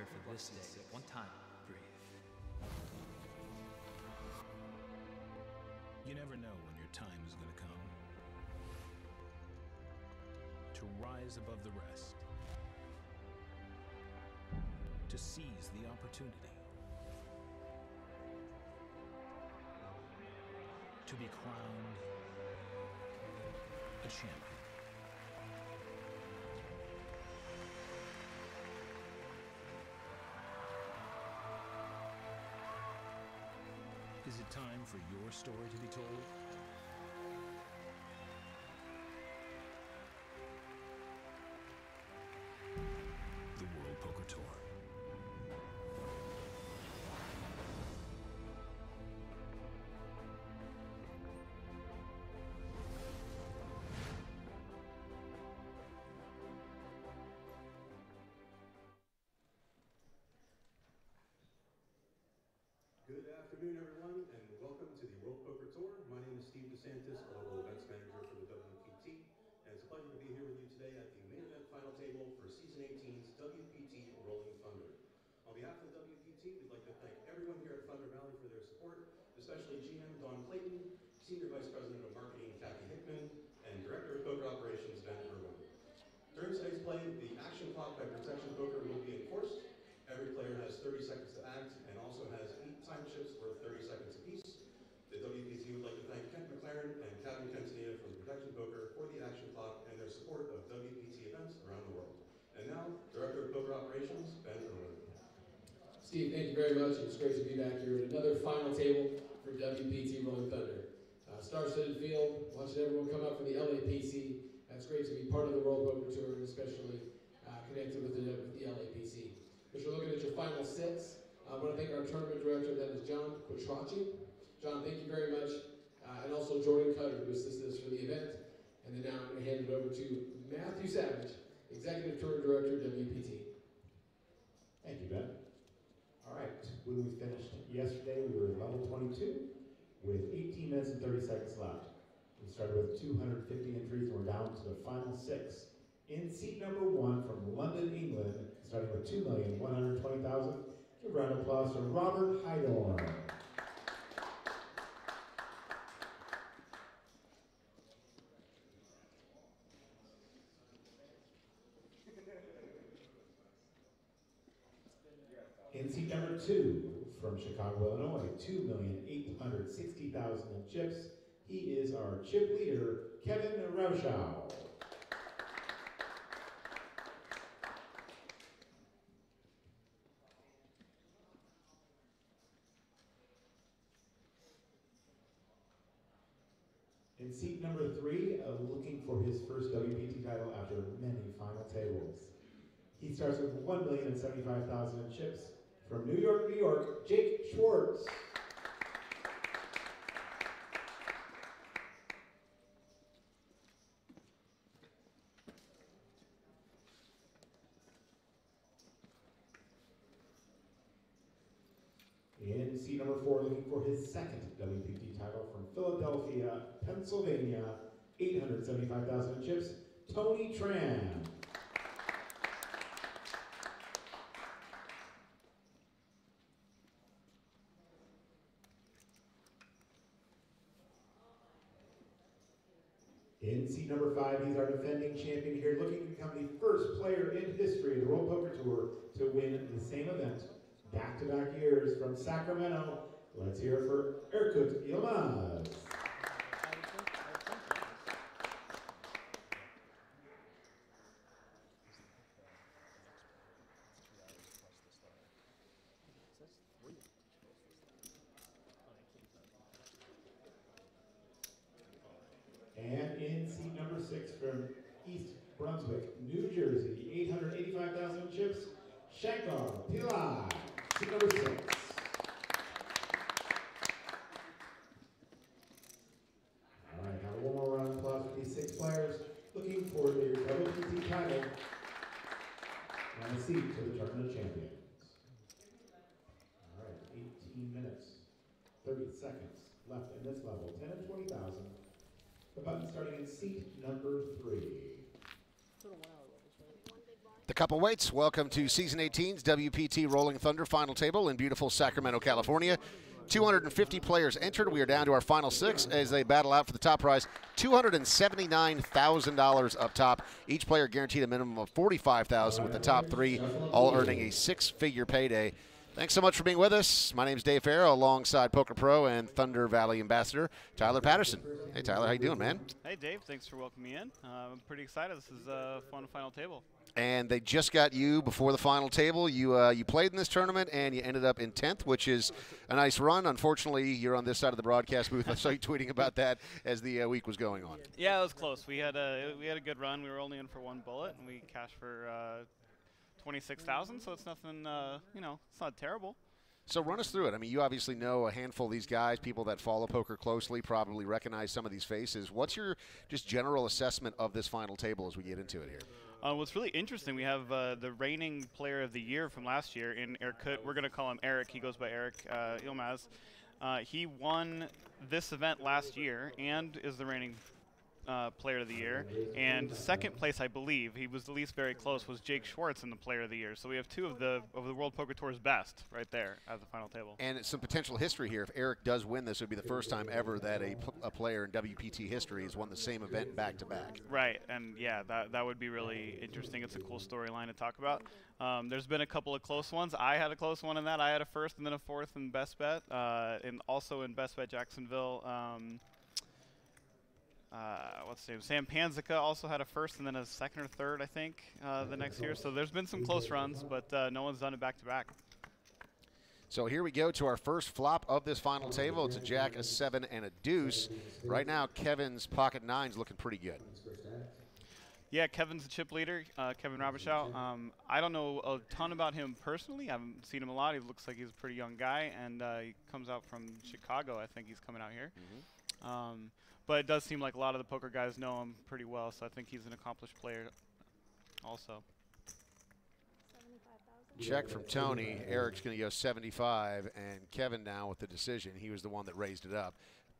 prepare for this day. One time, breathe. You never know when your time is going to come. To rise above the rest. To seize the opportunity. To be crowned a champion. Is it time for your story to be told? The World Poker Tour. Good afternoon, everyone, and welcome to the World Poker Tour. My name is Steve DeSantis, Global Events Manager for the WPT, and it's a pleasure to be here with you today at the main event final table for Season 18's WPT Rolling Thunder. On behalf of the WPT, we'd like to thank everyone here at Thunder Valley for their support, especially GM Don Clayton, Senior Vice President of Marketing Kathy Hickman, and Director of Poker Operations Ben Irwin. During today's play, the action clock by Protection Poker will be enforced. Every player has 30 seconds to act and also has 8 time chips worth 30 seconds apiece. The WPT would like to thank Kent McLaren and Kevin Quintanilla from Protection Poker for the action clock and their support of WPT events around the world. And now, Director of Poker Operations, Ben Irwin. Steve, thank you very much. It's great to be back here at another final table for WPT Rolling Thunder. Star-studded field, watching everyone come up from the LAPC. It's great to be part of the World Poker Tour, and especially connected with the LAPC. As you're looking at your final six, I want to thank our tournament director, that is John Quattrocchi. John, thank you very much. And also Jordan Cutter, who assisted us for the event. And then now I'm going to hand it over to Matthew Savage, Executive Tour Director, WPT. Thank you, Ben. All right, when we finished yesterday, we were at level 22 with 18 minutes and 30 seconds left. We started with 250 entries and we're down to the final 6. In seat number 1 from London, England, starting with 2,120,000. Give a round of applause for Robert Heidorn. In seat number 2 from Chicago, Illinois, 2,860,000 in chips. He is our chip leader, Kevin Rauschow. In seat number 3, looking for his first WPT title after many final tables. He starts with 1,075,000 in chips. From New York, New York, Jake Schwartz. In seat number 4, looking for his second WPT title from Philadelphia, Pennsylvania, 875,000 chips, Tony Tran. In seat number 5, he's our defending champion here, looking to become the first player in history of the World Poker Tour to win the same event back-to-back years from Sacramento. Let's hear it for Erkut Yilmaz. And in seat number 6 from East Brunswick, New Jersey, 885,000 chips, Shankar Pillai, seat number 6. All right, now one more round of applause for these 6 players looking for their WPT title and a seat to the Tournament of Champions. All right, 18 minutes, 30 seconds left in this level, 10 and 20,000. The button starting in seat number 3. The couple weights, welcome to Season 18's WPT Rolling Thunder Final Table in beautiful Sacramento, California. 250 players entered. We are down to our final 6 as they battle out for the top prize, $279,000 up top. Each player guaranteed a minimum of $45,000 with the top 3 all earning a 6-figure payday. Thanks so much for being with us. My name is Dave Farrow, alongside Poker Pro and Thunder Valley Ambassador Tyler Patterson. Hey, Tyler, how you doing, man? Hey, Dave. Thanks for welcoming me in. I'm pretty excited. This is a fun final table. And they just got you before the final table. You played in this tournament, and you ended up in 10th, which is a nice run. Unfortunately, you're on this side of the broadcast booth. I saw you tweeting about that as the week was going on. Yeah, it was close. We had a good run. We were only in for 1 bullet, and we cashed for 26,000. So it's nothing. It's not terrible. So run us through it. I mean, you obviously know a handful of these guys. People that follow poker closely probably recognize some of these faces. What's your just general assessment of this final table as we get into it here? What's really interesting, we have the reigning player of the year from last year in Erkut. We're going to call him Eric. He goes by Eric Ilmaz. He won this event last year and is the reigning player of the year. And second place, I believe, he was the least very close, was Jake Schwartz in the player of the year. So we have 2 of the World Poker Tour's best right there at the final table. And some potential history here. If Eric does win this, it would be the first time ever that a player in WPT history has won the same event back-to-back. Right, and yeah, that would be really interesting. It's a cool storyline to talk about. There's been a couple of close ones. I had a close one in that. I had a first and then a fourth in Best Bet, and also in Best Bet Jacksonville. What's his name? Sam Panzica also had a first and then a second or third, I think, the next year. So there's been some close runs, but no one's done it back-to-back. So here we go to our first flop of this final table. It's a jack, a 7, and a deuce. Right now, Kevin's pocket 9's looking pretty good. Yeah, Kevin's the chip leader, Kevin Robichaud. I don't know a ton about him personally. I haven't seen him a lot. He looks like he's a pretty young guy, and he comes out from Chicago. I think he's coming out here. But it does seem like a lot of the poker guys know him pretty well, so I think he's an accomplished player also. Check from Tony. Eric's going to go 75, and Kevin now with the decision. He was the one that raised it up.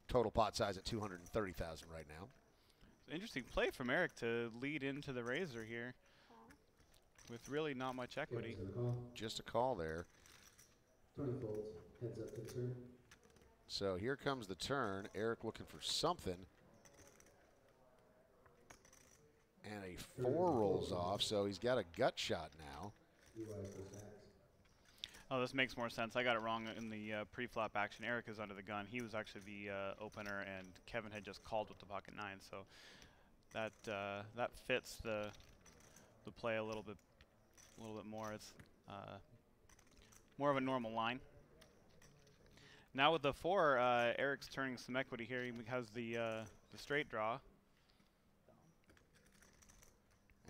Total pot size at 230,000 right now. Interesting play from Eric to lead into the razor here with really not much equity. Just a call there. Heads up to the turn. So here comes the turn. Eric looking for something. And a 4 rolls off, so he's got a gut shot now. Oh, this makes more sense. I got it wrong in the pre-flop action. Eric is under the gun. He was actually the opener, and Kevin had just called with the pocket 9. So that fits the play a little bit more. It's more of a normal line. Now with the 4, Eric's turning some equity here. He has the straight draw.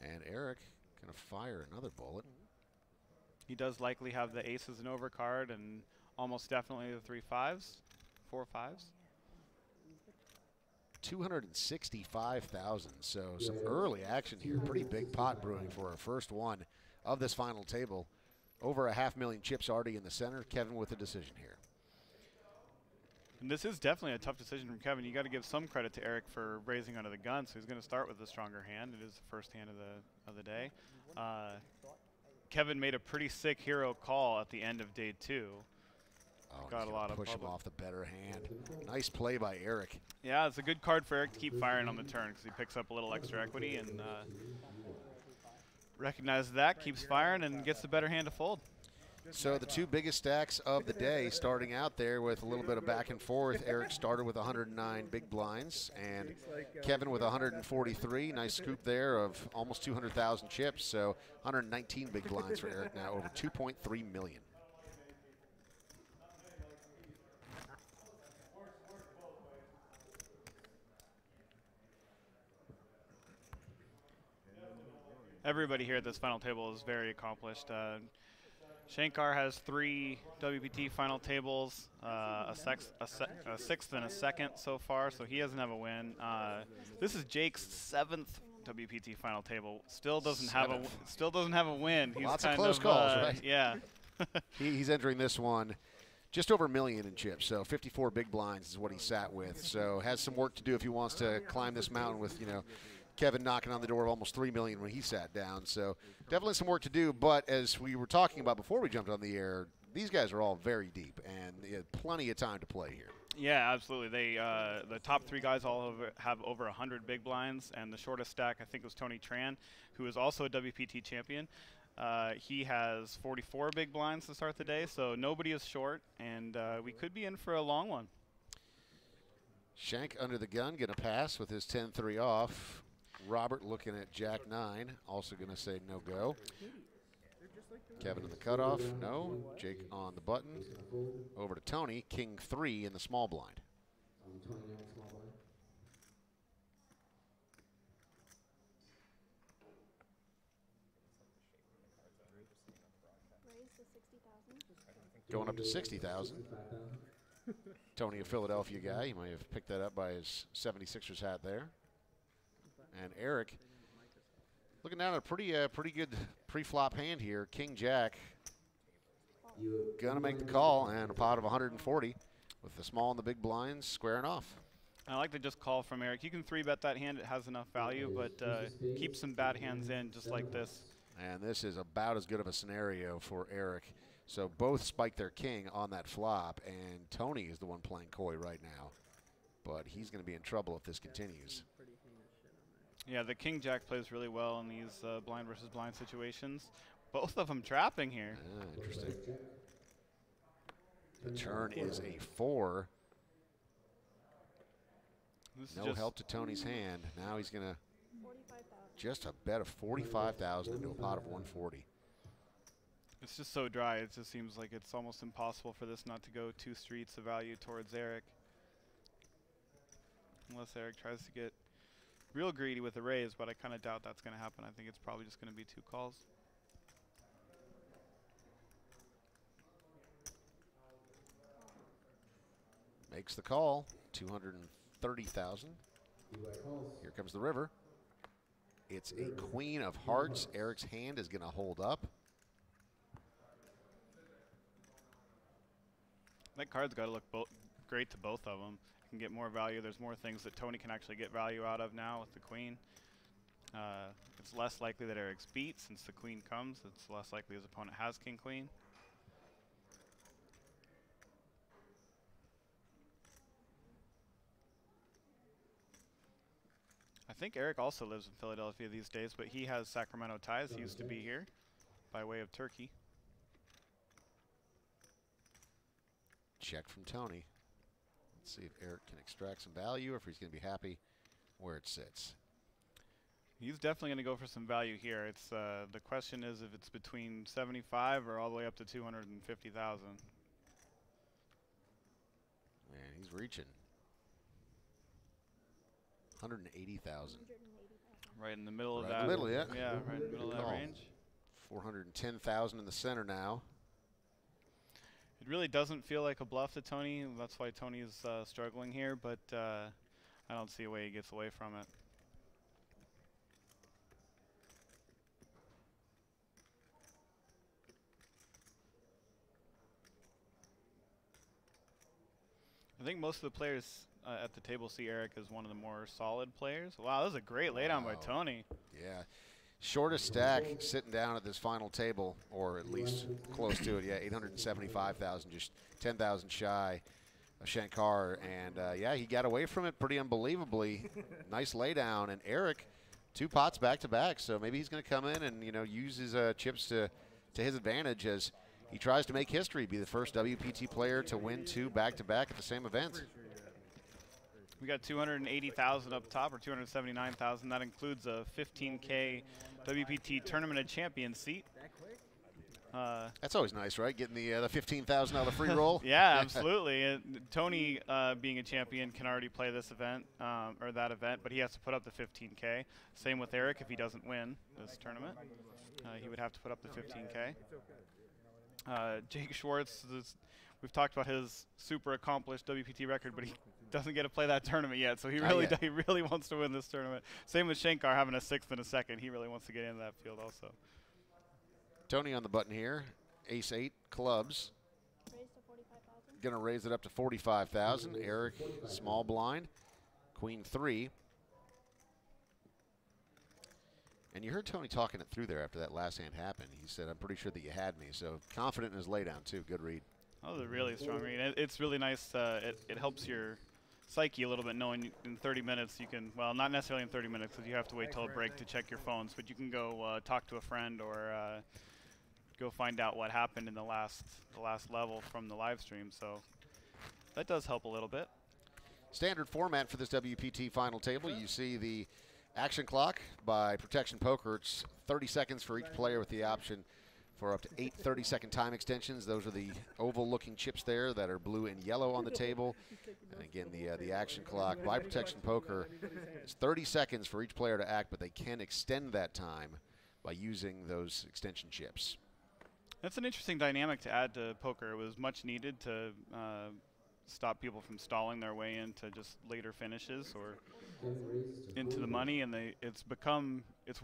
And Eric going to fire another bullet. He does likely have the aces and overcard and almost definitely the 3 5s, 4 5s. 265,000, so some early action here. Pretty big pot brewing for our first one of this final table. Over 500,000 chips already in the center. Kevin with a decision here. And this is definitely a tough decision from Kevin. You got to give some credit to Eric for raising under the gun. So he's going to start with the stronger hand. It is the first hand of the day. Kevin made a pretty sick hero call at the end of day 2. Oh, got a lot of push him off the better hand. Nice play by Eric. Yeah, it's a good card for Eric to keep firing on the turn because he picks up a little extra equity and recognizes that, keeps firing, and gets the better hand to fold. So the 2 biggest stacks of the day starting out there with a little bit of back and forth. Eric started with 109 big blinds and Kevin with 143. Nice scoop there of almost 200,000 chips. So 119 big blinds for Eric now, over 2.3 million. Everybody here at this final table is very accomplished. Shankar has 3 WPT final tables, a 6th and a 2nd so far, so he doesn't have a win. This is Jake's 7th WPT final table. Still doesn't have a win. He's Lots kind of close calls, right? Yeah. He's entering this one just over $1 million in chips, so 54 big blinds is what he sat with. So has some work to do if he wants to climb this mountain with, Kevin knocking on the door of almost $3 million when he sat down. So definitely some work to do. But as we were talking about before we jumped on the air, these guys are all very deep and plenty of time to play here. Yeah, absolutely. They the top 3 guys all have over 100 big blinds, and the shortest stack I think was Tony Tran, who is also a WPT champion. He has 44 big blinds to start the day, so nobody is short, and we could be in for a long one. Schenk under the gun, going to pass with his 10-3 off. Robert looking at Jack 9, also going to say no go. Kevin in the cutoff, no. Jake on the button. Over to Tony, King 3 in the small blind. Going up to 60,000. Tony, a Philadelphia guy. You might have picked that up by his 76ers hat there. And Eric, looking down at a pretty good pre-flop hand here. King Jack, gonna make the call, and a pot of 140 with the small and the big blinds squaring off. I like to just call from Eric. You can 3-bet that hand; it has enough value, but keep some bad hands in, just like this. And this is about as good of a scenario for Eric. So both spike their king on that flop, and Tony is the one playing coy right now. But he's going to be in trouble if this continues. Yeah, the King Jack plays really well in these blind versus blind situations. Both of them trapping here. Interesting. The turn is a 4. No help to Tony's hand. Now he's going to just a bet of 45,000 into a pot of 140. It's just so dry. It just seems like it's almost impossible for this not to go 2 streets of value towards Eric. Unless Eric tries to get real greedy with a raise, but I kind of doubt that's going to happen. I think it's probably just going to be 2 calls. Makes the call, 230,000. Here comes the river. It's a queen of hearts. Eric's hand is going to hold up. That card's got to look great to both of them. Can get more value. There's more things that Tony can actually get value out of now with the queen. It's less likely that Eric's beat since the queen comes. It's less likely his opponent has king-queen. I think Eric also lives in Philadelphia these days, but he has Sacramento ties. He used to be here by way of Turkey. Check from Tony. Let's see if Eric can extract some value or if he's going to be happy where it sits. He's definitely going to go for some value here. It's the question is if it's between 75 or all the way up to 250,000. Man, he's reaching 180,000. Right in the middle of right that. In the middle, yeah. Yeah, right in the middle of that range. 410,000 in the center now. It really doesn't feel like a bluff to Tony. That's why Tony's struggling here, but I don't see a way he gets away from it. I think most of the players at the table see Eric as one of the more solid players. Wow, that was a great laydown by Tony. Yeah. Shortest stack sitting down at this final table, or at least close to it. Yeah, 875,000, just 10,000 shy of Shankar. And, yeah, he got away from it pretty unbelievably. Nice laydown. And Eric, 2 pots back-to-back, so maybe he's going to come in and, you know, use his chips to his advantage as he tries to make history, be the first WPT player to win 2 back-to-back at the same event. We got 280,000 up top, or 279,000. That includes a 15K WPT Tournament of Champions seat. That's always nice, right? Getting the 15,000 out of the free roll. Yeah, absolutely. Tony, being a champion, can already play this event or that event, but he has to put up the 15K. Same with Eric if he doesn't win this tournament. He would have to put up the 15K. Jake Schwartz, we've talked about his super accomplished WPT record, but he doesn't get to play that tournament yet, so he really wants to win this tournament. Same with Shankar having a 6th and a 2nd. He really wants to get into that field also. Tony on the button here. Ace-8 clubs. Going to raise it up to 45,000. Eric, small blind. Queen 3. And you heard Tony talking it through there after that last hand happened. He said, "I'm pretty sure that you had me." So confident in his laydown too. Good read. That was a really strong read. It's really nice. It helps your psyche a little bit knowing in 30 minutes you can, well, not necessarily in 30 minutes because you have to wait till a break to check your phones, but you can go talk to a friend or go find out what happened in the last level from the live stream. So that does help a little bit. Standard format for this WPT final table. You see the action clock by Protection Poker. It's 30 seconds for each player with the option for up to 8 30-second time extensions. Those are the oval-looking chips there that are blue and yellow on the table. And again, the action clock by Protection Poker is 30 seconds for each player to act, but they can extend that time by using those extension chips. That's an interesting dynamic to add to poker. It was much needed to stop people from stalling their way into just later finishes or into the money, and it's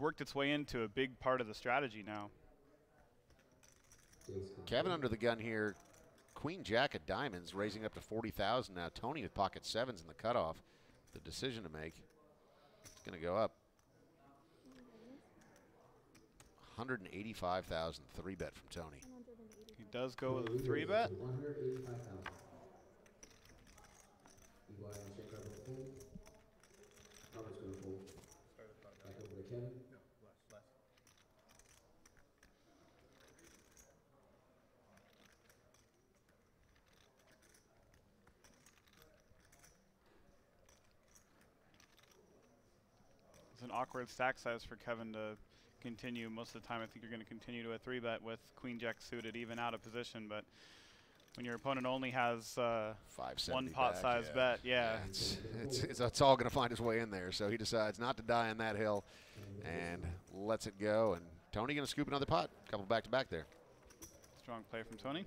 worked its way into a big part of the strategy now. Kevin under the gun here. Queen Jack of diamonds raising up to 40,000 now. Tony with pocket sevens in the cutoff. The decision to make. It's going to go up. 185,000 3-bet from Tony. He does go with a 3-bet. It's an awkward stack size for Kevin to continue. Most of the time I think you're going to continue to a 3-bet with Queen Jack suited even out of position, but when your opponent only has one pot size bet, it's all going to find its way in there. So he decides not to die on that hill and lets it go. And Tony going to scoop another pot. A couple back-to-back there. Strong play from Tony.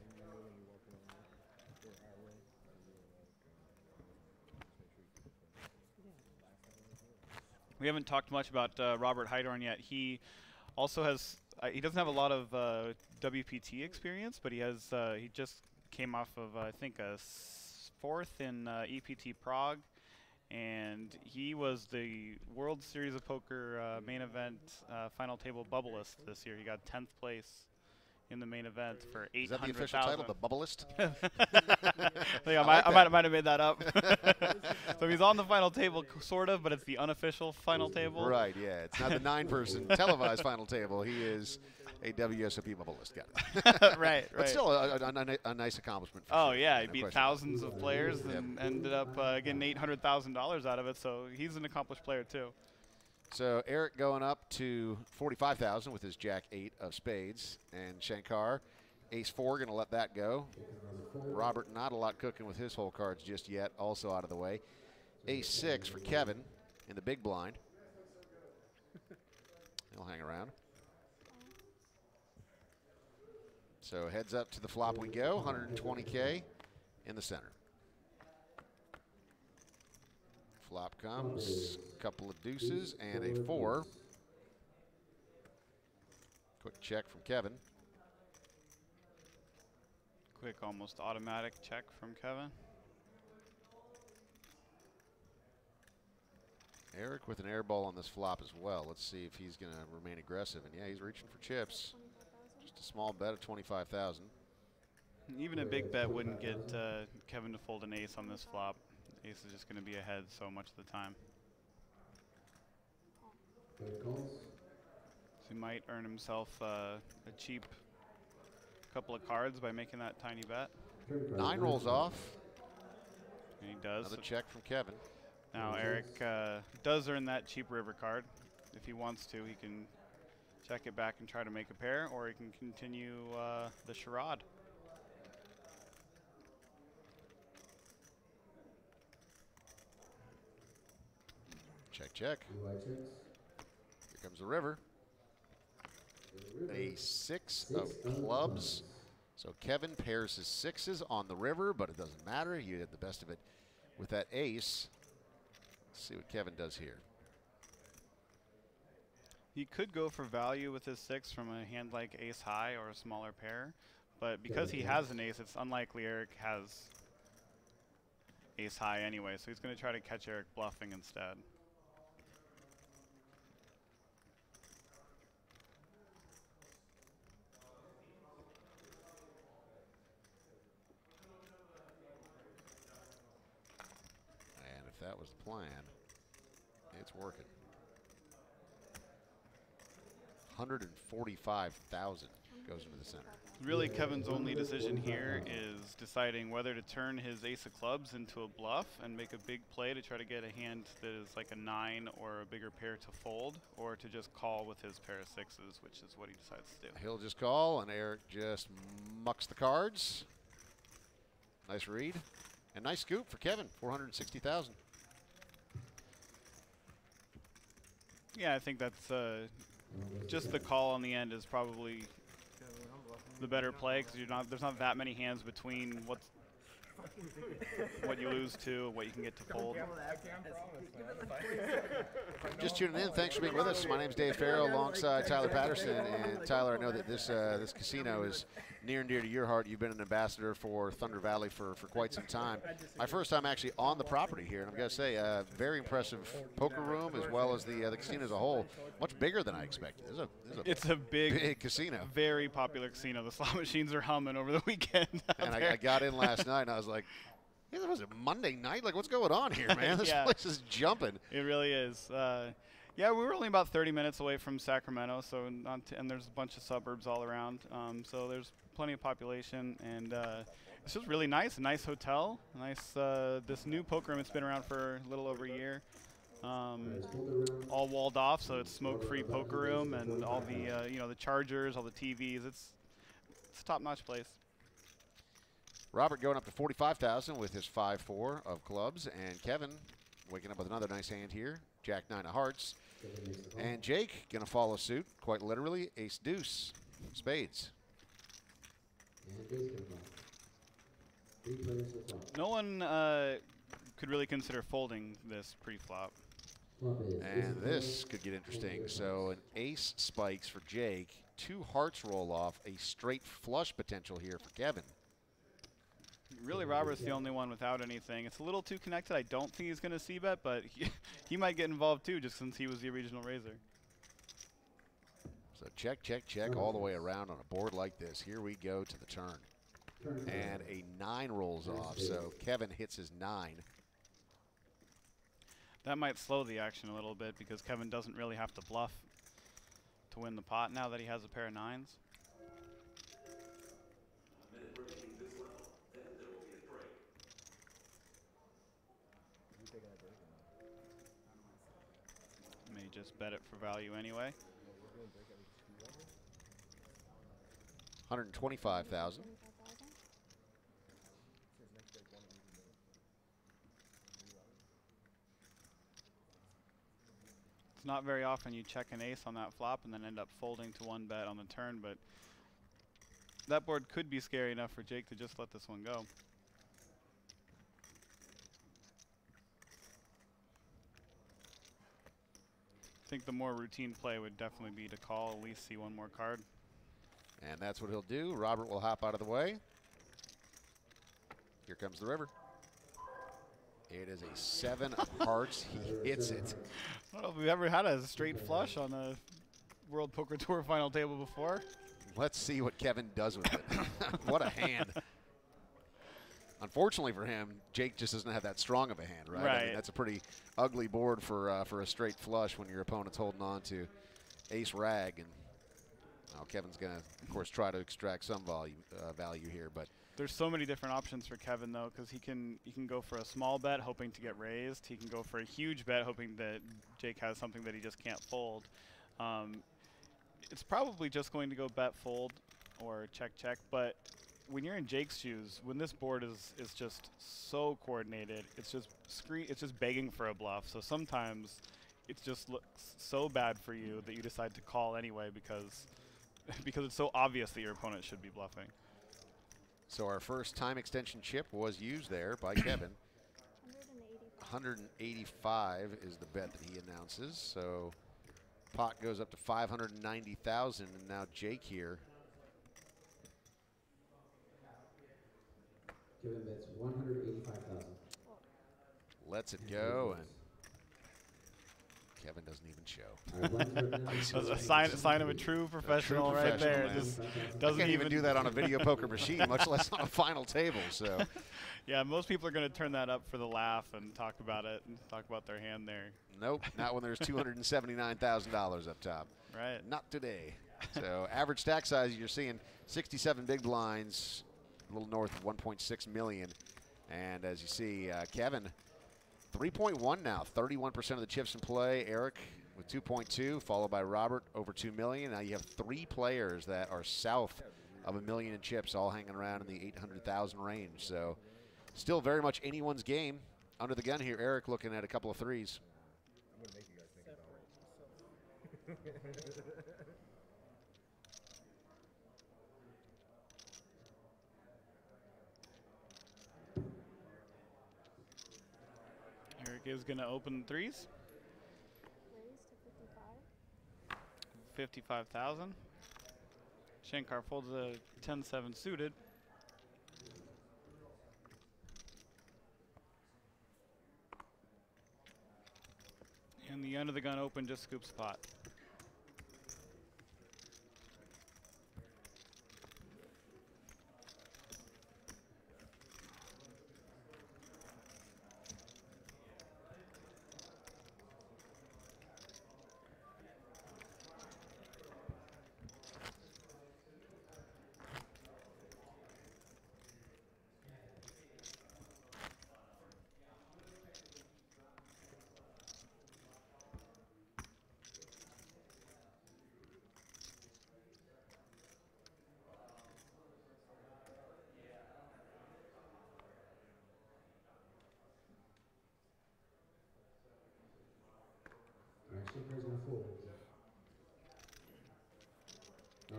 We haven't talked much about Robert Heidorn yet. He also has, he doesn't have a lot of WPT experience, but he just came off of, I think, a 4th in EPT Prague, and he was the World Series of Poker main event final table bubbleist this year. He got 10th place in the main event for 800,000. Is that the official title, the bubbleist? I might have made that up. So he's on the final table, sort of, but it's the unofficial final table. Right, yeah. It's not the 9-person televised final table. He is a WSOP bubbleist. Got it. Right. But still a nice accomplishment. Oh, yeah. He beat thousands of players and ended up getting $800,000 out of it. So he's an accomplished player, too. So Eric going up to 45,000 with his Jack-8 of spades, and Shankar, Ace-4, going to let that go. Robert, not a lot cooking with his hole cards just yet, also out of the way. Ace-6 for Kevin in the big blind. He'll hang around. So heads up to the flop we go, 120K in the center. Flop comes, a couple of deuces and a 4. Quick check from Kevin. Quick, almost automatic check from Kevin. Eric with an air ball on this flop as well. Let's see if he's going to remain aggressive. And yeah, he's reaching for chips. Just a small bet of 25,000. Even a big bet wouldn't get Kevin to fold an ace on this flop. Ace is just going to be ahead so much of the time. So he might earn himself a cheap couple of cards by making that tiny bet. 9 rolls off. And he does. Another check from Kevin. Now Eric does earn that cheap river card. If he wants to, he can check it back and try to make a pair, or he can continue the charade. Check, check. Here comes the river. A 6 of clubs. So Kevin pairs his 6s on the river, but it doesn't matter. You had the best of it with that ace. Let's see what Kevin does here. He could go for value with his 6 from a hand like ace high or a smaller pair, but because he has an ace, it's unlikely Eric has ace high anyway, so he's going to try to catch Eric bluffing instead. was the plan. It's working. 145,000 goes into the center. Really, Kevin's only decision here is deciding whether to turn his ace of clubs into a bluff and make a big play to try to get a hand that is like a 9 or a bigger pair to fold, or to just call with his pair of 6s, which is what he decides to do. He'll just call, and Eric just mucks the cards. Nice read. And nice scoop for Kevin, 460,000. Yeah, I think that's just the call on the end is probably the better play, because there's not that many hands between what you lose to and what you can get to fold. Just tuning in, thanks for being with us. My name's Dave Farrell alongside Tyler Patterson. And Tyler, I know that this casino is near and dear to your heart. You've been an ambassador for Thunder Valley for quite some time. My first time actually on the property here, and I'm going to say very impressive poker room as well as the casino as a whole. Much bigger than I expected. It's a big casino. Very popular casino. The slot machines are humming over the weekend. And I got in last night and I was like, yeah, was it Monday night? Like, what's going on here, man? This place is jumping. It really is. Yeah, we were only about 30 minutes away from Sacramento, so and there's a bunch of suburbs all around. So there's plenty of population, and it's just really nice. A nice hotel, nice. This new poker room, it's been around for a little over a year. All walled off, so it's smoke-free poker room, and all the the chargers, all the TVs. It's a top-notch place. Robert going up to 45,000 with his 5-4 of clubs, and Kevin waking up with another nice hand here, Jack 9 of hearts, and Jake gonna follow suit, quite literally, ace deuce, spades. No one could really consider folding this pre-flop. And this could get interesting. So an ace spikes for Jake, 2 hearts roll off, a straight flush potential here for Kevin. Really, Robert's the only one without anything. It's a little too connected. I don't think he's going to c-bet, but he might get involved too, just since he was the original raiser. So check, check, check all the way around on a board like this. Here we go to the turn. And a 9 rolls off, so Kevin hits his 9. That might slow the action a little bit, because Kevin doesn't really have to bluff to win the pot now that he has a pair of 9s. May just bet it for value anyway. 125,000. It's not very often you check an ace on that flop and then end up folding to 1 bet on the turn, but that board could be scary enough for Jake to just let this one go. I think the more routine play would definitely be to call, at least see 1 more card. And that's what he'll do. Robert will hop out of the way. Here comes the river. It is a 7 of hearts. He hits it. I don't know if we've ever had a straight flush on a World Poker Tour final table before. Let's see what Kevin does with it. What a hand. Unfortunately for him, Jake just doesn't have that strong of a hand, right? I mean, that's a pretty ugly board for a straight flush when your opponent's holding on to ace rag. And Kevin's going to, of course, try to extract some value here. But there's so many different options for Kevin, though, because he can go for a small bet hoping to get raised. He can go for a huge bet hoping that Jake has something that he just can't fold. It's probably just going to go bet fold or check check, but when you're in Jake's shoes, when this board is just so coordinated, it's just begging for a bluff. So sometimes it just looks so bad for you that you decide to call anyway because it's so obvious that your opponent should be bluffing. So our first time extension chip was used there by Kevin. 185 is the bet that he announces. So pot goes up to 590,000, and now Jake here. Kevin bets 185,000. Lets it go, and Kevin doesn't even show. That's a sign of a true professional right there. man. Just I doesn't can't even do that on a video poker machine, much less on a final table. So, Yeah, most people are going to turn that up for the laugh and talk about it and talk about their hand there. nope, not when there's $279,000 up top. Right. Not today. So, average stack size, you're seeing 67 big blinds, a little north of 1.6 million. And as you see, Kevin, 3.1 now, 31% of the chips in play. Eric with 2.2, followed by Robert over 2 million. Now you have 3 players that are south of $1 million in chips, all hanging around in the 800,000 range. So still very much anyone's game. Under the gun here, Eric looking at a couple of threes. I'm going to make you guys think about it. Eric is going to open threes. Raise to 55. 55,000. Shankar folds a 10-7 suited. And the under the gun open just scoops the pot.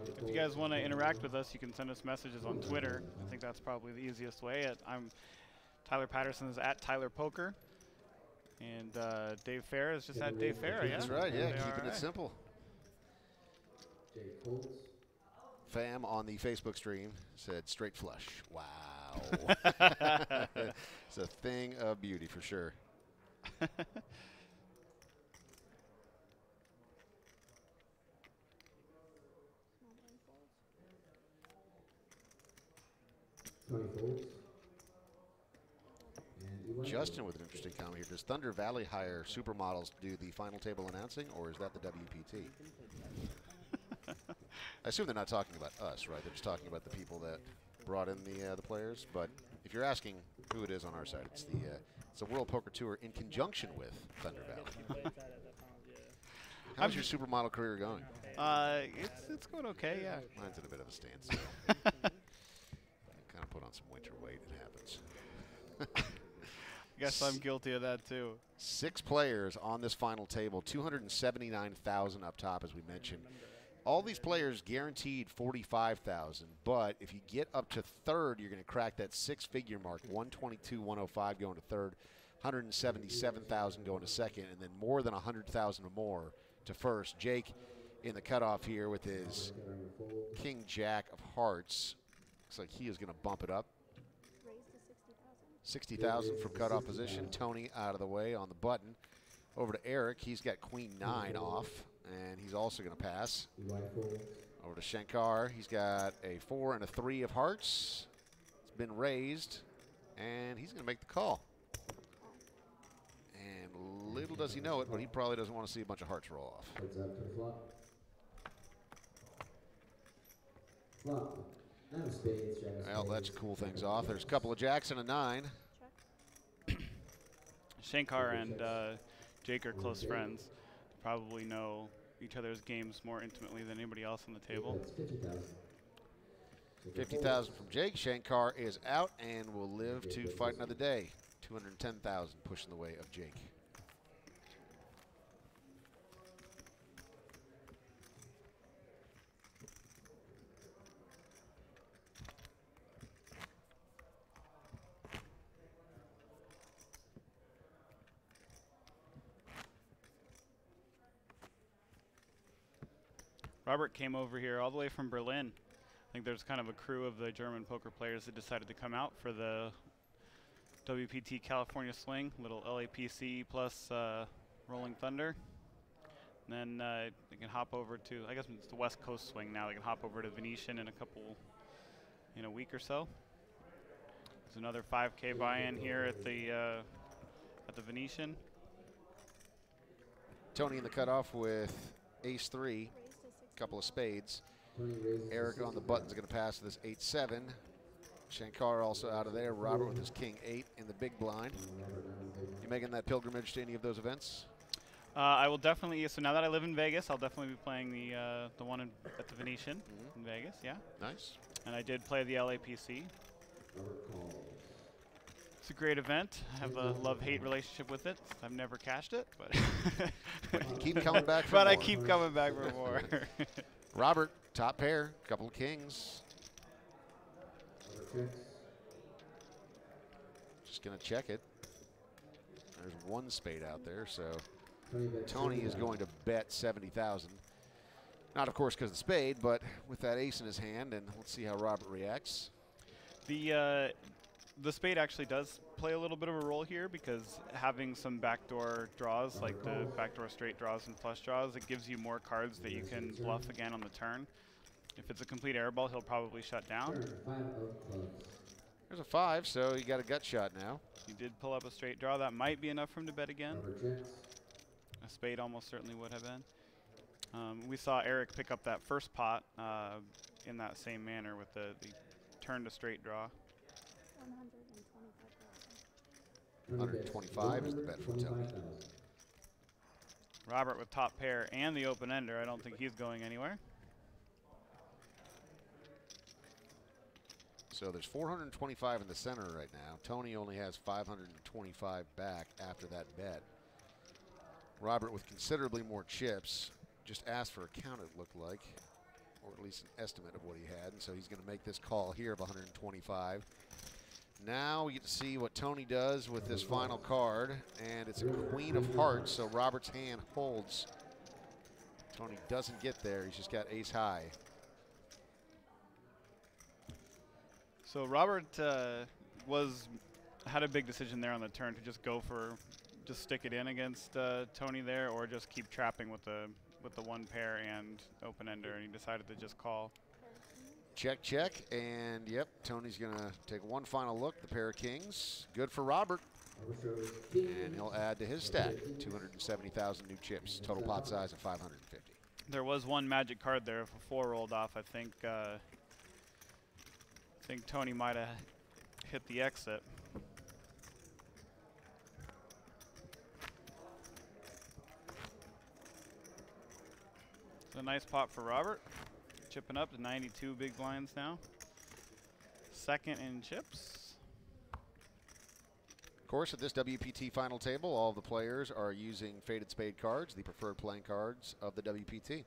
If you guys want to interact with us, you can send us messages on Twitter. I think that's probably the easiest way. I'm Tyler Patterson is at Tyler Poker, and Dave Fair is just at Dave Fair. Yeah, That's right, yeah, keeping All it right. simple. Fam on the Facebook stream said straight flush. Wow. It's a thing of beauty for sure. Justin with an interesting comment here. Does Thunder Valley hire supermodels to do the final table announcing, or is that the WPT? I assume they're not talking about us, right? They're just talking about the people that brought in the players. But if you're asking who it is on our side, it's the World Poker Tour in conjunction with Thunder Valley. How's your supermodel career going? It's going okay, yeah. Mine's in a bit of a standstill. Kind of put on some winter weight. It happens. Guess I'm guilty of that too. 6 players on this final table, 279,000 up top, as we mentioned. All these players guaranteed 45,000, but if you get up to third, you're going to crack that 6-figure mark. 122, 105 going to third, 177,000 going to second, and then more than 100,000 or more to first. Jake in the cutoff here with his King Jack of Hearts. Looks like he is going to bump it up. Raise to 60,000. 60,000 from cutoff position. Tony out of the way on the button. Over to Eric. He's got Queen 9 off, and he's also going to pass. Over to Shankar. He's got a 4 and a 3 of hearts. It's been raised, and he's going to make the call. And little does he know it, but he probably doesn't want to see a bunch of hearts roll off. Well, that should cool things off. There's a couple of jacks and a 9. Shankar and Jake are close friends. Probably know each other's games more intimately than anybody else on the table. 50,000 from Jake. Shankar is out and will live to fight another day. 210,000 pushing the way of Jake. Robert came over here all the way from Berlin. I think there's kind of a crew of the German poker players that decided to come out for the WPT California Swing, little LAPC plus Rolling Thunder. And then they can hop over to, I guess it's the West Coast swing now. They can hop over to Venetian in a week or so. There's another 5K buy-in here at the Venetian. Tony in the cutoff with ace-3, couple of spades. Eric on the buttons going to pass to this 8-7. Shankar also out of there. Robert with his king-8 in the big blind. You making that pilgrimage to any of those events? I will definitely. So now that I live in Vegas, I'll definitely be playing the one at the Venetian in Vegas. Yeah. Nice. And I did play the LAPC. It's a great event. I have a love-hate relationship with it. I've never cashed it, but you keep coming back for more. I keep coming back for more. Robert, top pair, couple of kings. Just gonna check it. There's one spade out there, so Tony is going to bet 70,000. Not, of course, because of the spade, but with that ace in his hand, and let's see how Robert reacts. The spade actually does play a little bit of a role here because having some backdoor draws, like the backdoor straight draws and flush draws, it gives you more cards that you can bluff again on the turn. If it's a complete airball, he'll probably shut down. There's a 5, so you got a gut shot now. He did pull up a straight draw. That might be enough for him to bet again. A spade almost certainly would have been. We saw Eric pick up that first pot in that same manner with the turn to straight draw. 125 is the bet from Tony. Robert with top pair and the open ender. I don't think he's going anywhere. So there's 425 in the center right now. Tony only has 525 back after that bet. Robert with considerably more chips just asked for a count, it looked like, or at least an estimate of what he had, and so he's going to make this call here of 125. Now we get to see what Tony does with this final card, and it's a queen of hearts, so Robert's hand holds. Tony doesn't get there. He's just got ace high. So Robert had a big decision there on the turn to just stick it in against Tony there, or just keep trapping with the one pair and open ender, and he decided to just call. Check, check, and yep, Tony's gonna take one final look. The pair of kings, good for Robert, and he'll add to his stack 270,000 new chips. Total pot size of 550. There was one magic card there. If a 4 rolled off, I think Tony might have hit the exit. It's a nice pot for Robert. Chipping up to 92 big blinds now. Second in chips. Of course, at this WPT final table, all of the players are using Faded Spade cards, the preferred playing cards of the WPT.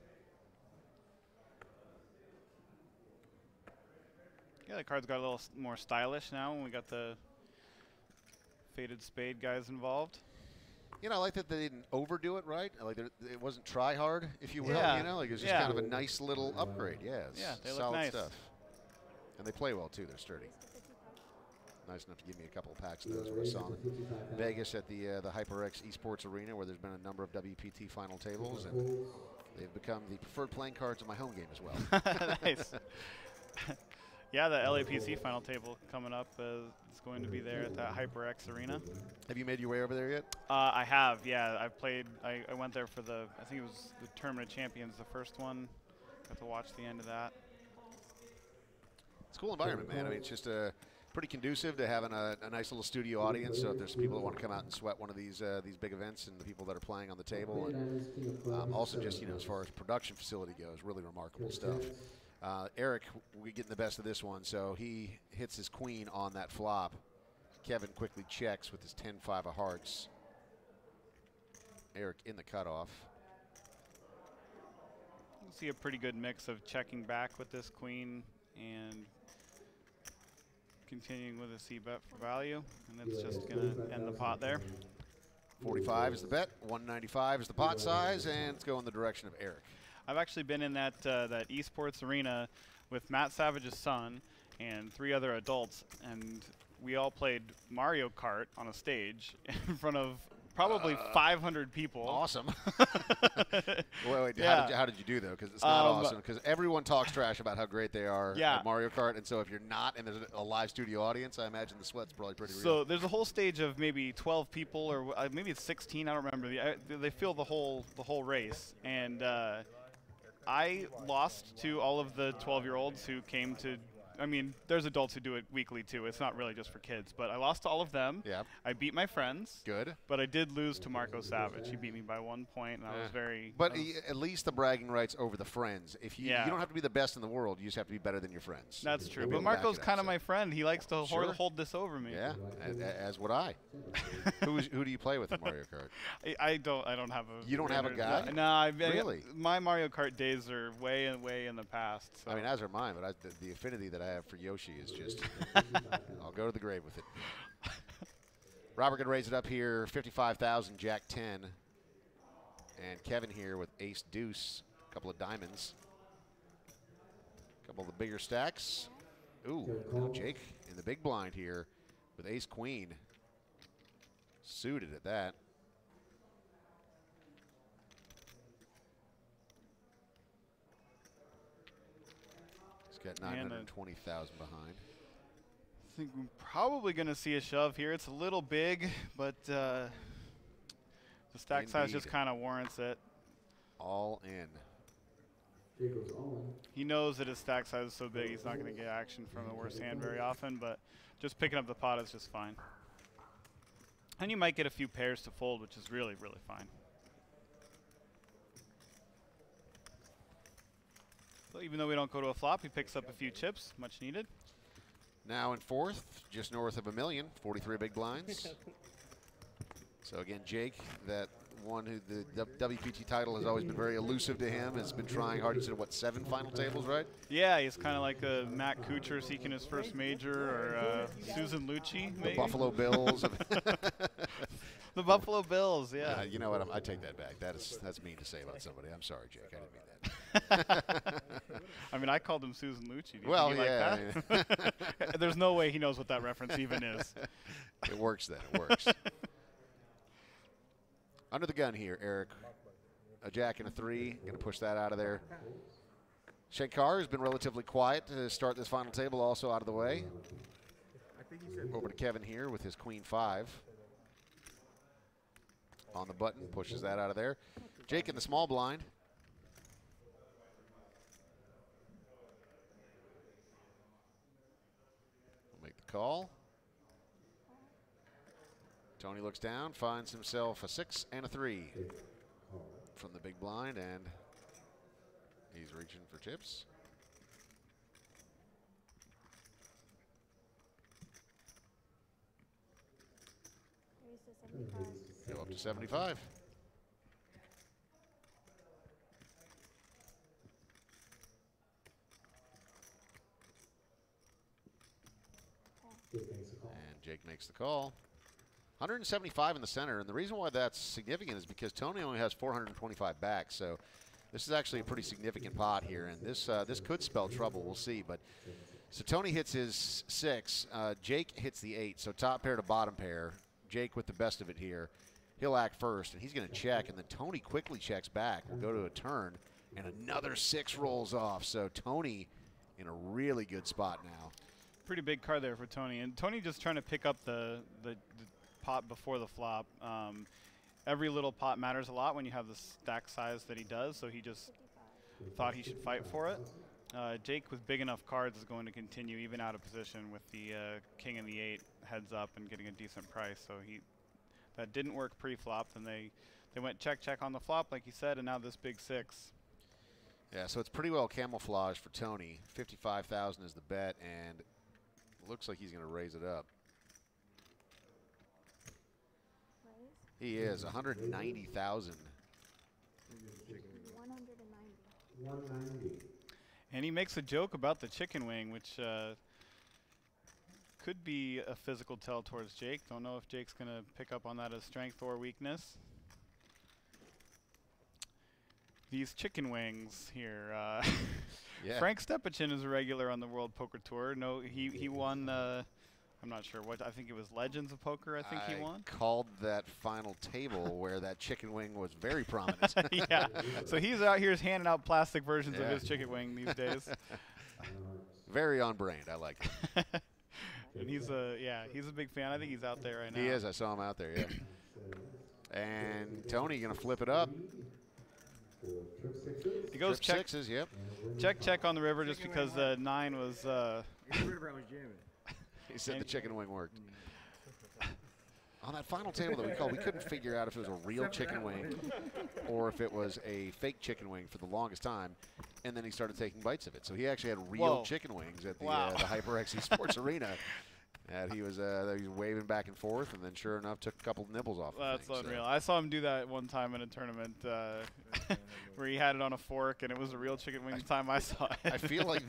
Yeah, the card's got a little more stylish now when we got the Faded Spade guys involved. You know, I like that they didn't overdo it, right? Like it wasn't try hard, if you will. Yeah. You know, like it was just kind of a nice little upgrade. Yeah, it's they look solid nice. stuff. And they play well too. They're sturdy. Nice enough to give me a couple of packs of those. We saw in Vegas at the HyperX Esports Arena, where there's been a number of WPT final tables, and they've become the preferred playing cards in my home game as well. Nice. Yeah, the LAPC final table coming up is going to be there at that HyperX Arena. Have you made your way over there yet? I have, yeah. I've played. I went there for I think it was the Tournament of Champions, the first one. Got to watch the end of that. It's a cool environment, man. I mean, it's just pretty conducive to having a nice little studio audience. So if there's people that want to come out and sweat one of these big events, and the people that are playing on the table, and also just as far as production facility goes, really remarkable stuff. Eric, we getting the best of this one, so he hits his queen on that flop. Kevin quickly checks with his 10-5 of hearts. Eric in the cutoff. You see a pretty good mix of checking back with this queen and continuing with a c-bet for value, and it's just going to end the pot there. 45 is the bet, 195 is the pot size, and it's going the direction of Eric. I've actually been in that esports arena with Matt Savage's son and 3 other adults, and we all played Mario Kart on a stage in front of probably 500 people. Awesome. Wait, Yeah. how did you do, though? Because it's not awesome. Because everyone talks trash about how great they are Yeah. at Mario Kart. And so if you're not and there's a live studio audience, I imagine the sweat's probably pretty real. So there's a whole stage of maybe 12 people, or maybe it's 16. I don't remember. They fill the whole race, and I lost to all of the 12-year-olds who came to. I mean, there's adults who do it weekly too. It's not really just for kids, but I lost to all of them. Yeah. I beat my friends. Good. But I did lose to Marco Savage. He beat me by 1 point, and I was very. But at least the bragging rights over the friends. If you don't have to be the best in the world, you just have to be better than your friends. That's true. You'll be But able to back Marco's it up, kind of so. my friend. He likes to Sure. hold this over me. Yeah, as would I. Who do you play with in Mario Kart? I don't have a. You don't have a guy? No, Really? My Mario Kart days are way in the past. So. I mean, as are mine, but the affinity that I have for Yoshi is just, I'll go to the grave with it. Robert going to raise it up here, 55,000, Jack 10. And Kevin here with ace deuce, a couple of diamonds. A couple of the bigger stacks. Ooh, now Jake in the big blind here with ace queen. Suited at that. He's got 920,000 behind. I think we're probably going to see a shove here. It's a little big, but the stack size just kind of warrants it. All in. He knows that his stack size is so big he's not going to get action from the worst hand very often, but just picking up the pot is just fine. And you might get a few pairs to fold, which is really, really fine. So even though we don't go to a flop, he picks up a few chips, much needed. Now in fourth, just north of $1 million, 43 big blinds. So again, Jake, that one who the WPT title has always been very elusive to him, has been trying hard. You said, what, 7 final tables, right? Yeah, he's kind of like a Matt Kuchar seeking his first major, or Susan Lucci, maybe? The Buffalo Bills. The Buffalo Bills, yeah. You know what? I take that back. That's mean to say about somebody. I'm sorry, Jake. I didn't mean that. I mean, I called him Susan Lucci. Do Well, you yeah. like that? There's no way he knows what that reference even is. It works then. It works. Under the gun here, Eric. A jack and a 3. Going to push that out of there. Shankar has been relatively quiet to start this final table, also out of the way. Over to Kevin here with his queen 5. On the button, pushes that out of there. Jake in the small blind. We'll make the call. Tony looks down, finds himself a 6 and a 3 from the big blind, and he's reaching for chips. Go up to 75. And Jake makes the call. 175 in the center, and the reason why that's significant is because Tony only has 425 back, so this is actually a pretty significant pot here, and this could spell trouble. We'll see. But so Tony hits his 6, Jake hits the 8, so top pair to bottom pair. Jake with the best of it here. He'll act first, and he's going to check, and then Tony quickly checks back. We'll go to a turn, and another 6 rolls off. So Tony in a really good spot now. Pretty big card there for Tony, and Tony just trying to pick up the pot before the flop. Every little pot matters a lot when you have the stack size that he does, so he just thought he should fight for it. Jake with big enough cards is going to continue even out of position with the king and the 8 heads up and getting a decent price. So that didn't work pre-flop. Then they went check on the flop like he said, and now this big 6. Yeah, so it's pretty well camouflaged for Tony. 55,000 is the bet, and looks like he's going to raise it up. He is 190,000. 190. And he makes a joke about the chicken wing, which could be a physical tell towards Jake. Don't know if Jake's going to pick up on that as strength or weakness. These chicken wings here. Yeah. Frank Stepachin is a regular on the World Poker Tour. No, he won I'm not sure what. I think it was Legends of Poker. I think he won. Called that final table where that chicken wing was very prominent. Yeah. So he's out here handing out plastic versions of his chicken wing these days. Very on brand. I like it. And he's a big fan. I think he's out there right now. He is. I saw him out there. Yeah. And Tony gonna flip it up. He goes Trip check. sixes. Yep. Check on the river just because the 9 was. He said the chicken wing worked. On that final table that we called, we couldn't figure out if it was a real chicken wing or if it was a fake chicken wing for the longest time. And then he started taking bites of it. So he actually had real chicken wings at the HyperXE Sports Arena. And he was waving back and forth, and then sure enough, took a couple of nibbles off. That's the thing, unreal. I saw him do that one time in a tournament where he had it on a fork, and it was a real chicken wing. The time I saw it, I feel like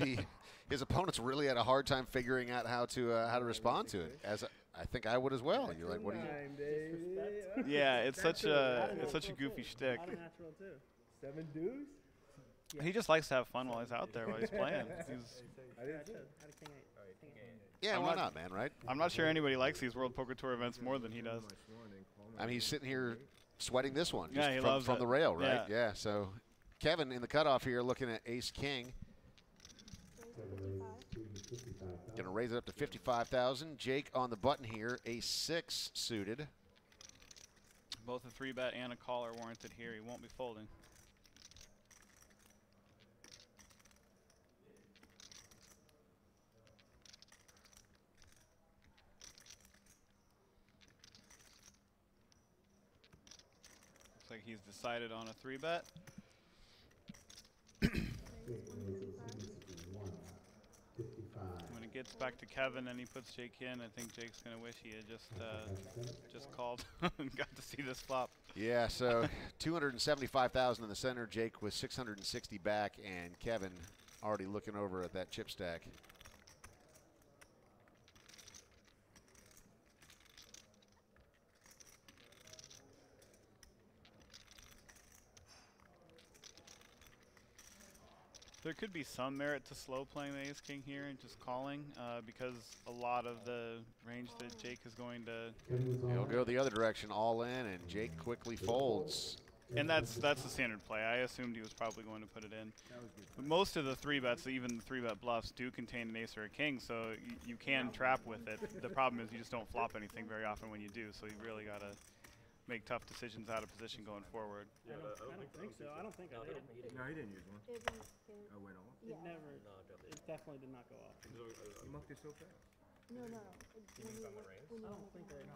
his opponents really had a hard time figuring out how to respond to it. As I think I would as well. You're like, what do you? Yeah, it's such a goofy shtick. 7 deuce. He just likes to have fun while he's out there while he's playing. Yeah, why not, man, right? I'm not sure anybody likes these World Poker Tour events more than he does. I mean, he's sitting here sweating this one Yeah, he loves from it. the rail, right? Yeah. So Kevin in the cutoff here looking at ace-king. Going to raise it up to 55,000. Jake on the button here, ace-6 suited. Both a 3-bet and a call are warranted here. He won't be folding. Looks like he's decided on a 3-bet. When it gets back to Kevin and he puts Jake in, I think Jake's going to wish he had just called and got to see this flop. Yeah, so 275,000 in the center. Jake with 660 back, and Kevin already looking over at that chip stack. There could be some merit to slow playing the ace-king here and just calling because a lot of the range that Jake is going to... He'll go the other direction, all in, and Jake quickly folds. And that's the standard play. I assumed he was probably going to put it in. But most of the 3-bets, even the 3-bet bluffs, do contain an ace or a king, so you can trap with it. The problem is you just don't flop anything very often when you do, so you really got to make tough decisions out of position going forward. I don't think so. I don't think I did. No, he didn't use one. It went in. I went off. It never. It definitely did not go off. You mucked it so fast. No. When you I don't think I.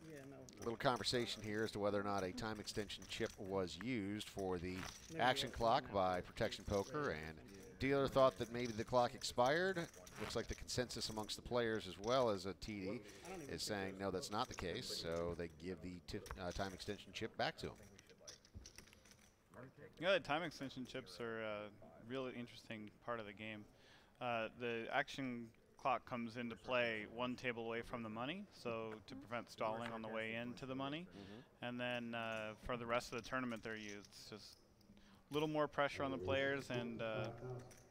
Yeah, no. A little conversation here as to whether or not a time extension chip was used for the action clock by Protection Poker, and dealer thought that maybe the clock expired. Looks like the consensus amongst the players as well as a TD is saying no, that's not the case, so they give the time extension chip back to him. Yeah, the time extension chips are a really interesting part of the game. The action clock comes into play one table away from the money, so to prevent stalling on the way into the money. And then for the rest of the tournament they're used. It's just a little more pressure on the players and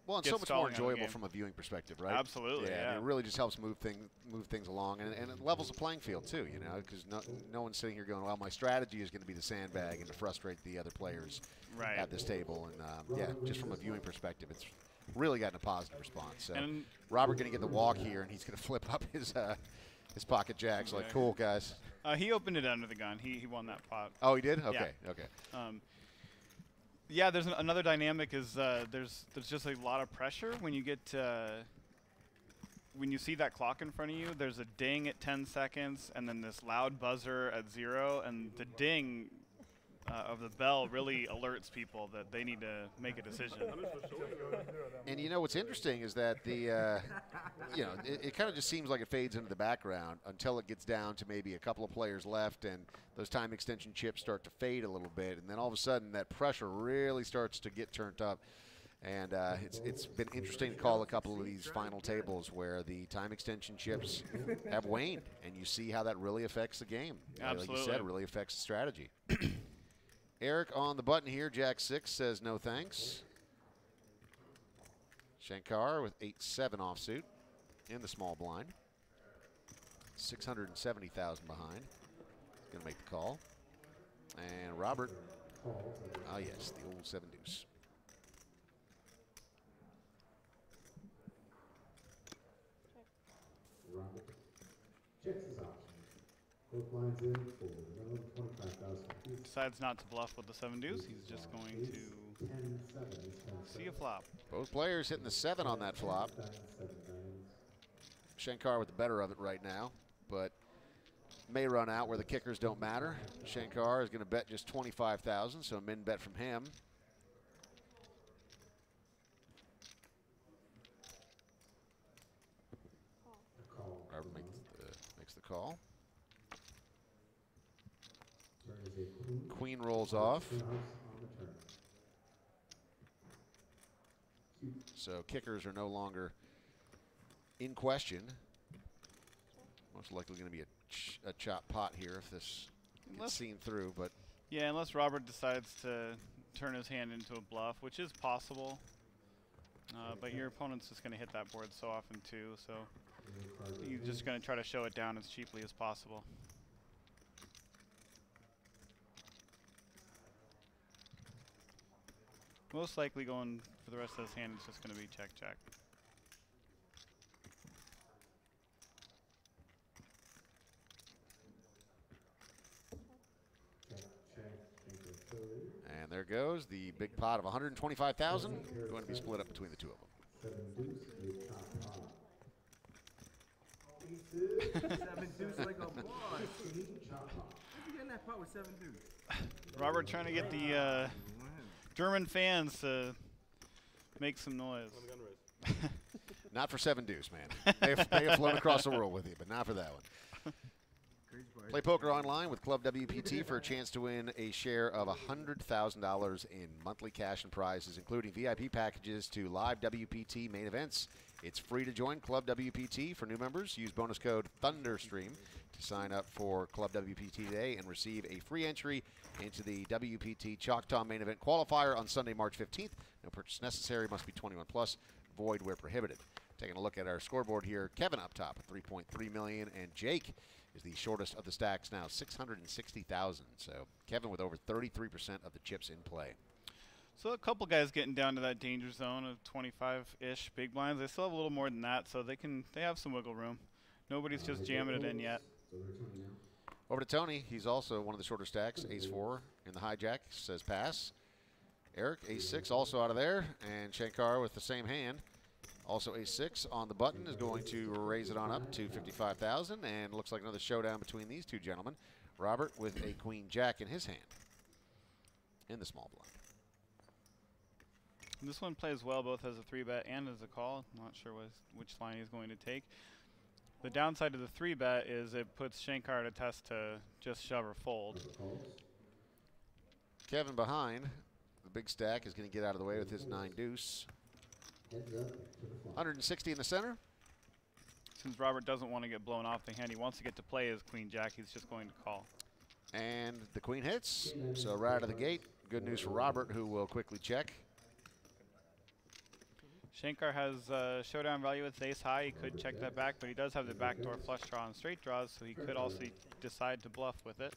well, and so much more enjoyable from a viewing perspective, right? Absolutely, yeah. I mean, it really just helps move things along, and it levels the playing field too, you know, because no one's sitting here going, well, my strategy is going to be to sandbag and to frustrate the other players at this table. And yeah, just from a viewing perspective, it's really gotten a positive response. So Robert going to get the walk here, and he's going to flip up his pocket jacks. Like, cool, guys. He opened it under the gun. He won that pot. Oh, he did? Okay, yeah. okay. Yeah, there's another dynamic is there's just a lot of pressure when you get when you see that clock in front of you. There's a ding at 10 seconds, and then this loud buzzer at 0, and the ding of the bell really alerts people that they need to make a decision. And you know what's interesting is that the you know, it kind of just seems like it fades into the background until it gets down to maybe a couple of players left and those time extension chips start to fade a little bit, and then all of a sudden that pressure really starts to get turned up. And it's been interesting to call a couple of these final tables where the time extension chips have waned, and you see how that really affects the game. Absolutely. Like you said, it really affects the strategy. Eric on the button here, Jack 6 says no thanks. Shankar with 8-7 offsuit in the small blind. 670,000 behind. He's going to make the call. And Robert, ah yes, the old 7 deuce. Robert checks his option. Both lines in for minimum 25,000. Decides not to bluff with the 7 deuce. He's just going to see a flop. Both players hitting the 7 on that flop. Shankar with the better of it right now, but may run out where the kickers don't matter. Shankar is going to bet just 25,000, so a min bet from him. Robert makes the call. Queen rolls off. So kickers are no longer in question. Most likely going to be a chop pot here if this gets seen through. But yeah, unless Robert decides to turn his hand into a bluff, which is possible. But your opponent's just going to hit that board so often too, so he's just going to try to show it down as cheaply as possible. Most likely going for the rest of his hand, it's just going to be check, check. And there goes the big pot of 125,000, going to be split up between the two of them. 7 deuce like a boss. How'd you get in that pot with 7 deuce? Robert trying to get the German fans to make some noise. Not for 7 deuce, man. They have flown across the world with you, but not for that one. Play poker online with Club WPT for a chance to win a share of $100,000 in monthly cash and prizes, including VIP packages to live WPT main events. It's free to join Club WPT for new members. Use bonus code THUNDERSTREAM to sign up for Club WPT today and receive a free entry into the WPT Choctaw main event qualifier on Sunday, March 15th. No purchase necessary. Must be 21 plus. Void where prohibited. Taking a look at our scoreboard here. Kevin up top at 3.3 million, and Jake is the shortest of the stacks now, 660,000. So Kevin with over 33% of the chips in play. So a couple guys getting down to that danger zone of 25-ish big blinds. They still have a little more than that, so they have some wiggle room. Nobody's just jamming it in yet. Over to Tony. He's also one of the shorter stacks. Ace-4 in the hijack says pass. Eric, ace-6 also out of there, and Shankar with the same hand. Also ace-6 on the button is going to raise it on up to 55,000, and looks like another showdown between these two gentlemen. Robert with a queen-jack in his hand in the small blind. This one plays well both as a 3-bet and as a call. Not sure which line he's going to take. The downside of the 3-bet is it puts Shankar at a test to just shove or fold. Kevin behind. The big stack is going to get out of the way with his 9 deuce. 160 in the center. Since Robert doesn't want to get blown off the hand, he wants to get to play his queen-jack. He's just going to call. And the queen hits. So right out of the gate, good news for Robert, who will quickly check. Shankar has showdown value with ace high. He could check that back, but he does have the backdoor flush draw and straight draws, so he could also decide to bluff with it.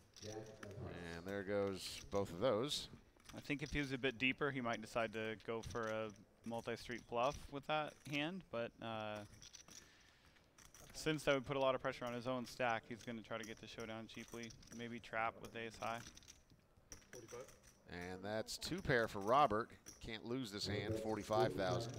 And there goes both of those. I think if he was a bit deeper, he might decide to go for a multi-street bluff with that hand, but since that would put a lot of pressure on his own stack, he's going to try to get the showdown cheaply. Maybe trap with ace high. 45. And that's 2 pair for Robert. Can't lose this hand, 45,000.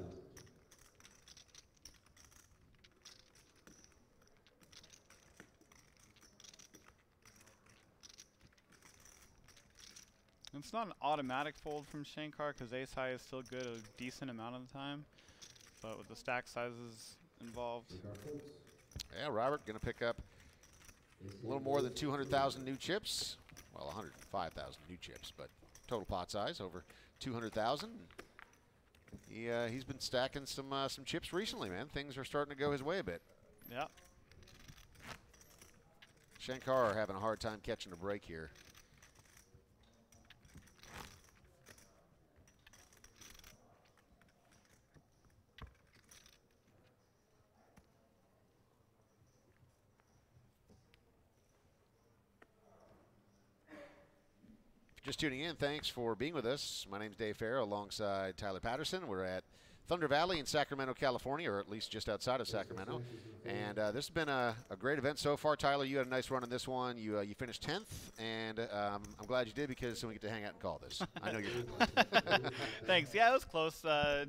It's not an automatic fold from Shankar because ace high is still good a decent amount of the time, but with the stack sizes involved. Yeah, Robert going to pick up a little more than 200,000 new chips. Well, 105,000 new chips, but total pot size over 200,000. He's been stacking some chips recently, man. Things are starting to go his way a bit. Yeah. Shankar having a hard time catching a break here. Just tuning in, thanks for being with us. My name's Dave Farrow alongside Tyler Patterson. We're at Thunder Valley in Sacramento, California, or at least just outside of Sacramento. And this has been a great event so far. Tyler, you had a nice run on this one. You finished 10th, and I'm glad you did because then we get to hang out and call this. I know you're Thanks. Yeah, it was close.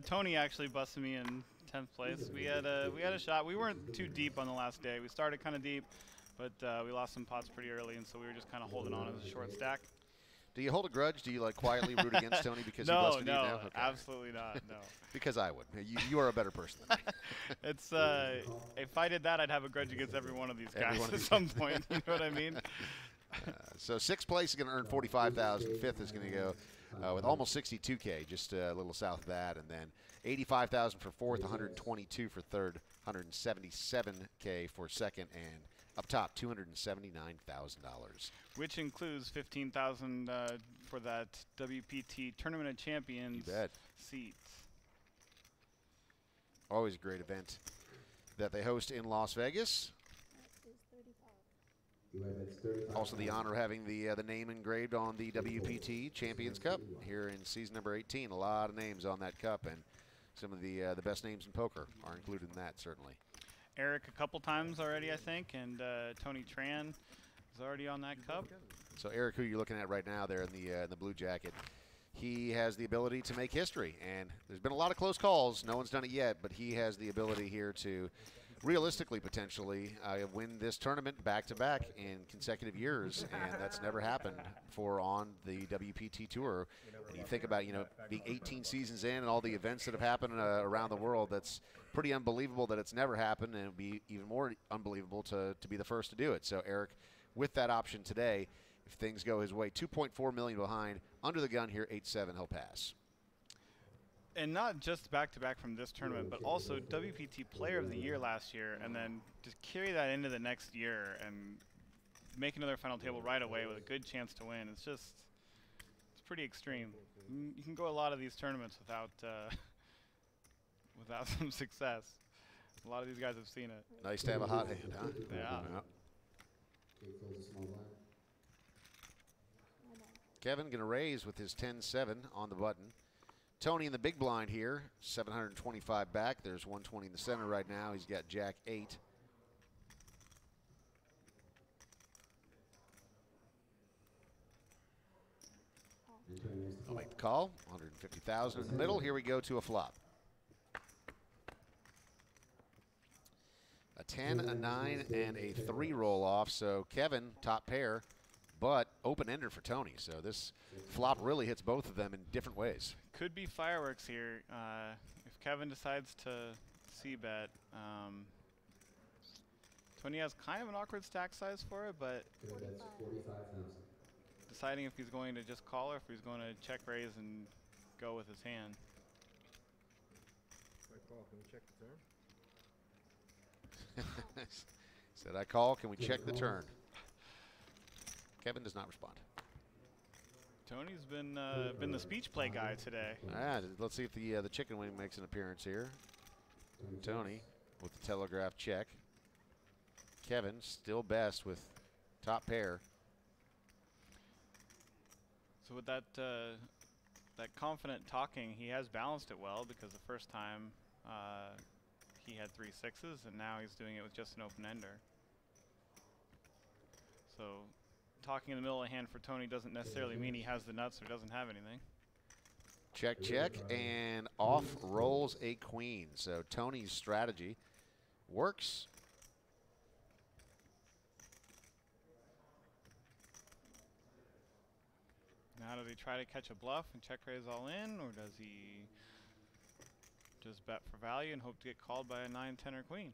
Tony actually busted me in 10th place. We had a shot. We weren't too deep on the last day. We started kind of deep, but we lost some pots pretty early, and so we were just kind of holding on as a short stack. Do you uld a grudge? Do you like quietly root against Tony because he busted you? No, Okay. absolutely not. No. Because I would. You are a better person than me. It's if I did that, I'd have a grudge against every one of these guys at some point. You know what I mean? So 6th place is going to earn $45,000. 5th is going to go with almost $62K, just a little south of that, and then $85,000 for 4th, $122 for 3rd, $177K for 2nd, and up top, $279,000. Which includes $15,000 for that WPT Tournament of Champions seat. Always a great event that they host in Las Vegas. Also the honor of having the name engraved on the WPT Champions Cup here in season number 18. A lot of names on that cup, and some of the best names in poker are included in that, certainly. Eric a couple times already, I think, and Tony Tran is already on that cup. So Eric, who you're looking at right now there in the blue jacket, he has the ability to make history, and there's been a lot of close calls. No one's done it yet, but he has the ability here to realistically potentially win this tournament back-to-back in consecutive years, and that's never happened before on the WPT Tour. And you think about, being 18 seasons in and all the events that have happened around the world, that's pretty unbelievable that it's never happened, and it would be even more unbelievable to be the first to do it. So Eric, with that option today, if things go his way, $2.4 million behind, under the gun here, 8-7, he'll pass. And not just back-to-back from this tournament, but also WPT Player of the Year last year, and then just carry that into the next year and make another final table right away with a good chance to win. It's pretty extreme. You can go a lot of these tournaments without without some success. A lot of these guys have seen it. Nice to have a hot hand, huh? Yeah. Kevin going to raise with his 10-7 on the button. Tony in the big blind here, 725 back. There's 120 in the center right now. He's got Jack 8. I'll make the call. 150,000 in the middle. Here we go to a flop. A 10, a 9, and a 3 roll off. So Kevin, top pair, but open-ender for Tony. So this flop really hits both of them in different ways. Could be fireworks here. If Kevin decides to c-bet, Tony has kind of an awkward stack size for it, but deciding if he's going to just call or if he's going to check raise and go with his hand. I call. Can we check the turn? Said I call. Can we check the turn? Kevin does not respond. Tony's been the speech play guy today. Let's see if the chicken wing makes an appearance here. Tony with the telegraph check. Kevin still best with top pair. So with that that confident talking, he has balanced it well because the first time he had 3 6s, and now he's doing it with just an open ender. So talking in the middle of the hand for Tony doesn't necessarily mean he has the nuts or doesn't have anything. Check, check, and off rolls a queen. So Tony's strategy works. Now does he try to catch a bluff and check raise all in, or does he just bet for value and hope to get called by a 9, 10, or queen?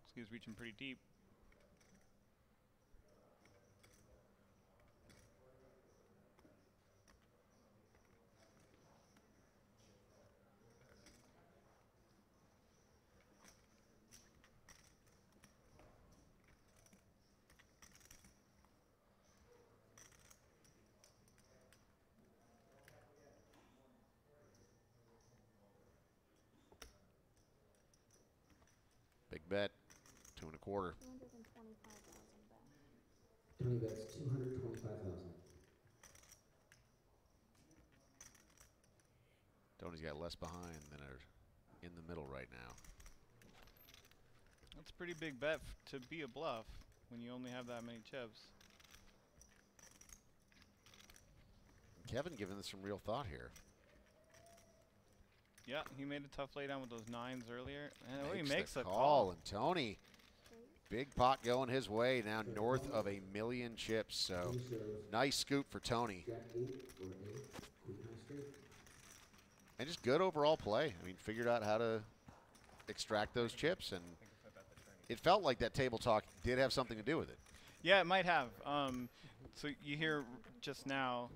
So he's reaching pretty deep. Big bet, quarter. 225,000 back. Tony bets 225,000. Tony's got less behind than are in the middle right now. That's a pretty big bet to be a bluff when you only have that many chips. Kevin giving this some real thought here. Yeah, he made a tough laydown with those 9s earlier. And he Makes makes the a call. And Tony, big pot going his way, now north of 1 million chips. So nice scoop for Tony. And just good overall play. I mean, figured out how to extract those chips, and it felt like that table talk did have something to do with it. Yeah, it might have. So you hear just now,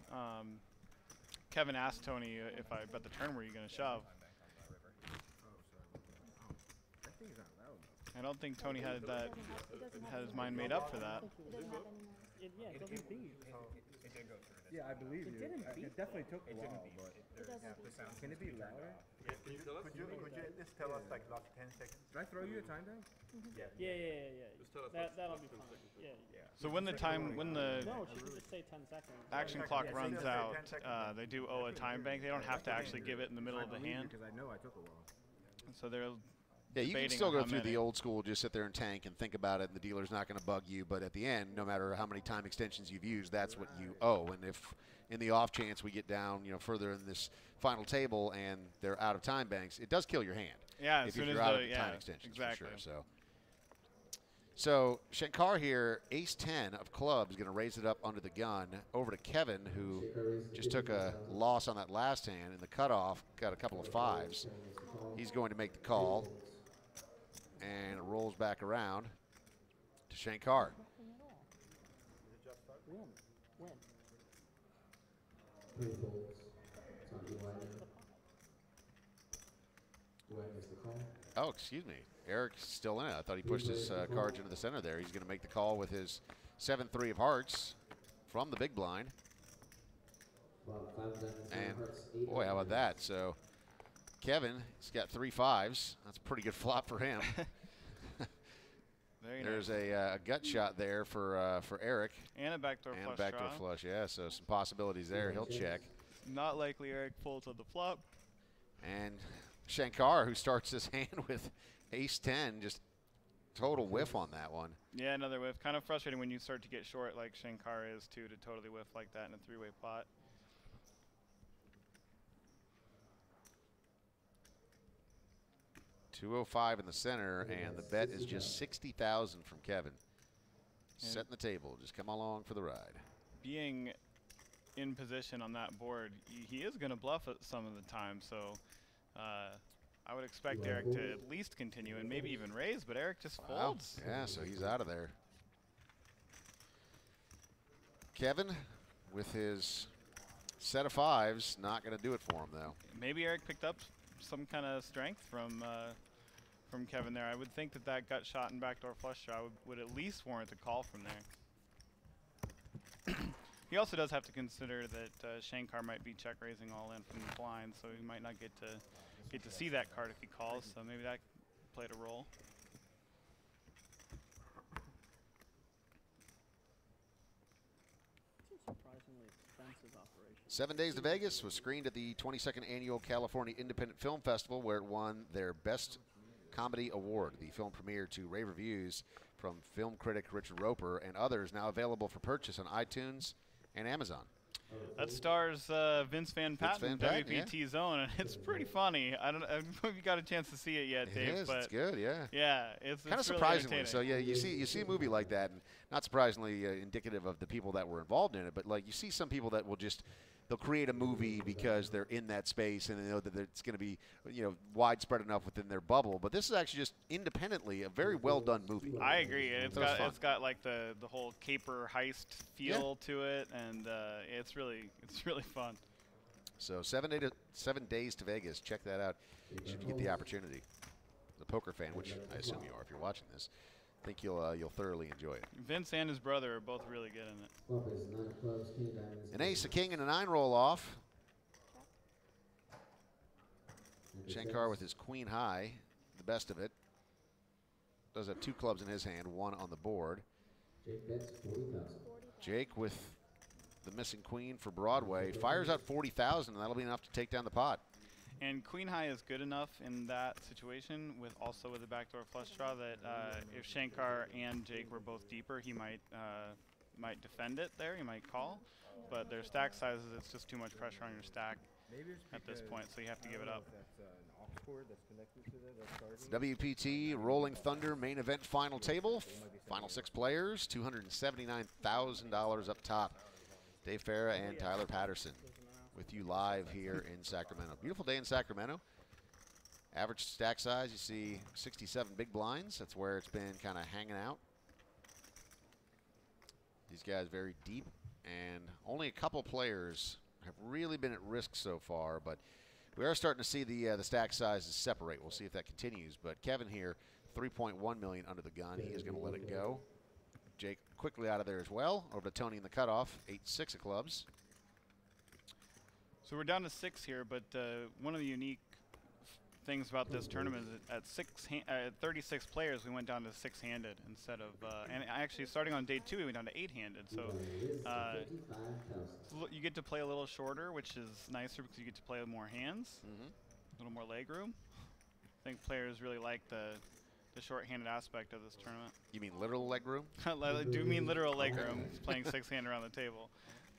Kevin asked Tony if I bet the turn, were you going to shove? I don't think Tony had his mind made up for that. Yeah, it doesn't beat. Yeah, I believe you. didn't beat. It definitely took a while, but can it be louder? Could you at least tell us like last 10 seconds? Did I throw you a time down? Yeah. That'll be fine. Yeah. So when the No, she can just say 10 seconds. action clock runs out, they do owe a time bank. They don't have to actually give it in the middle of the hand. Because I know I took a while. So they're Yeah, you can debating still on go how through many. the old school, just sit there and tank and think about it, and the dealer's not going to bug you. But at the end, no matter how many time extensions you've used, that's what you owe. And if in the off chance we get down, further in this final table and they're out of time banks, it does kill your hand. Yeah, as if soon you're as out the of the time extensions, exactly. for sure. So Shankar here, ace 10 of clubs, going to raise it up under the gun over to Kevin, who just took a loss on that last hand in the cutoff, got a couple of 5s. He's going to make the call, and it rolls back around to Shankar. Win. Oh, excuse me. Eric's still in it. I thought he pushed his cards into the center there. He's going to make the call with his 7-3 of hearts from the big blind. And, boy, how about that? So, Kevin, he's got 3 5s. That's a pretty good flop for him. There's a gut shot there for Eric. And a backdoor flush. And a backdoor draw. flush, yeah. So some possibilities there. He'll check. Not likely Eric folds on the flop. And Shankar, who starts his hand with ace 10, just total whiff on that one. Yeah, another whiff. Kind of frustrating when you start to get short like Shankar is, too, to totally whiff like that in a 3-way pot. $205 in the center, and the bet is just $60,000 from Kevin. Setting the table. Just come along for the ride. Being in position on that board, he is going to bluff it some of the time, so I would expect Eric to at least continue and maybe even raise, but Eric just folds. Yeah, so he's out of there. Kevin, with his set of 5s, not going to do it for him, though. Maybe Eric picked up some kind of strength from Kevin there. I would think that gut shot and backdoor flush draw would at least warrant a call from there. He also does have to consider that Shankar might be check raising all in from the blind, so he might not get to see that card if he calls. So maybe that played a role. Surprisingly expensive operation. 7 Days to Vegas was screened at the 22nd Annual California Independent Film Festival, where it won their Best Comedy Award. The film premiered to rave reviews from film critic Richard Roper and others, now available for purchase on iTunes and Amazon. That stars Vince Van Patten, WPT Zone, and it's pretty funny. I don't know if you got a chance to see it yet, Dave. It is. But It's good, yeah. Yeah, it's kind of really surprisingly. entertaining. So yeah, you see a movie like that, and not surprisingly indicative of the people that were involved in it. But like you see some people that will just they'll create a movie because they're in that space and they know that it's going to be widespread enough within their bubble. But this is actually just independently a very well done movie. I agree. It's got like the whole caper heist feel to it, and it's really fun. So 7 days to Vegas. Check that out should you get the opportunity. The poker fan, which I assume you are if you're watching this, I think you'll thoroughly enjoy it. Vince and his brother are both really good in it. An ace, a king, and a 9 roll off. Shankar with his queen high, the best of it. does have 2 clubs in his hand, 1 on the board. Jake bets 40,000. Jake with the missing queen for Broadway fires out 40,000, and that'll be enough to take down the pot. And queen high is good enough in that situation, with also with the backdoor flush draw, that if Shankar and Jake were both deeper, he might defend it there. He might call, but their stack sizes, it's just too much pressure on your stack at this point, so you have to give it up. That's WPT Rolling Thunder main event final table. Final 6 players, $279,000 up top. Dave Farah and Tyler Patterson with you live here in Sacramento. Beautiful day in Sacramento. Average stack size, you see 67 big blinds. That's where it's been kind of hanging out. These guys very deep, and only a couple players have really been at risk so far, but we are starting to see the stack sizes separate. We'll see if that continues, but Kevin here, 3.1 million under the gun. He is going to let it go. Jake quickly out of there as well. Over to Tony in the cutoff, 8-6 of clubs. So we're down to 6 here, but one of the unique things about this tournament is that at 36 players, we went down to 6-handed instead of, and actually starting on day 2, we went down to 8-handed. So you get to play a little shorter, which is nicer because you get to play with more hands, a little more leg room. I think players really like the short-handed aspect of this tournament. You mean literal leg room? I do mean literal leg room, playing 6-handed around the table.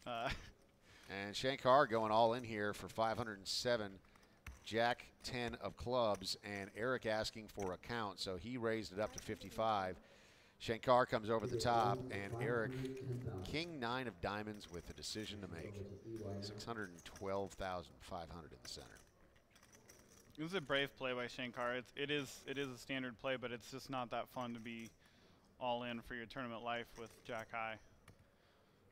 And Shankar going all in here for 507. Jack 10 of clubs, and Eric asking for a count, so he raised it up to 55. Shankar comes over the top, and Eric, king 9 of diamonds with a decision to make. 612,500 in the center. It was a brave play by Shankar. It is a standard play, but it's just not that fun to be all in for your tournament life with Jack High.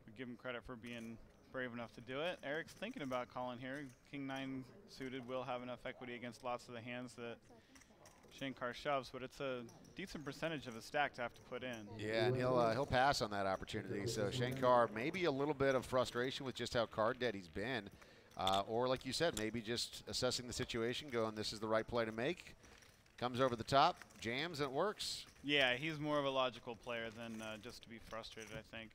We give him credit for being brave enough to do it. Eric's thinking about calling here. King 9 suited will have enough equity against lots of the hands that Shankar shoves, but it's a decent percentage of his stack to have to put in. Yeah, and he'll pass on that opportunity. So Shankar, maybe a little bit of frustration with just how card dead he's been, or like you said, maybe just assessing the situation, going, this is the right play to make. Comes over the top, jams, and it works. Yeah, he's more of a logical player than just to be frustrated, I think.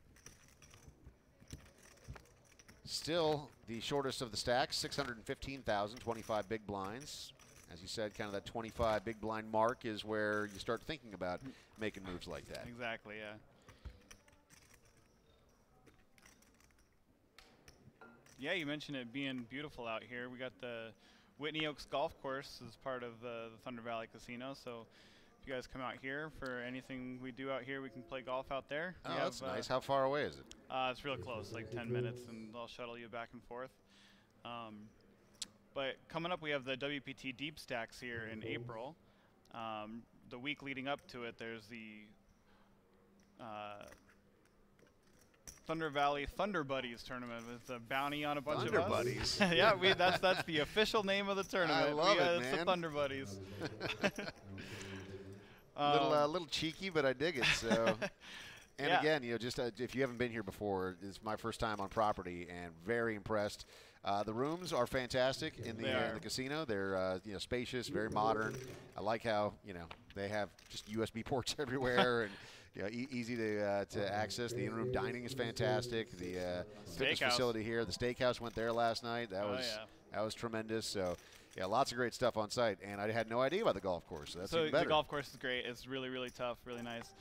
Still the shortest of the stacks, 615,000, 25 big blinds. As you said, kind of that 25 big blind mark is where you start thinking about making moves like that. Exactly, yeah. Yeah, you mentioned it being beautiful out here. We got the Whitney Oaks Golf Course as part of the Thunder Valley Casino, so if you guys come out here for anything we do out here, we can play golf out there. Oh, that's nice. How far away is it? It's real close, like 10 minutes, and I'll shuttle you back and forth. But coming up, we have the WPT Deep Stacks here in April. The week leading up to it, there's the Thunder Valley Thunder Buddies tournament with a bounty on a bunch of us. Thunder Buddies. Yeah, that's the official name of the tournament. I love it, man. It's the Thunder Buddies. Little cheeky, but I dig it. So, and yeah. Again, just if you haven't been here before, it's my first time on property, and very impressed. The rooms are fantastic in the casino. They're spacious, very modern. I like how they have just USB ports everywhere and easy to access. The in-room dining is fantastic. The fitness facility here, the steakhouse, went there last night. That was tremendous. So. Yeah, lots of great stuff on site, and I had no idea about the golf course, so that's even better. The golf course is great. It's really, really tough, really nice.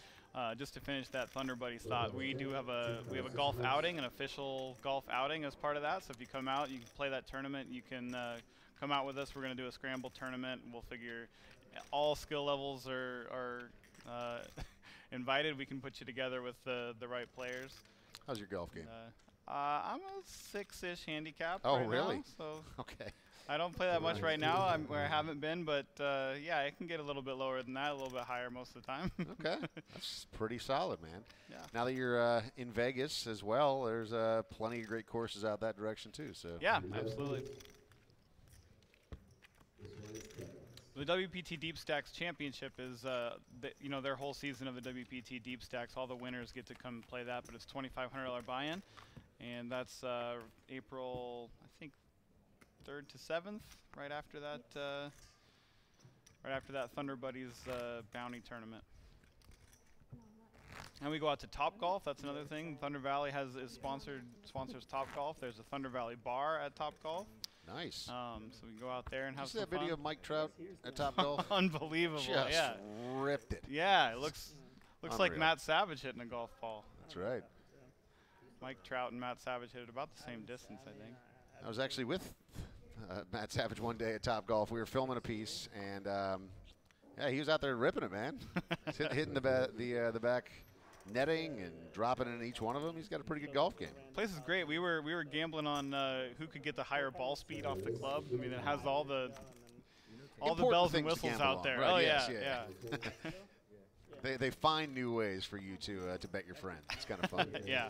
Just to finish that Thunder Buddies thought, we have a golf outing, an official golf outing as part of that. So if you come out, you can play that tournament. You can come out with us. We're going to do a scramble tournament. We'll figure all skill levels are invited. We can put you together with the right players. How's your golf game? I'm a 6-ish handicap. Oh, right really? Now, so okay. I don't play that much right now. Where I haven't been, but yeah, it can get a little bit lower than that, a little bit higher most of the time. Okay, that's pretty solid, man. Yeah. Now that you're in Vegas as well, there's plenty of great courses out that direction too. So. Yeah, absolutely. The WPT Deep Stacks Championship is, their whole season of the WPT Deep Stacks. All the winners get to come play that, but it's $2,500 buy-in, and that's April, I think, 3rd to 7th, right after that Thunder Buddies bounty tournament. And we go out to Top Golf. That's another thing. Thunder Valley sponsors Top Golf. There's a Thunder Valley bar at Top Golf. Nice. So we go out there and have some fun. That video of Mike Trout at Top Golf? Unbelievable. Just yeah. ripped it. Yeah, it looks like Matt Savage hitting a golf ball. That's right. Mike Trout and Matt Savage hit it about the same distance, I think. I was actually with Matt Savage one day at Top Golf. We were filming a piece, and yeah, he was out there ripping it, man. Hitting the back netting and dropping in each one of them. He's got a pretty good golf game. Place is great. We were gambling on who could get the higher ball speed off the club. I mean, it has all the bells and whistles out there. Right, oh yes, yeah. They find new ways for you to bet your friend. It's kind of fun. Yeah.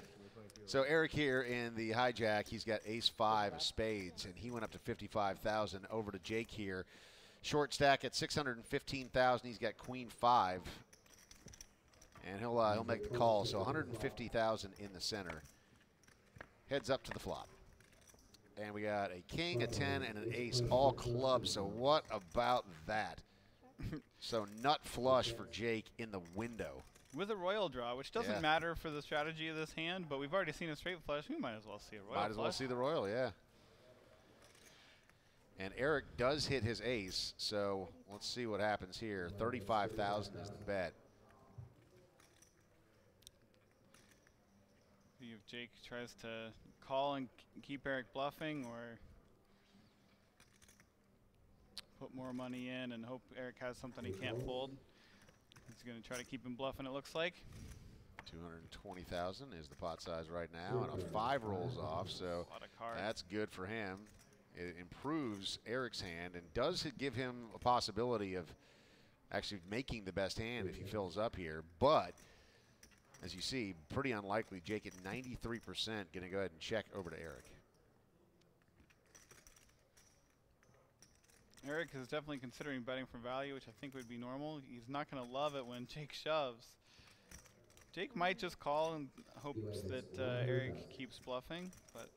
So Eric here in the hijack, he's got ace-5 of spades, and he went up to 55,000. Over to Jake here, short stack at 615,000. He's got queen-5, and he'll make the call. So 150,000 in the center. Heads up to the flop, and we got a king, a 10, and an ace, all clubs. So what about that? So nut flush for Jake in the window. With a royal draw, which doesn't matter for the strategy of this hand, but we've already seen a straight flush. We might as well see a royal Might as well see the royal, yeah. And Eric does hit his ace, so let's see what happens here. 35,000 is the bet. See if Jake tries to call and keep Eric bluffing, or put more money in and hope Eric has something he can't fold. He's going to try to keep him bluffing, it looks like. 220,000 is the pot size right now, and a 5 rolls off, so that's good for him. It improves Eric's hand and does give him a possibility of actually making the best hand if he fills up here. But, as you see, pretty unlikely. Jake at 93% going to go ahead and check over to Eric. Eric is definitely considering betting for value, which I think would be normal. He's not going to love it when Jake shoves. Jake might just call and hopes that Eric keeps bluffing, but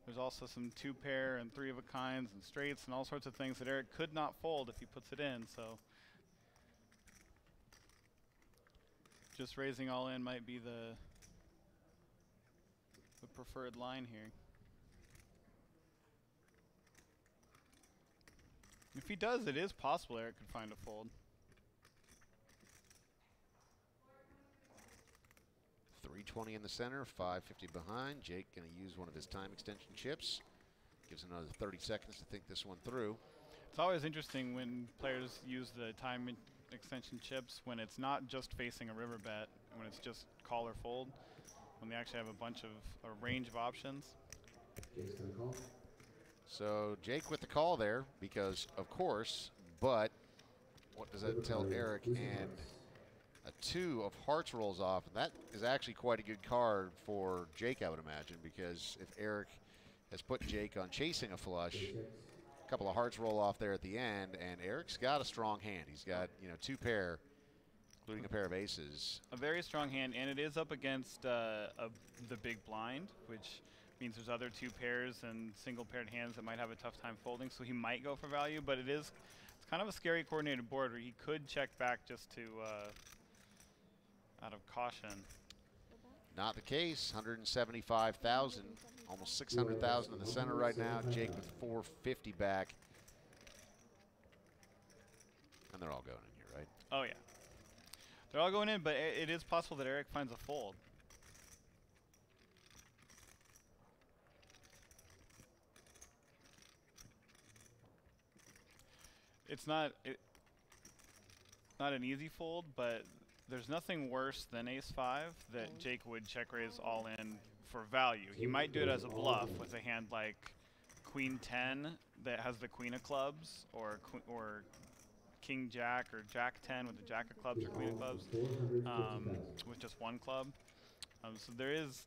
there's also some 2-pair and 3-of-a-kinds and straights and all sorts of things that Eric could not fold if he puts it in, so just raising all in might be the preferred line here. If he does, it is possible Eric could find a fold. 320 in the center, 550 behind. Jake going to use one of his time extension chips. Gives another 30 seconds to think this one through. It's always interesting when players use the time extension chips when it's not just facing a river bet, when it's just call or fold, when they actually have a range of options. Jake's going to call. So Jake with the call there, because of course, but what does that tell Eric? And a 2 of hearts rolls off, and that is actually quite a good card for Jake, I would imagine, because if Eric has put Jake on chasing a flush, a couple of hearts roll off there at the end, and Eric's got a strong hand. He's got, 2-pair, including a pair of aces. A very strong hand, and it is up against the big blind, which means there's other 2 pairs and single-paired hands that might have a tough time folding, so he might go for value, but it's kind of a scary coordinated board where he could check back just to out of caution. Not the case. 175,000, almost 600,000 in the center right now. Jake with 450 back, and they're all going in here, right? Oh yeah, they're all going in, but it is possible that Eric finds a fold. It's not an easy fold, but there's nothing worse than ace-5 that Jake would check raise all in for value. He might do it as a bluff with a hand like queen-10 that has the queen of clubs, or king-jack, or jack-10 with the jack of clubs or queen of clubs, with just 1 club. So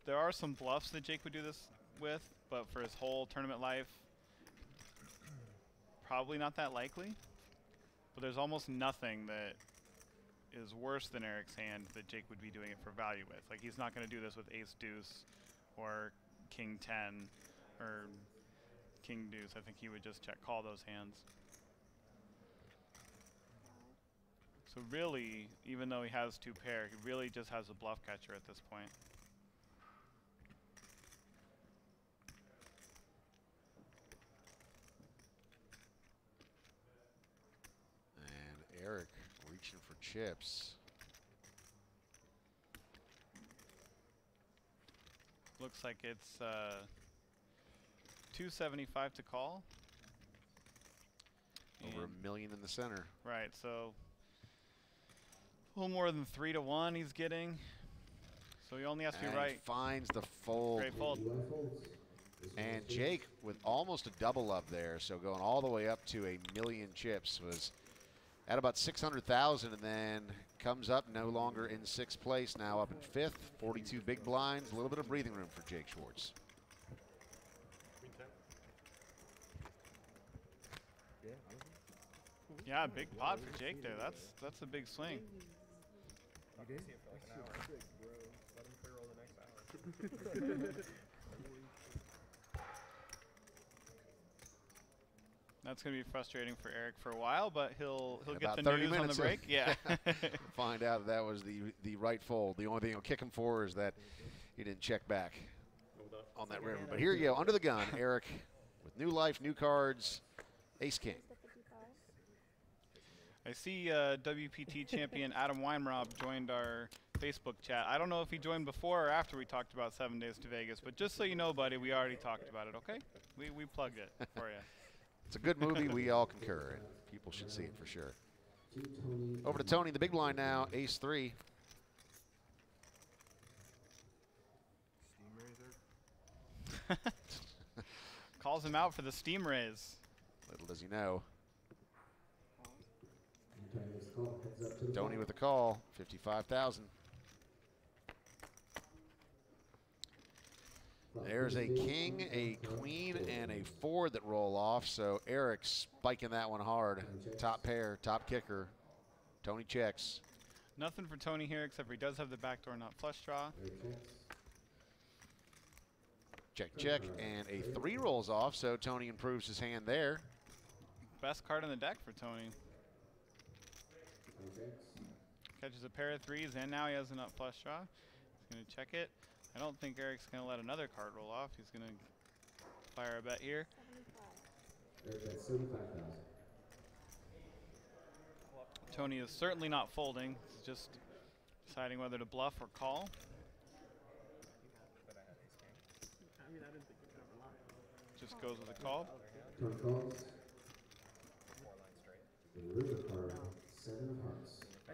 there are some bluffs that Jake would do this with, but for his whole tournament life, probably not that likely. But there's almost nothing that is worse than Eric's hand that Jake would be doing it for value with. Like, he's not going to do this with ace-deuce or king-10 or king-deuce. I think he would just check call those hands. So really, even though he has 2 pair, he really just has a bluff catcher at this point. And Eric reaching for chips. Looks like it's 275 to call. Over $1 million in the center. Right, so a little more than 3 to 1 he's getting. So he only has to be right. He finds the fold. Great fold. And Jake with almost a double up there, so going all the way up to $1 million chips, was at about 600,000 and then comes up no longer in 6th place, now up in 5th, 42 big blinds, a little bit of breathing room for Jake Schwartz. Yeah, big pot for Jake there. That's a big swing. You did? That's going to be frustrating for Eric for a while, but he'll get about the 30 news on the minutes break. Yeah. Find out that was the right fold. The only thing he'll kick him for is that he didn't check back on that river. But here you go, under the gun, Eric with new life, new cards, ace king. I see WPT champion Adam Weinrob joined our Facebook chat. I don't know if he joined before or after we talked about 7 Days to Vegas, but just so you know, buddy, we already talked about it, okay? We plugged it for you. It's a good movie. We all concur, and people should see it for sure. Over to Tony, the big blind now, ace 3. Calls him out for the steam raise. Little does he know. Tony with the call, 55,000. There's a king, a queen, and a 4 that roll off, so Eric spiking that one hard. Top pair, top kicker. Tony checks. Nothing for Tony here except for he does have the backdoor nut flush draw. Check, check, and a 3 rolls off, so Tony improves his hand there. Best card in the deck for Tony. Catches a pair of 3s, and now he has a nut flush draw. He's going to check it. I don't think Eric's going to let another card roll off. He's going to fire a bet here. Tony is certainly not folding. He's just deciding whether to bluff or call. Just goes with a call. I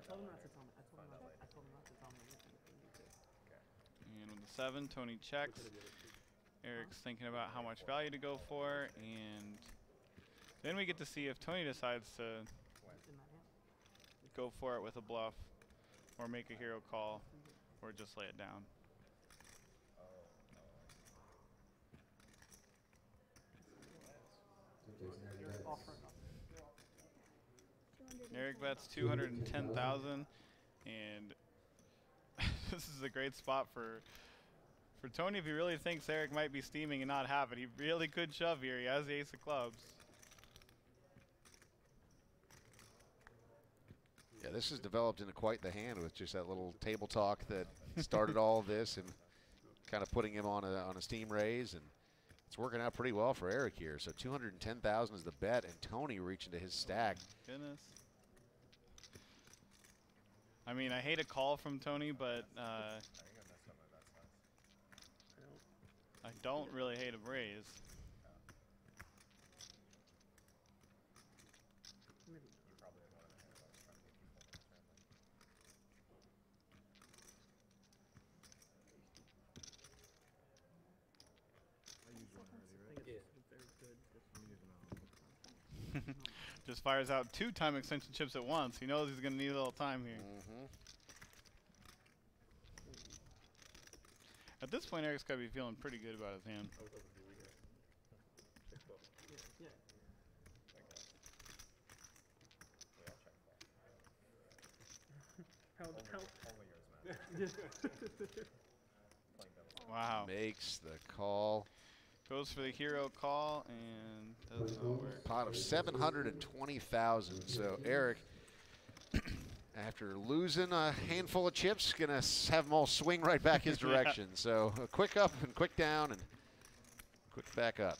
told him not to tell me. I told him not to tell me. And with the 7, Tony checks. Eric's thinking about how much value to go for, and then we get to see if Tony decides to go for it with a bluff, or make a hero call, or just lay it down. Eric bets 210,000, and this is a great spot for Tony if he really thinks Eric might be steaming and not have it. He really could shove here. He has the ace of clubs. Yeah, this has developed into quite the hand with just that little table talk that started all of this and kind of putting him on a steam raise, and it's working out pretty well for Eric here. So 210,000 is the bet, and Tony reaching to his stack. Goodness. I mean, I hate a call from Tony, but I don't really hate a raise. Just fires out 2 time extension chips at once. He knows he's going to need a little time here. At this point, Eric's got to be feeling pretty good about his hand. Wow. Makes the call. Goes for the hero call and does not work. Pot of 720,000. So Eric After losing a handful of chips, gonna have them all swing right back his direction. So a quick up and quick down and quick back up.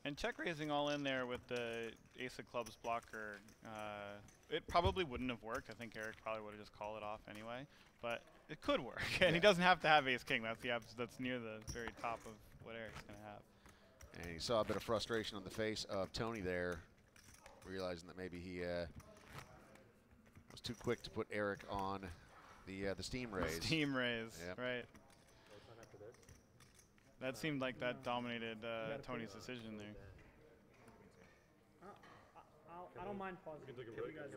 And check raising all in there with the ace of clubs blocker. It probably wouldn't have worked. I think Eric probably would have just called it off anyway. But it could work, and he doesn't have to have ace king. That's near the very top of what Eric's gonna have. And he saw a bit of frustration on the face of Tony there, realizing that maybe he was too quick to put Eric on the steam raise. The steam raise, yep. Right. That seemed like that dominated Tony's decision there. I don't mind pausing. You guys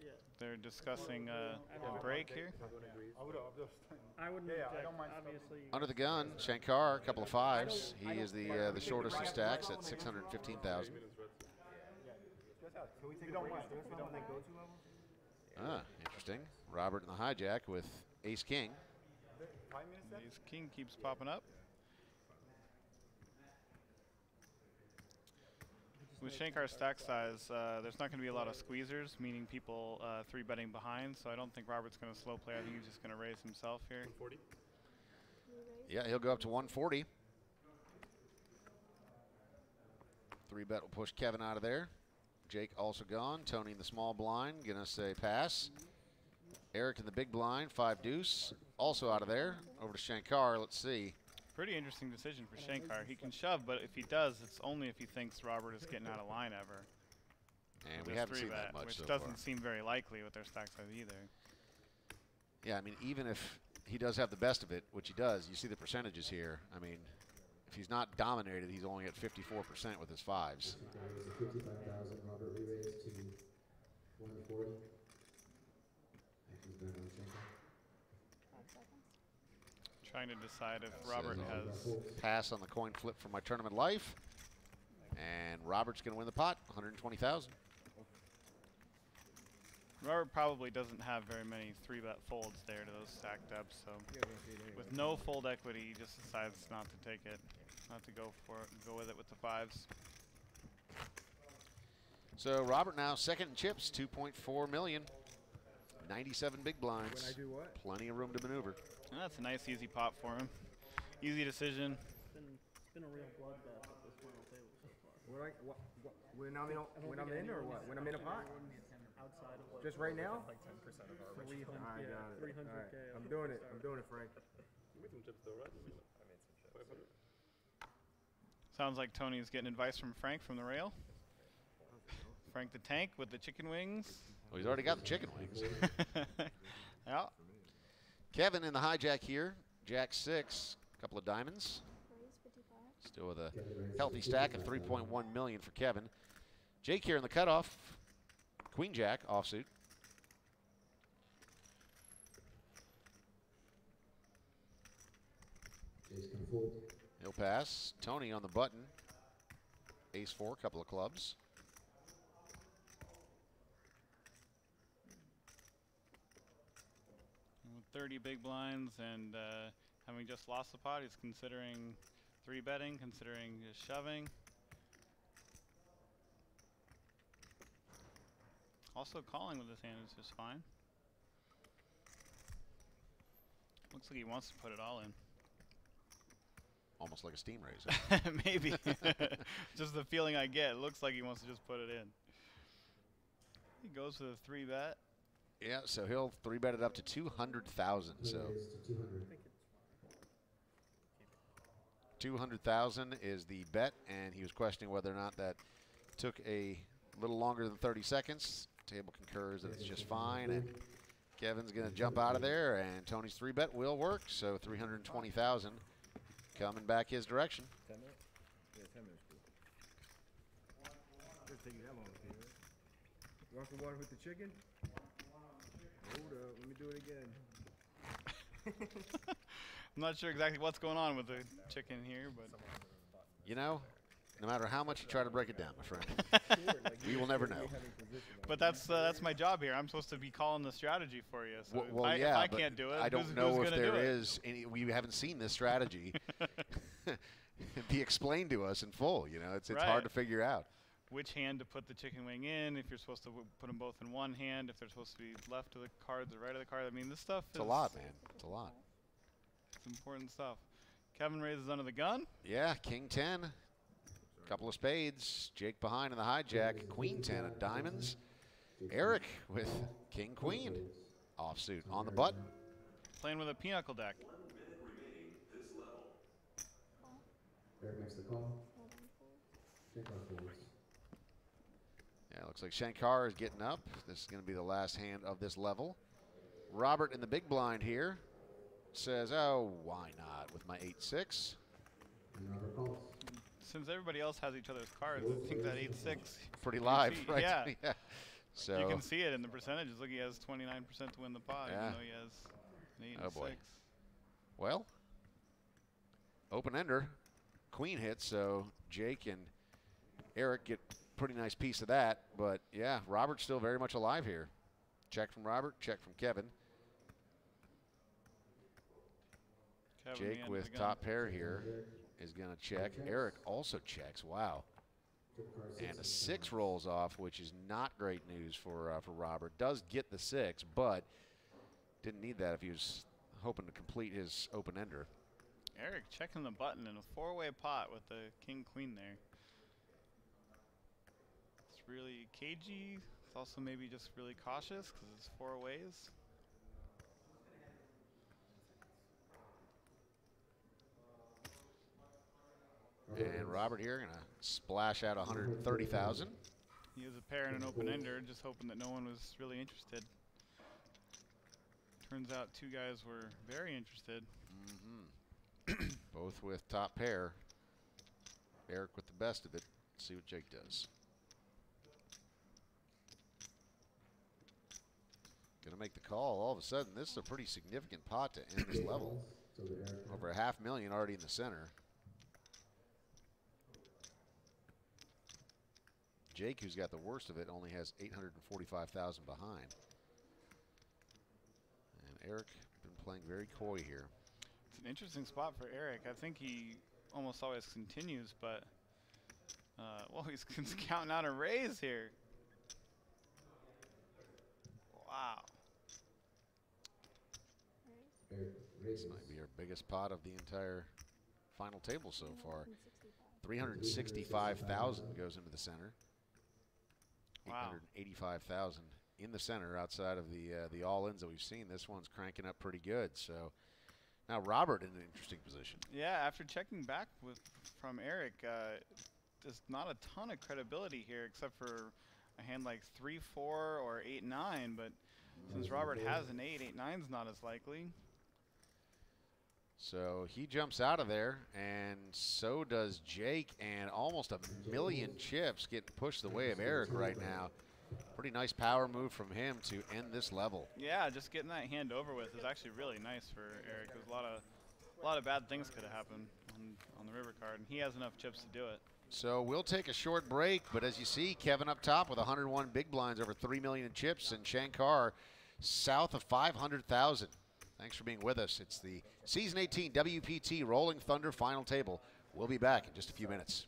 yeah. They're discussing a break here. I wouldn't object, obviously. Under the gun, Shankar, a couple of fives. He is the shortest of stacks at 615,000. Interesting. Robert in the hijack with ace king. Ace king keeps popping up. With Shankar's stack size, there's not going to be a lot of squeezers, meaning people 3-betting behind, so I don't think Robert's going to slow play. I think he's just going to raise himself here. 140? Yeah, he'll go up to 140. 3-bet will push Kevin out of there. Jake also gone. Tony in the small blind, going to say pass. Eric in the big blind, 5 deuce, also out of there. Over to Shankar, let's see. Pretty interesting decision for Shankar. He can shove, but if he does, it's only if he thinks Robert is getting out of line ever. And we haven't seen that much which so doesn't far. seem very likely with their stack size either. Yeah, I mean, even if he does have the best of it, which he does, you see the percentages here. I mean, if he's not dominated, he's only at 54% with his fives. 55,000, Robert re-raised to 140. Trying to decide if Robert has... Pass on the coin flip for my tournament life. And Robert's going to win the pot, 120,000. Robert probably doesn't have very many 3-bet folds there to those stacked up, so with no fold equity, he just decides not to take it, not to go for it, go with it with the fives. So Robert now second in chips, 2.4 million. 97 big blinds. When I do what? Plenty of room to maneuver. And that's a nice easy pop for him. Easy decision. It's been a real bloodbath at this final table so far. When I'm in or what? When I'm in a pot? Outside of Just right now? like 10% of our 300, yeah, got it. 300K. All right. I'm doing it. I'm doing it, Frank. Sounds like Tony's getting advice from Frank from the rail. Frank the Tank with the chicken wings. Well, he's already got the chicken wings. Yeah. Kevin in the hijack here. Jack 6, a couple of diamonds. Still with a healthy stack of 3.1 million for Kevin. Jake here in the cutoff. Queen Jack offsuit. He'll pass. Tony on the button. Ace 4, couple of clubs. With 30 big blinds and having just lost the pot, he's considering 3-betting, considering just shoving. Also calling with his hand is just fine. Looks like he wants to put it all in. Almost like a steam raiser. Maybe. Just the feeling I get. It looks like he wants to just put it in. He goes for the 3-bet. Yeah, so he'll 3-bet it up to 200,000. So 200,000 is the bet, and he was questioning whether or not that took a little longer than 30 seconds. Table concurs that it's just fine, and Kevin's going to jump out of there, and Tony's 3-bet will work. So 320,000 coming back his direction. 10 minutes? Yeah, 10 minutes. Doesn't take you that long, Steve. You want some water with the chicken? Hold up, let me do it again. I'm not sure exactly what's going on with the chicken here, but You know, no matter how much you try to break it down, my friend, we will never know. But that's my job here. I'm supposed to be calling the strategy for you. So Well, if yeah, I but can't do it, I don't who's know if gonna there do it? is any. We haven't seen this strategy be explained to us in full. You know, it's Right. hard to figure out. which hand to put the chicken wing in, if you're supposed to put them both in one hand, if they're supposed to be left of the cards or right of the card. I mean, this stuff It's a lot, man. It's a lot. It's important stuff. Kevin raises under the gun. Yeah, king 10. Couple of spades. Jake behind in the hijack. Queen 10 of diamonds. Eric with king queen. Offsuit on the button. Playing with a pinochle deck. Eric makes the call. Shankar folds. Yeah, looks like Shankar is getting up. This is going to be the last hand of this level. Robert in the big blind here says, oh, why not with my 8-6. Since everybody else has each other's cards, I think that 8-6 pretty live, right? Yeah. Yeah. So you can see it in the percentages. Look, he has 29% to win the pot, yeah. even though he has an 8 and boy. 6. Well, open ender, queen hits, so Jake and Eric get a pretty nice piece of that. But yeah, Robert's still very much alive here. Check from Robert, check from Kevin. Jake with top pair here is going to check. Eric also checks. Wow. And a 6 rolls off, which is not great news for Robert. Does get the 6, but didn't need that if he was hoping to complete his open ender. Eric checking the button in a 4-way pot with the king-queen there. It's really cagey. It's also maybe just really cautious because it's 4 ways. And Robert here going to splash out 130,000. He was a pair and an open ender, just hoping that no one was really interested. Turns out 2 guys were very interested. Both with top pair. Eric with the best of it. Let's see what Jake does. Going to make the call. All of a sudden, this is a pretty significant pot to end this level. Over $500,000 already in the center. Jake, who's got the worst of it, only has 845,000 behind. And Eric been playing very coy here. It's an interesting spot for Eric. I think he almost always continues, but well, he's counting out a raise here. Wow. This might be our biggest pot of the entire final table so far. 365,000 goes into the center. Wow. 885,000 in the center outside of the all-ins that we've seen. This one's cranking up pretty good. So now Robert in an interesting position. Yeah, after checking back from Eric, there's not a ton of credibility here except for a hand like 3-4 or 8-9. But since Robert has an 8, 8-9's not as likely. So he jumps out of there, and so does Jake, and almost 1,000,000 chips getting pushed the way of Eric right now. Pretty nice power move from him to end this level. Yeah, just getting that hand over with is actually really nice for Eric. There's a lot of bad things could have happened on the river card, and he has enough chips to do it. So we'll take a short break, but as you see, Kevin up top with 101 big blinds, over 3 million in chips, and Shankar south of 500,000. Thanks for being with us. It's the Season 18 WPT Rolling Thunder Final Table. We'll be back in just a few minutes.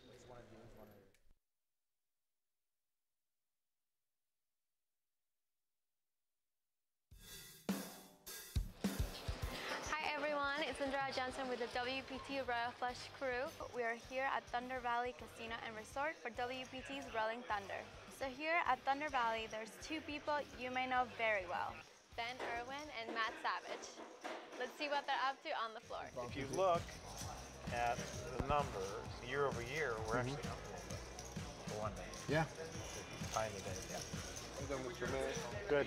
Hi everyone, it's Andrea Johnson with the WPT Royal Flush crew. We are here at Thunder Valley Casino and Resort for WPT's Rolling Thunder. So here at Thunder Valley, there's 2 people you may know very well. Ben Irwin and Matt Savage. Let's see what they're up to on the floor. If you look at the numbers year over year, we're actually up a little bit for one day. Yeah. Tiny bit, yeah. I'm done with your man. Good.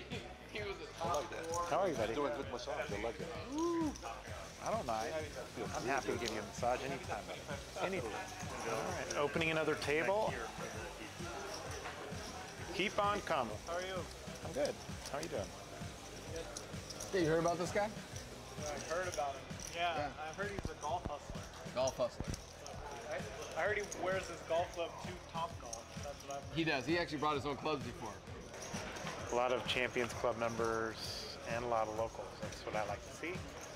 He was a top like that. How are you, buddy? Doing good massage. I like that. I don't mind. I'm happy to give you a massage anytime. Anytime. All right. Opening another table. Keep on coming. How are you? I'm good. How are you doing? Hey, you heard about this guy? I've heard about him. Yeah, I heard he's a golf hustler. Golf hustler. I heard he wears his golf club to Top Golf. That's what I've heard. He does. He actually brought his own clubs before. A lot of Champions Club members and a lot of locals. That's what I like to see.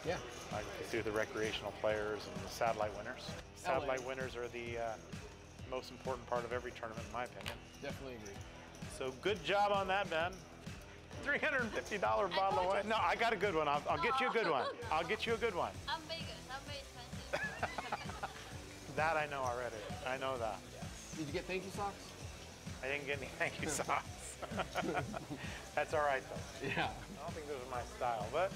Yeah. I like to see the recreational players and the satellite winners. Satellite winners are the the most important part of every tournament, in my opinion. Definitely agree. So good job on that, Ben. $350 bottle of wine. No, I got a good one. I'll get you a good one. I'll get you a good one. I'm Vegas. I'm very expensive. That I know already. I know that. Did you get thank you socks? I didn't get any thank you socks. That's all right, though. Yeah. I don't think those are my style, but.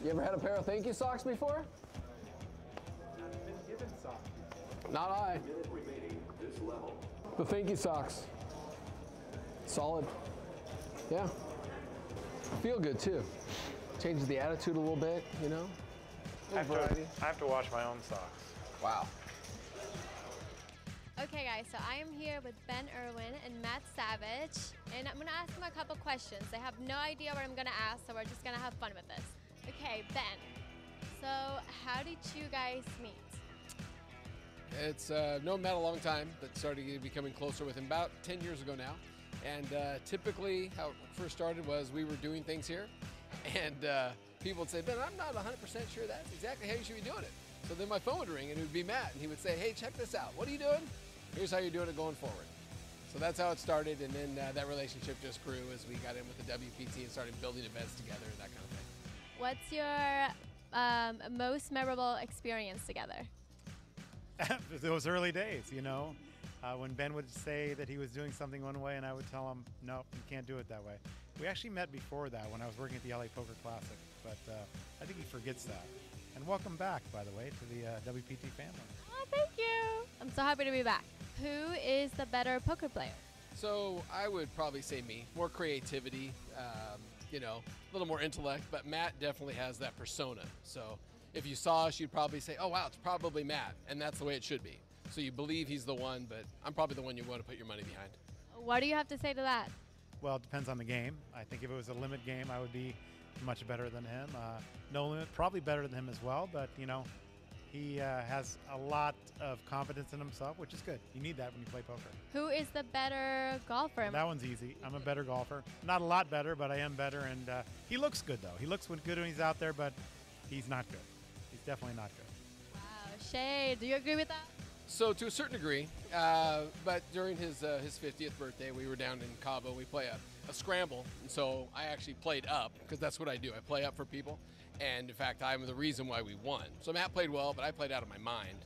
You ever had a pair of thank you socks before? I've been given socks. Not I. The thank you socks. Solid. Yeah. Feel good too. Changes the attitude a little bit, you know? I have to wash my own socks. Wow. Okay guys, so I am here with Ben Irwin and Matt Savage, and I'm gonna ask them a couple questions. They have no idea what I'm gonna ask, so we're just gonna have fun with this. Okay, Ben, so how did you guys meet? It's known Matt a long time, but started becoming closer with him about 10 years ago now. And typically how it first started was we were doing things here, and people would say, Ben, I'm not 100% sure that's exactly how you should be doing it. So then my phone would ring and it would be Matt, and he would say, hey, check this out. What are you doing? Here's how you're doing it going forward. So that's how it started, and then that relationship just grew as we got in with the WPT and started building events together and that kind of thing. What's your most memorable experience together? Those early days, you know, when Ben would say that he was doing something one way and I would tell him, no, you can't do it that way. We actually met before that when I was working at the LA Poker Classic, but I think he forgets that. And welcome back, by the way, to the WPT family. Oh, thank you. I'm so happy to be back. Who is the better poker player? So I would probably say me. More creativity, you know, a little more intellect, but Matt definitely has that persona. So if you saw us, you'd probably say, oh, wow, it's probably Matt, and that's the way it should be. So you believe he's the one, but I'm probably the one you want to put your money behind. What do you have to say to that? Well, it depends on the game. I think if it was a limit game, I would be much better than him. No limit, probably better than him as well, but, you know, he has a lot of confidence in himself, which is good. You need that when you play poker. Who is the better golfer? That one's easy. I'm a better golfer. Not a lot better, but I am better, and he looks good, though. He looks good when he's out there, but he's not good. He's definitely not good. Wow, Shay, do you agree with that? So to a certain degree, but during his 50th birthday, we were down in Cabo. We play a scramble, and so I actually played up because that's what I do. I play up for people, and in fact, I'm the reason why we won. So Matt played well, but I played out of my mind,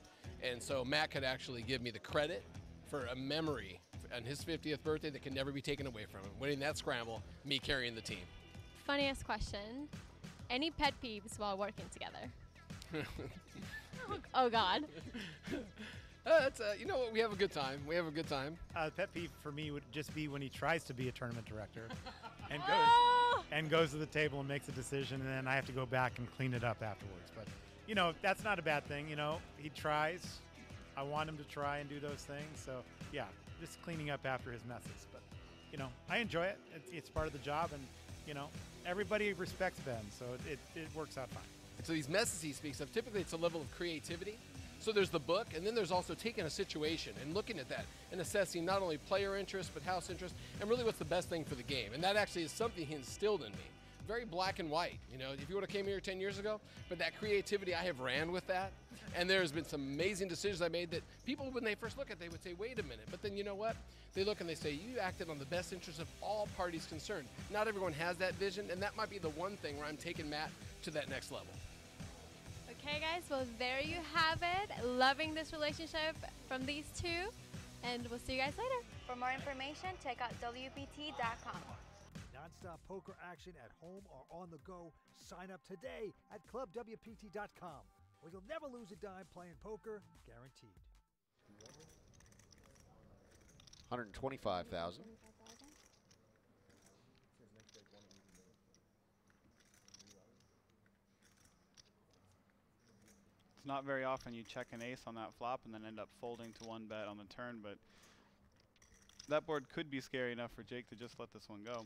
and so Matt could actually give me the credit for a memory on his 50th birthday that can never be taken away from him. Winning that scramble, me carrying the team. Funniest question. Any pet peeves while working together? Oh God. You know what? We have a good time. We have a good time. Pet peeve for me would just be when he tries to be a tournament director and goes to the table and makes a decision, and then I have to go back and clean it up afterwards. But, you know, that's not a bad thing. You know, he tries. I want him to try and do those things. So, yeah, just cleaning up after his messes. But, you know, I enjoy it. It's part of the job, and, you know, everybody respects Ben, so it works out fine. And so these messes he speaks of, typically it's a level of creativity. So there's the book, and then there's also taking a situation and looking at that and assessing not only player interest, but house interest, and really what's the best thing for the game. And that actually is something he instilled in me. Very black and white. You know, if you would have came here 10 years ago, but that creativity, I have ran with that. And there's been some amazing decisions I made that people, when they first look at it, they would say, wait a minute. But then you know what? They look and they say, you acted on the best interest of all parties concerned. Not everyone has that vision, and that might be the one thing where I'm taking Matt to that next level. Okay guys, well there you have it. Loving this relationship from these two, and we'll see you guys later. For more information, check out WPT.com. Non-stop poker action at home or on the go. Sign up today at ClubWPT.com, where you'll never lose a dime playing poker, guaranteed. 125,000. It's not very often you check an ace on that flop and then end up folding to one bet on the turn, but that board could be scary enough for Jake to just let this one go.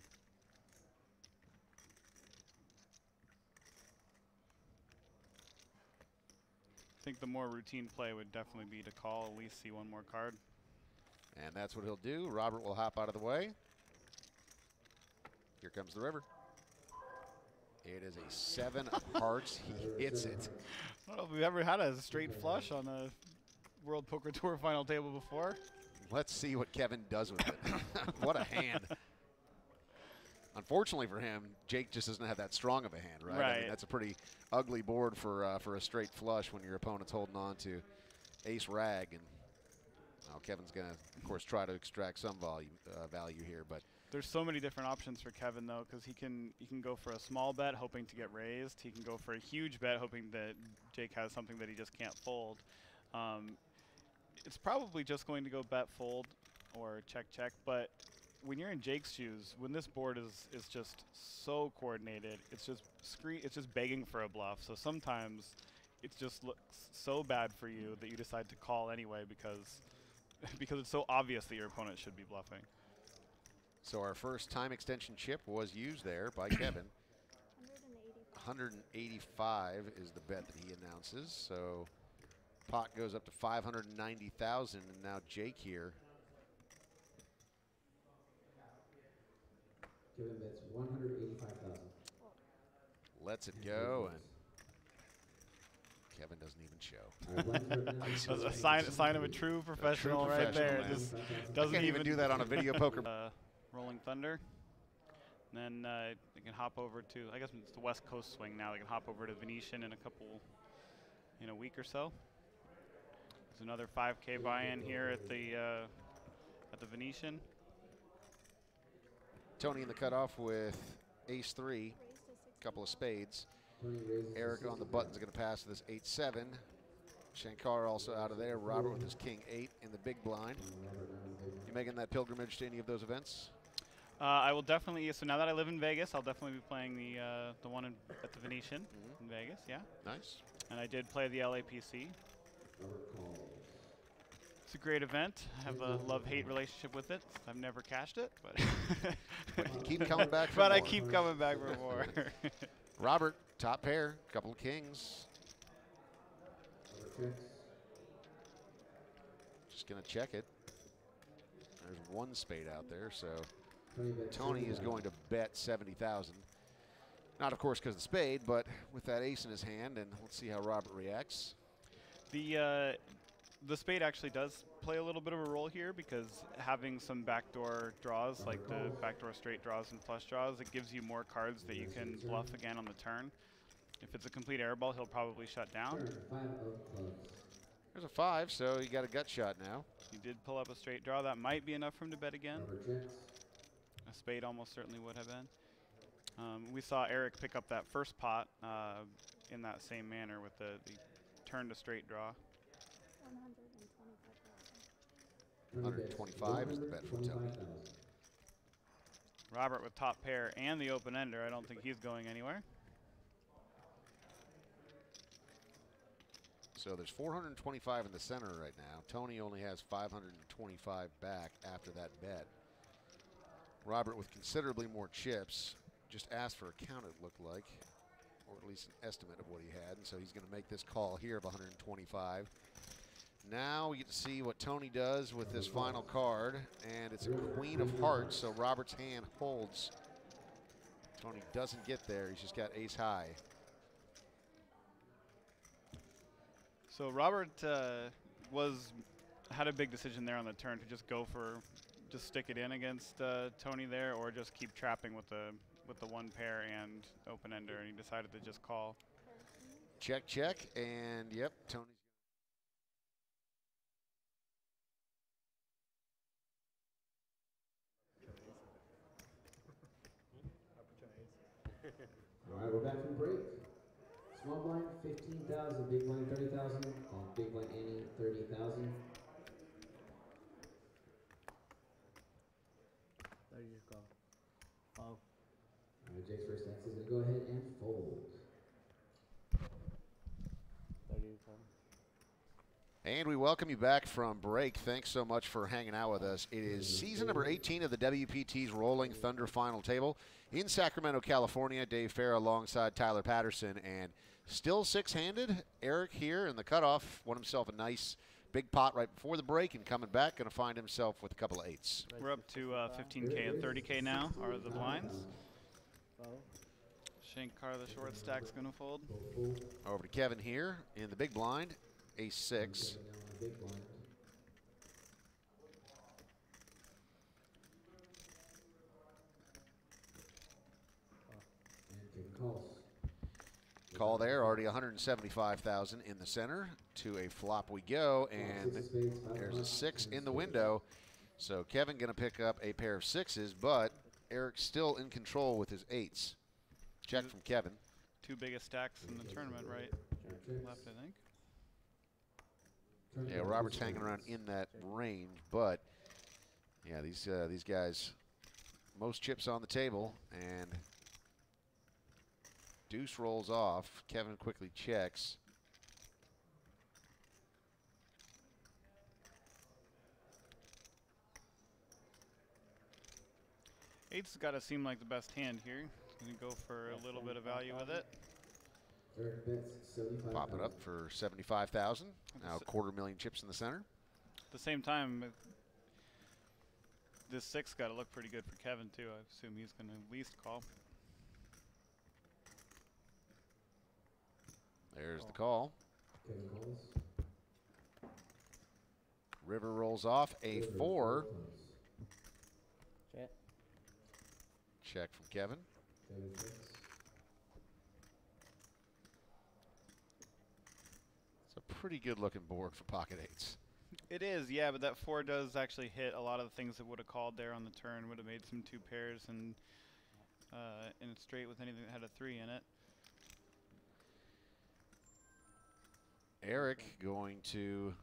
I think the more routine play would definitely be to call, at least see one more card. And that's what he'll do. Robert will hop out of the way. Here comes the river. It is a 7 of hearts. He hits it. I don't know if we've ever had a straight flush on a World Poker Tour final table before. Let's see what Kevin does with it. What a hand. Unfortunately for him, Jake just doesn't have that strong of a hand, right? I mean, that's a pretty ugly board for a straight flush when your opponent's holding on to ace rag. And now Kevin's going to, of course, try to extract some value here. But there's so many different options for Kevin, though, because he can go for a small bet hoping to get raised. He can go for a huge bet hoping that Jake has something that he just can't fold. It's probably just going to go bet fold or check check, but when you're in Jake's shoes, when this board is just so coordinated, it's just begging for a bluff. So sometimes it just looks so bad for you that you decide to call anyway because it's so obvious that your opponent should be bluffing. So our first time extension chip was used there by Kevin. 185 is the bet that he announces. So pot goes up to 590,000, and now Jake here. Kevin bets 185,000. Lets it go, and Kevin doesn't even show. That's a sign of a true professional, right there. Just doesn't even do that on a video poker. Rolling Thunder. And then they can hop over to, I guess it's the West Coast swing now. They can hop over to Venetian in a week or so. There's another 5K buy-in here at the Venetian. Tony in the cutoff with ace-3, couple of spades. Eric on the button's going to pass to this 8-7. Shankar also out of there. Robert with his king-8 in the big blind. You making that pilgrimage to any of those events? I will definitely. So now that I live in Vegas, I'll definitely be playing the one at the Venetian in Vegas. Yeah. Nice. And I did play the LAPC. It's a great event. I have a love-hate relationship with it. I've never cashed it, but you keep coming back for more. I keep coming back for more. Robert, top pair, couple of kings. Just gonna check it. There's one spade out there, so Tony is going to bet 70,000. Not, of course, because of the spade, but with that ace in his hand, and let's see how Robert reacts. The spade actually does play a little bit of a role here because having some backdoor draws, like the backdoor straight draws and flush draws, it gives you more cards that you can bluff again on the turn. If it's a complete airball, he'll probably shut down. There's a 5, so you got a gut shot now. He did pull up a straight draw. That might be enough for him to bet again. A spade almost certainly would have been. We saw Eric pick up that first pot in that same manner with the turn to straight draw. 125 is the bet from Tony. Robert with top pair and the open ender. I don't think he's going anywhere. So there's 425 in the center right now. Tony only has 525 back after that bet. Robert with considerably more chips just asked for a count, it looked like, or at least an estimate of what he had, and so he's going to make this call here of 125. Now we get to see what Tony does with this final card, and it's a queen of hearts, so Robert's hand holds. Tony doesn't get there, he's just got ace high. So Robert had a big decision there on the turn to just stick it in against Tony there, or just keep trapping with the one pair and open ender, and he decided to just call. Check, check, and yep, Tony's. All right, we're back from break. Small blind, 15,000. Big blind, 30,000. And big blind Annie, 30,000. There you go. Oh. All right, Jake's first X is going to go ahead and fold. There you go. And we welcome you back from break. Thanks so much for hanging out with us. It is season number 18 of the WPT's Rolling Thunder Final Table in Sacramento, California. Dave Farah alongside Tyler Patterson, and still six-handed. Eric here in the cutoff won himself a nice big pot right before the break, and coming back, going to find himself with a couple of eights. We're up to 15K and 30K now are the blinds. Shankar, the short stack's going to fold. Over to Kevin here in the big blind, ace-6. big blind. And Kevin calls. Call there, already 175,000 in the center. To a flop we go, and there's a 6 in the window. So Kevin going to pick up a pair of 6s, but Eric's still in control with his 8s. Check from Kevin. Two biggest stacks in the tournament, right? Left, I think. Yeah, Robert's hanging around in that range, but yeah, these guys, most chips on the table, and deuce rolls off. Kevin quickly checks. Eight's got to seem like the best hand here. Gonna go for a little bit of value with it. Pop it up for 75,000. Now $250,000 chips in the center. At the same time, this 6 got to look pretty good for Kevin too. I assume he's going to at least call. There's the call. River rolls off a 4. Check from Kevin. It's a pretty good looking board for pocket 8s. It is, yeah, but that 4 does actually hit a lot of the things that would have called there on the turn. Would have made some 2 pairs and in a straight with anything that had a 3 in it. Eric going to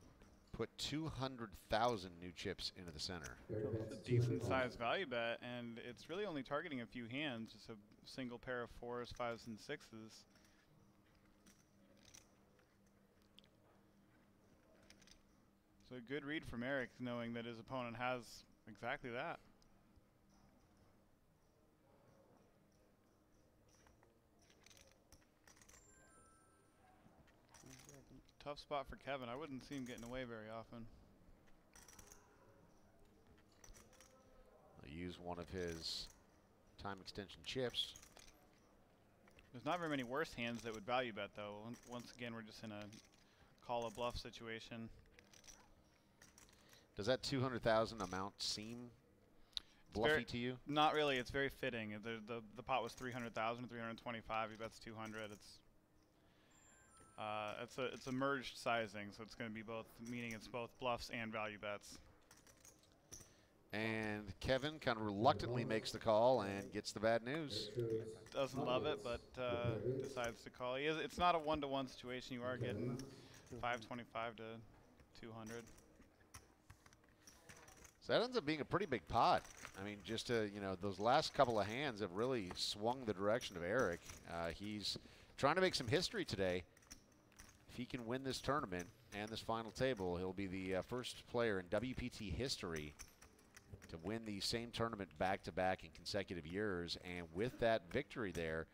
put 200,000 new chips into the center. It's a decent size value bet, and it's really only targeting a few hands, just a single pair of 4s, 5s, and 6s. So a good read from Eric, knowing that his opponent has exactly that. Tough spot for Kevin. I wouldn't see him getting away very often. I'll use one of his time extension chips. There's not very many worse hands that would value bet, though. Once again, we're just in a call a bluff situation. Does that 200,000 amount seem bluffy to you? Not really. It's very fitting. The pot was 300,000, 325. He bets 200. It's a merged sizing, so it's going to be both, meaning it's both bluffs and value bets. And Kevin kind of reluctantly makes the call and gets the bad news. Doesn't love it, but decides to call. It's not a one-to-one situation. You are getting 525 to 200. So that ends up being a pretty big pot. I mean, just those last couple of hands have really swung the direction of Eric. He's trying to make some history today. If he can win this tournament and this final table, he'll be the first player in WPT history to win the same tournament back-to-back in consecutive years. And with that victory there,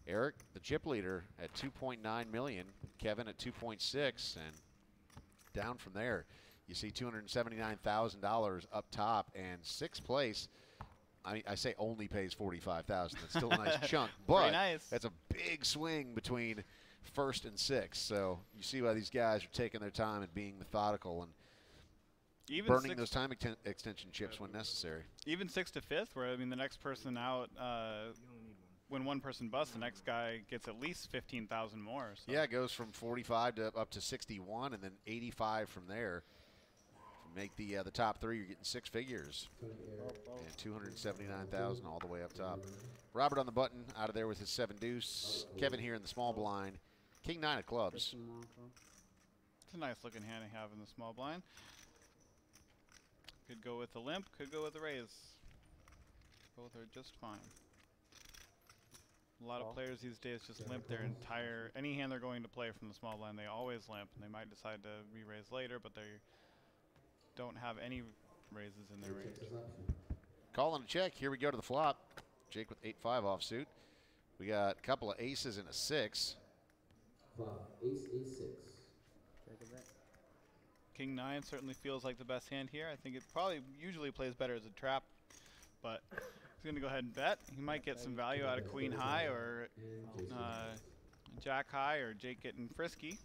Eric, the chip leader, at 2.9 million, Kevin at 2.6, and down from there. You see $279,000 up top, and sixth place. I mean, I say only pays $45,000. That's still a nice chunk, but that's a big swing between first and sixth. So you see why these guys are taking their time and being methodical and even burning those time extension chips when necessary. Even 6th to 5th, where I mean the next person out, when one person busts, the next guy gets at least 15,000 more. So. Yeah, it goes from 45 to up to 61, and then 85 from there. If you make the top three, you're getting 6 figures, and 279,000 all the way up top. Robert on the button, out of there with his 7 deuce. Kevin here in the small blind. King 9 of clubs. It's a nice looking hand to have in the small blind. Could go with the limp, could go with the raise. Both are just fine. A lot of players these days just limp their entire, any hand they're going to play from the small blind, they always limp, and they might decide to re-raise later, but they don't have any raises in their range. Calling a check. Here we go to the flop. Jake with 8-5 offsuit. We got a couple of aces and a 6. Flop, ace, ace, 6. King 9 certainly feels like the best hand here. I think it probably usually plays better as a trap, but he's going to go ahead and bet. He might get some value out of Queen High or Jack High or Jake getting frisky.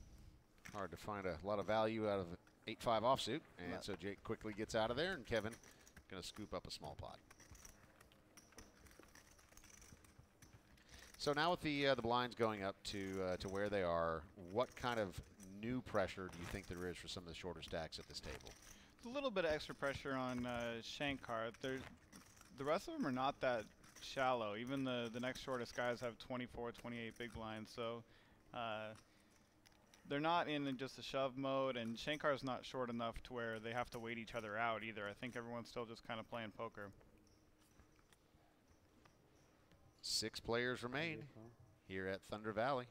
Hard to find a lot of value out of 8-5 offsuit, and so Jake quickly gets out of there, and Kevin going to scoop up a small pot. So now with the blinds going up to where they are, what kind of new pressure do you think there is for some of the shorter stacks at this table? There's a little bit of extra pressure on Shankar. The rest of them are not that shallow. Even the next shortest guys have 24, 28 big blinds, so they're not in just a shove mode, and Shankar's not short enough to where they have to wait each other out either. I think everyone's still just kind of playing poker. 6 players remain here at Thunder Valley.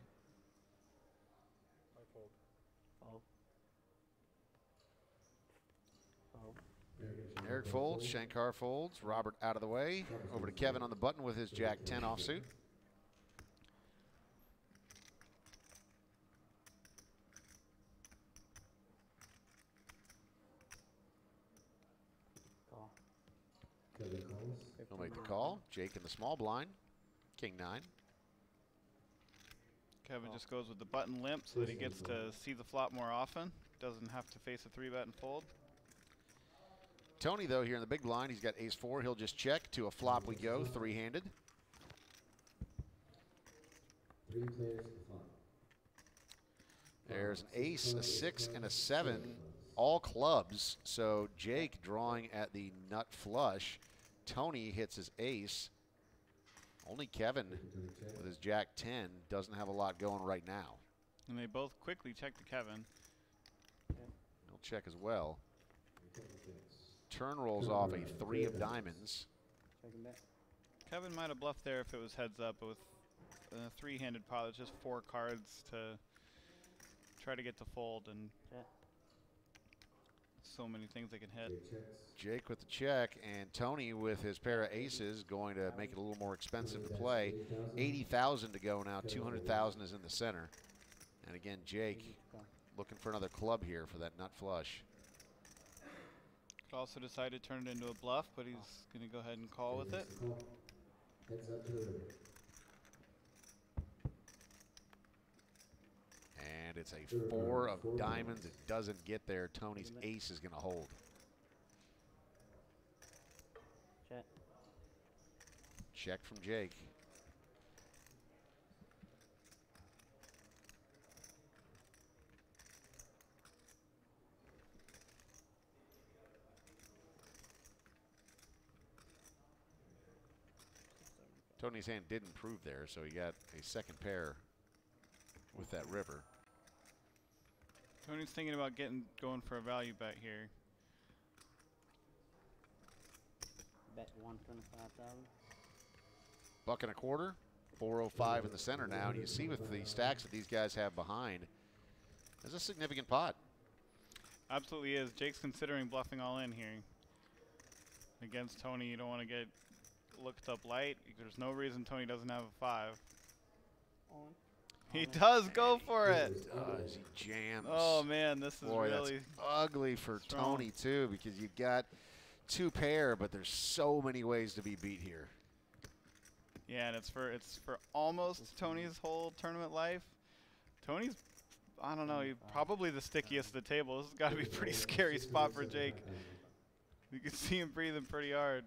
Eric folds, Shankar folds, Robert out of the way. Over to Kevin on the button with his Jack 10 offsuit. He'll make the call. Jake in the small blind. King 9. Kevin just goes with the button limp so that he gets to see the flop more often. Doesn't have to face a 3-bet and fold. Tony, though, here in the big blind, he's got ace-4. He'll just check. To a flop we go, 3-handed. There's an ace, a 6, and a 7. All clubs. So Jake drawing at the nut flush. Tony hits his ace. Only Kevin with his Jack 10 doesn't have a lot going right now. And they both quickly check to Kevin. He'll check as well. Turn rolls off a 3 of diamonds. Kevin might have bluffed there if it was heads up, but with a 3-handed pot, it's just 4 cards to try to get to fold, and so many things they can hit. Jake with the check, and Tony with his pair of aces going to make it a little more expensive to play. 80,000 to go now. 200,000 is in the center. And again, Jake looking for another club here for that nut flush. Could also decide to turn it into a bluff, but he's going to go ahead and call with it. And it's a 4 of diamonds. It doesn't get there. Tony's ace is going to hold. Check. Check from Jake. Tony's hand did improve there, so he got a second pair with that river. Tony's thinking about going for a value bet here. Bet 125,000. Buck and a quarter, 405 in the center now, and you see with the stacks that these guys have behind, there's a significant pot. Absolutely is. Jake's considering bluffing all in here. Against Tony, you don't want to get looked up light. There's no reason Tony doesn't have a 5. He does go for it. He does. He jams. Oh man, this is Boy, really that's ugly for strong. Tony too, because you've got 2 pair, but there's so many ways to be beat here. Yeah, and it's for almost Tony's whole tournament life. Tony's, I don't know, he's probably the stickiest at the table. This has got to be a pretty scary spot for Jake. You can see him breathing pretty hard.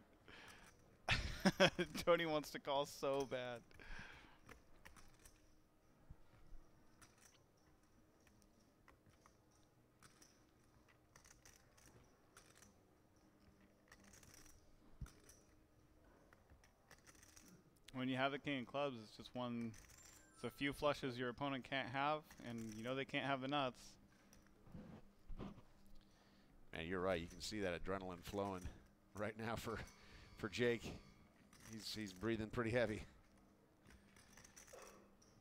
Tony wants to call so bad. When you have the king of clubs, it's just it's a few flushes your opponent can't have, and you know they can't have the nuts. Man, you're right. You can see that adrenaline flowing right now for Jake. He's breathing pretty heavy.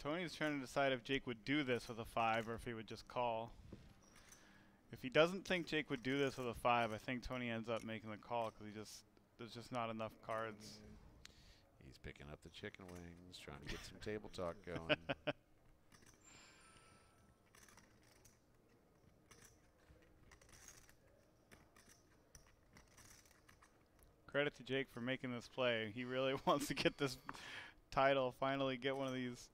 Tony's trying to decide if Jake would do this with a 5 or if he would just call. If he doesn't think Jake would do this with a 5, I think Tony ends up making the call because there's just not enough cards. He's picking up the chicken wings, trying to get some table talk going. Credit to Jake for making this play. He really wants to get this title, finally get one of these.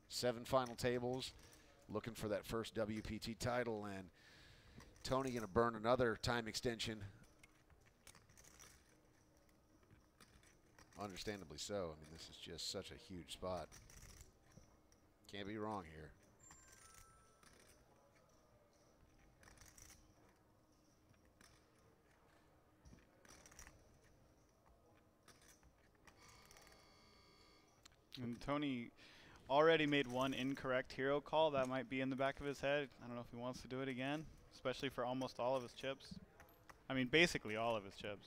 7 final tables. looking for that first WPT title, and Tony going to burn another time extension. Understandably so. I mean, this is just such a huge spot. Can't be wrong here. And Tony already made one incorrect hero call. That might be in the back of his head. I don't know if he wants to do it again, especially for almost all of his chips. I mean, basically all of his chips.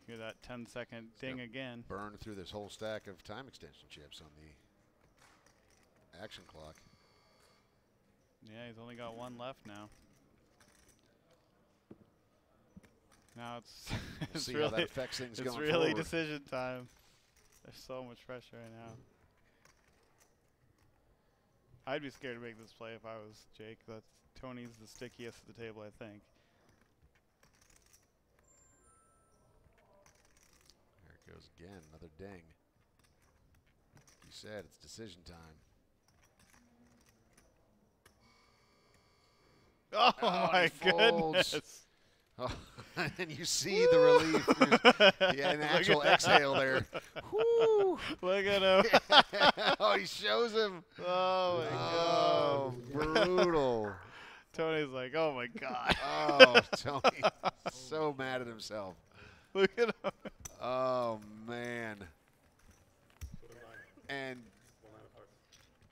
Hear that 10-second ding again. Burn through this whole stack of time extension chips on the action clock. Yeah, he's only got one left now. Now it's See how that affects things going It's really forward. decision time. There's so much pressure right now. I'd be scared to make this play if I was Jake. That's Tony's the stickiest at the table, I think. There it goes again, another ding. You said it's decision time. Oh, my goodness. Oh, and you see the relief. Yeah, an actual exhale there. Whoo. Look at him. Oh, he shows him. Oh, my God. Brutal. Tony's like, oh, my God. Oh, Tony. So mad at himself. Look at him. Oh, man. And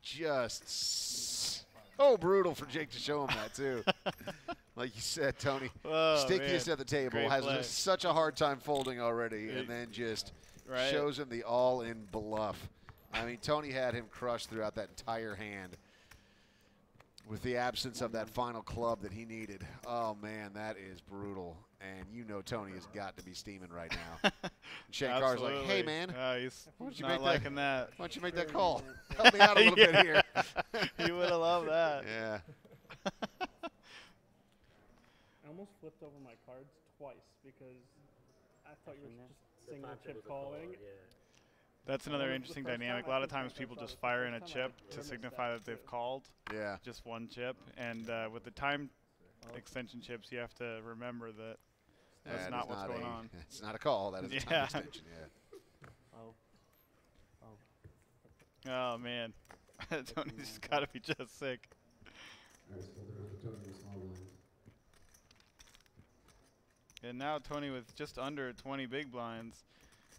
just so brutal for Jake to show him that, too. Like you said, Tony, stickiest at the table, Great has play. just such a hard time folding already, and then just shows him the all-in bluff. I mean, Tony had him crushed throughout that entire hand with the absence of that final club that he needed. Oh, man, that is brutal. And you know Tony has got to be steaming right now. Shankar's like, hey, man, he's why don't you not make liking that. Why don't you make that call? Help me out a little bit here. You would have loved that. Yeah. I almost flipped over my cards twice because I thought you were just single chip calling. That's another interesting dynamic. A lot of times people just fire in a chip to signify that they've called. Yeah. Just one chip. And with the time extension chips, you have to remember that that's not what's going on. It's not a call. That is a time extension, yeah. Oh, man. Tony's just got to be just sick. And now Tony with just under 20 big blinds.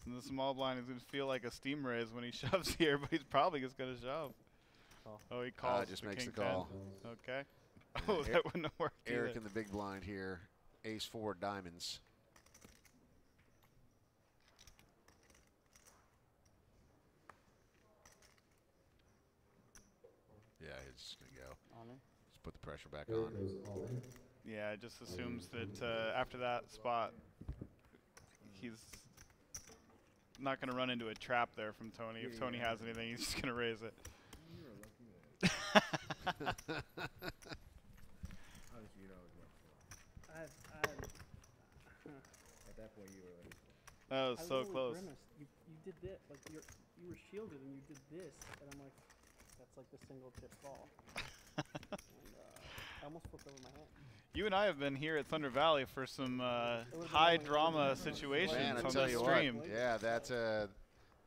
And the small blind is going to feel like a steam raise when he shoves here, but he's probably just going to shove. Oh, he calls. Just the makes king the call. 10. Okay. Oh, that wouldn't have worked Eric either. in the big blind here. Ace-4 diamonds. Yeah, he's just going to go. Just put the pressure back on. Yeah, it just assumes that after that spot, he's not going to run into a trap there from Tony. If Tony has anything, he's just going to raise it. At that point, you were like, that was so close. You did this, like you were shielded and you did this, and I'm like, that's like the single chip call. And I almost flipped over my hand. You and I have been here at Thunder Valley for some high drama situations Man, I on tell the you stream. what, yeah, that's the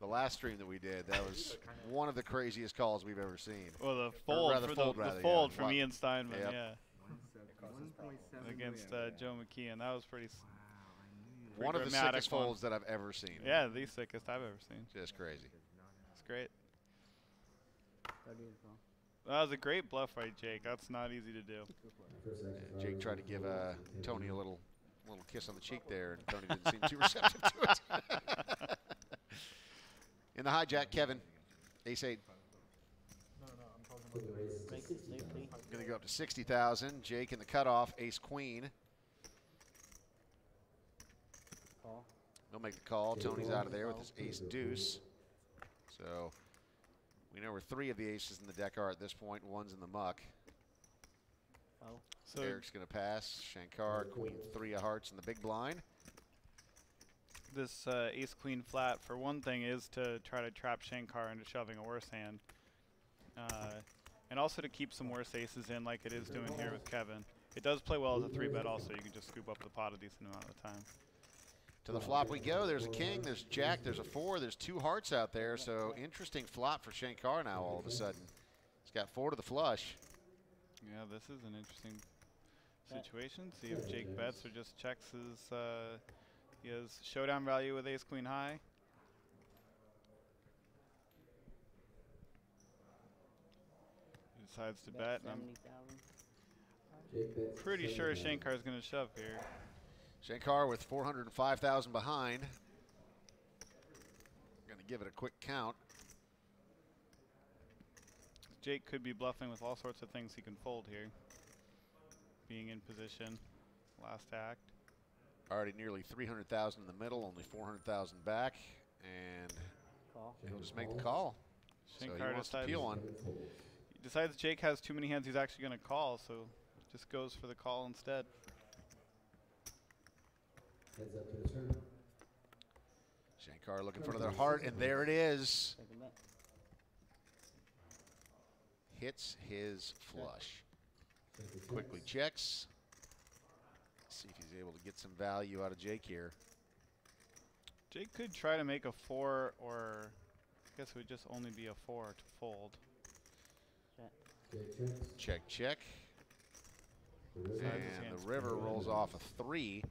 last stream that we did. That was one of the craziest calls we've ever seen. Well, the fold, the fold from Ian Steinman, Yep. yeah. Against Joe McKeon. That was pretty one of the dramatic sickest folds that I've ever seen. Yeah, the sickest I've ever seen. Just crazy. It's great. That was a great bluff by Jake. That's not easy to do. Yeah, Jake tried to give Tony a little kiss on the cheek there, and Tony didn't seem too receptive to it. In the hijack, Kevin, ace-8. Going to go up to 60,000. Jake in the cutoff, ace-queen. He'll make the call. Tony's out of there with his ace-deuce. So we know where 3 of the aces in the deck are at this point. One's in the muck. So Eric's going to pass. Shankar, queen 3 of hearts in the big blind. This ace queen flat, for one thing, is to try to trap Shankar into shoving a worse hand. And also to keep some worse aces in like it is doing here with Kevin. It does play well as a 3-bet also. You can just scoop up the pot a decent amount of the time. To the flop we go. There's a king, there's jack, there's a 4, there's 2 hearts out there. So interesting flop for Shankar now all of a sudden. He's got 4 to the flush. Yeah, this is an interesting situation. See if Jake bets or just checks his, he has showdown value with ace queen high. He decides to bet. And I'm pretty sure Shankar is going to shove here. Shankar with 405,000 behind. Going to give it a quick count. Jake could be bluffing with all sorts of things he can fold here. Being in position, last act. Already nearly 300,000 in the middle, only 400,000 back, and he'll just make the call. Shankar so he wants to peel one. He decides Jake has too many hands he's actually going to call, so just goes for the call instead. Heads up to the turn. Shankar looking for another heart, and there it is. Hits his flush. Quickly checks. See if he's able to get some value out of Jake here. Jake could try to make a 4, or I guess it would just only be a 4 to fold. Check, check. And the river rolls off a 3.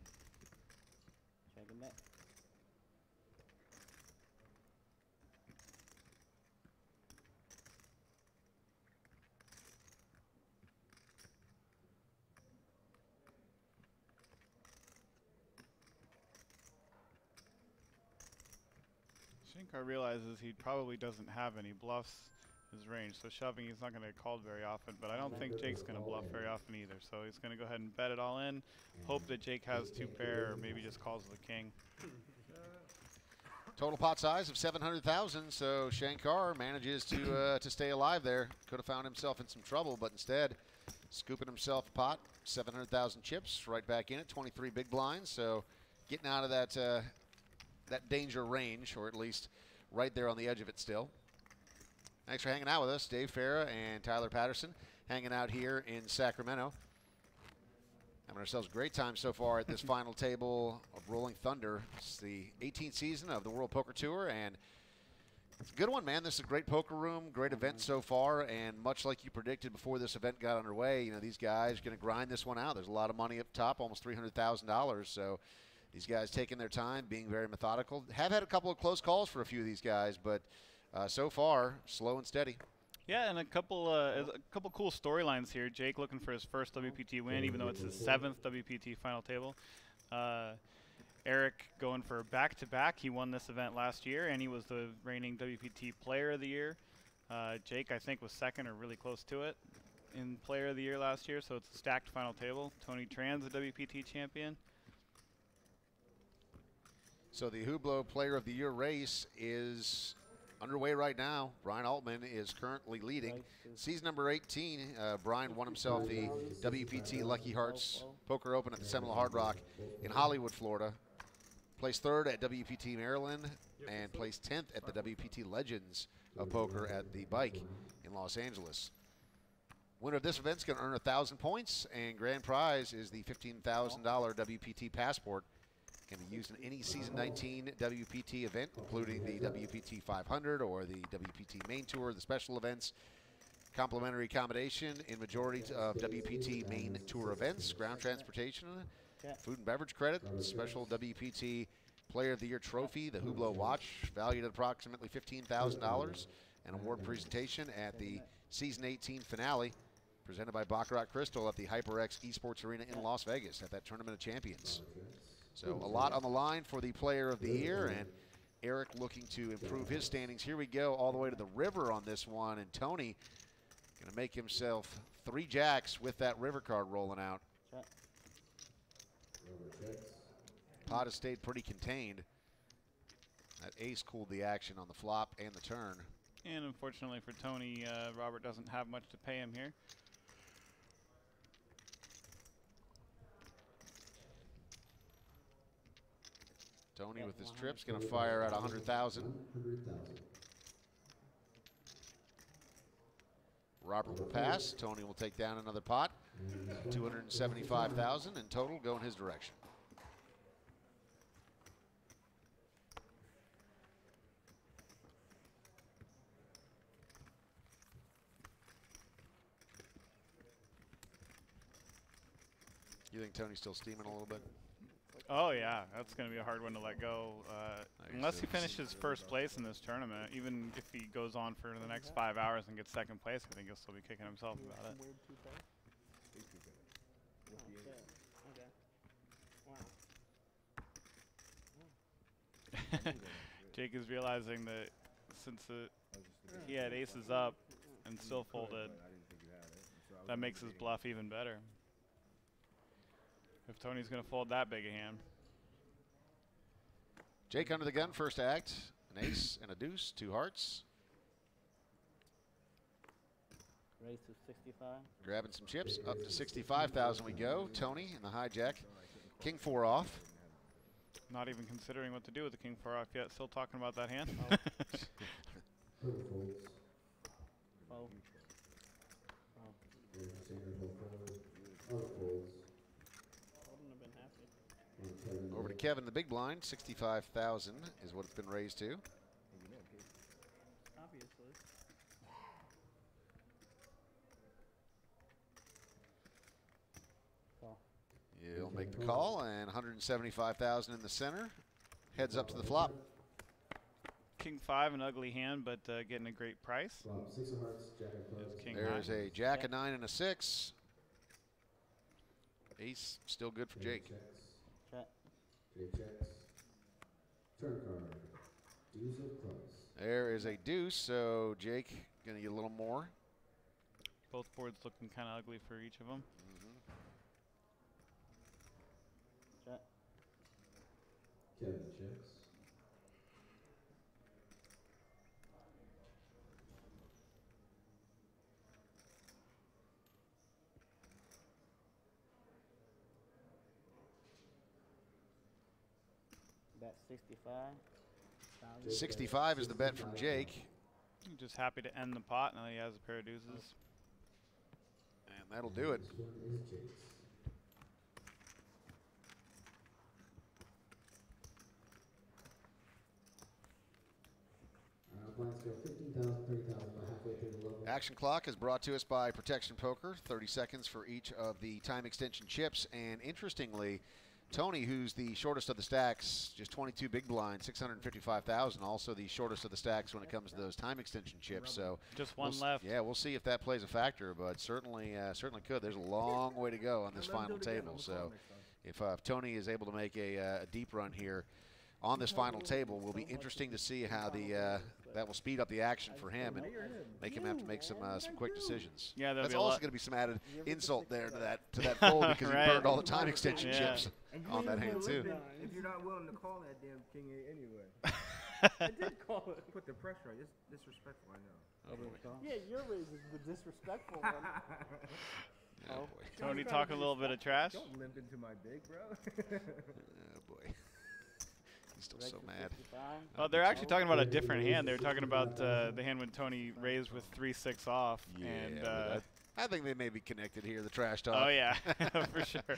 Shankar realizes he probably doesn't have any bluffs in his range, so shoving he's not going to get called very often, but I don't think Jake's going to bluff very often either, so he's going to go ahead and bet it all in, hope that Jake has 2 pair, or maybe just calls the king. Total pot size of 700,000, so Shankar manages to stay alive there. Could have found himself in some trouble, but instead scooping himself a pot, 700,000 chips, right back in it, 23 big blinds, so getting out of that that danger range, or at least right there on the edge of it still. Thanks for hanging out with us, Dave Farah and Tyler Patterson, hanging out here in Sacramento. Having ourselves a great time so far at this final table of Rolling Thunder. It's the 18th season of the World Poker Tour, and it's a good one, man. This is a great poker room, great event so far, and much like you predicted before this event got underway, you know, these guys are going to grind this one out. There's a lot of money up top, almost $300,000, so these guys taking their time, being very methodical. Have had a couple of close calls for a few of these guys, but so far, slow and steady. Yeah, and a couple cool storylines here. Jake looking for his first WPT win, even though it's his 7th WPT final table. Eric going for back-to-back. He won this event last year, and he was the reigning WPT Player of the Year. Jake, I think, was second or really close to it in Player of the Year last year, so it's a stacked final table. Tony Tran's the WPT champion. So the Hublot Player of the Year race is underway right now. Brian Altman is currently leading. Season number 18, Brian won himself the WPT Lucky Hearts Poker Open at the Seminole Hard Rock in Hollywood, Florida. Placed 3rd at WPT Maryland and placed 10th at the WPT Legends of Poker at the Bike in Los Angeles. Winner of this event is going to earn 1,000 points, and grand prize is the $15,000 WPT passport. Can be used in any Season 19 WPT event, including the WPT 500 or the WPT Main Tour, the special events. Complimentary accommodation in majority of WPT Main Tour events, ground transportation, food and beverage credit, special WPT Player of the Year trophy, the Hublot watch, valued at approximately $15,000, an award presentation at the Season 18 finale, presented by Baccarat Crystal at the HyperX Esports Arena in Las Vegas at that Tournament of Champions. So a lot on the line for the Player of the Year, and Eric looking to improve his standings. Here we go all the way to the river on this one, and Tony going to make himself 3 jacks with that river card rolling out. Pot has stayed pretty contained. That ace cooled the action on the flop and the turn. And unfortunately for Tony, Robert doesn't have much to pay him here. Tony with his trips going to fire at 100,000. Robert will pass. Tony will take down another pot. 275,000 in total go in his direction. You think Tony's still steaming a little bit? Oh yeah, that's going to be a hard one to let go. Unless he finishes first place in this tournament, even if he goes on for the next 5 hours and gets second place, I think he'll still be kicking himself about it. Jake is realizing that since he had aces up and still folded, that makes his bluff even better. If Tony's going to fold that big a hand. Jake under the gun, first act. An ace and a deuce, 2 hearts. Raise to 65. Grabbing some chips, up to 65,000 we go. Tony in the hijack. King 4 off. Not even considering what to do with the king 4 off yet. Still talking about that hand. Over to Kevin, the big blind. 65,000 is what it's been raised to. Obviously. He'll make the call, and 175,000 in the center. Heads up to the flop. King 5, an ugly hand, but getting a great price. Six of hearts, jack of clubs. There's a jack, a 9, and a 6. Ace still good for Jake. Jake checks. Turn card. Deuce of clubs. There is a deuce, so Jake gonna get a little more. Both boards looking kind of ugly for each of them. Kevin checks. Bet 65. 65 is the bet from Jake. Just happy to end the pot now that he has a pair of deuces. And that'll do it. Blinds go 15,000, 30,000, about halfway through the level. Action clock is brought to us by Protection Poker. 30 seconds for each of the time extension chips. And interestingly, Tony, who's the shortest of the stacks, just 22 big blinds, 655,000, also the shortest of the stacks when it comes to those time extension chips. So just one left. Yeah, we'll see if that plays a factor, but certainly could. There's a long way to go on this final table. So if Tony is able to make a deep run here on this final table, will be interesting to see how that will speed up the action for him and make him have to make some quick decisions. Yeah, that's also going to be some added insult there to that fold because right. he burned all the time extension chips on that hand too. If you're not willing to call that damn king eight anyway. I did call it. Put the pressure on. It's disrespectful, I know. Oh boy. Yeah, your raise is the disrespectful one. Oh boy. Tony talking a little bit of trash. Don't limp into my big, bro. Oh boy. He's still so mad. Oh, they're actually talking about a different hand. They're talking about the hand when Tony raised with 3-6 off. Yeah, and I think they may be connected here, the trash talk. Oh, yeah, for sure.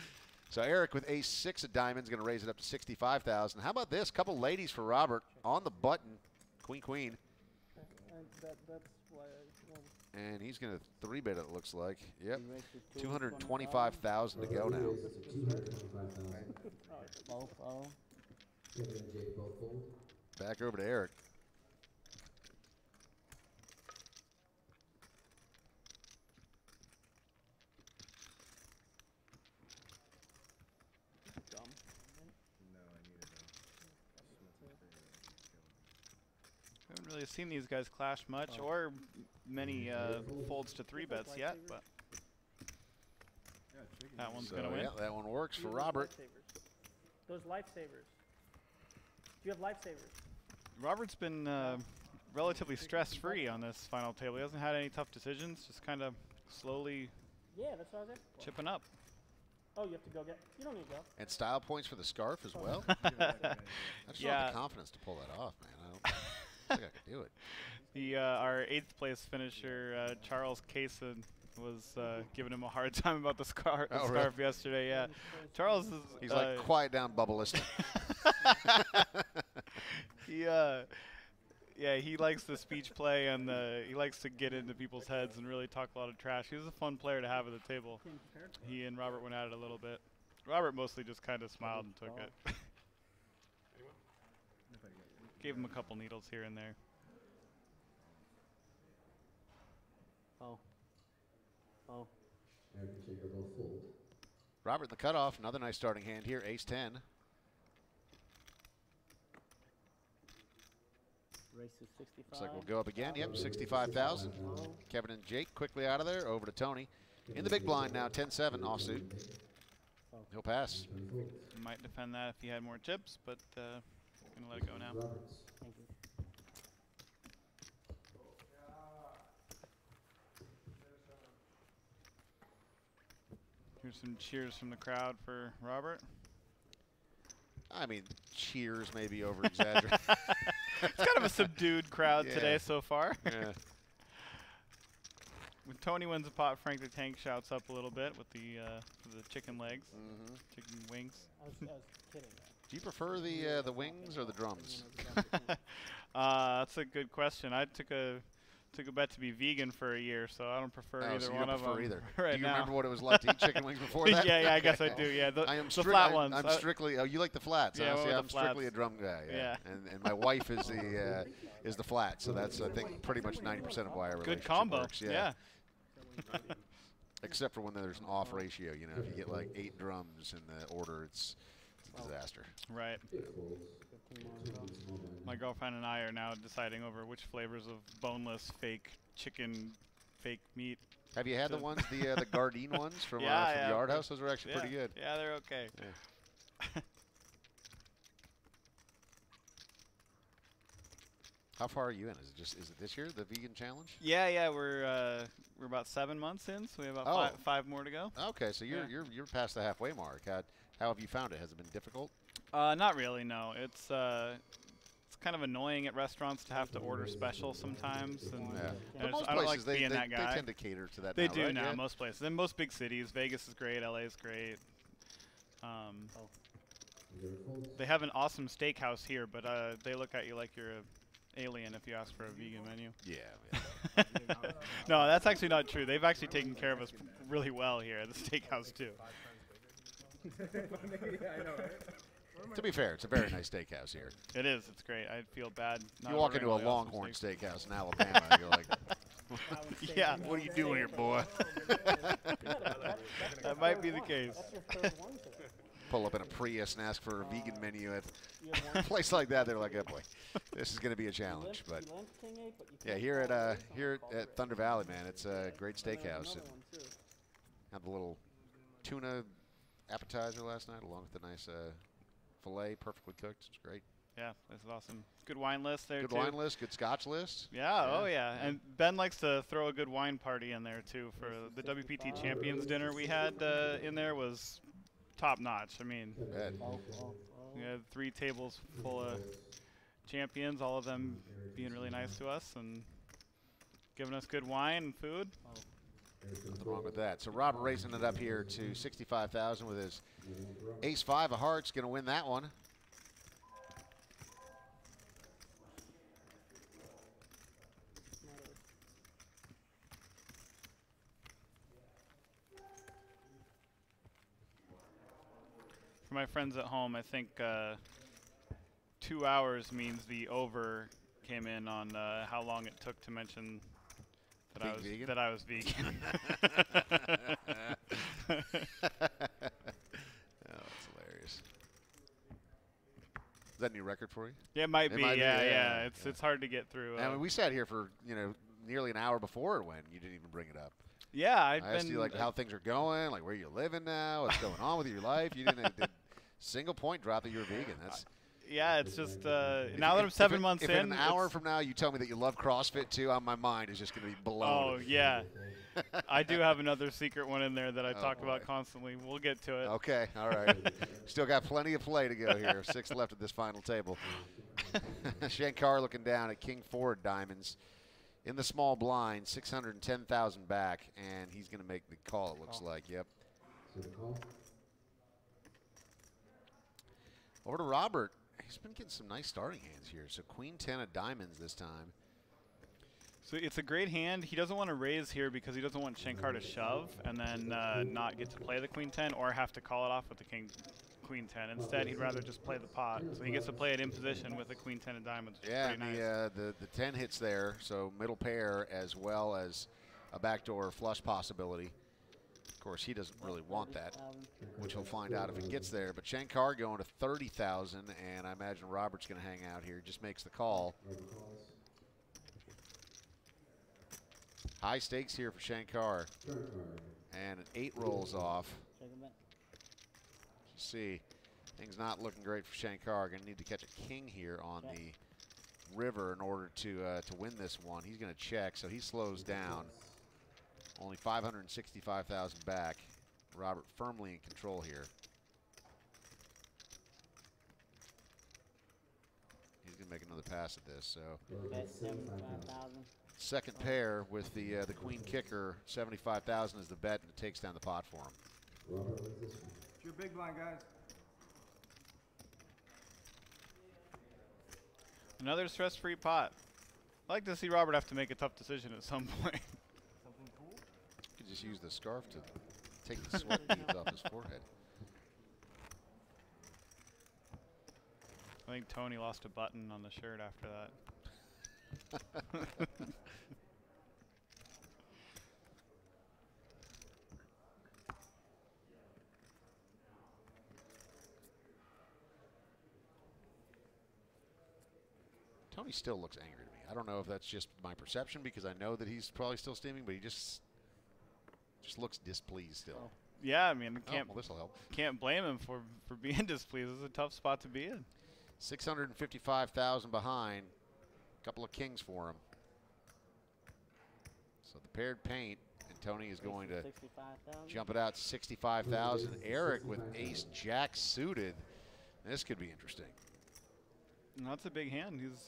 So Eric with ace-6 of diamonds going to raise it up to 65,000. How about this? Couple ladies for Robert on the button. Queen, queen. That's why and he's going to 3-bet it, looks like. Yep. 225,000 to go now. Kevin and Jake both fold. Back over to Eric. dumb. No, I need it I haven't really seen these guys clash much or many folds to 3-bets yet, but that one's going to win. Yeah, that one works for Robert. Those lifesavers. Do you have lifesavers? Robert's been relatively stress-free on this final table. He hasn't had any tough decisions, just kind of slowly Yeah, that's what I was there for. chipping up. Oh, you have to go get. You don't need to go. And style points for the scarf as well. I just don't have the confidence to pull that off, man. I don't think I could do it. The our 8th place finisher, Charles Kaysen, was giving him a hard time about the scarf yesterday. Yeah, Charles is. He's like, quiet down, Bubbleist. Yeah, he likes the speech play and he likes to get into people's heads and really talk a lot of trash. He was a fun player to have at the table. He and Robert went at it a little bit. Robert mostly just kind of smiled and took it. Gave him a couple needles here and there. Oh. Robert in the cutoff. Another nice starting hand here. Ace-10. Race to 65. Looks like we'll go up again. Yep, 65,000. Kevin and Jake quickly out of there. Over to Tony. In the big blind now, 10-7 offsuit. He'll pass. Might defend that if he had more chips, but gonna let it go now. Thank you. Here's some cheers from the crowd for Robert. I mean, cheers may be over-exaggerated. It's kind of a subdued crowd today so far. Yeah. When Tony wins a pot, Frank the Tank shouts up a little bit with the chicken legs, chicken wings. I was kidding. Do you prefer the wings or the drums? That's a good question. I took a bet to be vegan for a year, so I don't prefer either so one of them. Either. Right do you now. remember what it was like to eat chicken wings before that? Yeah, I guess I do. Yeah, the flat ones. I'm strictly. Oh, you like the flats? Yeah, huh? See, I'm the strictly a flats. drum guy. Yeah. And my wife is the flat, so that's I think pretty much 90% of why our relationship good combo. works. Yeah. Except for when there's an off ratio, you know, if you get like 8 drums in the order, it's a disaster. Right. My girlfriend and I are now deciding over which flavors of boneless fake chicken, fake meat. Have you had the ones, the Gardein ones from the Yard House? Those are actually pretty good. Yeah, they're okay. Yeah. How far are you in? Is it this year, the vegan challenge? Yeah, we're about 7 months in, so we have about five more to go. Okay, so you're past the halfway mark. How have you found it? Has it been difficult? Not really, no. It's kind of annoying at restaurants to have to order special sometimes, and most I don't places like being that guy. They tend to cater to that. They now, do right? now, most places. In most big cities, Vegas is great, LA is great. They have an awesome steakhouse here, but they look at you like you're an alien if you ask for a vegan menu. Yeah. No, that's actually not true. They've actually taken care of us really well here at the steakhouse too. I know, right? To be fair, it's a very nice steakhouse here. It is. It's great. I feel bad. You walk into a Longhorn steakhouse in Alabama, you're like, yeah. What are you doing here, boy? That might be the case. Pull up in a Prius and ask for a vegan menu at a place like that. They're like, oh boy, this is going to be a challenge. But yeah, here at Thunder Valley, man, it's a great steakhouse. And had the little tuna appetizer last night, along with the nice filet, perfectly cooked. It's great. Yeah, that's awesome. Good wine list there, Good too. wine list, good Scotch list. Yeah, oh yeah. And Ben likes to throw a good wine party in there, too. For the WPT Champions dinner we had in there was top notch. I mean, we had 3 tables full of champions, all of them being really nice to us and giving us good wine and food. Nothing wrong with that. So Robert racing it up here to 65,000 with his ace-5 of hearts. Going to win that one. For my friends at home, I think 2 hours means the over came in on how long it took to mention that I was vegan. Oh, that's hilarious. Is that a new record for you? Yeah, it might be. Yeah. It's hard to get through. I mean, we sat here for nearly an hour before it went. You didn't even bring it up. Yeah, I asked you like how things are going, like where you're living now, what's going on with your life. You didn't single point drop that you're vegan. That's yeah, it's just now that I'm 7 months in. If in an hour from now you tell me that you love CrossFit too, my mind is just going to be blown. Oh yeah, I do have another secret one in there that I talk boy. about constantly. We'll get to it. Okay, all right. Still got plenty of play to go here. 6 left at this final table. Shankar looking down at King 4 diamonds. In the small blind, 610,000 back, and he's going to make the call, it looks like. Yep. Over to Robert. He's been getting some nice starting hands here. So Queen 10 of diamonds this time. So it's a great hand. He doesn't want to raise here because he doesn't want Shankar to shove and then not get to play the Queen 10 or have to call it off with the Queen 10. Instead, he'd rather just play the pot. So he gets to play it in position with the Queen 10 of diamonds. Yeah, and nice. the 10 hits there, so middle pair as well as a backdoor flush possibility. Of course, he doesn't really want that, which he'll find out if it gets there. But Shankar going to 30,000, and I imagine Robert's going to hang out here. Just makes the call. High stakes here for Shankar. And an 8 rolls off. See, things not looking great for Shankar. Going to need to catch a king here on the river in order to win this one. He's going to check, so he slows down. Only 565,000 back. Robert firmly in control here. He's going to make another pass at this. So second pair with the queen kicker. 75,000 is the bet, and it takes down the pot for him. It's your big blind, guys. Another stress-free pot. I'd like to see Robert have to make a tough decision at some point. Something cool? You could just use the scarf to take the sweat beads off his forehead. I think Tony lost a button on the shirt after that. Tony still looks angry to me. I don't know if that's just my perception because I know that he's probably still steaming, but he just looks displeased still. Yeah, I mean, well, this'll help. Can't blame him for being displeased. It's a tough spot to be in. 655,000 behind. A couple of kings for him. So the paired paint, and Tony is going to jump it out to 65,000. Eric with ace jack suited. This could be interesting. No, that's a big hand. He's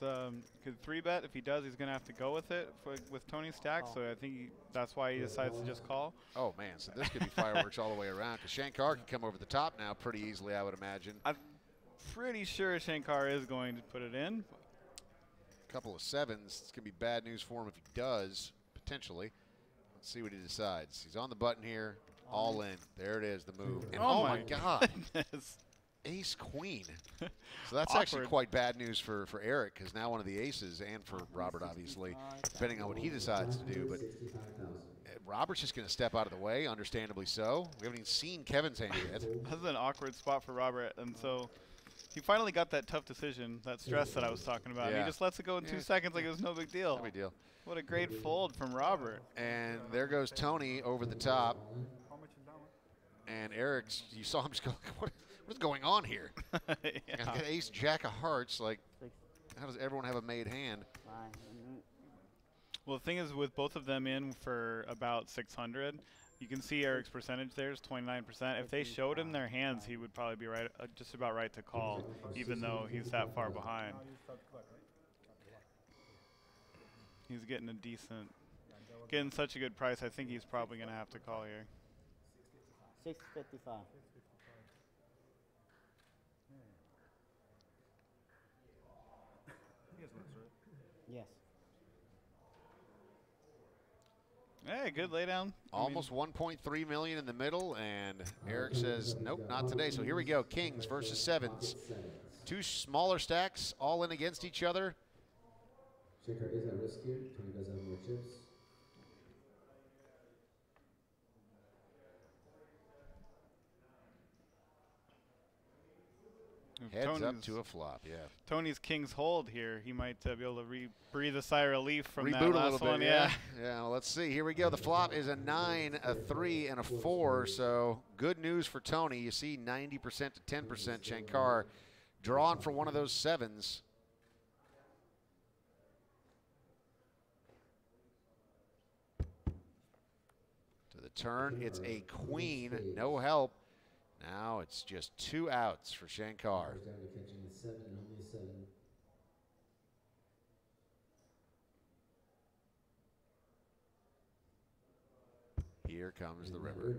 could 3-bet. If he does, he's going to have to go with it with Tony's stack. So I think that's why he decides to just call. Oh, man. So this could be fireworks all the way around because Shankar can come over the top now pretty easily, I would imagine. I'm pretty sure Shankar is going to put it in. A couple of 7s. It's going to be bad news for him if he does, potentially. Let's see what he decides. He's on the button here. All in. There it is, the move. And oh my God. Goodness. Ace queen. So that's actually quite bad news for Eric because now one of the aces, and for Robert obviously, depending on what he decides to do. But Robert's just going to step out of the way, understandably so. We haven't even seen Kevin's hand yet. This is an awkward spot for Robert, and so he finally got that tough decision, that stress that I was talking about. Yeah. He just lets it go in 2 seconds like it was no big deal. No big deal. What a great fold from Robert. And there goes Tony over the top. And Eric's, you saw him just go, what is going on here? Yeah. I've got ace jack of hearts. Like, how does everyone have a made hand? Well, the thing is, with both of them in for about 600, you can see Eric's percentage there is 29%. If they showed him their hands, he would probably be right, just about right to call, even though he's that far behind. He's getting a getting such a good price. I think he's probably going to have to call here. 655. Yes. Hey, good lay down. Almost 1.3 million in the middle, and Eric says, nope, not today. So here we go, kings versus 7s. 2 smaller stacks, all in against each other. Shankar is at risk here. Tony does have more chips. Heads up to a flop, yeah. Tony's king's hold here. He might be able to breathe a sigh of relief from Reboot that last a little one. bit, yeah. Well, let's see. Here we go. The flop is a 9, a 3, and a 4. So good news for Tony. You see 90% to 10% Shankar drawn for one of those 7s. turn, it's a queen, no help. Now it's just 2 outs for Shankar. Down to catching the 7 and only a 7. Here comes the river.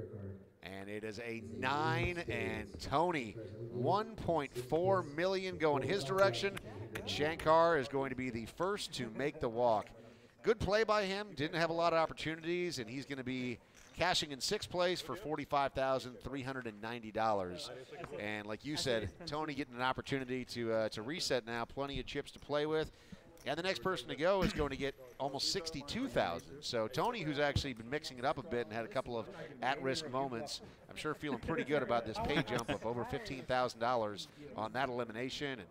And it is a 9, and Tony, 1.4 million going his direction, and Shankar is going to be the first to make the walk. Good play by him, didn't have a lot of opportunities, and he's going to be cashing in 6th place for $45,390. And like you said, Tony getting an opportunity to reset now, plenty of chips to play with. And the next person to go is going to get almost 62,000. So Tony, who's actually been mixing it up a bit and had a couple of at-risk moments, I'm sure feeling pretty good about this pay jump of over $15,000 on that elimination. And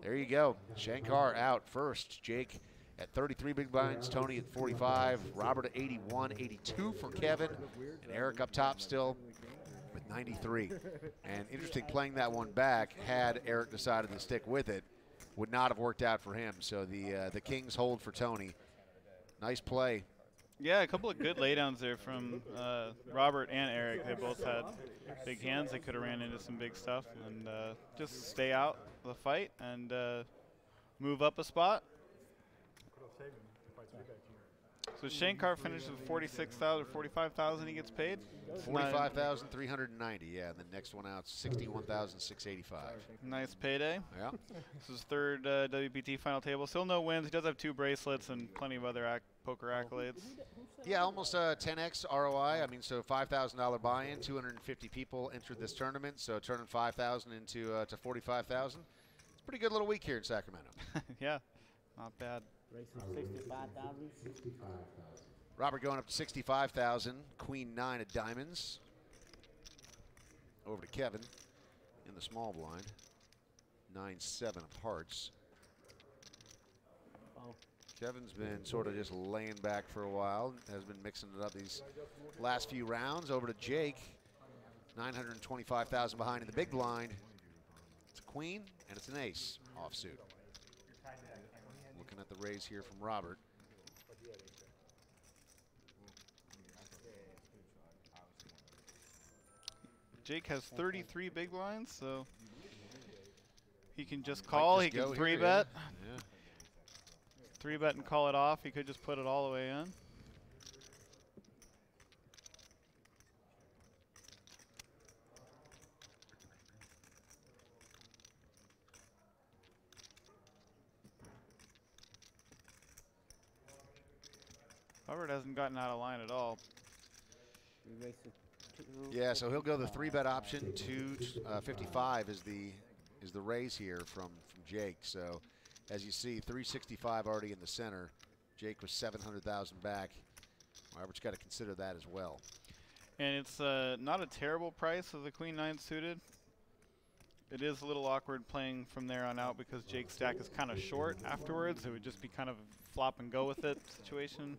there you go. Shankar out first. Jake at 33 big blinds, Tony at 45, Robert at 81, 82 for Kevin, and Eric up top still with 93. And interesting, playing that one back, had Eric decided to stick with it, would not have worked out for him. So the Kings hold for Tony. Nice play. Yeah, a couple of good laydowns there from Robert and Eric. They both had big hands. They could have ran into some big stuff, and just stay out of the fight and move up a spot. So Shankar finishes with 46,000, 45,000. He gets paid. 45,390. Yeah, and the next one out, 61,685. Nice payday. Yeah. This is 3rd WPT final table. Still no wins. He does have 2 bracelets and plenty of other poker accolades. Yeah, almost 10x ROI. I mean, so $5,000 buy-in. 250 people entered this tournament, so turning 5,000 into to 45,000. It's a pretty good little week here in Sacramento. Yeah, not bad. Racing 65,000. 65,000. Robert going up to 65,000. Queen 9 of diamonds. Over to Kevin in the small blind. 9-7 of hearts. Oh. Kevin's been sort of just laying back for a while. Has been mixing it up these last few rounds. Over to Jake. 925,000 behind in the big blind. It's a queen and it's an ace offsuit. Looking at the raise here from Robert. Jake has 33 big blinds, so he can just call. He can 3-bet. Yeah. 3-bet and call it off. He could just put it all the way in. Robert hasn't gotten out of line at all. Yeah, so he'll go the 3-bet option. 255 is the raise here from Jake. So as you see, 365 already in the center. Jake was 700,000 back. Robert's got to consider that as well. And it's not a terrible price of the Queen 9 suited. It is a little awkward playing from there on out because Jake's stack is kind of short afterwards. It would just be kind of a flop and go with it situation.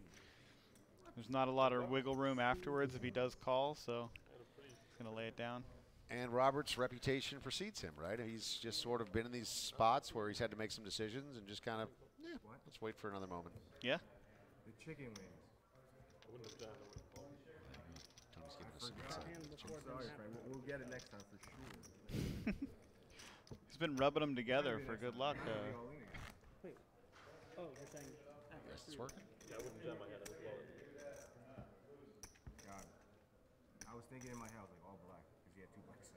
There's not a lot of wiggle room afterwards if he does call, so he's going to lay it down. And Robert's reputation precedes him, right? He's just sort of been in these spots where he's had to make some decisions and just kind of, let's wait for another moment. Yeah. The chicken wings. I wouldn't have done it. Tony's giving us some insight. Sorry, Frank. We'll get it next time for sure. He's been rubbing them together for good luck. Wait. Oh, you're saying Yes, it's working. Yeah, I wouldn't jam my head. I would blow it. God. I was thinking in my house, like, all black, because he had 2 black 7s.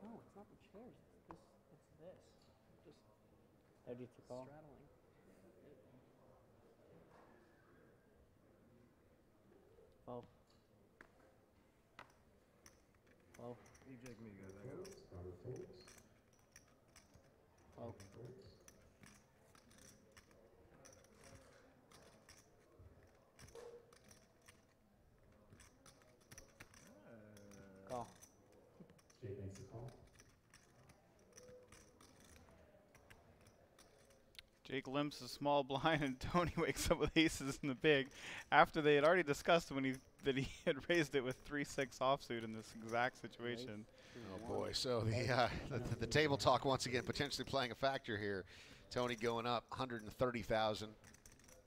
No, it's not the chairs. It's this. Just 30 to call. straddling. Oh. Oh. Leave Jake me, guys. I got it. Oh. Call. Jake makes a call. Jake limps a small blind and Tony wakes up with aces in the big after they had already discussed that he had raised it with 3-6 offsuit in this exact situation. Oh boy, so the table talk once again potentially playing a factor here. Tony going up 130,000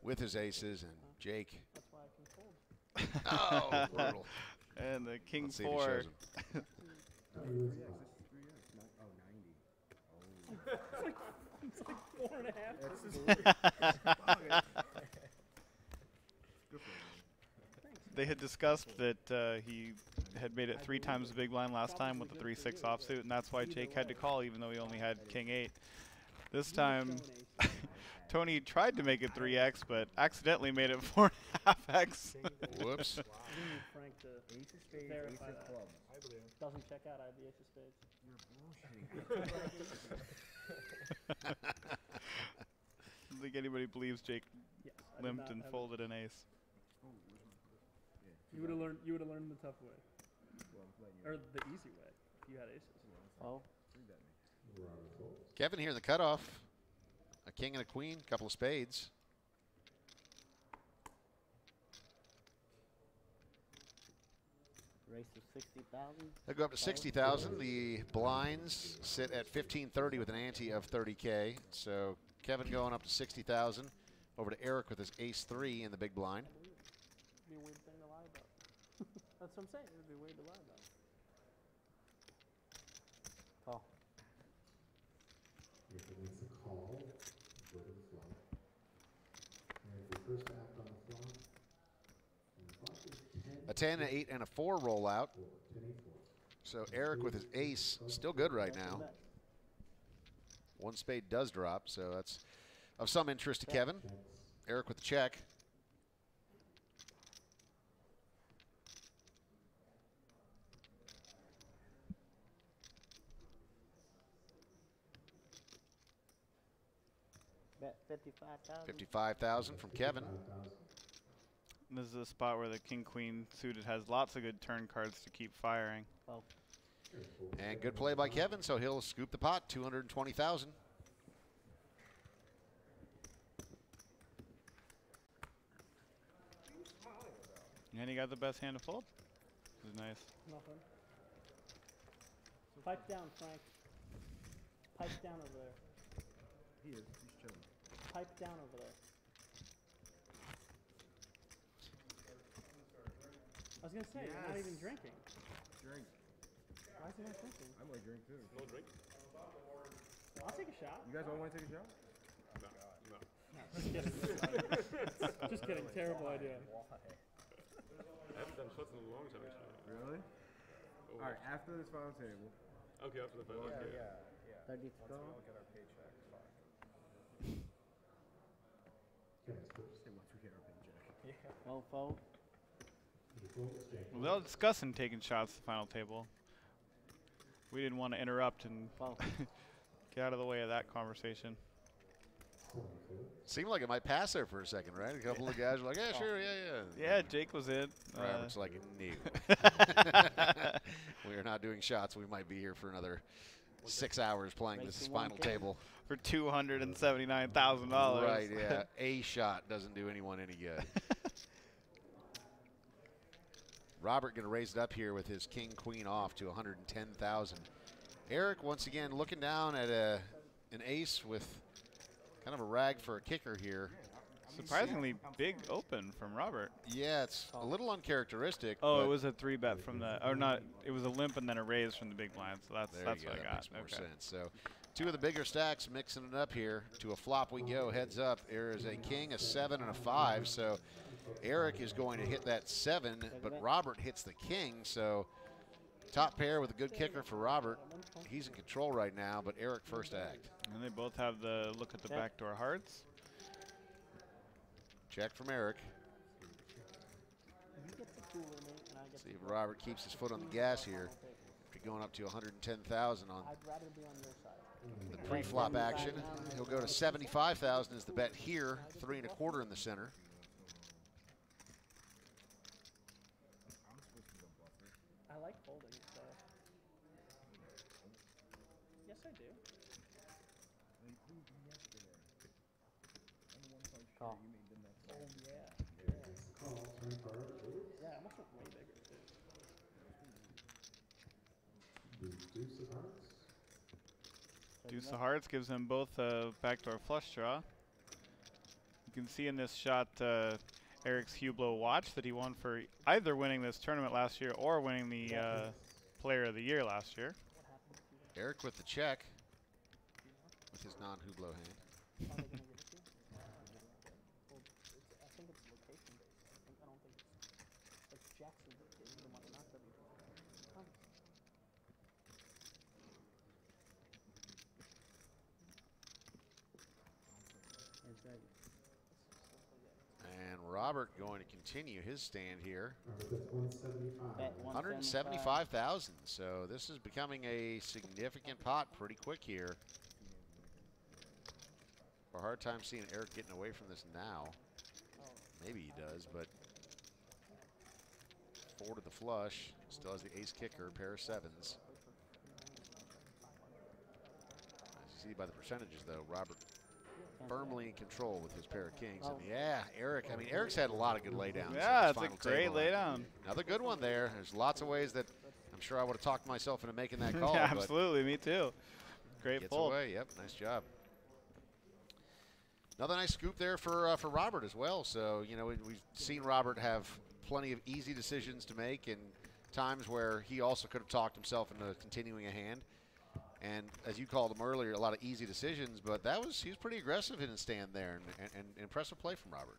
with his aces, and Jake. That's why I can fold. Oh, brutal. And the king Let's see if he 4. shows him. It's like 4.5. They had discussed that he had made it 3 times the big blind last time with the 3-6 offsuit, and that's why Jake had to call, even though he only had king 8. This time, Tony tried to make it 3x, but accidentally made it 4.5x. Whoops. Frank to verify that. Doesn't check out. I have the ace of spades. I don't think anybody believes Jake limped and folded an ace. You would have learned. You would have learned the tough way, or the easy way. If you had aces. Oh. Kevin here in the cutoff. A king and a queen, couple of spades. Race to 60,000. They'll go up to 60,000. The blinds sit at 1530 with an ante of 30K. So Kevin going up to 60,000. Over to Eric with his ace 3 in the big blind. It'd be a weird thing to lie about. That's what I'm saying. It would be weird to lie about. Call. If it makes a call, go to the flop. And the first act on the flop. And the flop is 10. A 10, an 8, and a 4 roll out. So Eric with his ace, still good right now. One spade does drop, so that's of some interest to Kevin. Eric with the check. Bet 55,000. 55,000 from Kevin. This is a spot where the king-queen suited has lots of good turn cards to keep firing. Oh. And good play by Kevin, so he'll scoop the pot, 220,000. And he got the best hand to fold. This is nice. Nothing. Pipe down, Frank. Pipe down over there. He is. He's chilling. Pipe down over there. I was gonna say, you're not even drinking. Drink. Why is he not drinking? I might drink too. No drink? I'll take a shot. You guys all want to take a shot? No. Just kidding. Just kidding. Terrible idea. I haven't done shots in a long time, actually. Really? Oh. All right, after this final table. Okay, after the final. Okay. Yeah. 30 to go. Look at our paycheck. Once we get our paycheck. Yeah. No fold. Well, they'll discuss in taking shots at the final table. We didn't want to interrupt and get out of the way of that conversation. Seemed like it might pass there for a second, right? A couple of guys were like, yeah, sure, yeah. Yeah, Jake was in. Robert's like, no. We are not doing shots. We might be here for another 6 hours playing this final table. For $279,000. Right, yeah. A shot doesn't do anyone any good. Robert going to raise it up here with his king-queen off to 110,000. Eric, once again, looking down at an ace with kind of a rag for a kicker here. Surprisingly big open from Robert. Yeah, it's a little uncharacteristic. Oh, it was a 3-bet from the, or not, it was a limp and then a raise from the big blind, so that's what I that got. makes more sense. So two of the bigger stacks mixing it up here. To a flop we go, heads up. There is a king, a 7, and a 5, so Eric is going to hit that 7, but Robert hits the king, so top pair with a good kicker for Robert. He's in control right now, but Eric first act. And they both have the look at the backdoor hearts. Check from Eric. See if Robert keeps his foot on the gas here. After going up to 110,000 on the pre-flop action. He'll go to 75,000 as the bet here, 3 1/4 in the center. I like folding, so. Yes, I do. Call. Oh, yeah. Yeah, I must look way bigger, too. Deuce of hearts. Deuce of hearts gives them both a backdoor flush draw. You can see in this shot Eric's Hublot watch that he won for either winning this tournament last year or winning the Player of the Year last year. Eric with the check with his non-Hublot hand. I think it's location based. I don't think it's Jackson is the one, not WPT. And Robert going to continue his stand here. Bet 175,000. So this is becoming a significant pot pretty quick here. A hard time seeing Eric getting away from this now. Maybe he does, but 4 to the flush. Still has the ace kicker, pair of sevens. As you see by the percentages, though, Robert firmly in control with his pair of kings. And yeah, Eric, I mean, Eric's had a lot of good laydowns. Yeah, it's a great laydown. Another good one there. There's lots of ways that I'm sure I would have talked myself into making that call. Yeah, absolutely, me too. Great gets fold. Away. Yep, nice job. Another nice scoop there for Robert as well. So, you know, we've seen Robert have plenty of easy decisions to make and times where he also could have talked himself into continuing a hand. And as you called him earlier, a lot of easy decisions, but he was pretty aggressive in his stand there and impressive play from Robert.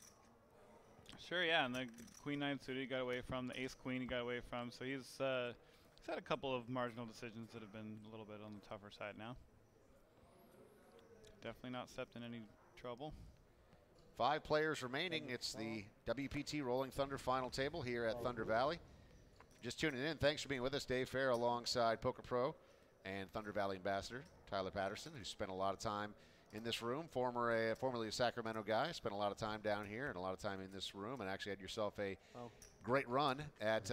Sure, yeah, and the Queen-9 suited he got away from, the Ace-Queen he got away from, so he's had a couple of marginal decisions that have been a little bit on the tougher side now. Definitely not stepped in any trouble. 5 players remaining. It's the WPT Rolling Thunder final table here at Thunder Valley. Just tuning in, thanks for being with us. Dave Fair alongside Poker Pro and Thunder Valley ambassador Tyler Patterson, who spent a lot of time in this room, formerly a Sacramento guy, spent a lot of time down here and a lot of time in this room, and actually had yourself a great run at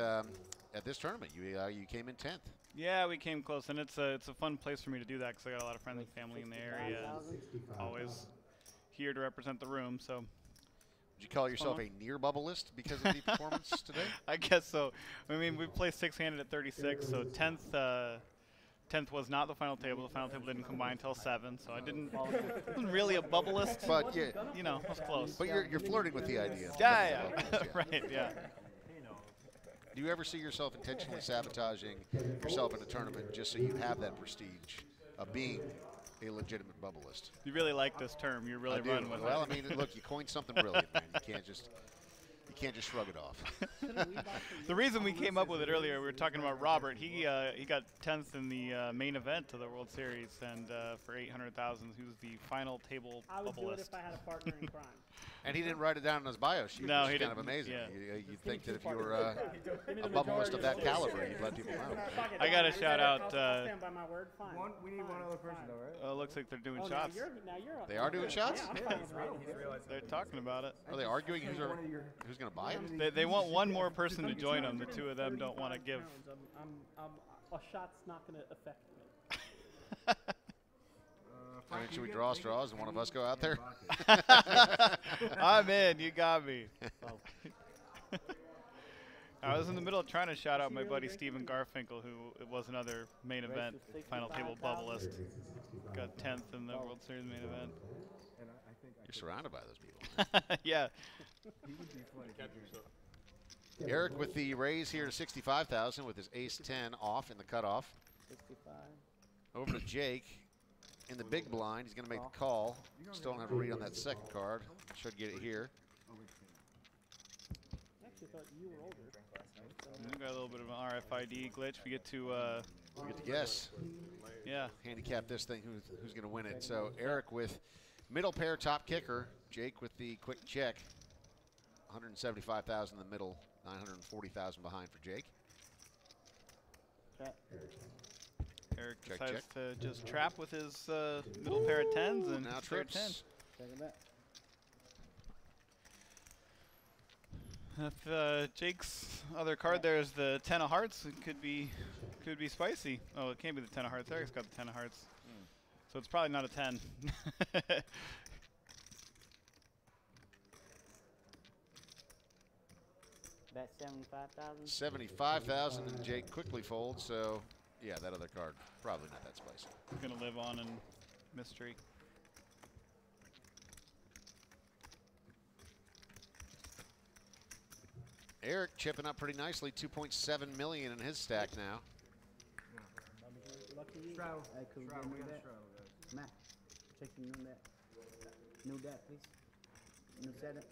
this tournament. You came in 10th. Yeah, we came close, and it's a fun place for me to do that because I got a lot of friends and family in the area. Always here to represent the room, so. Would you call yourself a near bubbleist because of the performance today? I guess so. I mean, we played 6-handed at 36, so 10th was not the final table. The final table didn't combine until 7, so I wasn't really a bubbleist, but yeah, you know, it was close. But you're flirting with the idea. Yeah. Right, yeah. Do you ever see yourself intentionally sabotaging yourself in a tournament just so you have that prestige of being a legitimate bubbleist? You really like this term. You're really running with it. Well, I mean, look, you coined something brilliant, man. You can't just shrug it off. The reason we came up with it earlier, we were talking about Robert. He got 10th in the main event of the World Series, and for 800,000, he was the final table bubbleist. I would do it if I had a partner in crime. And he didn't write it down on his bio sheet. No, which he is kind didn't. of amazing. Yeah. You'd think that if you were a bubbleist of that caliber, you'd let people know. I got to shout out. I'll stand by my word. Fine. We need one other person, though, right? Looks like they're doing Oh, shots. They are doing shots? Yeah, They're talking about it. Are they arguing who's going to buy it? They want one more person to join them. The two of them don't want to give. A shot's not going to affect me. I mean, should we draw straws and one of us go out there? I'm in. You got me. I was in the middle of trying to shout out my buddy Steven Garfinkel, who was another main event final table bubbleist. Got 10th in the World Series main event. You're surrounded by those people. Yeah. Eric with the raise here to 65,000 with his ace-10 off in the cutoff. 65. Over to Jake in the big blind. He's going to make the call. Still don't have a read on that second card. Should get it here. I actually thought you were older. We got a little bit of an RFID glitch. We get to guess. Yeah. Handicap this thing. Who's going to win it? So Eric with middle pair top kicker. Jake with the quick check. 175,000 in the middle. 940,000 behind for Jake. Eric Check, decides check. to just trap with his middle pair of 10s and now pair of trips. 10. If Jake's other card there is the 10 of hearts, it could be spicy. Oh, it can't be the 10 of hearts. Eric's got the 10 of hearts. So it's probably not a 10. Bet 75,000. 75,000 and Jake quickly folds. So yeah, that other card probably not that spicy. He's gonna live on and mystery. Eric chipping up pretty nicely, 2.7 million in his stack now. Straddle. Hey, could we Straddle. get We new got that? straddle, guys. Matt, check the new that. New that, please. New setup.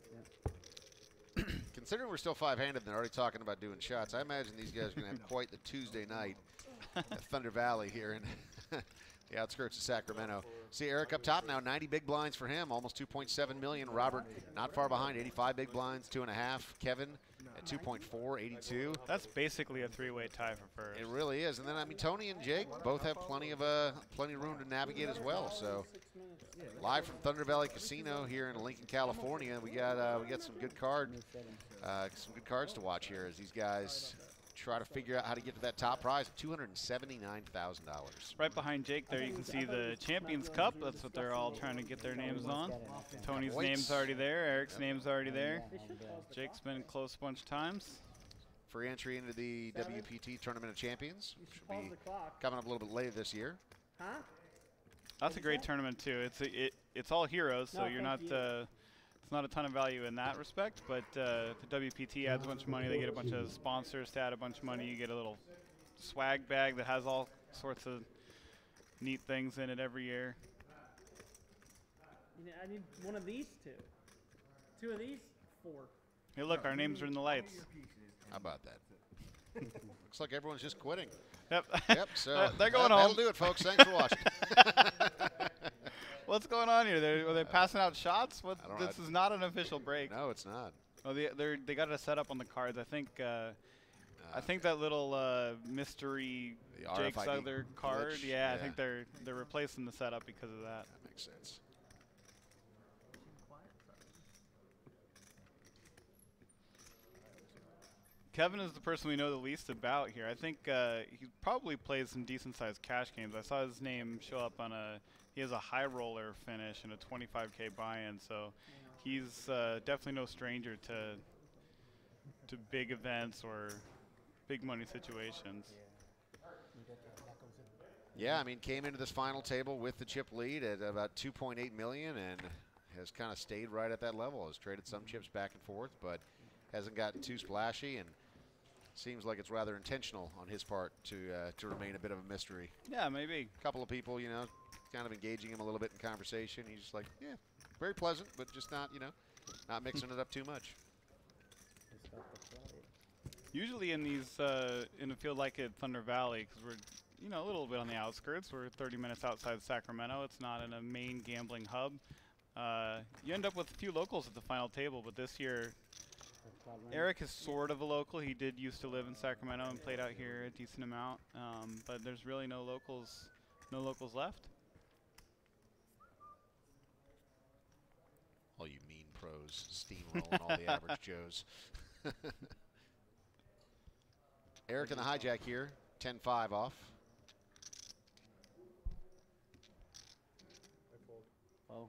Yeah. Considering we're still five-handed and they're already talking about doing shots, I imagine these guys are going to have quite the Tuesday night at Thunder Valley here in the outskirts of Sacramento. See Eric up top now, 90 big blinds for him, almost 2.7 million. Robert not far behind, 85 big blinds, 2.5. Kevin at 2.4, 82. That's basically a three-way tie for first. It really is. And then, I mean, Tony and Jake both have plenty of room to navigate as well. So, live from Thunder Valley Casino here in Lincoln, California, we got some good cards to watch here as these guys try to figure out how to get to that top prize of $279,000. Right behind Jake there, you can see the Champions Cup. That's what they're all trying to get their names on. Tony's name's already there. Eric's name's already there. Jake's been close a bunch of times. Free entry into the WPT Tournament of Champions. Should be coming up a little bit later this year. That's a great tournament too. It's all heroes, so you're not. It's not a ton of value in that respect, but the WPT adds a bunch of money. They get a bunch of sponsors to add a bunch of money. You get a little swag bag that has all sorts of neat things in it every year. I need one of these two. Two of these, 4. Hey, look, our names are in the lights. How about that? Looks like everyone's just quitting. Yep. Yep. So they're going home. That'll do it, folks. Thanks for watching. What's going on here? Are they passing out shots? This is not an official break. No, it's not. Oh, they got it set up on the cards. I think that little mystery Jake's RFID other card. glitch, Yeah, I think they're replacing the setup because of that. That makes sense. Kevin is the person we know the least about here. I think he probably plays some decent-sized cash games. I saw his name show up on he has a high roller finish and a 25K buy-in, so he's definitely no stranger to big events or big money situations. Yeah, I mean, came into this final table with the chip lead at about 2.8 million and has kind of stayed right at that level. Has traded some chips back and forth, but hasn't gotten too splashy, and seems like it's rather intentional on his part to remain a bit of a mystery. Yeah, maybe. A couple of people, kind of engaging him a little bit in conversation. He's just like, yeah, very pleasant, but just not, not mixing it up too much. Usually in these, in a field like at Thunder Valley, because we're, a little bit on the outskirts. We're 30 minutes outside Sacramento. It's not in a main gambling hub. You end up with a few locals at the final table, but this year, Eric is sort of a local. He did used to live in Sacramento and played out here a decent amount, but there's really no locals left. All you mean pros steamrolling all the average Joes. Eric in the hijack here, 10-5 off. Oh.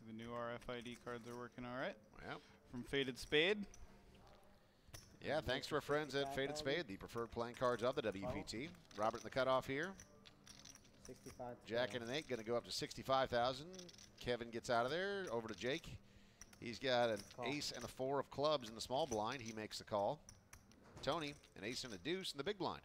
The new RFID cards are working all right. Yep. From Faded Spade. Yeah, thanks to our friends at Faded Spade, the preferred playing cards of the WPT. Robert in the cutoff here. 65. Jack and an 8 going to go up to 65,000. Kevin gets out of there. Over to Jake. He's got an ace and a 4 of clubs in the small blind. He makes the call. Tony, an ace and a deuce in the big blind.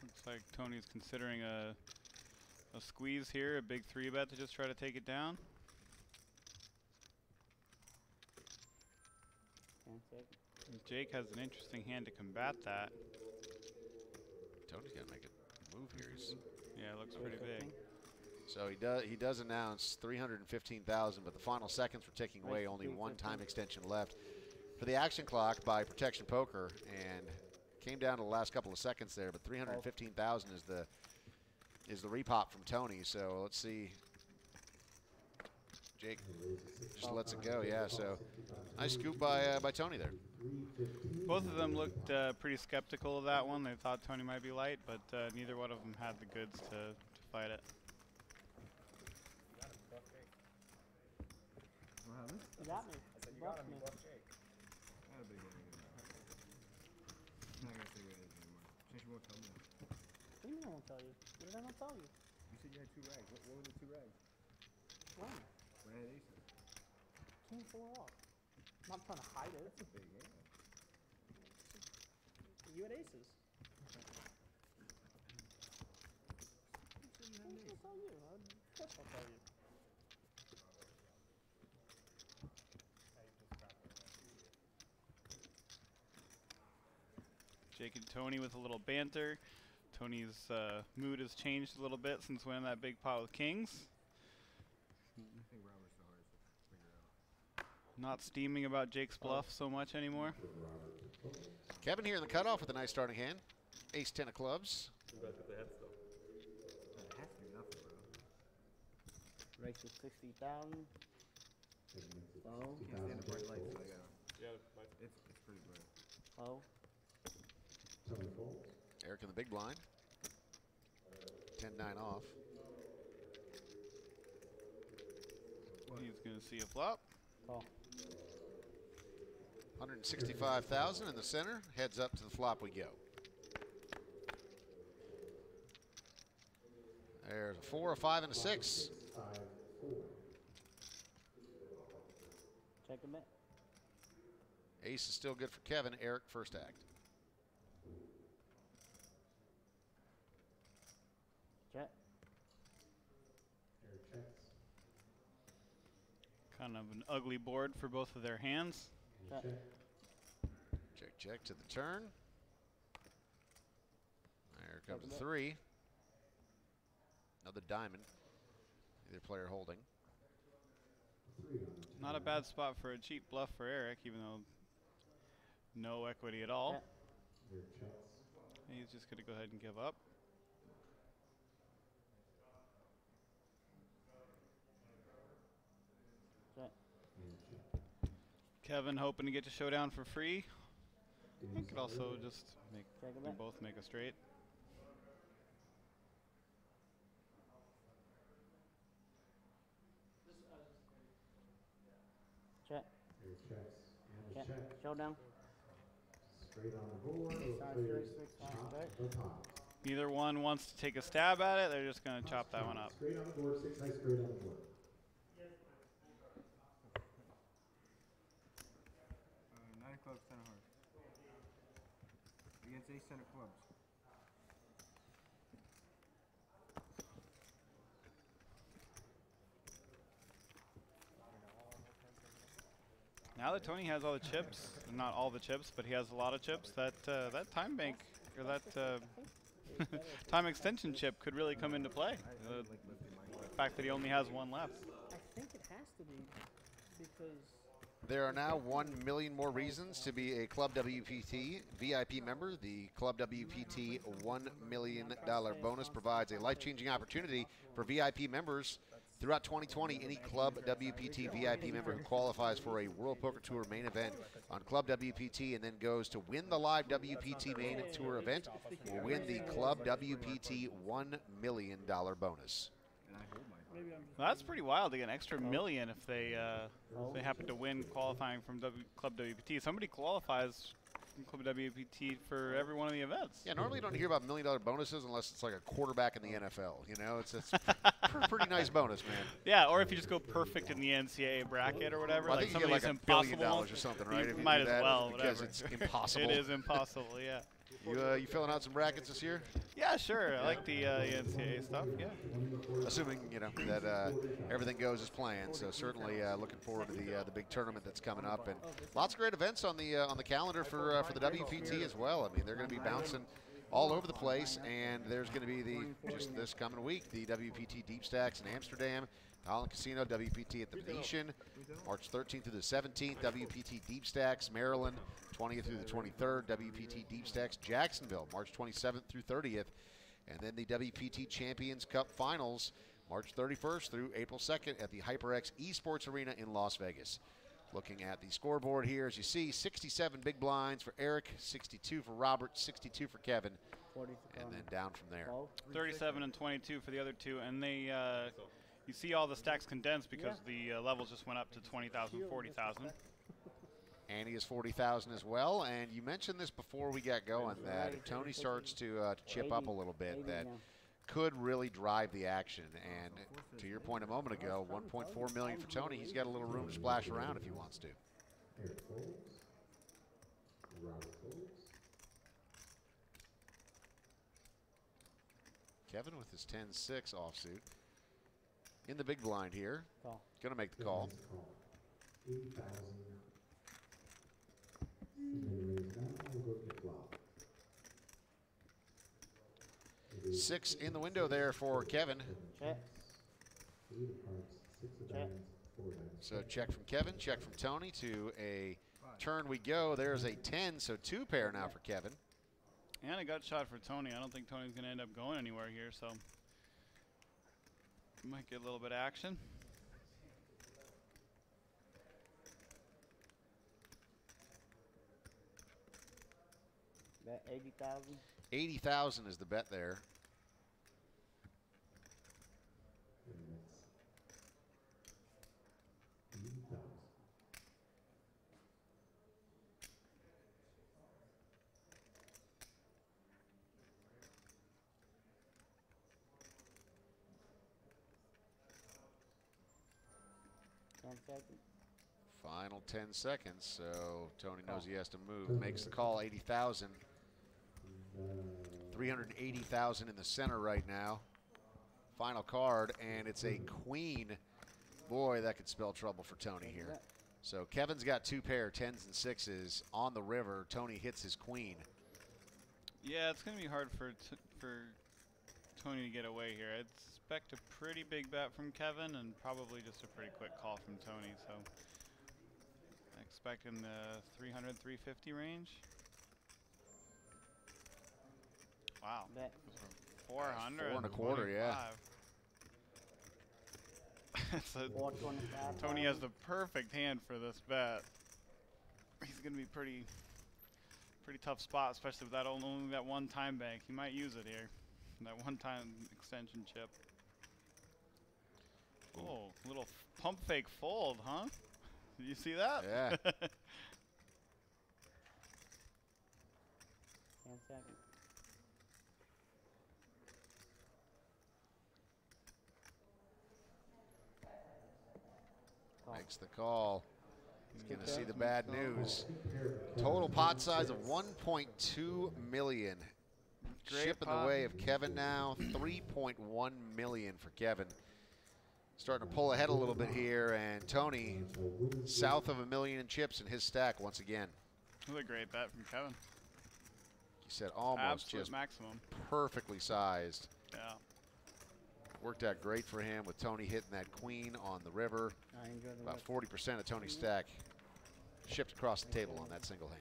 Looks like Tony's considering a squeeze here, a big 3-bet to just try to take it down. Jake has an interesting hand to combat that. Tony's got to make a move here. Yeah, it looks pretty big. So he does announce 315,000, but the final seconds were ticking away. Only one time extension left for the action clock by Protection Poker, and came down to the last couple of seconds there. But 315,000 is the repop from Tony. So let's see. Jake just lets it go. Yeah. So nice scoop by Tony there. Both of them looked pretty skeptical of that one. They thought Tony might be light, but neither one of them had the goods to fight it. You got me. got him. me. You buffed Jake. Not a big one. I'm not gonna say what it is anymore. Since you won't tell me. What do you mean I won't tell you? What did I not tell you? You said you had 2 rags. What were the 2 rags? When? When I had aces. King 4 off. I'm not trying to hide it. That's a big hand. You had aces. You said you had an I'll ace. tell you. Of course I'll tell you. Jake and Tony with a little banter. Tony's mood has changed a little bit since winning that big pot with kings. I think Robert's the hardest to figure out. Not steaming about Jake's bluff so much anymore. Kevin here in the cutoff with a nice starting hand. Ace 10 of clubs. You guys get the heads though. That has to be nothing, bro. Race is 60,000. Oh. Can't stand the bright lights, so I gotta. Yeah, It's pretty bright. Oh. Eric in the big blind. 10-9 off. He's going to see a flop. Call. 165,000 in the center. Heads up to the flop we go. There's a 4, a 5, and a 6. Check him out. Ace is still good for Kevin. Eric first act. Check. Kind of an ugly board for both of their hands. Check. Check, check to the turn. There comes the 3. Another diamond. Either player holding. Not a bad spot for a cheap bluff for Eric, even though no equity at all. He's just going to go ahead and give up. Kevin hoping to get to showdown for free. He could also just make them both make a straight. Check. Check. Showdown. Straight on the board. Neither one wants to take a stab at it. They're just going to chop that one up. Straight on the board, 6 high straight on the board. 9 of clubs, 10 of hearts. Against ace 10 of clubs. Now that Tony has all the chips, not all the chips, but he has a lot of chips, that time bank, or that time extension chip could really come into play. The fact that he only has one left. I think it has to be because There are now 1 million more reasons to be a Club WPT VIP member. The Club WPT $1 million bonus provides a life-changing opportunity for VIP members. Throughout 2020, any Club WPT VIP member who qualifies for a World Poker Tour main event on Club WPT and then goes to win the live WPT main tour event will win the Club WPT $1 million bonus. Well, that's pretty wild to get an extra $1 million if they happen to win qualifying from Club WPT. Somebody qualifies from Club WPT for every one of the events. Yeah, normally you don't hear about $1 million bonuses unless it's like a quarterback in the NFL. You know, it's pretty nice bonus, man. Yeah, or if you just go perfect in the NCAA bracket or whatever. Well, I like think you get like $1 billion or something, right? You if you might do as that, well, because whatever. it's impossible. It is impossible, yeah. You filling out some brackets this year? Yeah, sure. I like the NCAA stuff, yeah. Assuming, you know, that everything goes as planned. So certainly looking forward to the big tournament that's coming up. And lots of great events on the calendar for the WPT as well. I mean, they're going to be bouncing all over the place. And there's going to be just this coming week, the WPT Deep Stacks in Amsterdam, Holland Casino, WPT at the Venetian, March 13th through the 17th, WPT Deep Stacks, Maryland, 20th through the 23rd, WPT Deep Stacks, Jacksonville, March 27th through 30th, and then the WPT Champions Cup Finals, March 31st through April 2nd at the HyperX Esports Arena in Las Vegas. Looking at the scoreboard here, as you see, 67 big blinds for Eric, 62 for Robert, 62 for Kevin, and then down from there. 37 and 22 for the other two, and they you see all the stacks condensed because the levels just went up to 20,000, 40,000. Annie is 40,000 as well. And you mentioned this before we got going, that if Tony starts to chip up a little bit, that could really drive the action. And to your point a moment ago, 1.4 million for Tony. He's got a little room to splash around if he wants to. Kevin with his 10-6 offsuit in the big blind here. Going to make the call. 6 in the window there for Kevin. Check. So check from Kevin, check from Tony to a turn we go. There's a 10, so 2 pair now for Kevin. And a gut shot for Tony. I don't think Tony's going to end up going anywhere here, so might get a little bit of action. Bet 80,000. 80,000 is the bet there. Final 10 seconds, so Tony knows he has to move. Makes the call, 80,000. 380,000 in the center right now. Final card, and it's a queen. Boy, that could spell trouble for Tony here. So Kevin's got 2 pair, 10s and 6s on the river. Tony hits his queen. Yeah, it's going to be hard for Tony to get away here. I'd expect a pretty big bet from Kevin and probably just a pretty quick call from Tony. So I expect in the 300, 350 range. Wow. 400. 4 1/4, yeah. So Tony has the perfect hand for this bet. He's going to be pretty tough spot, especially with that only that one time bank. He might use it here. That one time extension chip. Oh, little pump fake fold, huh? Did you see that? Yeah. 10 seconds. Makes the call. He's going to see the bad news. Total pot size of 1.2 million. Shipping the way of Kevin now. 3.1 million for Kevin. Starting to pull ahead a little bit here, and Tony south of $1 million in chips in his stack once again. That was a great bet from Kevin. He said almost Absolute just maximum. Perfectly sized. Yeah. Worked out great for him with Tony hitting that queen on the river. About 40% of Tony's stack shipped across the table on that single hand.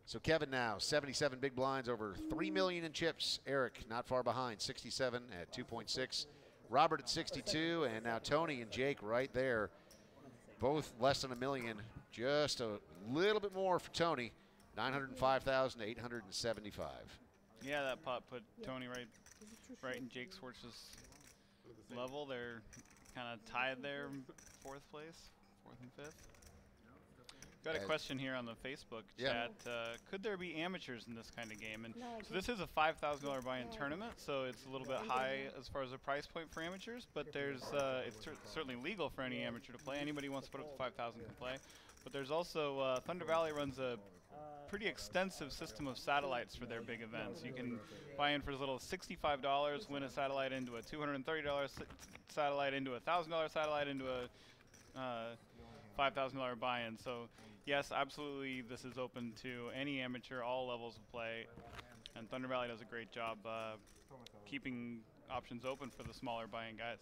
So Kevin now, 77 big blinds, over 3 million in chips. Eric not far behind, 67 at 2.6. Robert at 62, and now Tony and Jake right there, both less than $1 million. Just a little bit more for Tony, 905,000 to 875. Yeah, that pot put Tony right in Jake Swartz's level. They're kind of tied there, 4th place, 4th and 5th. Got a question here on the Facebook chat. Could there be amateurs in this kind of game? And so this is a $5,000 buy-in tournament, so it's a little bit high as far as the price point for amateurs. But there's it's certainly legal for any amateur to play. Anybody who wants to put up to 5,000 can play. But there's also Thunder Valley runs a pretty extensive system of satellites for their big events. You can buy in for as little as $65, win a satellite into a $230 satellite, into a $1,000 satellite, into a $5,000 buy-in. So yes, absolutely, this is open to any amateur, all levels of play. And Thunder Valley does a great job keeping options open for the smaller buy-in guys.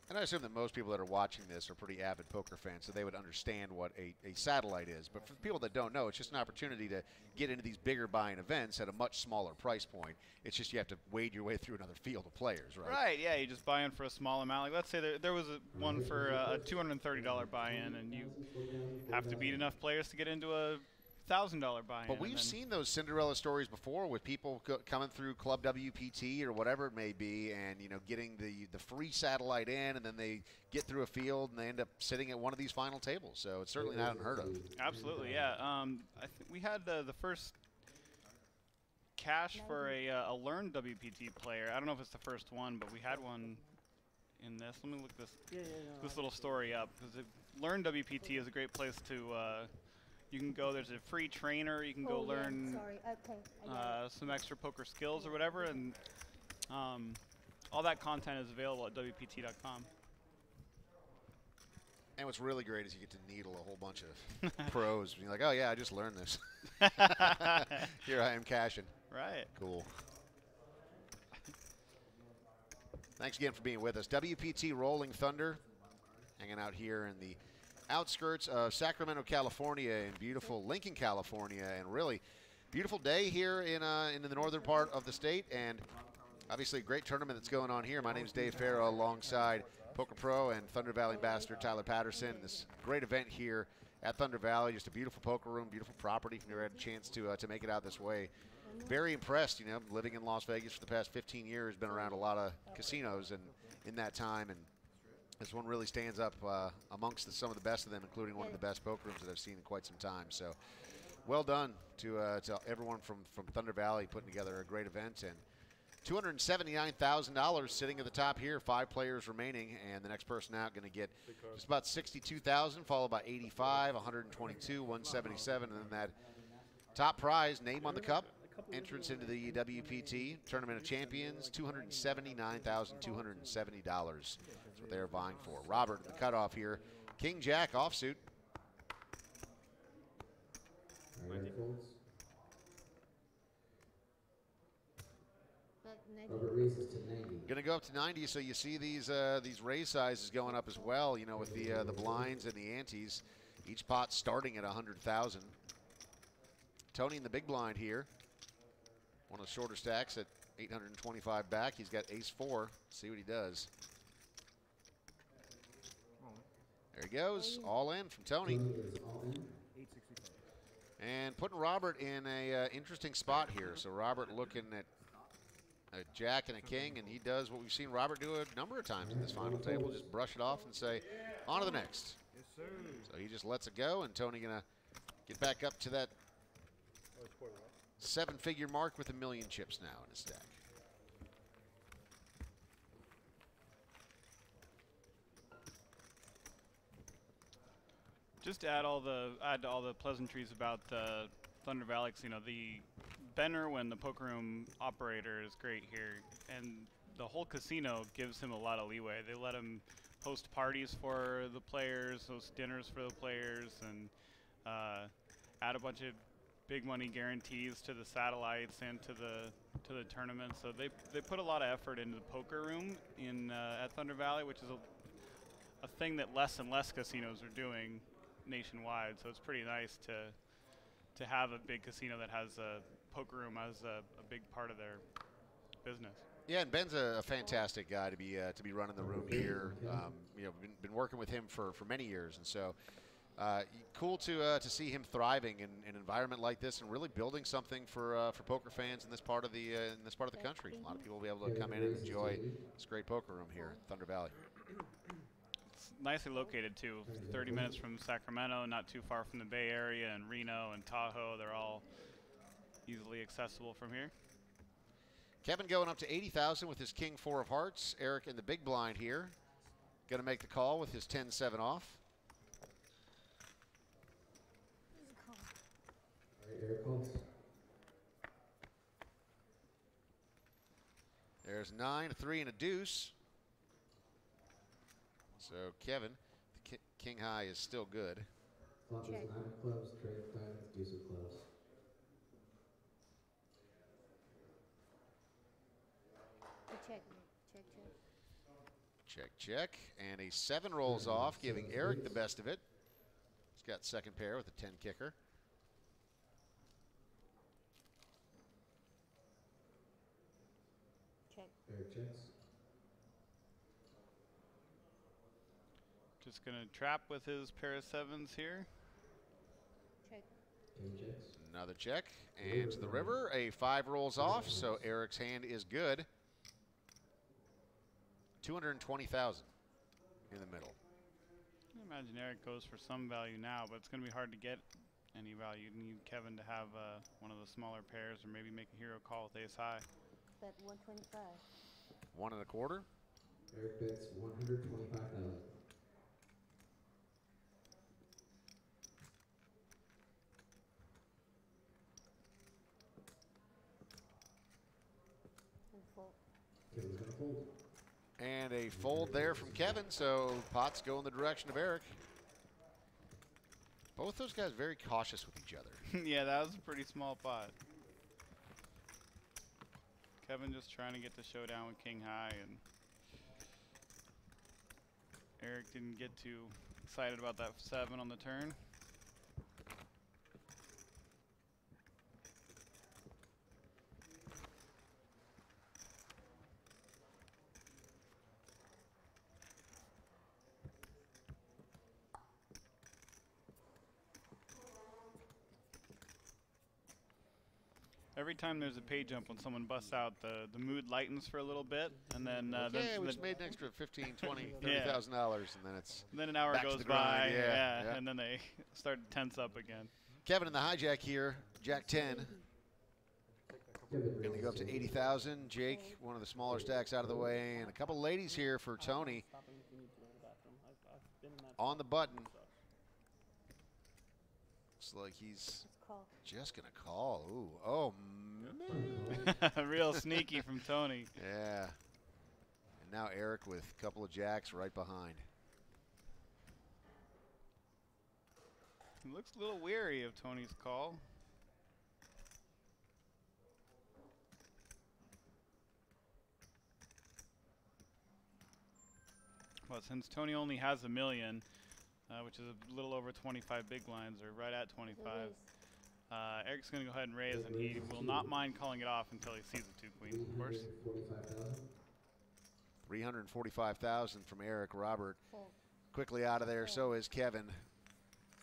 And I assume that most people that are watching this are pretty avid poker fans, so they would understand what a satellite is. But for people that don't know, it's just an opportunity to get into these bigger buying events at a much smaller price point. It's just you have to wade your way through another field of players, right? Right, yeah, you just buy in for a small amount. Like, let's say there was one for a $230 buy-in, and you have to beat enough players to get into a $1,000 buy-in. But we've seen those Cinderella stories before with people coming through Club WPT or whatever it may be, and getting the free satellite in, and then they get through a field and they end up sitting at one of these final tables. So it's certainly not unheard of. Absolutely, yeah. I think we had the first cash for a learned WPT player. I don't know if it's the first one, but we had one in this. Let me look this little story up, because learn WPT is a great place to. You can go. There's a free trainer. You can go learn some extra poker skills or whatever, and all that content is available at WPT.com. And what's really great is you get to needle a whole bunch of pros. And you're like, oh yeah, I just learned this. Here I am cashing. Right. Cool. Thanks again for being with us. WPT Rolling Thunder, hanging out here in the outskirts of Sacramento, California, and beautiful Lincoln, California, and really beautiful day here in the northern part of the state, and obviously a great tournament that's going on here. My name is Dave Farrow, alongside Poker Pro and Thunder Valley Ambassador Tyler Patterson. This great event here at Thunder Valley, just a beautiful poker room, beautiful property. If you ever had a chance to make it out this way, very impressed. Living in Las Vegas for the past 15 years, been around a lot of casinos and in that time, and this one really stands up amongst some of the best of them, including one of the best poker rooms that I've seen in quite some time. So well done to everyone from Thunder Valley putting together a great event. And $279,000 sitting at the top here, 5 players remaining, and the next person out going to get just about $62,000, followed by 85, 122, 177, and then that top prize, name on the cup, entrance into the WPT Tournament of Champions, $279,270. That's what they're vying for. Robert, the cutoff here, King Jack offsuit. Robert raises to 90. Going to go up to 90, so you see these raise sizes going up as well. With the blinds and the antes, each pot starting at 100,000. Tony in the big blind here, one of the shorter stacks at 825 back. He's got ace-4. See what he does. There he goes, all in from Tony. And putting Robert in a interesting spot here. So Robert looking at a jack and a king, and he does what we've seen Robert do a number of times in this final table, just brush it off and say, on to the next. Yes, sir. So he just lets it go, and Tony gonna get back up to that 7-figure mark with 1 million chips now in his stack. Just to add to all the pleasantries about Thunder Valley Casino, the Benner, when the poker room operator, is great here, and the whole casino gives him a lot of leeway. They let him host parties for the players, host dinners for the players, and add a bunch of big money guarantees to the satellites and to the tournament. So they put a lot of effort into the poker room at Thunder Valley, which is a thing that less and less casinos are doing nationwide. So it's pretty nice to have a big casino that has a poker room as a big part of their business. Yeah, and Ben's a fantastic guy to be running the room here. Been working with him for many years, and so cool to see him thriving in an environment like this and really building something for poker fans in this part of the country. A lot of people will be able to come in and enjoy this great poker room here at Thunder Valley. It's nicely located too. 30 minutes from Sacramento, not too far from the Bay Area, and Reno and Tahoe. They're all easily accessible from here. Kevin going up to 80,000 with his King-4 of hearts. Eric in the big blind here, going to make the call with his 10-7 off. Eric calls. There's 9, a 3, and a deuce. So Kevin, the king high is still good. Flop is 9 of clubs, trade of diamonds, deuce of clubs. Check, check. And a 7 rolls off, giving Eric the best of it. He's got second pair with a 10 kicker. Check. Eric checks. Just going to trap with his pair of 7s here. Check. Another check, and to the river. A 5 rolls off, so Eric's hand is good. 220,000 in the middle. I imagine Eric goes for some value now, but it's going to be hard to get any value. You need Kevin to have one of the smaller pairs, or maybe make a hero call with ace high. Bet 125. 1 1/4. Eric bets 125,000. Kevin's gonna fold. And a fold there from Kevin, so pots go in the direction of Eric. Both those guys very cautious with each other. Yeah, that was a pretty small pot. Kevin just trying to get the showdown with king high, and Eric didn't get too excited about that 7 on the turn. Every time there's a pay jump when someone busts out, the mood lightens for a little bit, and then we just made an extra $15,000, $20,000, $30,000, and then it's then an hour back goes to the by, grind. Yeah. and then they start to tense up again. Kevin in the hijack here, Jack 10. Going to go up to 80,000. Jake, one of the smaller stacks out of the way, and a couple ladies here for Tony on the button. Looks like he's just going to call. Ooh, oh, man. Real sneaky from Tony. Yeah. And now Eric with a couple of jacks right behind. He looks a little weary of Tony's call. Well, since Tony only has $1 million, which is a little over 25 big blinds, or right at 25, Eric's going to go ahead and raise, and he will not mind calling it off until he sees the 2 queens, of course. 345,000 from Eric. Robert quickly out of there. So is Kevin.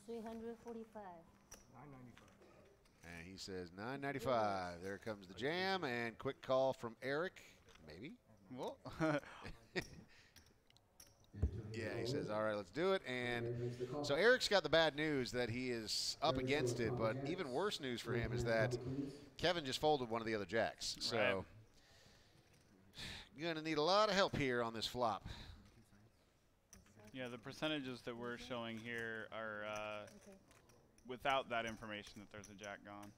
345. 995. And he says 995. There comes the jam, and quick call from Eric. Maybe. Well. Yeah, he says, all right, let's do it. And so Eric's got the bad news that he is up against it, but even worse news for him is that Kevin just folded one of the other jacks. So right. You're going to need a lot of help here on this flop. Yeah, the percentages that we're showing here are without that information that there's a jack gone.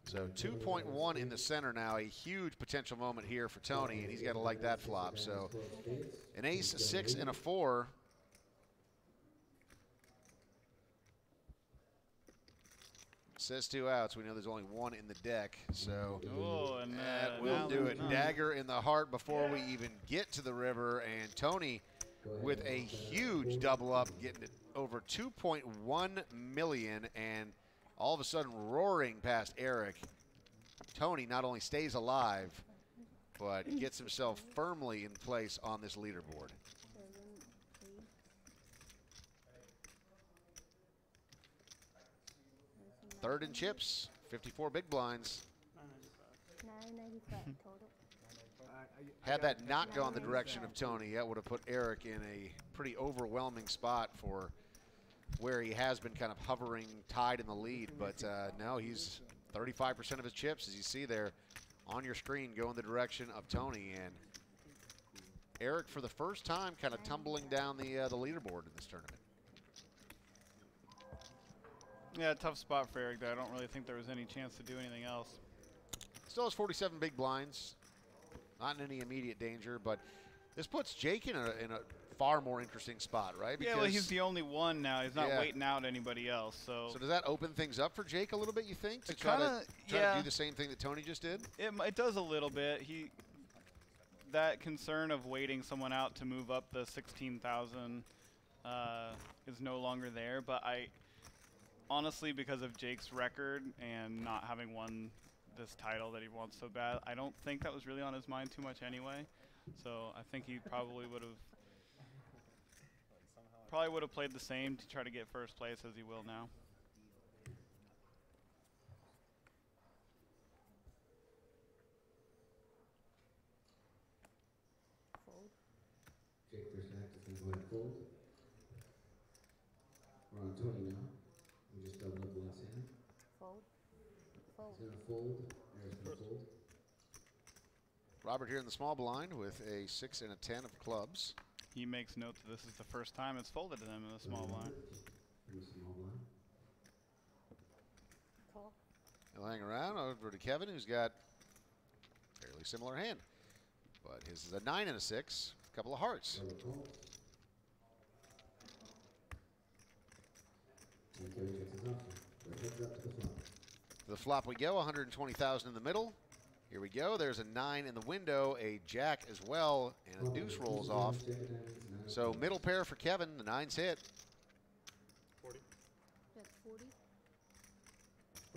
So 2.1 in the center now, a huge potential moment here for Tony, and he's got to like that flop. So an ace, a 6, and a 4. Says 2 outs. We know there's only 1 in the deck, so that will do it. Dagger in the heart before we even get to the river, and Tony with a huge double up, getting it over 2.1 million, and all of a sudden roaring past Eric. Tony not only stays alive, but gets himself firmly in place on this leaderboard. Third in chips, 54 big blinds. 995 total. Had that not gone the direction of Tony, that would have put Eric in a pretty overwhelming spot for where he has been kind of hovering tied in the lead. But no, he's 35% of his chips, as you see there on your screen, go in the direction of Tony. And Eric, for the first time, kind of tumbling down the leaderboard in this tournament. Yeah, tough spot for Eric there. I don't really think there was any chance to do anything else. Still has 47 big blinds. Not in any immediate danger, but this puts Jake in a far more interesting spot, right? Because yeah, well, he's the only one now. He's not waiting out anybody else. So does that open things up for Jake a little bit, you think, to try to do the same thing that Tony just did? It does a little bit. That concern of waiting someone out to move up the 16,000 is no longer there. But honestly, because of Jake's record and not having won this title that he wants so bad, I don't think that was really on his mind too much anyway. So I think he probably would have Probably would have played the same to try to get first place as he will now. Jake first act is going to go ahead and fold. We're on Tony now. We just doubled up the last hand. Fold. Fold. He's going to fold. Eric's going to fold. Robert here in the small blind with a 6 and a 10 of clubs. He makes note that this is the first time it's folded to them in the small blind. In the small blind. Call. He'll hang around over to Kevin, who's got a fairly similar hand. But his is a 9 and a 6, a couple of hearts. And Kevin checks his option. Right heads up to the flop. To the flop we go, 120,000 in the middle. Here we go. There's a 9 in the window, a jack as well, and a deuce rolls off. So middle pair for Kevin. The 9's hit. 40. That's 40.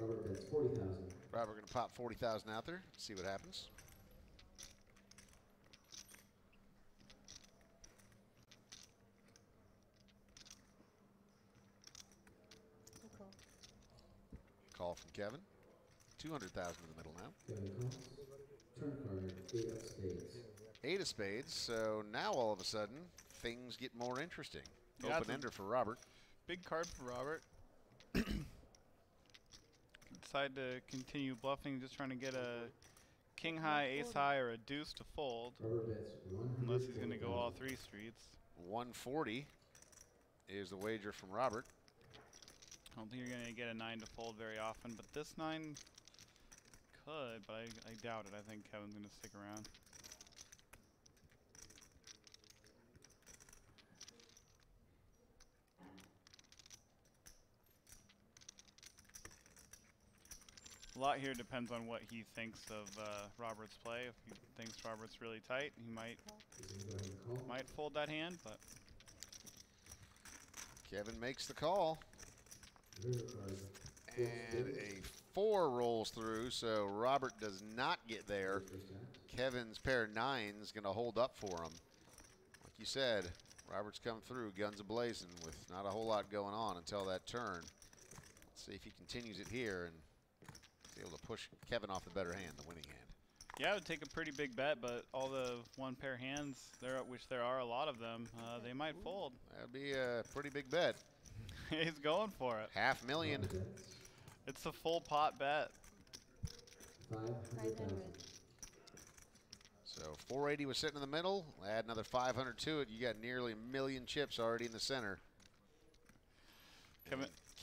Robert bets 40,000. Robert going to pop 40,000 out there. See what happens. Call. Call from Kevin. 200,000 in the middle now. Kevin calls. Turn card, 8 of spades. 8 of spades. So now all of a sudden things get more interesting. Yeah, Open ender for Robert. Big card for Robert. Decide to continue bluffing, just trying to get a king high, ace high, or a deuce to fold. Robert bets 140,000. Unless he's going to go all 3 streets. 140 is the wager from Robert. I don't think you're going to get a 9 to fold very often, but this 9 could, but I doubt it. I think Kevin's going to stick around. A lot here depends on what he thinks of Robert's play. If he thinks Robert's really tight, he might fold that hand, but Kevin makes the call. And a 4 rolls through, so Robert does not get there. Kevin's pair of 9's going to hold up for him. Like you said, Robert's come through guns a-blazing with not a whole lot going on until that turn. Let's see if he continues it here and is able to push Kevin off the better hand, the winning hand. yeah, it would take a pretty big bet, but all the one pair hands, which there are a lot of them, they might fold. That'd be a pretty big bet. He's going for it. $500,000. It's a full pot bet. 500,000. So 480 was sitting in the middle. Add another 500 to it. You got nearly a million chips already in the center.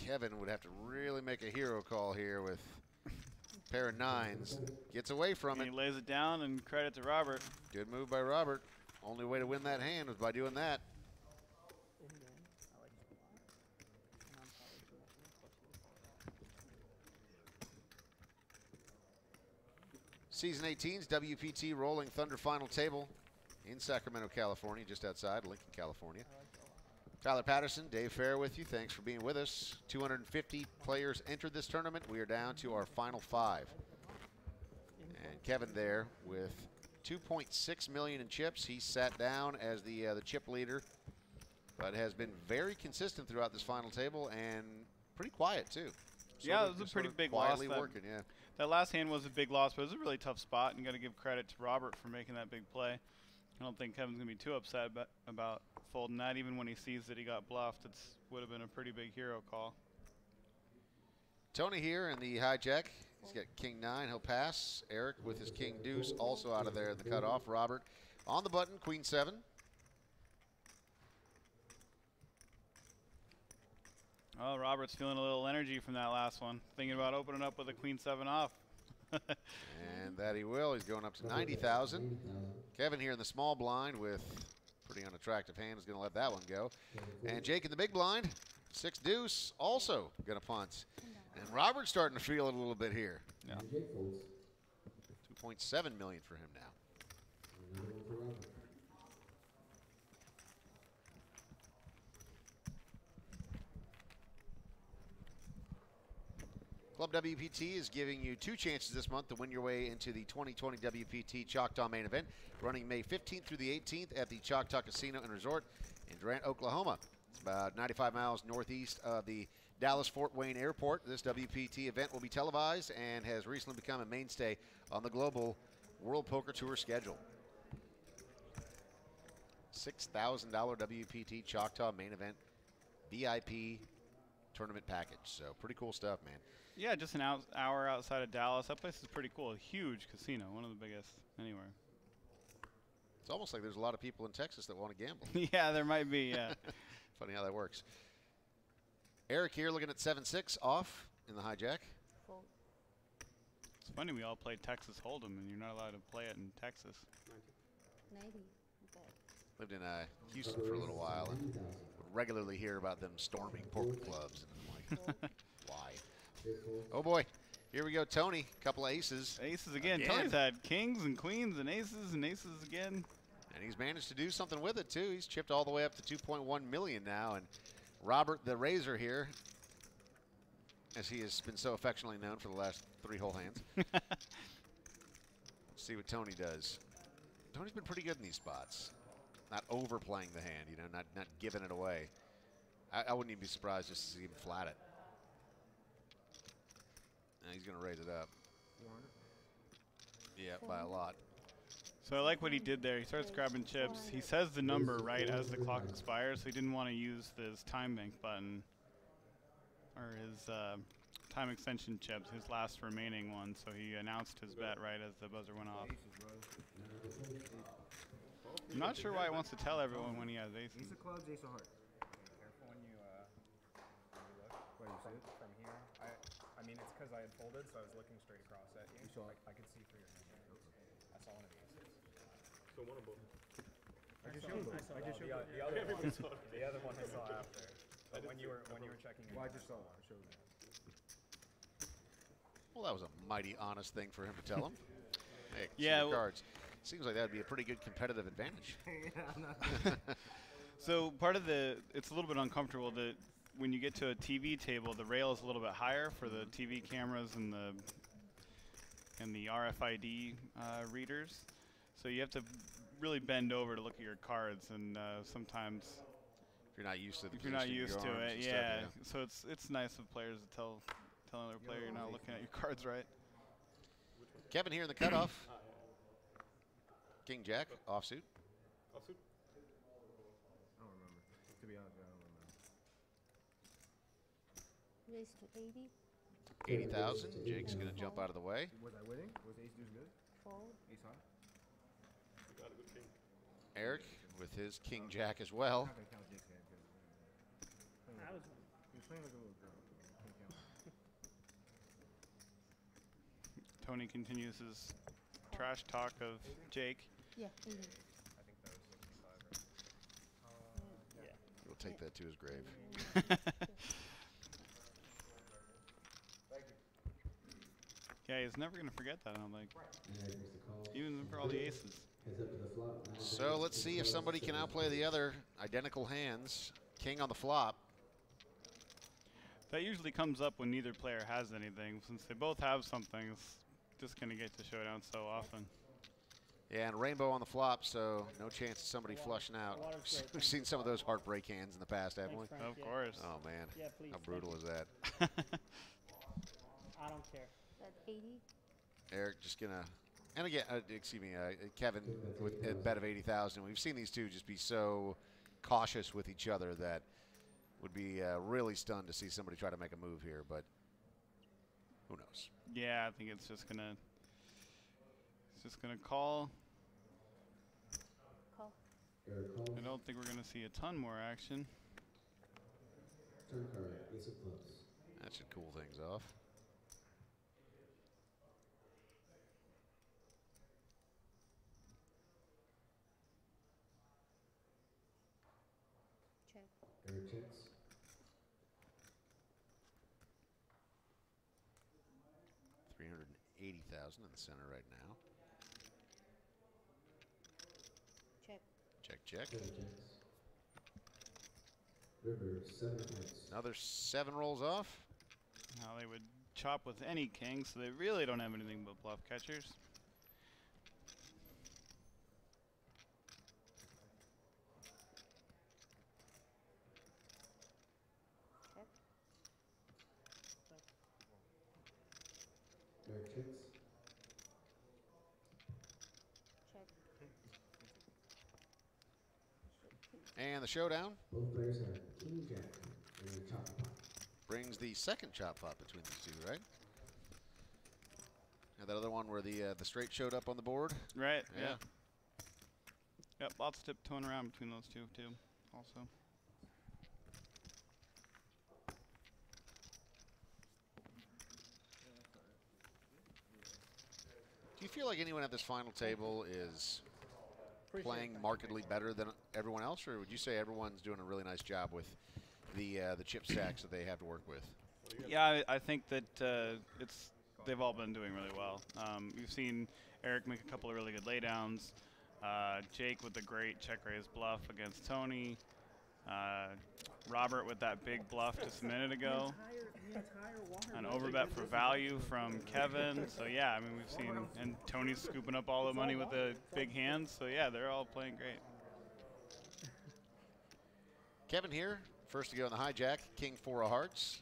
Kevin would have to really make a hero call here with a pair of 9s. Gets away from it. He lays it down, and credit to Robert. Good move by Robert. Only way to win that hand was by doing that. Season 18's WPT Rolling Thunder Final Table in Sacramento, California, just outside Lincoln, California. Tyler Patterson, Dave Fair with you. Thanks for being with us. 250 players entered this tournament. We are down to our final 5. And Kevin there with 2.6 million in chips. He sat down as the chip leader, but has been very consistent throughout this final table and pretty quiet too. Yeah, it was a pretty big loss. Working, yeah. That last hand was a big loss, but it was a really tough spot, and you got to give credit to Robert for making that big play. I don't think Kevin's going to be too upset about folding that, even when he sees that he got bluffed. It would have been a pretty big hero call. Tony here in the hijack. He's got king 9. He'll pass. Eric with his king deuce also out of there in the cutoff. Robert on the button, queen 7. Oh, Robert's feeling a little energy from that last one. Thinking about opening up with a queen 7 off. And that he will. He's going up to 90,000. Kevin here in the small blind with pretty unattractive hand is going to let that one go. And Jake in the big blind, 6 deuce, also going to punt. And Robert's starting to feel it a little bit here. Yeah. 2.7 million for him now. Club WPT is giving you 2 chances this month to win your way into the 2020 WPT Choctaw main event, running May 15th through the 18th at the Choctaw Casino and Resort in Durant, Oklahoma. It's about 95 miles northeast of the Dallas-Fort Wayne Airport. This WPT event will be televised and has recently become a mainstay on the global World Poker Tour schedule. $6,000 WPT Choctaw main event VIP tournament package. So pretty cool stuff, man. Yeah, just an hour outside of Dallas. That place is pretty cool. A huge casino, one of the biggest anywhere. It's almost like there's a lot of people in Texas that want to gamble. Yeah, there might be, yeah. Funny how that works. Eric here looking at 7-6 off in the hijack. It's funny we all play Texas Hold'em, and you're not allowed to play it in Texas. 90. Okay. Lived in Houston for a little while and would regularly hear about them storming poker clubs. And I'm like, why? Oh boy, here we go, Tony. Couple of aces. Aces again. Tony's had kings and queens and aces again. And he's managed to do something with it too. He's chipped all the way up to 2.1 million now. And Robert the Razor here, as he has been so affectionately known for the last 3 whole hands. Let's see what Tony does. Tony's been pretty good in these spots. Not overplaying the hand, you know, not giving it away. I wouldn't even be surprised just to see him flat it. Now he's going to raise it up. Yeah, by a lot. So I like what he did there. He starts grabbing chips. He says the number right as the clock expires, so he didn't want to use his time bank button or his time extension chips, his last remaining one. So he announced his bet right as the buzzer went off. I'm not sure why he wants to tell everyone when he has aces. Ace of clubs, ace of hearts. Careful when you look. Where you see it? From here. I mean, it's because I had folded, so I was looking straight across at you. So I could see through your hand. I saw one of the aces. So one of both. I just showed both. The other one I saw after. But when you were checking. Well, I just saw it. I showed you. Well, that was a mighty honest thing for him to tell him. Hey, yeah. Cards. Seems like that would be a pretty good competitive advantage. So part of it's a little bit uncomfortable that when you get to a TV table, the rail is a little bit higher for the TV cameras and the RFID readers. So you have to really bend over to look at your cards, and sometimes if you're not used to it, yeah. So it's nice of players to tell another player you're not looking at your cards right. Kevin here in the cutoff. King Jack offsuit. Offsuit. I don't remember. To be honest, I don't remember. Raise to 80. 80,000. Jake's gonna jump out of the way. Was I winning? Was ace deuce good? Fold. Ace high. You got a good king. Eric with his King Jack as well. I'm not gonna count Jake's hand because I was he was playing like a little girl. Can't count. Tony continues his trash talk of Jake. Yeah, 80. I think that was 65. Yeah. We'll take that to his grave. Yeah, he's never going to forget that, I don't think. Even for all the aces. So let's see if somebody can outplay the other. Identical hands. King on the flop. That usually comes up when neither player has anything. Since they both have something, it's just going to get to showdown so often. Yeah, and rainbow on the flop, so no chance of somebody flushing out. We've seen some of those heartbreak hands in the past, haven't we? Of course. Oh, man. Yeah, please. How brutal is that? I don't care. That's 80. Eric just going to, and again, excuse me, Kevin with a bet of 80,000. We've seen these two just be so cautious with each other that would be really stunned to see somebody try to make a move here, but who knows? Yeah, I think it's just going to call. Call. I don't think we're going to see a ton more action. Turn card, ace of clubs. That should cool things off. Check. Eric checks. $380,000 in the center right now. Check. Check, check. Check checks. River, 7 hearts. Another 7 rolls off. Now they would chop with any king, so they really don't have anything but bluff catchers. And the showdown Both players have King Jack and a chop pot. brings the second chop pot between these two, right? And that other one where the straight showed up on the board. Right. Yeah. Yep. Lots of tiptoeing around between those two too. Also. Do you feel like anyone at this final table is playing markedly better than everyone else, or would you say everyone's doing a really nice job with the chip stacks that they have to work with? Yeah, I think that they've all been doing really well. You've seen Eric make a couple of really good laydowns. Jake with the great check raise bluff against Tony. Robert with that big bluff just a minute ago. An overbet for value from Kevin. So yeah, I mean we've seen, and Tony's scooping up all the money with the big hands. So yeah, they're all playing great. Kevin here, first to go in the hijack, King 4 of hearts.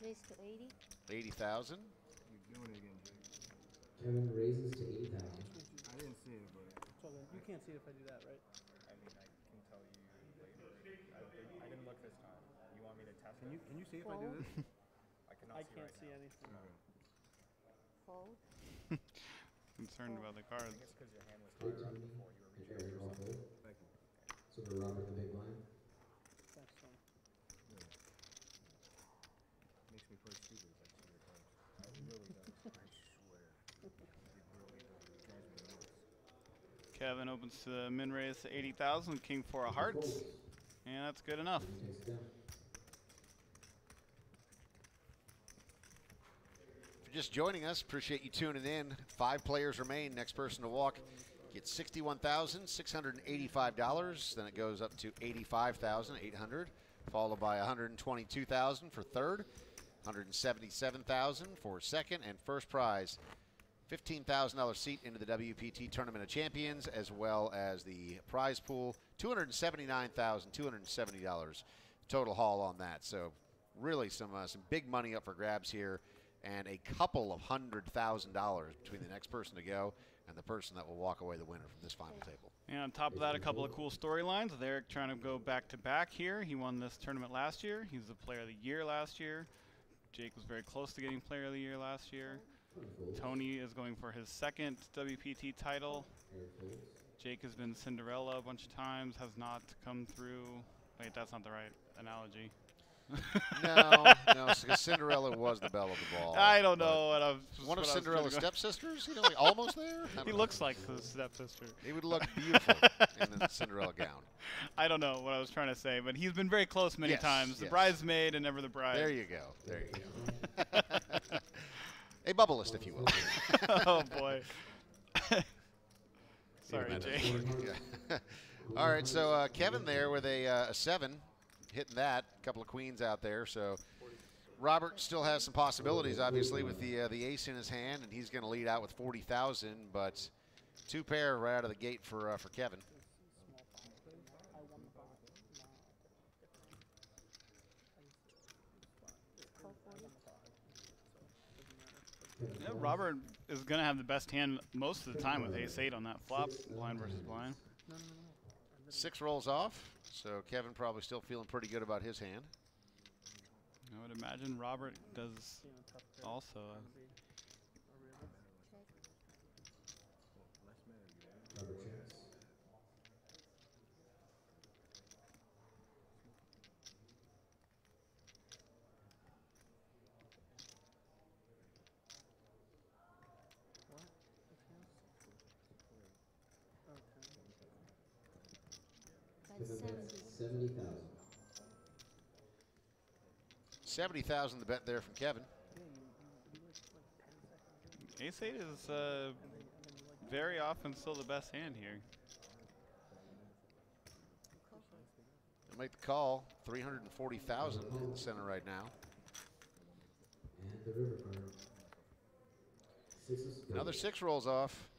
Raise to 80. 80,000. You're doing it again, Jake. Kevin raises to 80,000. I didn't see it, but. So then you can't see it if I do that, right? I mean, I can tell you later. I didn't look this time. You want me to test it? Can you see if I do this? I cannot I see can't right see now. anything. Fold. Concerned about the I cards. think it's because your hand was higher up before. You were reaching over or something. Thank you. So we're Robert the big blind. Thanks, Tony. Makes me play stupid if I see your cards. It really does. I swear. It really does. It drives me nuts. Kevin opens to the min raise to 80,000. King 4 of hearts, and that's good enough. If you're just joining us, appreciate you tuning in. 5 players remain. Next person to walk gets $61,685. Then it goes up to $85,800, followed by $122,000 for third, $177,000 for second, and first prize, $15,000 seat into the WPT Tournament of Champions, as well as the prize pool, $279,270 total haul on that. So really some big money up for grabs here, and a couple of $100,000 between the next person to go and the person that will walk away the winner from this final table. And on top of that, a couple of cool storylines with Eric trying to go back-to-back here. He won this tournament last year. He was the Player of the Year last year. Jake was very close to getting Player of the Year last year. Tony is going for his second WPT title. Jake has been Cinderella a bunch of times, has not come through. Wait, that's not the right analogy. No, because Cinderella was the belle of the ball. I don't know what I'm. One of Cinderella's stepsisters? You know, like almost there? He looks like the stepsister. He would look beautiful in the Cinderella gown. I don't know what I was trying to say, but he's been very close many times. The bridesmaid and never the bride. There you go. There you go. A bubbleist, if you will. Oh, boy. Sorry, Jake. All right, so Kevin there with a 7. Hitting that, a couple of queens out there. So Robert still has some possibilities, obviously, with the ace in his hand, and he's going to lead out with 40,000. But 2 pair right out of the gate for Kevin. Yeah, Robert is going to have the best hand most of the time with ace-8 on that flop, blind versus blind. 6 rolls off. So Kevin probably still feeling pretty good about his hand. I would imagine Robert does also. That's 70,000. 70,000 the bet there from Kevin. Ace-8 is very often still the best hand here. They'll make the call. 340,000 in the center right now. And the river card. Another 6 rolls off.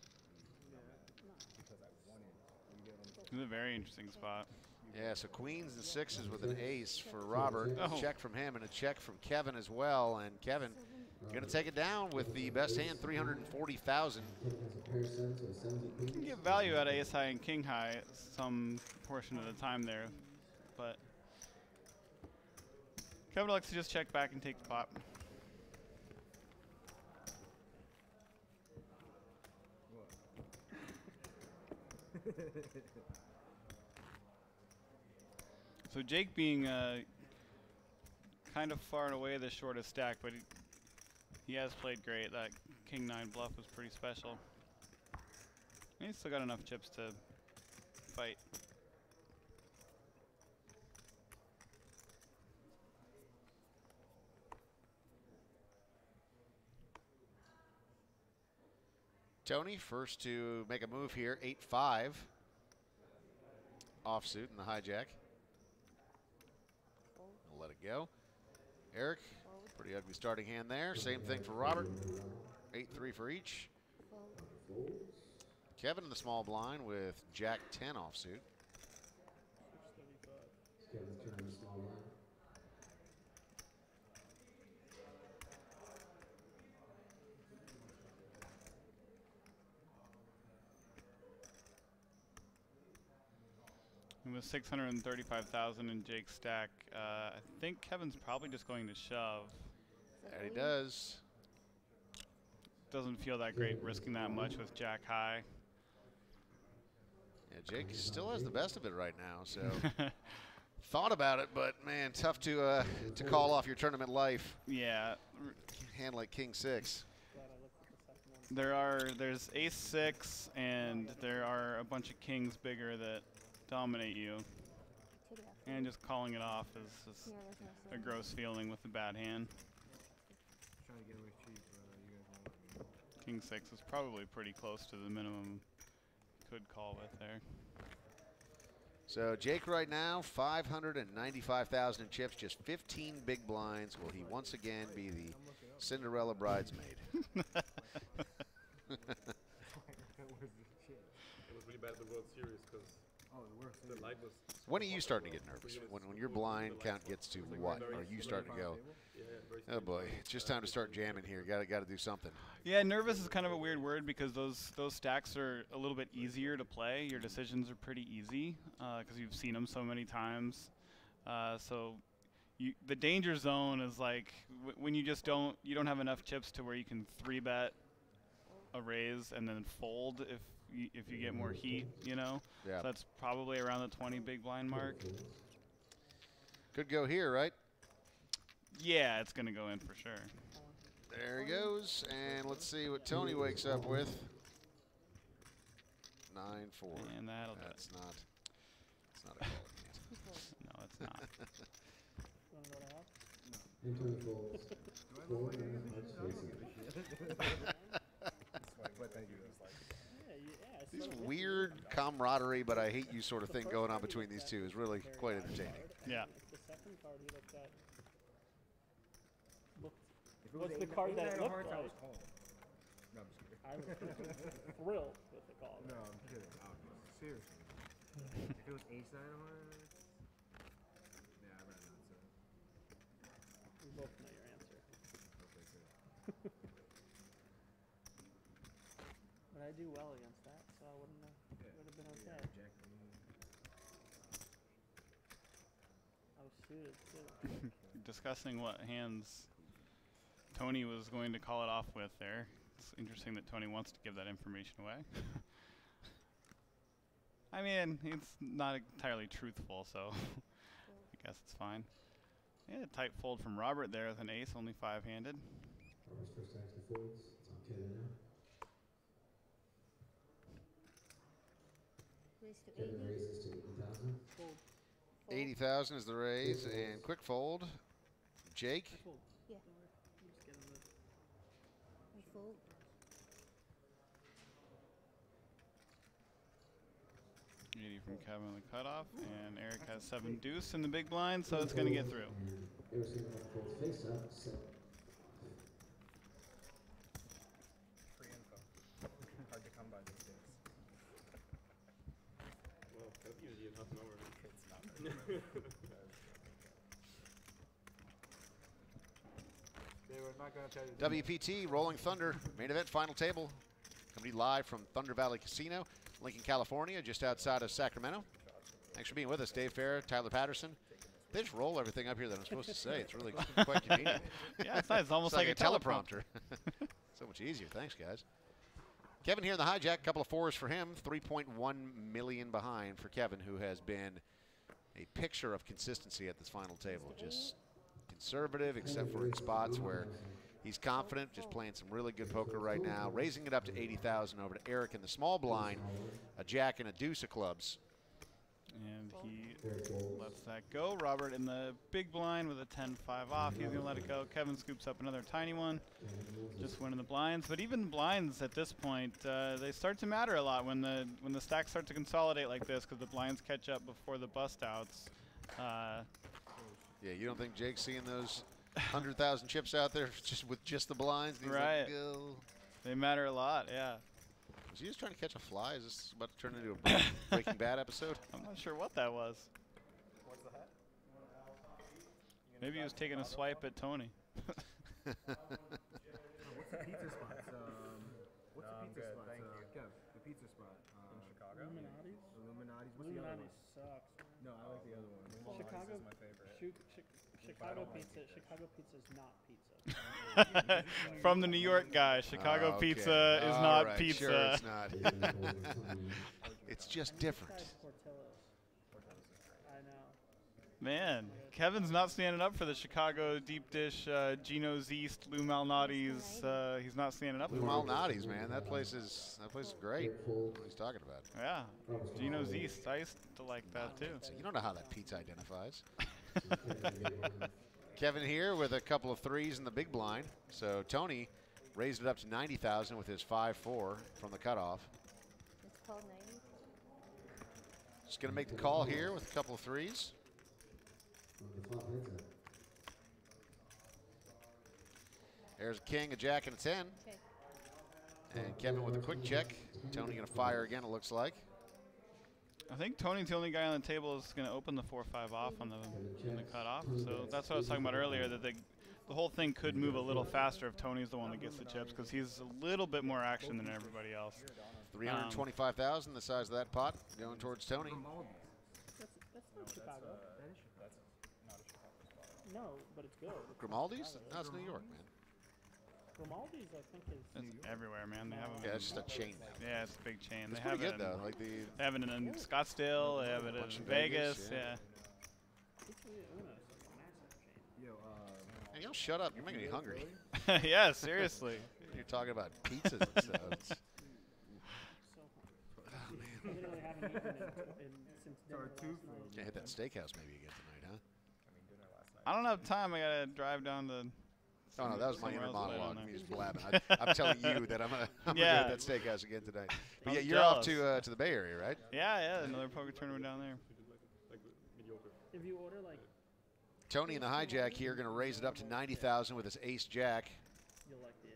This is a very interesting spot. Yeah, so queens and sixes with an ace for Robert. Oh. A check from him and a check from Kevin as well. And Kevin going to take it down with the best hand, 340,000. You can get value out of ace high and king high some portion of the time there, but Kevin likes to just check back and take the pot. So Jake being kind of far and away the shortest stack, but he has played great. That king 9 bluff was pretty special. And he's still got enough chips to fight. Tony first to make a move here, 8-5. Offsuit in the hijack. We'll let it go. Eric, pretty ugly starting hand there. Same thing for Robert. 8-3 for each. Kevin in the small blind with Jack 10 offsuit. Kevin's turn to small blind. And with 635,000 in Jake's stack, I think Kevin's probably just going to shove. That he does. Doesn't feel that great risking that much with Jack high. Yeah, Jake still has the best of it right now, so thought about it, but man, tough to call off your tournament life. Yeah. Hand like king 6. There's ace 6, and there are a bunch of kings bigger that dominate you. And just calling it off is just a gross feeling with a bad hand. Trying to get away cheap, you guys won't let me. King 6 is probably pretty close to the minimum could call with there. So Jake right now, 595,000 in chips, just 15 big blinds. Will he once again be the Cinderella bridesmaid? It was really bad at the World Series because the light was. When are you starting to get nervous? When your blind count gets to what? Are you starting to go, oh boy, it's just time to start jamming here. Got to do something. Yeah, nervous is kind of a weird word because those stacks are a little bit easier to play. Your decisions are pretty easy because you've seen them so many times. So the danger zone is like when you don't have enough chips to where you can 3-bet a raise and then fold if you get more heat, you know. Yeah. So that's probably around the 20 big blind mark. Could go here, right? Yeah, it's gonna go in for sure. There he goes, and let's see what Tony wakes up with. 9-4. And that'll That's not. It's not a call. No, it's not. Tony folds. This weird camaraderie, but I hate you sort of thing going on between these two is really quite entertaining. Yeah. The second card he looked at. What's the card that looked like? No, I'm just kidding. I was thrilled with the call. No, I'm kidding. Seriously. If it was ace 9 of hearts, yeah, I'd rather not say. We both know your answer. Okay, good. But I do well against that, so I wouldn't have, would have been okay. Yeah, Jack. I was suited too. Discussing what hands Tony was going to call it off with there. It's interesting that Tony wants to give that information away. I mean, it's not entirely truthful, so I guess it's fine. Yeah, tight fold from Robert there with an ace, only 5-handed. Robert's first action folds. It's on Kevin now. Kevin raises to 80,000. 80,000 is the raise, and quick fold. Jake. Yeah. I fold. From Kevin on the cutoff, and Eric has 7 deuce in the big blind, so it's going to get through. Face up, set. Free info. Hard to come by these days. Well, that's easy in half an hour. It's not They were not going to tell you. WPT Rolling Thunder main event final table. Coming to you live from Thunder Valley Casino, Lincoln, California, just outside of Sacramento. Thanks for being with us, Dave Farah, Tyler Patterson. They just roll everything up here that I'm supposed to say. It's really quite convenient. Yeah, it's nice. It's almost like a teleprompter. So much easier. Thanks, guys. Kevin here in the hijack. Couple of fours for him. 3.1 million behind for Kevin, who has been a picture of consistency at this final table. Just conservative, except for in spots where he's confident, just playing some really good poker right now. Raising it up to 80,000 over to Eric in the small blind, a jack and a deuce of clubs. And he lets that go. Robert in the big blind with a 10-5 off. He's going to let it go. Kevin scoops up another tiny one, just winning the blinds. But even blinds at this point, they start to matter a lot when the stacks start to consolidate like this, because the blinds catch up before the bust outs. Yeah, you don't think Jake's seeing those 100,000 chips out there just with just the blinds? And he's Right. Like, "Go." They matter a lot, yeah. Was he just trying to catch a fly? Is this about to turn into a Breaking Bad episode? I'm not sure what that was. What's the hat? Maybe he was taking a swipe at Tony. What's the pizza spot? What's the pizza spot? Kev, the pizza spot. In Chicago? Illuminati's? Illuminati's. What's the other Illuminati one? sucks. No, I like the other one. Chicago is my favorite. Chicago pizza. Chicago pizza is not pizza. From the New York guy, Chicago okay. pizza is All not right, pizza. Sure it's not. It's just different. I know. Man, Kevin's not standing up for the Chicago deep dish, Gino's East, Lou Malnati's. He's not standing up Lou for it. Malnati's, man. That place is great. What he's talking about. Yeah, Gino's East. I used to like that too. So you don't know how that pizza identifies. Kevin here with a couple of threes in the big blind. So Tony raised it up to 90,000 with his 5-4 from the cutoff. It's called 90. Just going to make the call here with a couple of threes. There's a king, a jack, and a 10. Okay. And Kevin with a quick check. Tony going to fire again, it looks like. I think Tony's the only guy on the table that's going to open the 4-5 off on the cutoff. So that's what I was talking about earlier, that the whole thing could move a little faster if Tony's the one that gets the chips, because he's a little bit more action than everybody else. 325,000, the size of that pot, going towards Tony. That's not Chicago. That's not a Chicago spot. No, but it's good. Grimaldi's? No, it's New York, man. Grimaldi's, I think, is. It's everywhere, man. They have them. Yeah, it's just a chain now. Yeah, it's a big chain. It's they have pretty it good, in, though. Like they have it in Scottsdale. They have it in Vegas. Yeah. Hey, you don't shut up. You're making me hungry. Yeah, seriously. You're talking about pizzas and stuff. It's- Literally haven't eaten since dinner last night. Can't hit that steakhouse maybe again tonight, huh? I don't have time. I gotta drive down to. Oh no, that was my somewhere inner else later monologue. on Me there. just blabbing. I'm telling you that I'm gonna Yeah. go to that steakhouse again tonight. But I'm yeah, you're off jealous. to the Bay Area, right? Yeah, another poker tournament down there. If you order like, Tony in the hijack here going to raise it up to 90,000 with his ace jack. you'll like the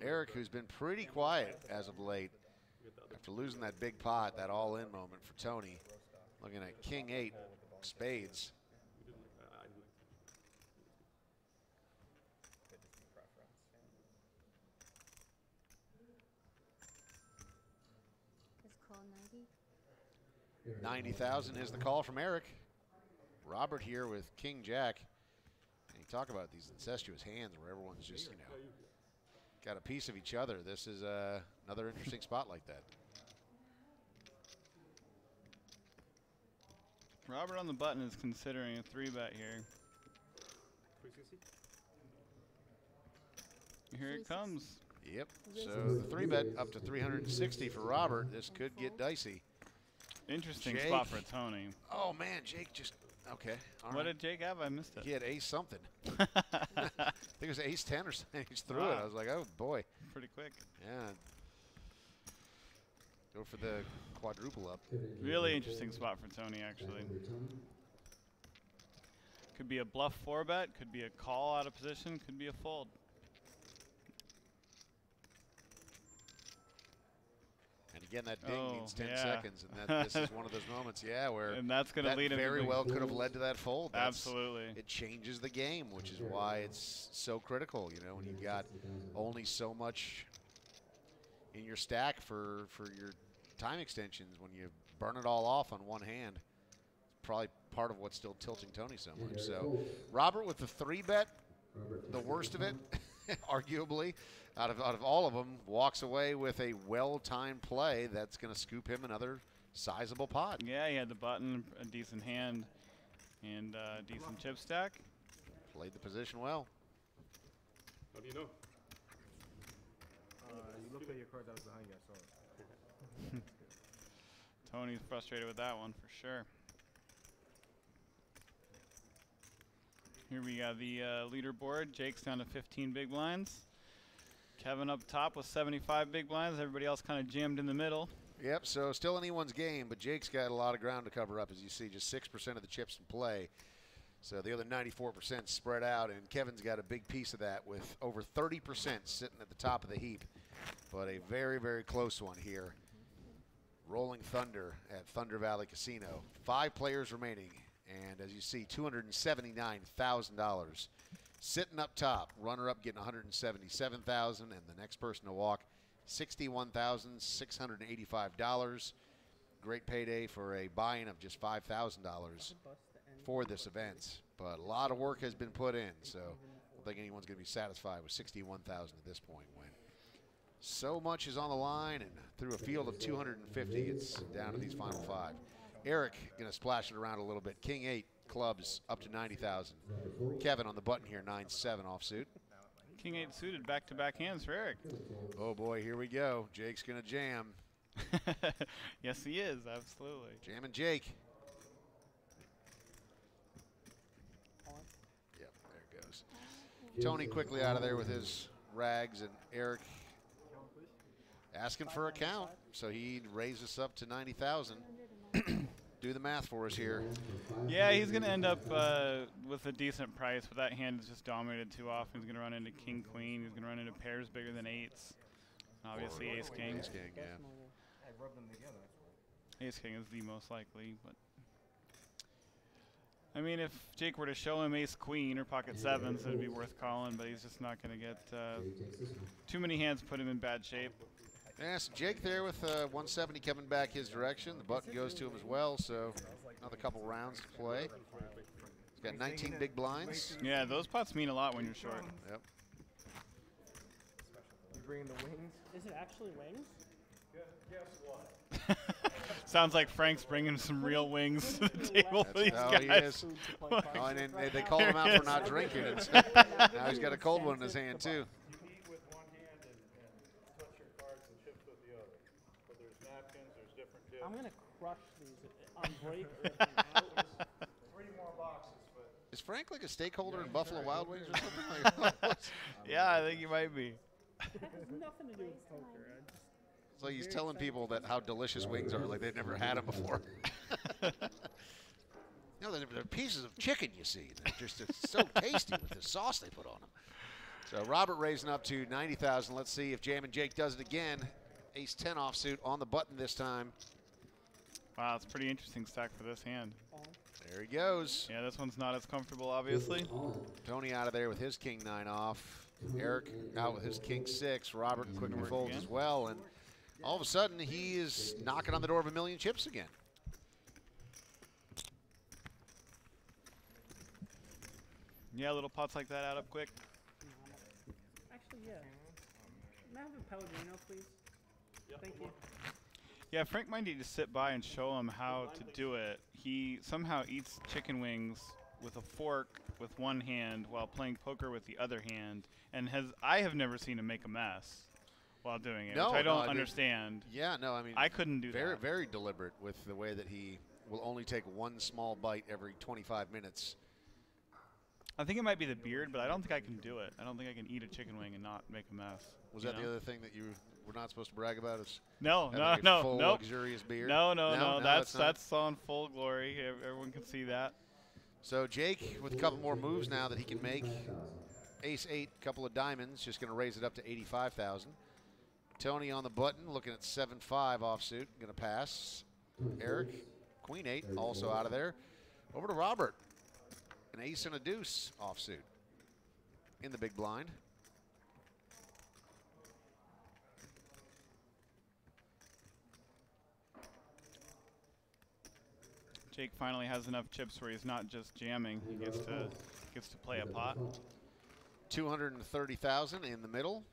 Eric, who's been pretty quiet as of late, after losing that big pot, that all-in moment for Tony, looking at King 8 spades. It's called 90. 90,000 is the call from Eric. Robert here with King Jack. And you talk about these incestuous hands where everyone's just, you know, got a piece of each other. This is another interesting spot like that. Robert on the button is considering a 3-bet here. Here it comes. Yep. So the 3-bet up to 360 for Robert. This could get dicey. Interesting Jake. spot for Tony. Oh man, Jake just okay. All What right. did Jake have? I missed it. He had ace something. I think it was ace 10 or something. He just threw it. Wow. I was like, oh boy. Pretty quick. Yeah. Go for the quadruple up. Really interesting spot for Tony, actually. Could be a bluff 4-bet, could be a call out of position, could be a fold. And Again, that ding Oh, means 10 yeah. seconds, and this is one of those moments, yeah, where and that's going to that lead him to very the- well could have led to that fold. Absolutely. It changes the game, which is why it's so critical, you know, when you've got only so much in your stack for your time extensions. When you burn it all off on one hand, it's probably part of what's still tilting Tony so much. So Robert with the 3-bet, the worst of it, arguably, out of all of them, walks away with a well-timed play that's going to scoop him another sizable pot. Yeah, he had the button, a decent hand, and a decent chip stack. Played the position well. How do you know? You looked at your cards. I was behind you. I saw it. Tony's frustrated with that one for sure. Here we got the leaderboard. Jake's down to 15 big blinds. Kevin up top with 75 big blinds. Everybody else kind of jammed in the middle. Yep, so still anyone's game, but Jake's got a lot of ground to cover up, as you see, just 6% of the chips in play. So the other 94% spread out, and Kevin's got a big piece of that with over 30% sitting at the top of the heap. But a very, very close one here. Rolling Thunder at Thunder Valley Casino. 5 players remaining, and as you see, $279,000. Sitting up top, runner-up getting $177,000, and the next person to walk, $61,685. Great payday for a buy-in of just $5,000 for this event. But a lot of work has been put in, so I don't think anyone's going to be satisfied with $61,000 at this point. When so much is on the line, and through a field of 250, it's down to these final 5. Eric going to splash it around a little bit. King 8 clubs up to 90,000. Kevin on the button here, 9-7 offsuit. King 8 suited, back-to-back hands for Eric. Oh boy, here we go. Jake's going to jam. Yes, he is, absolutely. Jamming Jake. Yep, there it goes. Tony quickly out of there with his rags, and Eric asking for a count, so he raises us up to 90,000. Do the math for us here. Yeah, he's going to end up with a decent price, but that hand is just dominated too often. He's going to run into king, queen. He's going to run into pairs bigger than 8s. Obviously, ace, king. Ace, king, yeah. I rubbed them together. Ace, king is the most likely, but I mean, if Jake were to show him ace, queen, or pocket 7s, it'd be worth calling, but he's just not going to get too many hands put him in bad shape. Yeah, so Jake there with 170 coming back his direction. The button goes to him as well, so another couple rounds to play. He's got 19 big blinds. Yeah, those pots mean a lot when you're short. Yep. You bringing the wings? Is it actually wings? Guess what? Sounds like Frank's bringing some real wings to the table for these That's how guys. he is. Oh, and then they called him out for not drinking. And so now he's got a cold one in his hand, too. I'm going to crush these on break. 3 more boxes, but Is Frank like a stakeholder in Buffalo Wild Wings or something? Like, Yeah, I think he might be. It has nothing to do with poker. it's like he's telling people that how delicious wings are, like they've never had them before. No, they're pieces of chicken, you see. They're just it's so tasty with the sauce they put on them. So Robert raising up to 90,000. Let's see if Jammin' Jake does it again. Ace 10 offsuit on the button this time. Wow, it's a pretty interesting stack for this hand. There he goes. Yeah, this one's not as comfortable, obviously. Tony out of there with his king 9 off. Eric out with his king 6. Robert quickly folds again. as well. And all of a sudden, he is knocking on the door of 1 million chips again. Yeah, little pots like that add up quick. Actually, yeah. May I have a Pellegrino, please? Thank you. Yeah, Frank might need to sit by and show him how to do it. He somehow eats chicken wings with a fork with one hand while playing poker with the other hand, and I have never seen him make a mess while doing it, which I don't understand. Yeah, no, I mean, I couldn't do very, that. Very deliberate with the way that he will only take one small bite every 25 minutes. I think it might be the beard, but I don't think I can do it. I don't think I can eat a chicken wing and not make a mess. Was that the other thing that you were not supposed to brag about? Is no, full luxurious beard? No. That's on full glory. Everyone can see that. So Jake with a couple more moves now that he can make. Ace 8, couple of diamonds, just going to raise it up to 85,000. Tony on the button, looking at 7-5 offsuit. Going to pass. Eric, queen 8, also out of there. Over to Robert. An ace and a deuce offsuit in the big blind. Jake finally has enough chips where he's not just jamming. He gets to play a pot. 230,000 in the middle.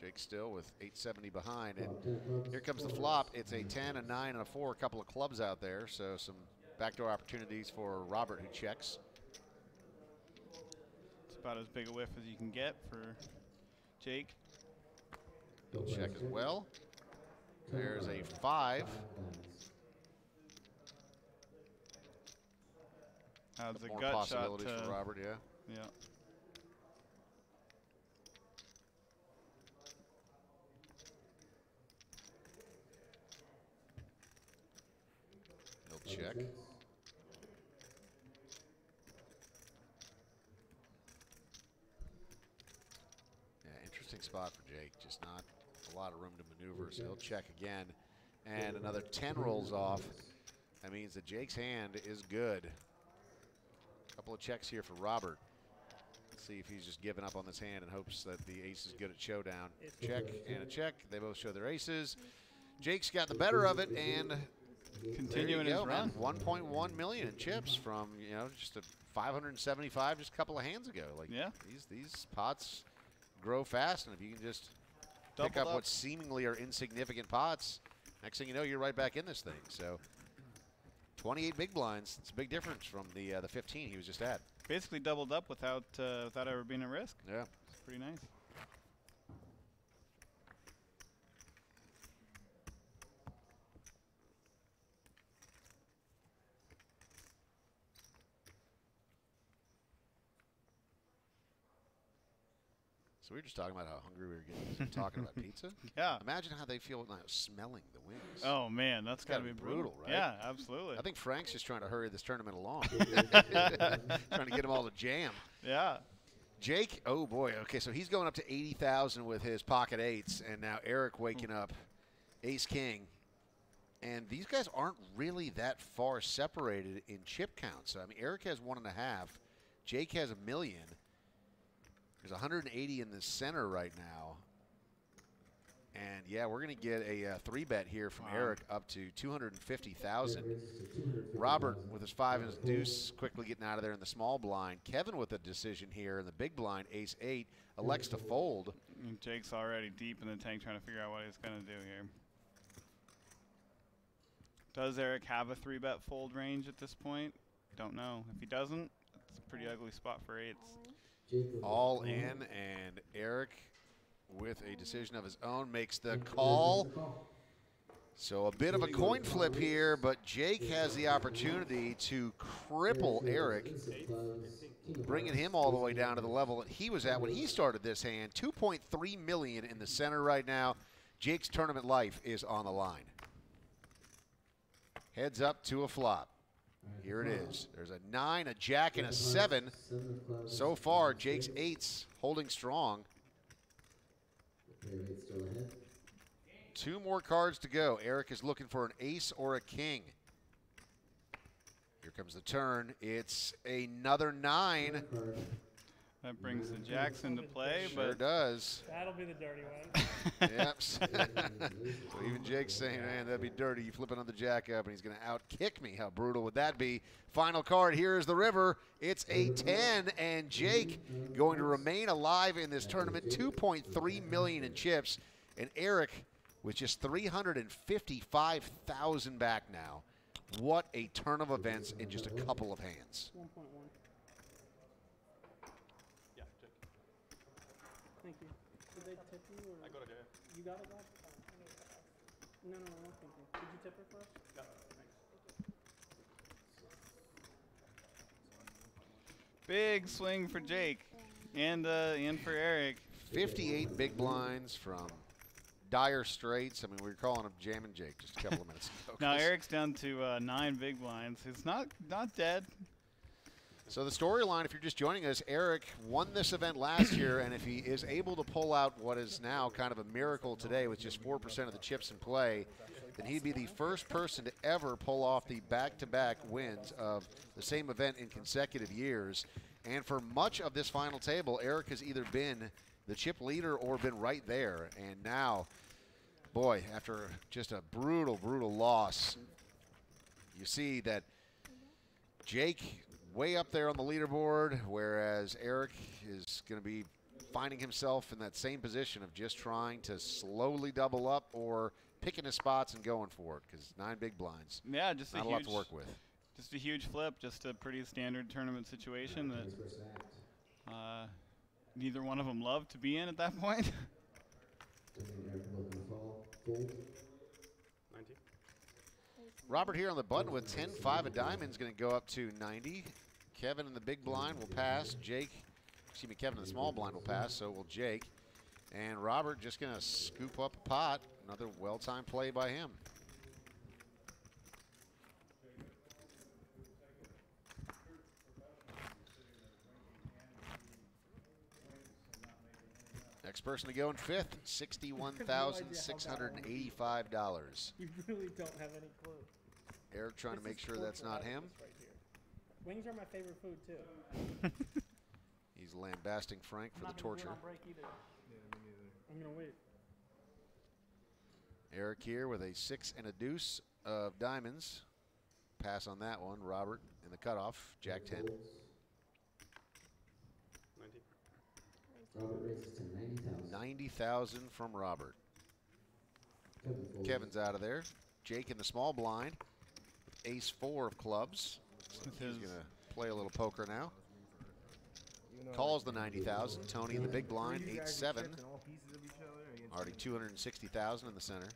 Jake still with 870 behind, and here comes the flop. It's a 10, a 9, and a 4. A couple of clubs out there, so some backdoor opportunities for Robert, who checks. It's about as big a whiff as you can get for Jake. He'll check as well. There's a 5. That's a more gut possibilities shot for Robert, yeah. Yeah. He'll check. Yeah, interesting spot for Jake. Just not a lot of room to maneuver, so he'll check again. And another 10 rolls off. That means that Jake's hand is good. Couple of checks here for Robert. Let's see if he's just giving up on this hand and hopes that the ace is good at showdown. Check and a check. They both show their aces. Jake's got the better of it and continuing his run. 1.1 million in chips from, you know, just a 575 just a couple of hands ago. Like, yeah, these pots grow fast, and if you can just pick up what seemingly are insignificant pots, next thing you know, you're right back in this thing. So 28 big blinds. It's a big difference from the 15 he was just at. Basically doubled up without ever being at risk. Yeah, it's pretty nice. So we were just talking about how hungry we were getting. Talking about pizza. Yeah. Imagine how they feel now smelling the wings. Oh man, that's gotta be brutal, right? Yeah, absolutely. I think Frank's just trying to hurry this tournament along. Trying to get them all to jam. Yeah. Jake, oh boy, okay, so he's going up to 80,000 with his pocket eights, and now Eric waking up ace king. And these guys aren't really that far separated in chip count. So I mean, Eric has 1.5, Jake has 1 million. There's 180 in the center right now. And yeah, we're going to get a 3-bet here from Eric up to 250,000. Robert with his 5 and his deuce quickly getting out of there in the small blind. Kevin with a decision here in the big blind, ace 8, elects to fold. And Jake's already deep in the tank trying to figure out what he's going to do here. Does Eric have a 3-bet fold range at this point? Don't know. If he doesn't, it's a pretty ugly spot for 8s. All in, and Eric, with a decision of his own, makes the call. So a bit of a coin flip here, but Jake has the opportunity to cripple Eric, bringing him all the way down to the level that he was at when he started this hand. 2.3 million in the center right now. Jake's tournament life is on the line. Heads up to a flop. Here it is. There's a 9, a jack, and a 7. So far, Jake's 8s holding strong. 2 more cards to go. Eric is looking for an ace or a king. Here comes the turn. It's another 9. That brings the jacks into play, Sure but does. That'll be the dirty one. Yep. So even Jake's saying, man, that'd be dirty. You flip another jack up, and he's going to out-kick me. How brutal would that be? Final card, here is the river. It's a 10, and Jake going to remain alive in this tournament. 2.3 million in chips, and Eric with just 355,000 back now. What a turn of events in just a couple of hands. 1.1. Thank you. Did they tip you? Or I got it, yeah. You got it, Bob? No, thank you. Did you tip her for us? Yeah, thanks. big swing for Jake and for Eric. 58 big blinds from dire straits. I mean, we were calling him Jammin' Jake just a couple of minutes ago. Now Eric's down to 9 big blinds. It's not dead. So the storyline, if you're just joining us, Eric won this event last year, and if he is able to pull out what is now kind of a miracle today with just 4% of the chips in play, then he'd be the first person to ever pull off the back-to-back wins of the same event in consecutive years. And for much of this final table, Eric has either been the chip leader or been right there. And now, boy, after just a brutal, brutal loss, you see that Jake way up there on the leaderboard, whereas Eric is going to be finding himself in that same position of just trying to slowly double up or picking his spots and going for it, because 9 big blinds. Yeah, just not a lot to work with. Just a huge flip, just a pretty standard tournament situation that neither one of them loved to be in at that point. 19. Robert here on the button with 10-5 of diamonds, going to go up to 90. Kevin in the big blind will pass. Kevin in the small blind will pass, so will Jake. And Robert just going to scoop up a pot. Another well-timed play by him. Next person to go in fifth, $61,685. You really don't have any clue. Eric trying to make sure that's not him. Right here. Wings are my favorite food too. He's lambasting Frank for the torture. I'm break either. Yeah, me neither. I'm gonna wait. Eric here with a 6 and a deuce of diamonds. Pass on that one. Robert in the cutoff. Jack 10. 19. Robert raises to 90,000. 90,000 from Robert. Kevin's out of there. Jake in the small blind. Ace 4 of clubs. So he's going to play a little poker now. Calls the 90,000. Tony in the big blind, 8-7. Already 260,000 in the center.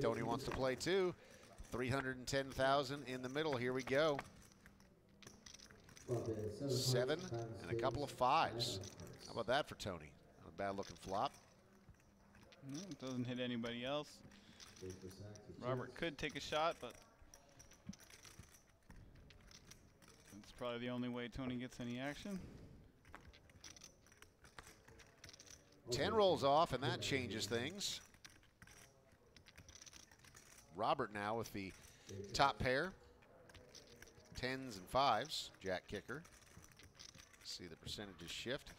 Tony wants to play too. 310,000 in the middle. Here we go. 7 and a couple of 5s. How about that for Tony? Not a bad looking flop. No, it doesn't hit anybody else. Robert could take a shot, but that's probably the only way Tony gets any action. 10 rolls off, and that changes things. Robert now with the top pair. 10s and 5s, Jack kicker. See the percentages shift.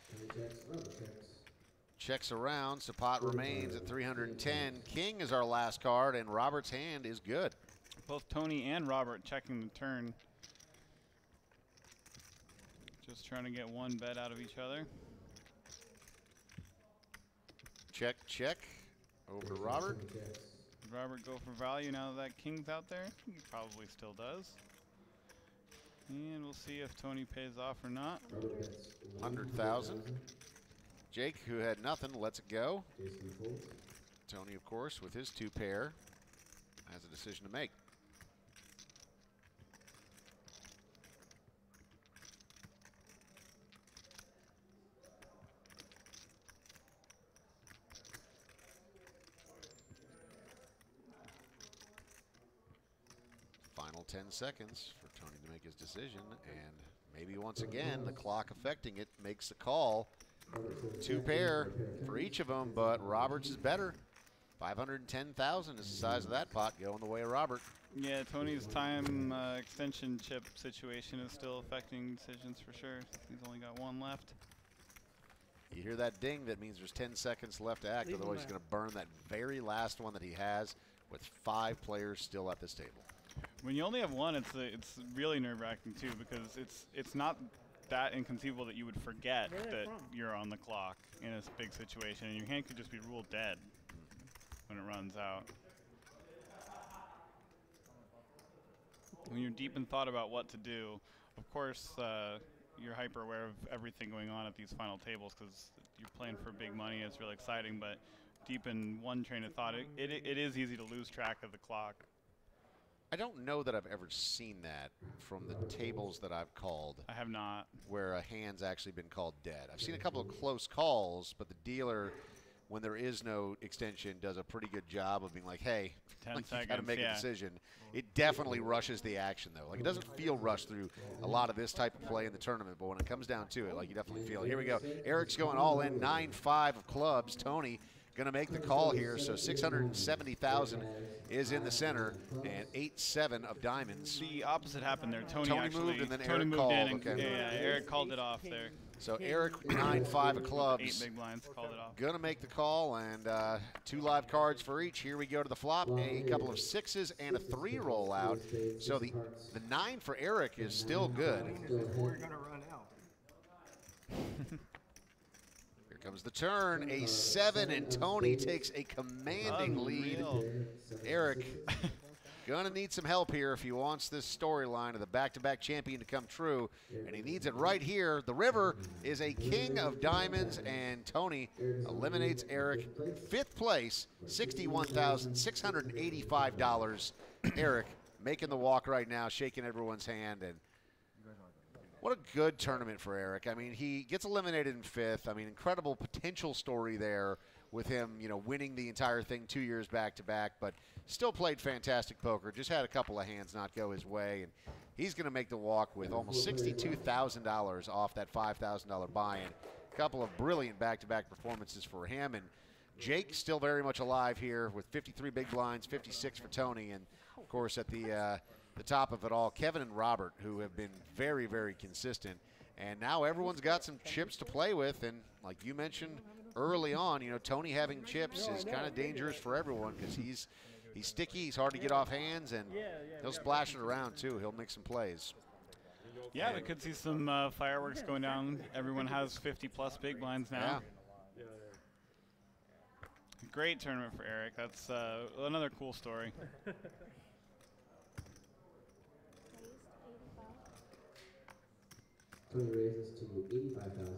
Checks around, so pot remains at 310. King is our last card, and Robert's hand is good. Both Tony and Robert checking the turn. Just trying to get one bet out of each other. Check, check. Over to Robert. Did Robert go for value now that King's out there? He probably still does. And we'll see if Tony pays off or not. 100,000. Jake, who had nothing, lets it go. Tony, of course, with his 2 pair, has a decision to make. Final 10 seconds for Tony to make his decision, and maybe once again the clock affecting it makes the call. 2 pair for each of them, but Roberts is better. 510,000 is the size of that pot, going the way of Robert. Yeah, Tony's time extension chip situation is still affecting decisions for sure. He's only got 1 left. You hear that ding, that means there's 10 seconds left to act, otherwise he's going to burn that very last one that he has with 5 players still at this table. When you only have 1, it's really nerve-wracking too, because it's not that inconceivable that you would forget that you're on the clock in a big situation, and your hand could just be ruled dead when it runs out. When you're deep in thought about what to do, of course, you're hyper aware of everything going on at these final tables because you're playing for big money. It's really exciting, but deep in one train of thought, it is easy to lose track of the clock. I don't know that I've ever seen that from the tables that I've called. I have not. Where a hand's actually been called dead. I've seen a couple of close calls, but the dealer when there is no extension, does a pretty good job of being like, hey, 10 like, you got to seconds, make a yeah. decision. It definitely rushes the action, though. Like, it doesn't feel rushed through a lot of this type of play in the tournament, but when it comes down to it, like, you definitely feel it. Here we go. Eric's going all in, 9-5 of clubs. Tony going to make the call here, so 670,000 is in the center, and 8-7 of diamonds. The opposite happened there. Tony actually moved, and then Tony Eric moved called. in and, Okay. yeah, Eric called it off there. So Eric, 9-5 of clubs. 8 big blinds, called it off. Going to make the call, and 2 live cards for each. Here we go to the flop. A couple of 6s and a 3 roll out. So the 9 for Eric is still good. We're going to run out. Here comes the turn. A 7, and Tony takes a commanding lead. Eric going to need some help here if he wants this storyline of the back-to-back champion to come true, and he needs it right here. The river is a king of diamonds, and Tony eliminates Eric. 5th place, $61,685. Eric making the walk right now, shaking everyone's hand, and what a good tournament for Eric. I mean, he gets eliminated in 5th. I mean, incredible potential story there with him, you know, winning the entire thing 2 years back-to-back, but still played fantastic poker. Just had a couple of hands not go his way, and he's going to make the walk with almost $62,000 off that $5,000 buy-in. A couple of brilliant back-to-back performances for him, and Jake still very much alive here with 53 big blinds, 56 for Tony, and of course at the top of it all, Kevin and Robert, who have been very, very consistent. And now everyone's got some chips to play with, and like you mentioned early on, you know, Tony having chips is kind of dangerous for everyone because he's sticky, he's hard to get off hands, and he'll splash it around too. He'll make some plays. Yeah, we could see some fireworks going down. Everyone has 50-plus big blinds now. Yeah. Great tournament for Eric. That's another cool story. Tony raises to 85,000.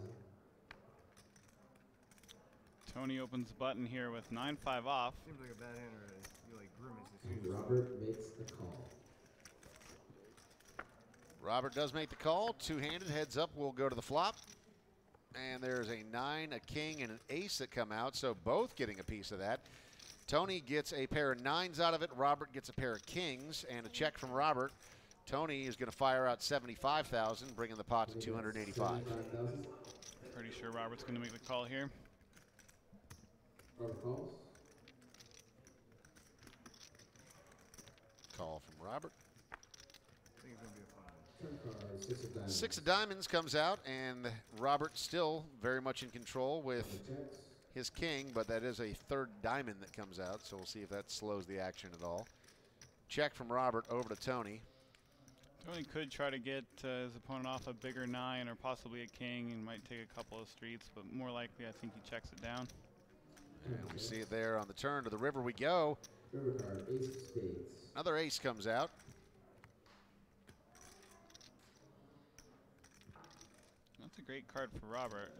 Tony opens the button here with 9-5 off. Seems like a bad hand already. You like grimace. And Robert makes the call. Robert does make the call. Two-handed, heads up, we'll go to the flop. And there's a 9, a king, and an ace that come out, so both getting a piece of that. Tony gets a pair of 9s out of it. Robert gets a pair of kings, and a check from Robert. Tony is going to fire out 75,000, bringing the pot to 285. Pretty sure Robert's going to make the call here. Robert calls. Call from Robert. I think it's going to be a fun one. 6 of diamonds comes out, and Robert still very much in control with his king, but that is a 3rd diamond that comes out, so we'll see if that slows the action at all. Check from Robert over to Tony. Tony could try to get his opponent off a bigger 9 or possibly a king and might take a couple of streets, but more likely I think he checks it down. And we see it there on the turn. To the river we go. River card, ace of spades. Another ace comes out. That's a great card for Robert.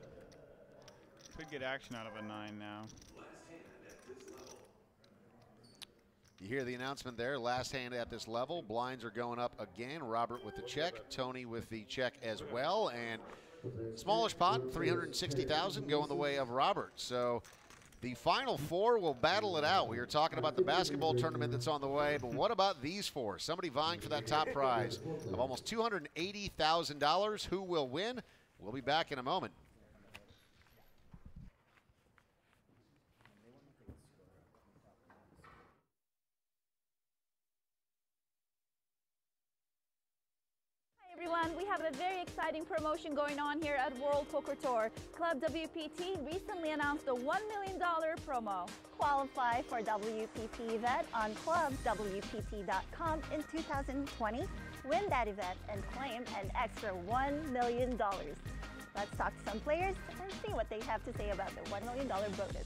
Could get action out of a 9 now. You hear the announcement there, last hand at this level. Blinds are going up again. Robert with the check, Tony with the check as well. And smallish pot, 360,000 going the way of Robert. So the final 4 will battle it out. We were talking about the basketball tournament that's on the way, but what about these 4? Somebody vying for that top prize of almost $280,000. Who will win? We'll be back in a moment. Everyone, we have a very exciting promotion going on here at World Poker Tour. Club WPT recently announced a $1 million promo. Qualify for WPT event on clubwpt.com in 2020. Win that event and claim an extra $1 million. Let's talk to some players and see what they have to say about the $1 million bonus.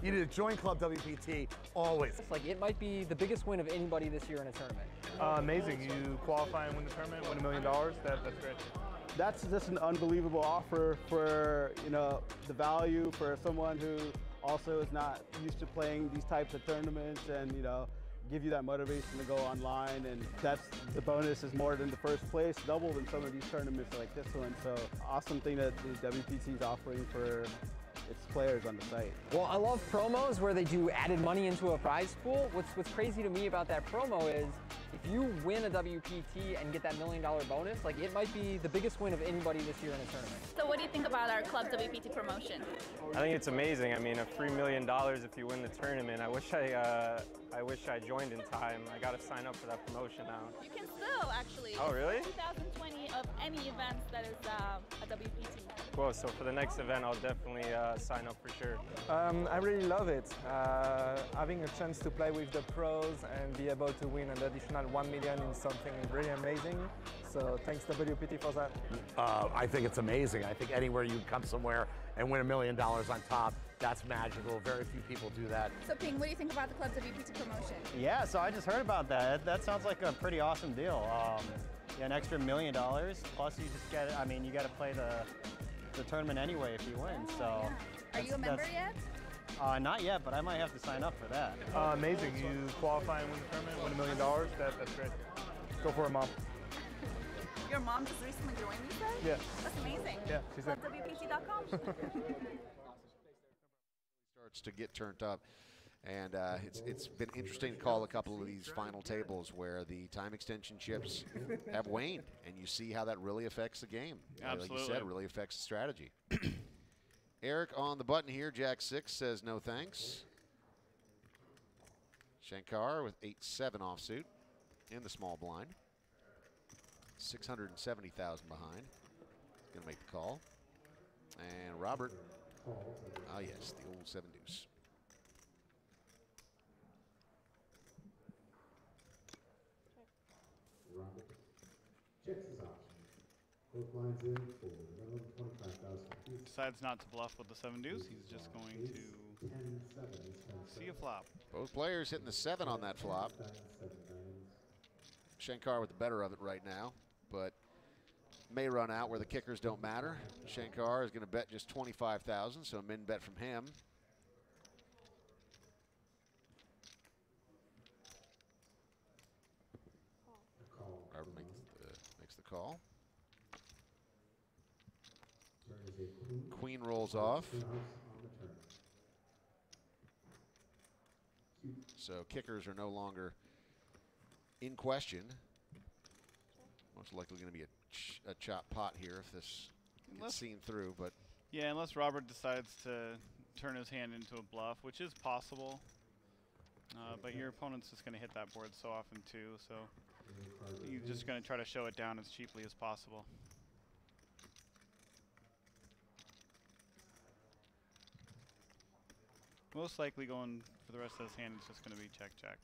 You need to join Club WPT always. It's like it might be the biggest win of anybody this year in a tournament. Amazing. You qualify and win the tournament, win $1 million. That's great. That's just an unbelievable offer for, you know, the value for someone who also is not used to playing these types of tournaments, and, you know, give you that motivation to go online. And that's, the bonus is more than the first place, double than some of these tournaments like this one. So awesome thing that the WPT is offering for its players on the site. Well, I love promos where they do added money into a prize pool. What's crazy to me about that promo is if you win a WPT and get that $1 million bonus, like it might be the biggest win of anybody this year in a tournament. So what do you think about our Club WPT promotion? I think it's amazing. I mean, a free $1 million if you win the tournament. I wish I joined in time. I got to sign up for that promotion now. You can still actually. Oh, really? 2020 of any events that is a WPT. Cool. So for the next event, I'll definitely sign up for sure. I really love it. Having a chance to play with the pros and be able to win an additional $1 million is something really amazing. So thanks WPT for that. I think it's amazing. I think anywhere you come somewhere and win $1 million on top, that's magical. Very few people do that. So Ping, what do you think about the Club WPT promotion? Yeah, so I just heard about that. That sounds like a pretty awesome deal. Yeah, an extra $1 million, plus you just get, I mean, you got to play the tournament anyway if you win. So. Are you a member yet? Not yet, but I might have to sign up for that. Amazing. You qualify and win the tournament, win $1 million. That's great. Go for it, Mom. Your mom just recently joined you, said? Yeah. That's amazing. Yeah, she said. ClubWPT.com. Starts to get turned up. And it's been interesting to call a couple of these final tables where the time extension chips have waned, and you see how that really affects the game. Absolutely. Like you said, it really affects the strategy. Eric on the button here, Jack 6 says no thanks. Shankar with 8-7 offsuit in the small blind. 670,000 behind. Gonna make the call. And Robert, yes, the old 7 deuce. Robert checks his options. Both lines in for minimum 25,000. Decides not to bluff with the 7 deuce. He's just going to see a flop. Both players hitting the 7 on that flop. Shankar with the better of it right now, but may run out where the kickers don't matter. Shankar is going to bet just 25,000, so a min bet from him. Robert makes the call. Queen rolls off. So kickers are no longer in question. Most likely going to be a chop pot here if this gets seen through, but yeah, unless Robert decides to turn his hand into a bluff, which is possible. But your opponent's just going to hit that board so often too, so he's just going to try to show it down as cheaply as possible. Most likely going for the rest of his hand is just going to be check-check.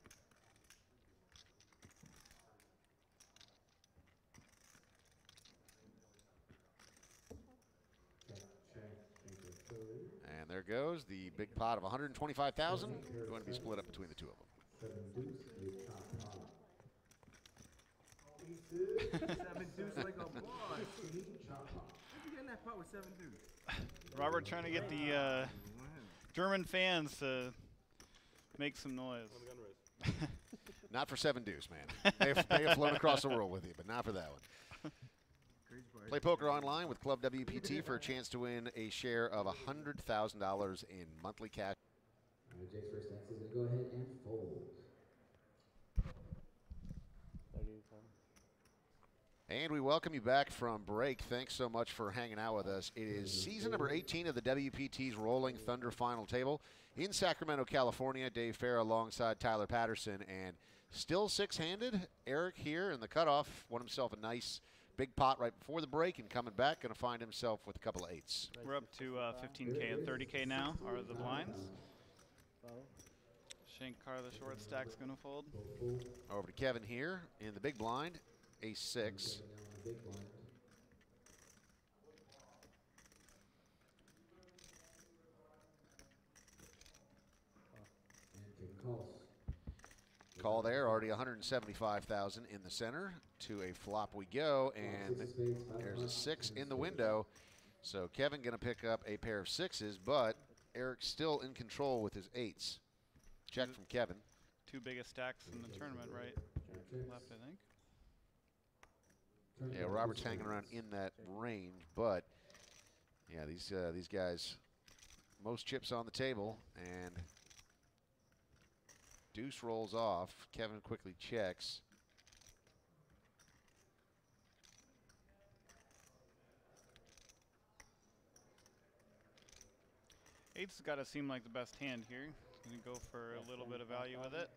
And there goes the big pot of 125,000, going to be split up between the two of them. 7 deuce like a boss. How'd you get in that pot with 7 deuce? Robert trying to get the German fans to make some noise. Not for 7 deuce, man. May have flown across the world with you, but not for that one. Play poker online with Club WPT for a chance to win a share of $100,000 in monthly cash. Jake's first answer is go ahead and fold. And we welcome you back from break. Thanks so much for hanging out with us. It is season number 18 of the WPT's Rolling Thunder Final Table in Sacramento, California. Dave Farah alongside Tyler Patterson, and still six-handed. Eric here in the cutoff won himself a nice big pot right before the break, and coming back, going to find himself with a couple of 8s. We're up to 15K and 30K now are the blinds. Shankar, the short stack's going to fold. Over to Kevin here in the big blind, ace-6. Call there, already 175,000 in the center. To a flop we go, and there's a 6 in the window. So Kevin going to pick up a pair of 6s, but Eric's still in control with his 8s. Check from Kevin. Two biggest stacks in the tournament, right? Left, I think. Yeah, Robert's hanging around in that range, but yeah, these guys most chips on the table, and deuce rolls off. Kevin quickly checks. Eight's got to seem like the best hand here. Gonna go for a little bit of value with it.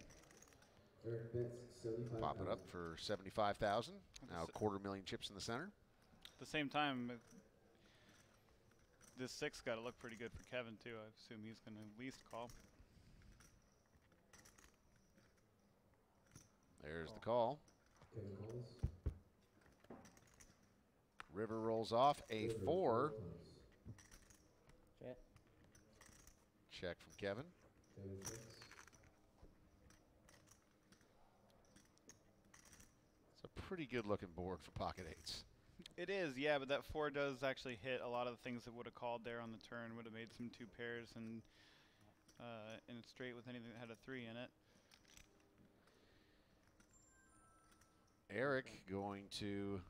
Pop it up for 75,000. Now $250,000 chips in the center. At the same time, this 6 got to look pretty good for Kevin too. I assume he's going to at least call. There's the call. River rolls off a 4. Check. Check from Kevin. It's a pretty good looking board for pocket 8s. It is, yeah, but that 4 does actually hit a lot of the things that would have called there on the turn. Would have made some 2 pairs and in a straight with anything that had a 3 in it. Eric going to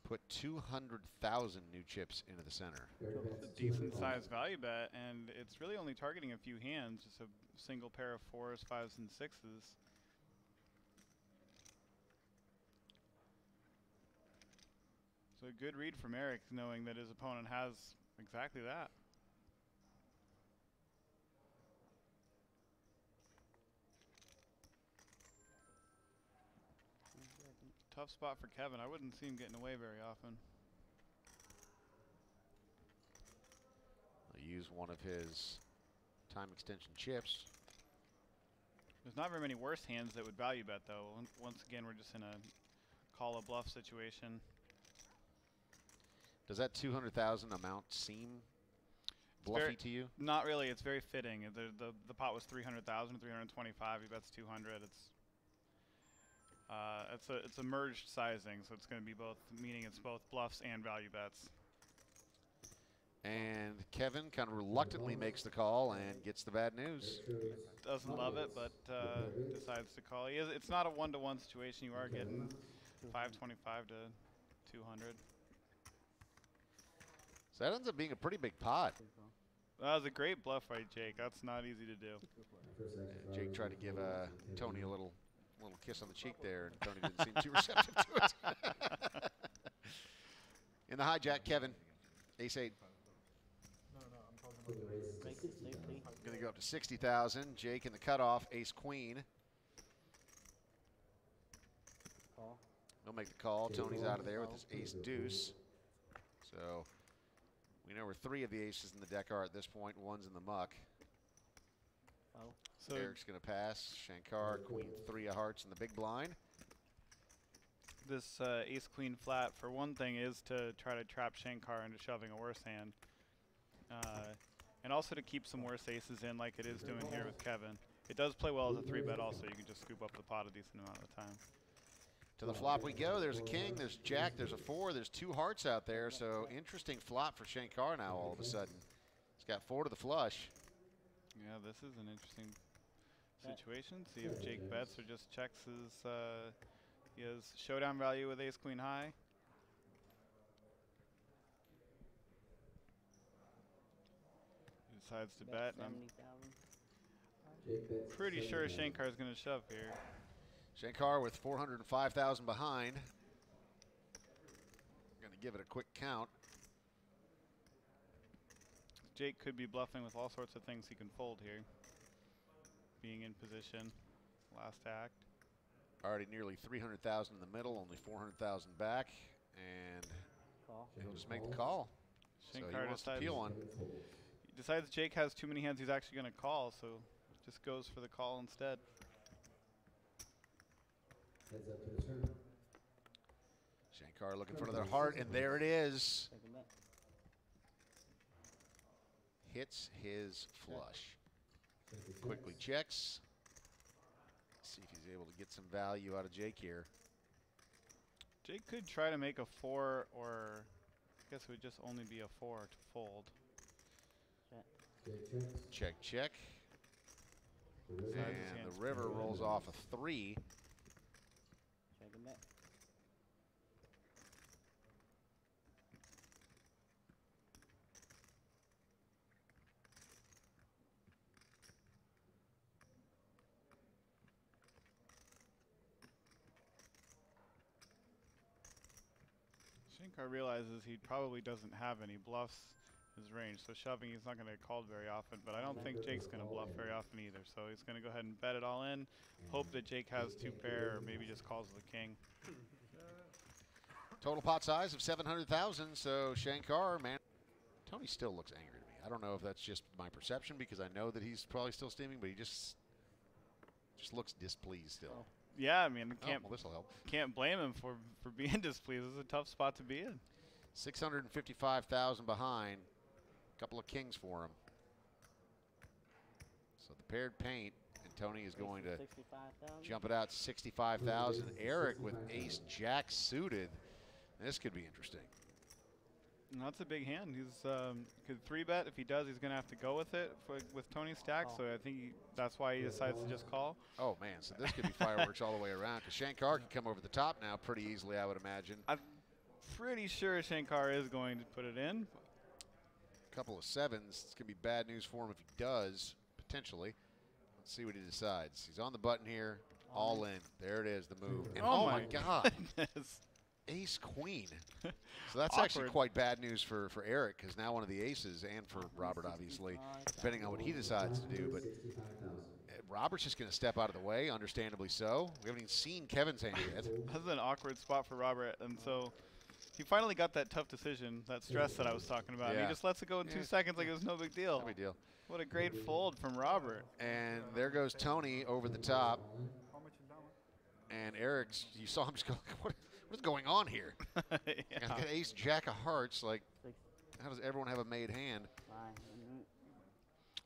put 200,000 new chips into the center. It's a decent sized value bet, and it's really only targeting a few hands, just a single pair of 4s, 5s, and 6s. So a good read from Eric, knowing that his opponent has exactly that. Tough spot for Kevin. I wouldn't see him getting away very often. I'll use one of his time extension chips. There's not very many worse hands that would value bet, though. Once again, we're just in a call a bluff situation. Does that 200,000 amount seem bluffy to you? Not really. It's very fitting. The pot was 300,000, 325. He bets 200. It's a merged sizing, so it's going to be both, meaning it's both bluffs and value bets. And Kevin kind of reluctantly makes the call and gets the bad news. Doesn't love it, but decides to call. It's not a one-to-one situation. You are getting 525 to 200. So that ends up being a pretty big pot. That was a great bluff right, Jake. That's not easy to do. And Jake tried to give Tony a little kiss on the cheek there, and Tony didn't seem too receptive to it. In the hijack, Kevin, ace-8. Going to go up to 60,000. Jake in the cutoff, ace-queen. Call. He'll make the call. Tony's out of there with his ace-deuce. So we know where 3 of the aces in the deck are at this point. 1's in the muck. Oh. So Eric's going to pass. Shankar, queen 3 of hearts in the big blind. This ace-queen flat, for one thing, is to try to trap Shankar into shoving a worse hand. And also to keep some worse aces in like it is doing here with Kevin. It does play well as a 3-bet also. You can just scoop up the pot a decent amount of the time. To the flop we go. There's a king, there's jack, there's a 4, there's 2 hearts out there. So interesting flop for Shankar now all of a sudden. He's got 4 to the flush. Yeah, this is an interesting situation. See if Jake bets or just checks his he has showdown value with ace-queen high. He decides to bet. And I'm pretty sure Shankar is going to shove here. Shankar with 405,000 behind. Going to give it a quick count. Jake could be bluffing with all sorts of things he can fold here. Being in position, last act. Already nearly 300,000 in the middle, only 400,000 back, and he'll just make the call. Shankar so he wants to peel one. He decides Jake has too many hands he's actually going to call, so just goes for the call instead. Heads up to the turn. Shankar looking for another heart, and there it is. Hits his flush. Quickly checks. See if he's able to get some value out of Jake here. Jake could try to make a 4, or I guess it would just only be a 4 to fold. Check, check. And the river rolls off a 3. Check him back. Shankar realizes he probably doesn't have any bluffs in his range, so shoving he's not going to get called very often, but I don't think Jake's going to bluff very often either, so he's going to go ahead and bet it all in, hope that Jake has 2 pair or maybe just calls the king. Total pot size of 700,000, so Shankar, man, Tony still looks angry to me. I don't know if that's just my perception because I know that he's probably still steaming, but he just looks displeased still. Yeah, I mean, well, this'll help. Can't blame him for being displeased. This is a tough spot to be in. 655,000 behind. Couple of kings for him. So the paired paint, and Tony is going to jump it out to 65,000. Eric with ace jack suited. This could be interesting. And that's a big hand. He's could 3-bet. If he does, he's going to have to go with it with Tony's stack. So I think that's why he decides to just call. Oh, man. So this could be fireworks all the way around because Shankar can come over the top now pretty easily, I would imagine. I'm pretty sure Shankar is going to put it in. Couple of 7s. It's going to be bad news for him if he does, potentially. Let's see what he decides. He's on the button here. All in. There it is, the move. And oh my God. Ace queen. So that's actually quite bad news for Eric because now one of the aces, and for Robert obviously, depending on what he decides to do. But Robert's just going to step out of the way, understandably so. We haven't even seen Kevin's hand yet. That's an awkward spot for Robert, and so he finally got that tough decision, that stress that I was talking about. Yeah. He just lets it go in 2 seconds like it was no big deal. No big deal. What a great fold from Robert. And there goes Tony over the top. And Eric's, you saw him just go, what is going on here? Yeah. Got ace jack of hearts. Like, how does everyone have a made hand?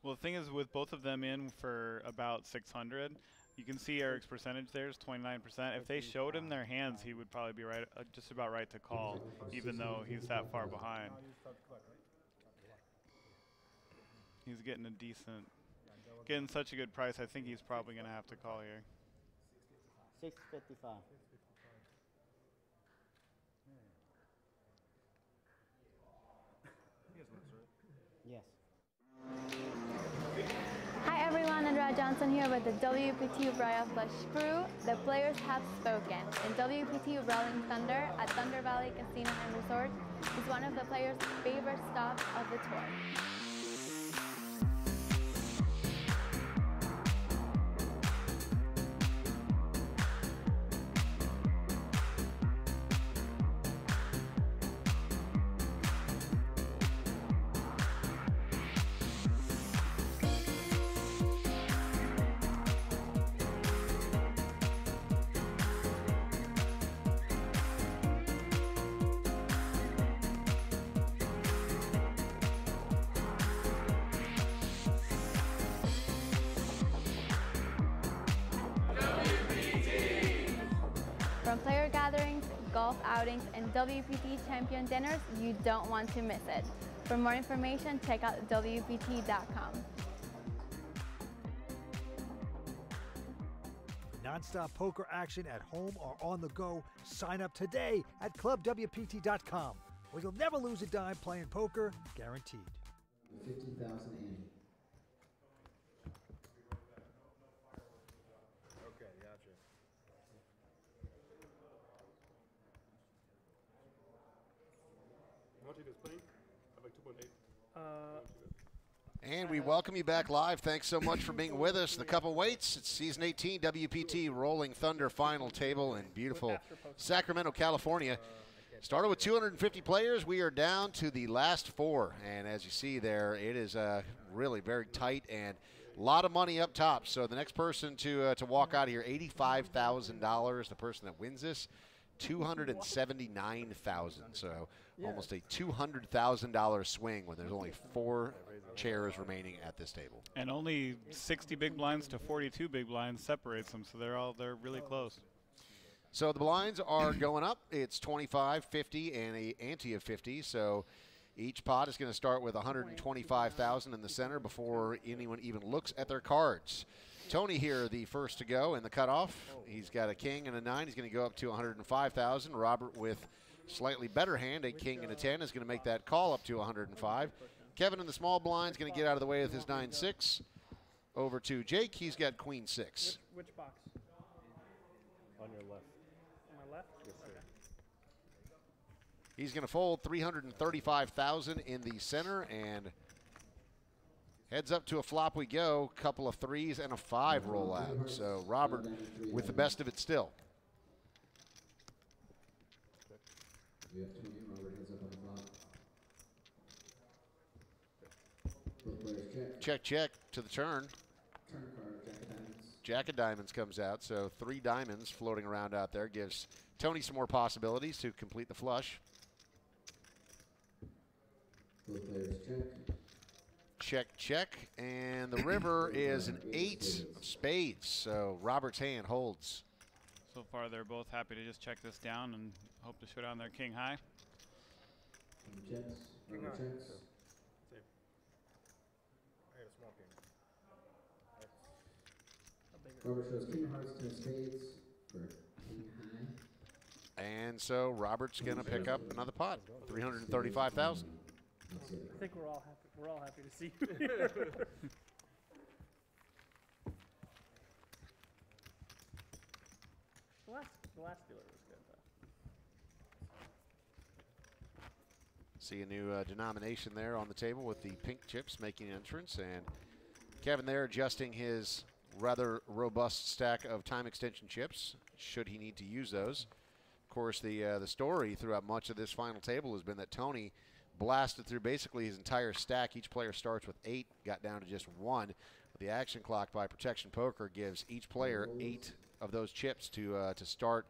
Well, the thing is, with both of them in for about 600, you can see Eric's percentage there is 29%. If they showed him their hands, he would probably be right, just about right to call, even though he's that far behind. He's getting a decent, getting such a good price. I think he's probably going to have to call here. 655. Yes. Hi everyone, Andrea Johnson here with the WPT Royal Flush crew. The players have spoken, and WPT Rolling Thunder at Thunder Valley Casino and Resort is one of the players' favorite stops of the tour. From player gatherings, golf outings, and WPT champion dinners, you don't want to miss it. For more information, check out WPT.com. Non-stop poker action at home or on the go. Sign up today at ClubWPT.com, where you'll never lose a dime playing poker, guaranteed. 50,000 annual. Okay, gotcha. How much you guys playing? I have like 2.8. And we welcome you back live. Thanks so much for being with us. The couple weights, it's season 18 WPT Rolling Thunder final table in beautiful Sacramento, California. Started with 250 players. We are down to the last 4. And as you see there, it is really very tight and a lot of money up top. So the next person to walk out of here, $85,000. The person that wins this, $279,000. So almost a $200,000 swing when there's only 4 chairs remaining at this table. And only 60 big blinds to 42 big blinds separates them, so they're really close. So the blinds are going up. It's 25, 50, and an ante of 50. So each pot is going to start with 125,000 in the center before anyone even looks at their cards. Tony here, the first to go in the cutoff. He's got a king and a 9. He's going to go up to 105,000. Robert with slightly better hand, a king and a 10, is going to make that call up to 105. Kevin in the small blind is going to get out of the way with his 9-6. Over to Jake. He's got queen 6. Which box? On your left. On my left? Yes, sir. He's going to fold 335,000 in the center, and heads up to a flop we go. Couple of 3s and a 5 roll out. So Robert with the best of it still. We have 20. Robert heads up on the flop. Both players check. Check, check to the turn. Turn card, Jack of Diamonds. Jack of Diamonds comes out, so 3 diamonds floating around out there gives Tony some more possibilities to complete the flush. Both players check. Check, check, and the river is an 8 of spades, so Robert's hand holds. So far, they're both happy to just check this down and hope to show down their king high. King checks. Robert checks. I got a small king. Robert shows king of hearts, 10 of spades for king high. And so Robert's going to pick up another pot, 335,000. I think we're all happy. We're all happy to see you here. the last dealer was good though. See a new denomination there on the table with the pink chips making an entrance, and Kevin there adjusting his rather robust stack of time extension chips, should he need to use those. Of course, the story throughout much of this final table has been that Tony blasted through basically his entire stack. Each player starts with 8, got down to just 1. But the action clock by Protection Poker gives each player 8 of those chips to start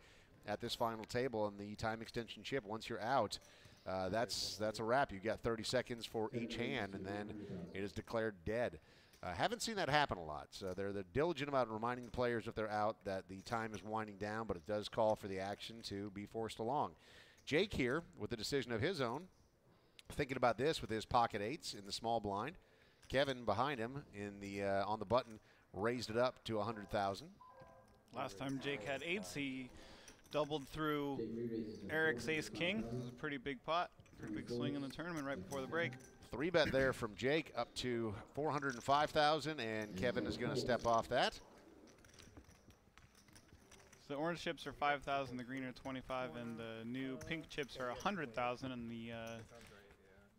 at this final table. And the time extension chip, once you're out, that's a wrap. You got 30 seconds for each hand, and then it is declared dead. Haven't seen that happen a lot, so they're diligent about reminding the players if they're out that the time is winding down, but it does call for the action to be forced along. Jake here with the decision of his own, thinking about this with his pocket 8s in the small blind. Kevin behind him in the on the button raised it up to 100,000. Last time Jake had 8s, he doubled through Eric's ace king. It was a pretty big pot, pretty big swing in the tournament right before the break. 3-bet there from Jake up to 405,000, and Kevin is going to step off that. So the orange chips are 5,000, the green are 25, and the new pink chips are 100,000, and the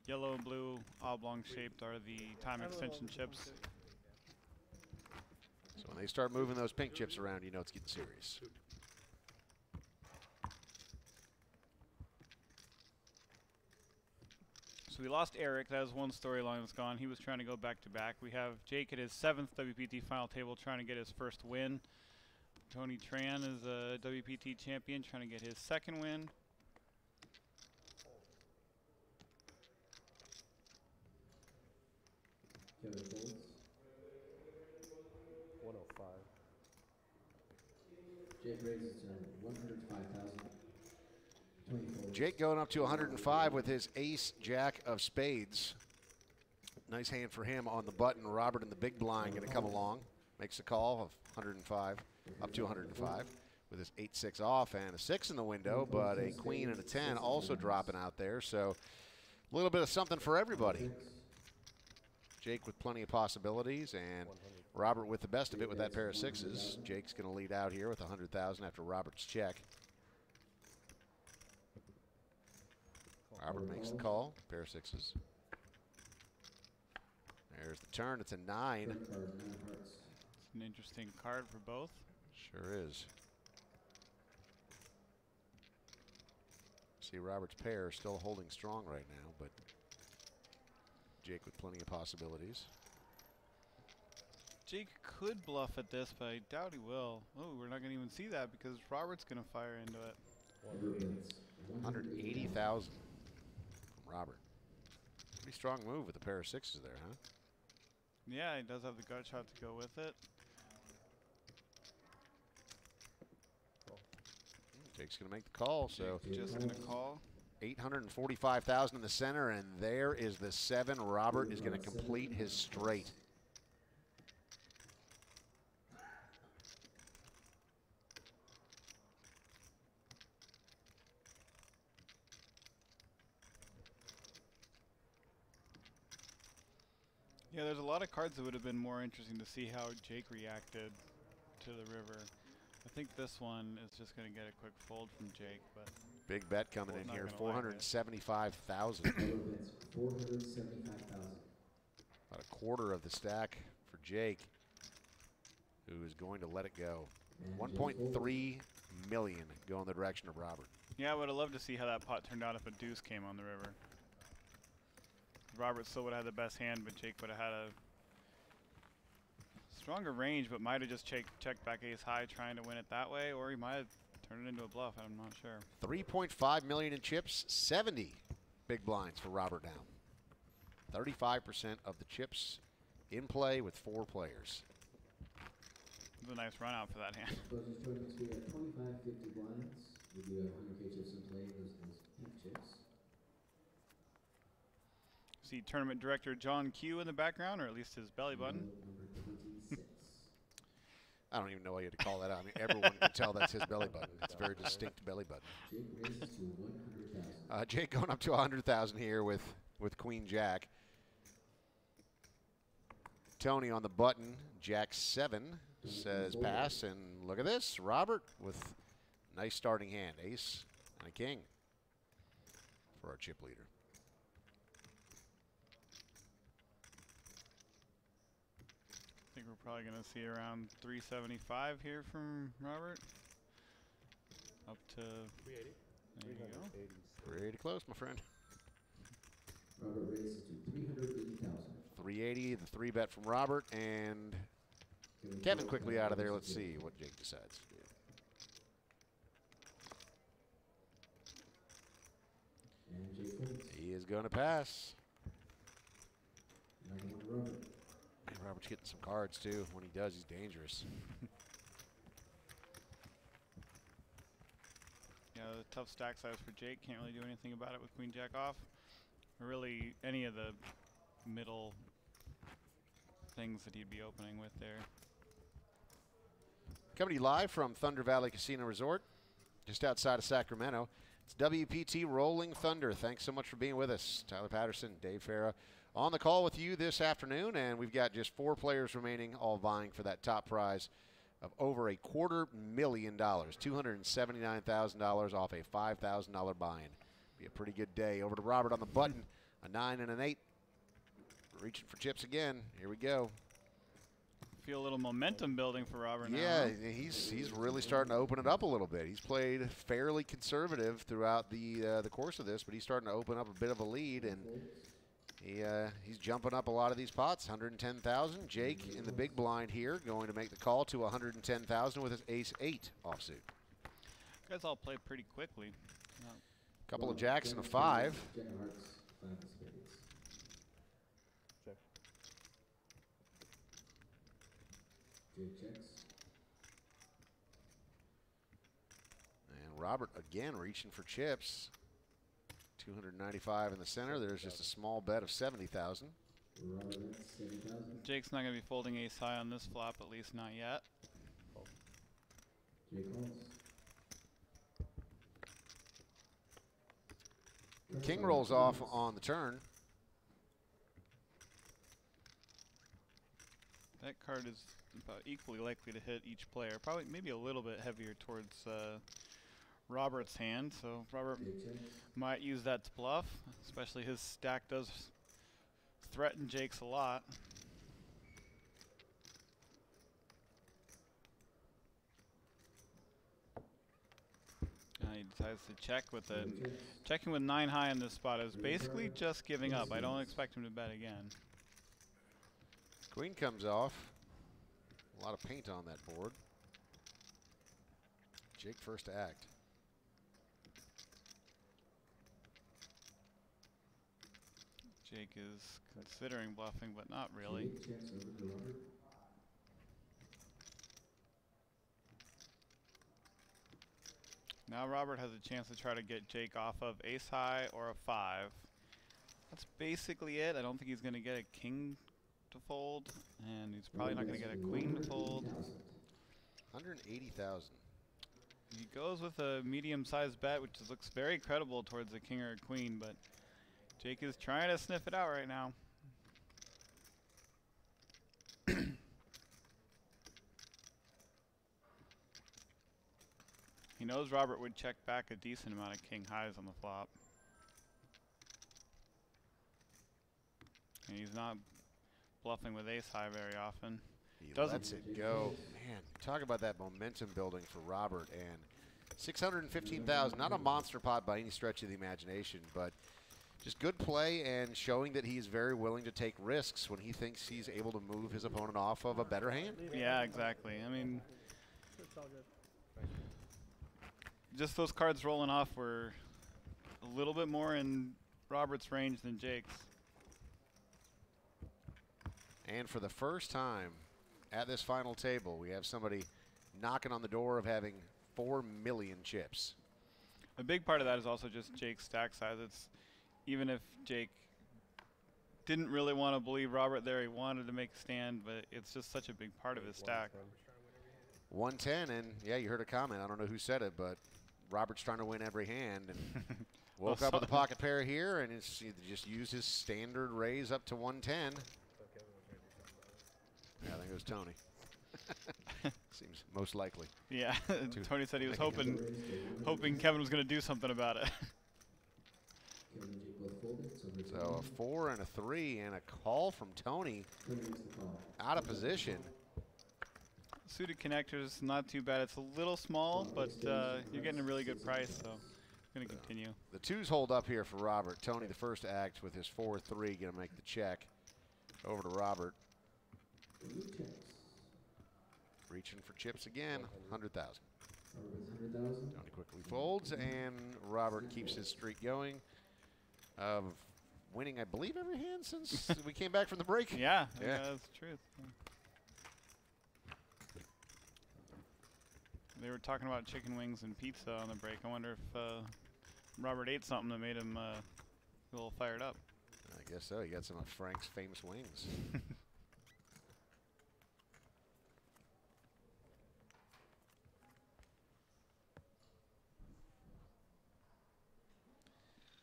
yellow and blue oblong shaped are the time extension chips. So when they start moving those pink chips around, you know it's getting serious. So we lost Eric. That was one storyline that's gone. He was trying to go back-to-back. We have Jake at his 7th WPT final table trying to get his first win. Tony Tran is a WPT champion trying to get his 2nd win. Kevin folds. 105. Jake raises to 105,000. Jake going up to 105 with his ace jack of spades. Nice hand for him on the button. Robert in the big blind going to come along. Makes a call of 105, up to 105 with his 8-6 off and a 6 in the window, but a queen and a 10 also dropping out there. So a little bit of something for everybody. Jake with plenty of possibilities, and Robert with the best of it with that pair of 6s. Jake's going to lead out here with 100,000 after Robert's check. Robert makes the call, pair of 6s. There's the turn, it's a 9. It's an interesting card for both. Sure is. See Robert's pair still holding strong right now, but Jake with plenty of possibilities. Jake could bluff at this, but I doubt he will. Oh, we're not going to even see that because Robert's going to fire into it. 180,000 from Robert. Pretty strong move with a pair of 6s there, huh? Yeah, he does have the gut shot to go with it. Jake's going to make the call, so just going to call. 845,000 in the center, and there is the 7. Robert is going to complete his straight. Yeah, there's a lot of cards that would have been more interesting to see how Jake reacted to the river. I think this one is just going to get a quick fold from Jake, but big bet coming in here, 475,000. 475,000. About a quarter of the stack for Jake, who is going to let it go. 1.3 million go in the direction of Robert. yeah, I would have loved to see how that pot turned out if a deuce came on the river. Robert still would have had the best hand, but Jake would have had a stronger range, but might have just checked back ace high trying to win it that way, or he might have turned it into a bluff. I'm not sure. 3.5 million in chips, 70 big blinds for Robert now. 35% of the chips in play with 4 players. It was a nice run out for that hand. Closest tournaments, we have 25, 50 blinds. We do have 100K chips in play, those pink chips. See tournament director John Q in the background, or at least his belly button. Number 26. I don't even know what you had to call that out. I mean, everyone can tell that's his belly button. It's a very distinct belly button. Jake raises to 100,000. Jake going up to 100,000 here with Queen Jack. Tony on the button, Jack 7 says pass, and look at this, Robert with nice starting hand, ace and a king for our chip leader. I think we're probably going to see around 375 here from Robert. Up to 380. There you go. 380 close, my friend. Robert raises to 380,000. 380, the 3-bet from Robert, and Kevin quickly out of there. Let's see what Jake decides to do. He is going to pass. Man, Robert's getting some cards, too. When he does, he's dangerous. Yeah, the tough stack size for Jake. Can't really do anything about it with Queen Jack off. Or really, any of the middle things that he'd be opening with there. Coming to you live from Thunder Valley Casino Resort, just outside of Sacramento. It's WPT Rolling Thunder. Thanks so much for being with us. Tyler Patterson, Dave Farah on the call with you this afternoon, and we've got just 4 players remaining, all vying for that top prize of over $250,000, $279,000 off a $5,000 buy-in. Be a pretty good day. Over to Robert on the button, a 9 and an 8. Reaching for chips again. Here we go. Feel a little momentum building for Robert now. Yeah, he's really starting to open it up a little bit. He's played fairly conservative throughout the course of this, but he's starting to open up a bit of a lead, and he's jumping up a lot of these pots. 110,000. Jake in the big blind here, going to make the call to 110,000 with his ace-8 offsuit. You guys all play pretty quickly. Couple of jacks and a 5. And Robert again reaching for chips. 295 in the center. There's just a small bet of 70,000. Jake's not going to be folding ace high on this flop, at least not yet. King rolls off on the turn. That card is about equally likely to hit each player. Probably maybe a little bit heavier towards Robert's hand. So Robert might use that to bluff, especially his stack does threaten Jake's a lot. He decides to check with a checking with 9 high in this spot is basically just giving up. I don't expect him to bet again. Queen comes off. A lot of paint on that board. Jake first to act. Jake is considering bluffing, but not really. Now Robert has a chance to try to get Jake off of ace high or a 5. That's basically it. I don't think he's going to get a king to fold, and he's probably not going to get a queen to fold. 180,000. He goes with a medium-sized bet, which looks very credible towards a king or a queen, but Jake is trying to sniff it out right now. knows Robert would check back a decent amount of king highs on the flop. And he's not bluffing with ace high very often. He lets it go. Man, talk about that momentum building for Robert. And 615,000, not a monster pot by any stretch of the imagination, but just good play and showing that he's very willing to take risks when he thinks he's able to move his opponent off of a better hand. Yeah, exactly. I mean, It's all good. just those cards rolling off were a little bit more in Robert's range than Jake's. And for the first time at this final table, we have somebody knocking on the door of having 4 million chips. A big part of that is also just Jake's stack size. It's even if Jake didn't really want to believe Robert there, he wanted to make a stand, but it's just such a big part of his stack. 110, and yeah, you heard a comment. I don't know who said it, but Robert's trying to win every hand. And woke up with a pocket pair here, and he just used his standard raise up to 110. Yeah, I think it was Tony. Seems most likely. Yeah, Tony said he was hoping Kevin was going to do something about it. So a 4 and a 3 and a call from Tony. Out of position. Suited connectors, not too bad. It's a little small, but you're getting a really good price, so I'm going to continue. The twos hold up here for Robert. Tony, the first act with his 4-3, going to make the check. Over to Robert. Reaching for chips again, 100,000. Tony quickly folds, and Robert keeps his streak going of winning, I believe, every hand since we came back from the break. Yeah, that's the truth. Yeah. They were talking about chicken wings and pizza on the break. I wonder if Robert ate something that made him a little fired up. I guess so. He got some of Frank's famous wings.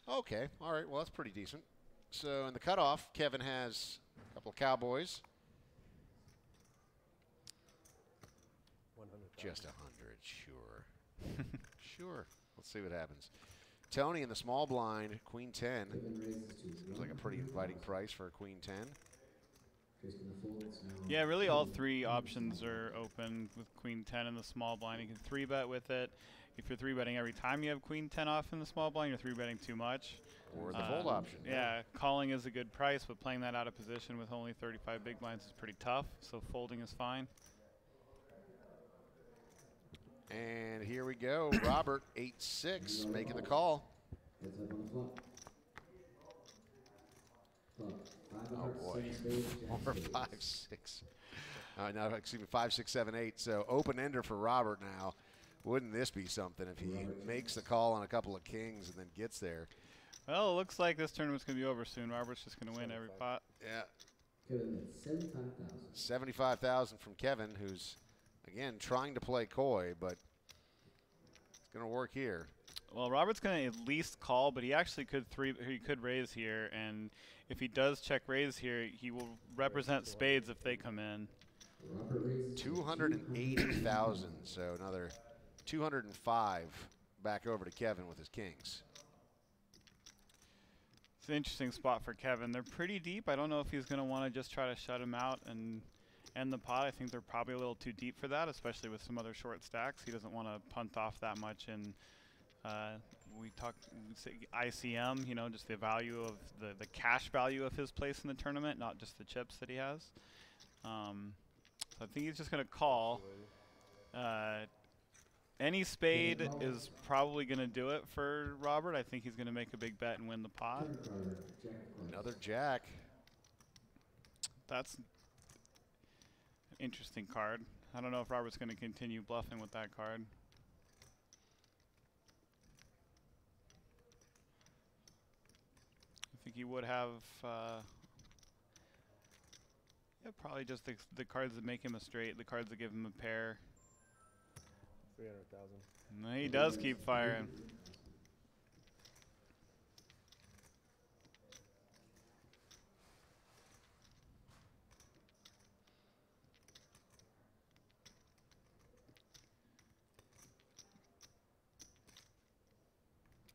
Okay, all right, well, that's pretty decent. So in the cutoff, Kevin has a couple of Cowboys. 100,000. Just 100, sure. Sure. Let's see what happens. Tony in the small blind, Queen 10. Seems like a pretty inviting price for a Queen 10. Yeah, really all three options are open with Queen 10 in the small blind. You can 3-bet with it. If you're 3-betting every time you have Queen 10 off in the small blind, you're 3-betting too much. Or the fold option. Yeah, calling is a good price, but playing that out of position with only 35 big blinds is pretty tough, so folding is fine. And here we go. Robert, 8-6, making the call. Oh boy, 4, 5, 6. No, excuse me, 5, 6, 7, 8. So open ender for Robert now. Wouldn't this be something if he makes the call on a couple of kings and then gets there? Well, it looks like this tournament's going to be over soon. Robert's just going to win every pot. Yeah. 75,000 from Kevin, who's, again, trying to play coy, but it's going to work here. Well, Robert's going to at least call, but he actually could raise here, and if he does check raise here, he will represent spades if they come in. 280,000, so another 205 back over to Kevin with his kings. It's an interesting spot for Kevin. They're pretty deep. I don't know if he's going to want to just try to shut him out and end the pot. I think they're probably a little too deep for that, especially with some other short stacks. He doesn't want to punt off that much. And we say ICM, you know, just the value of the cash value of his place in the tournament, not just the chips that he has. So I think he's just going to call. Any spade is probably going to do it for Robert. I think he's going to make a big bet and win the pot. Another jack. That's an interesting card. I don't know if Robert's going to continue bluffing with that card. I think he would have probably just the cards that make him a straight, the cards that give him a pair. 300,000. No, he does keep firing.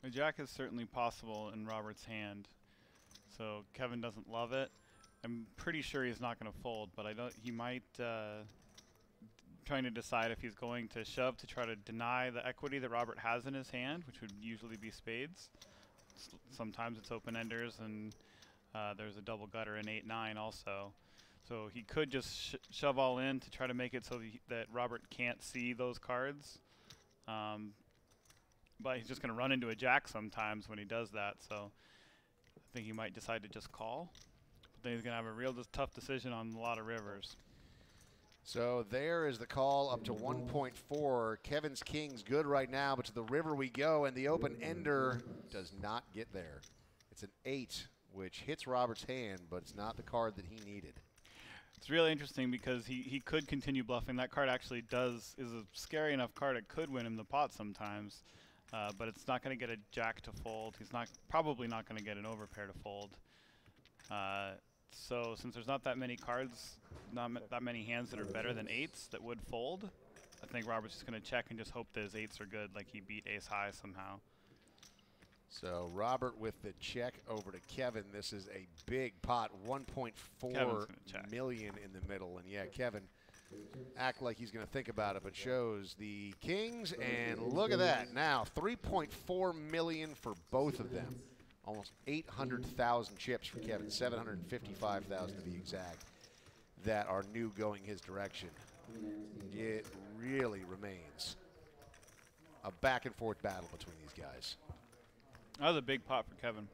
A jack is certainly possible in Robert's hand, so Kevin doesn't love it. I'm pretty sure he's not going to fold, but I don't. He might trying to decide if he's going to shove to try to deny the equity that Robert has in his hand, which would usually be spades. Sometimes it's open-enders, and there's a double gutter in 8-9 also. So he could just shove all in to try to make it so that Robert can't see those cards. But he's just going to run into a jack sometimes when he does that. So I think he might decide to just call. But then he's going to have a real tough decision on a lot of rivers. So there is the call up to 1.4. Kevin's king's good right now, but to the river we go, and the open ender does not get there. It's an 8, which hits Robert's hand, but it's not the card that he needed. It's really interesting because he could continue bluffing. That card actually is a scary enough card. It could win him the pot sometimes, but it's not going to get a jack to fold. He's probably not going to get an overpair to fold. So since there's not that many cards, not that many hands that are better than 8s that would fold, I think Robert's just going to check and just hope that his 8s are good, like he beat ace high somehow. So Robert with the check over to Kevin. This is a big pot, 1.4 million in the middle. And yeah, Kevin act like he's going to think about it, but shows the kings, and look at that. Now 3.4 million for both of them. Almost 800,000 chips for Kevin, 755,000 to be exact, that are new going his direction. It really remains a back and forth battle between these guys. That was a big pot for Kevin.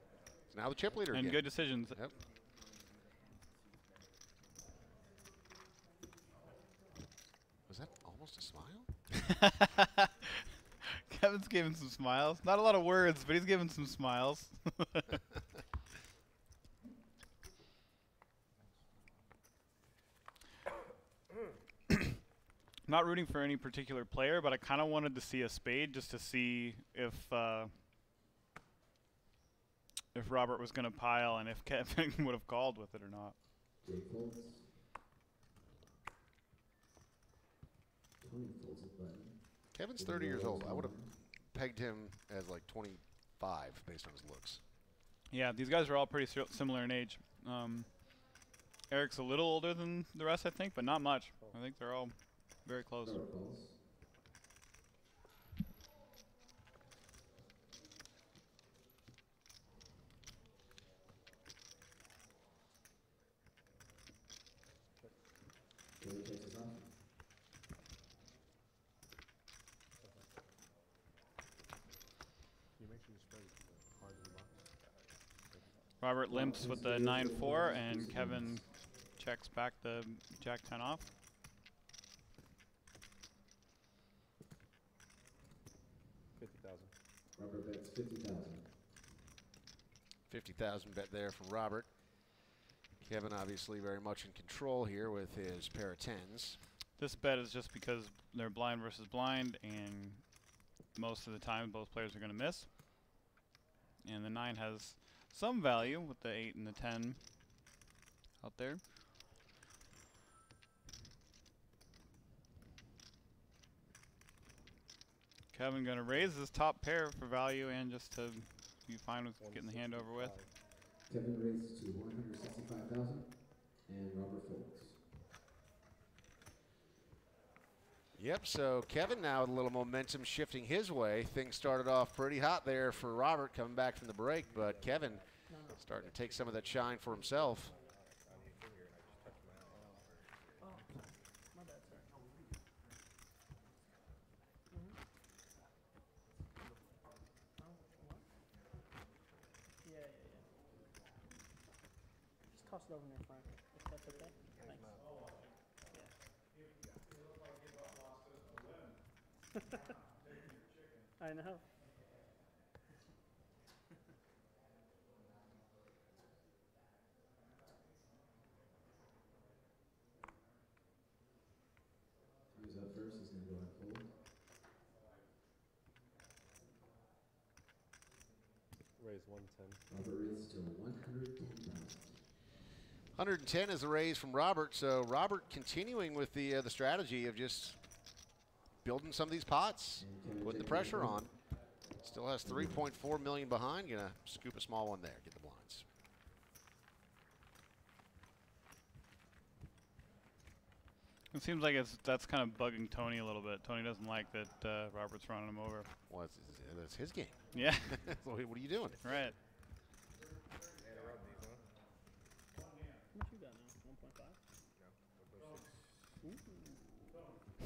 So now the chip leader and again. Good decisions. Yep. Was that almost a smile? Kevin's giving some smiles. Not a lot of words, but he's giving some smiles. Not rooting for any particular player, but I kind of wanted to see a spade just to see if Robert was going to pile and if Kevin would have called with it or not. Kevin's 30 years old. I would have pegged him as like 25 based on his looks. Yeah, these guys are all pretty similar in age. Eric's a little older than the rest, I think, but not much. I think they're all very close. Robert limps with the 9-4, and Kevin checks back the Jack-10 off. Robert bets 50,000. 50,000 bet there from Robert. Kevin obviously very much in control here with his pair of 10s. This bet is just because they're blind versus blind, and most of the time both players are going to miss. And the 9 has some value with the 8 and the 10 out there. Kevin going to raise his top pair for value and just to be fine with getting the hand over with. Kevin raises to 165,000, and Robert folds. Yep, so Kevin now with a little momentum shifting his way. Things started off pretty hot there for Robert coming back from the break, but Kevin starting to take some of that shine for himself. Just toss it over in there, Frank, if that's okay. Thanks. I know. Who's up first is going to go and fold. Raise 110. Robert raises to 110,000. 110 is the raise from Robert, so Robert continuing with the strategy of just building some of these pots, putting the pressure on. Still has 3.4 million behind. Gonna scoop a small one there. Get the blinds. It seems like that's kind of bugging Tony a little bit. Tony doesn't like that Robert's running him over. Well, that's his game. Yeah. What are you doing? Right. How much you got now? 1.5?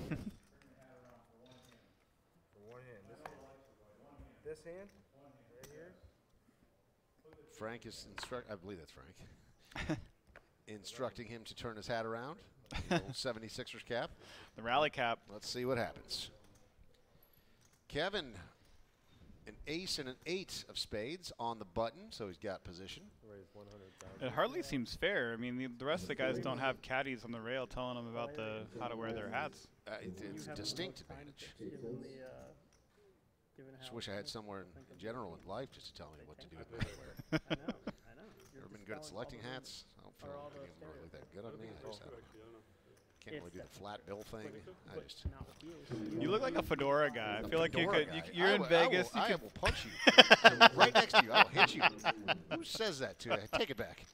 No, for one hand. This hand right here. Frank is I believe that's Frank. Instructing him to turn his hat around. The old 76ers cap. The rally cap. Let's see what happens. Kevin, an ace and an 8 of spades on the button, so he's got position. It hardly seems fair. I mean, the rest of the guys don't have caddies on the rail telling them about how to wear their hats. It's a distinct advantage. Just wish I had somewhere in general in life just to tell me what to do with my hair. I know. Ever been good at selecting hats? I don't feel like it really look that good on me. I just can't really do the flat bill thing. I just. You look like a fedora guy. I feel like you could. You're in Vegas. I will punch you right next to you. I will hit you. Who says that to you? Take it back.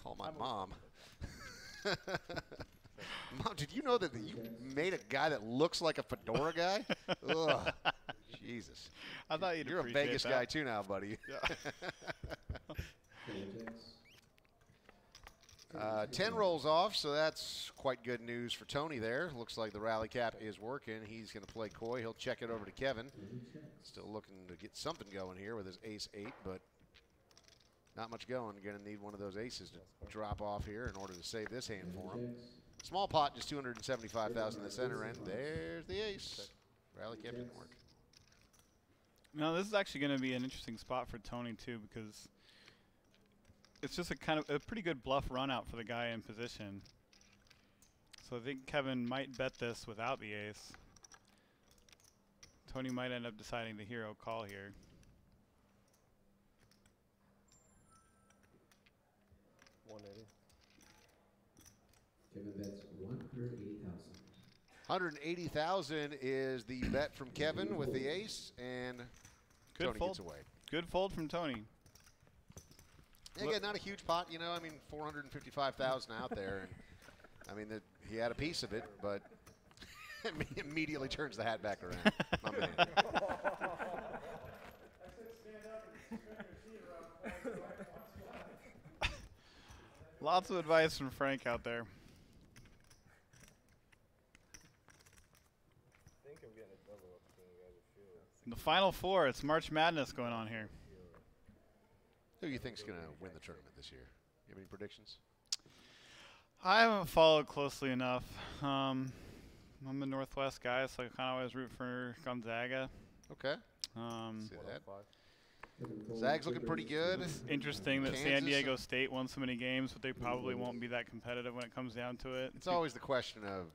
Call my mom. Mom, did you know that you made a guy that looks like a fedora guy? Ugh. Jesus. I thought you're a Vegas guy too now, buddy. Yeah. 10 rolls off, so that's quite good news for Tony there. Looks like the rally cap is working. He's going to play coy. He'll check it over to Kevin. Still looking to get something going here with his ace-8, but not much going. Going to need one of those aces to drop off here in order to save this hand for him. Small pot, just 275,000 in the center end. There's the ace. Rally cap didn't work. No, this is actually going to be an interesting spot for Tony too, because it's just a pretty good bluff run out for the guy in position. So I think Kevin might bet this without the ace. Tony might end up deciding the hero call here. Kevin bets 180,000. 180,000 is the bet from Kevin with the ace, and Good Tony fold. gets away. Good fold from Tony. Again, not a huge pot, you know. I mean, 455,000 out there, and I mean, he had a piece of it, but immediately turns the hat back around. My man. Lots of advice from Frank out there. I think I'm getting a double up between you guys. The Final Four, it's March Madness going on here. Who do you think's going to win the tournament this year? You have any predictions? I haven't followed closely enough. I'm a Northwest guy, so I kind of always root for Gonzaga. Okay. See that. Zag's looking pretty good. It's interesting that Kansas San Diego State won so many games, but they probably won't be that competitive when it comes down to it. It's always the question of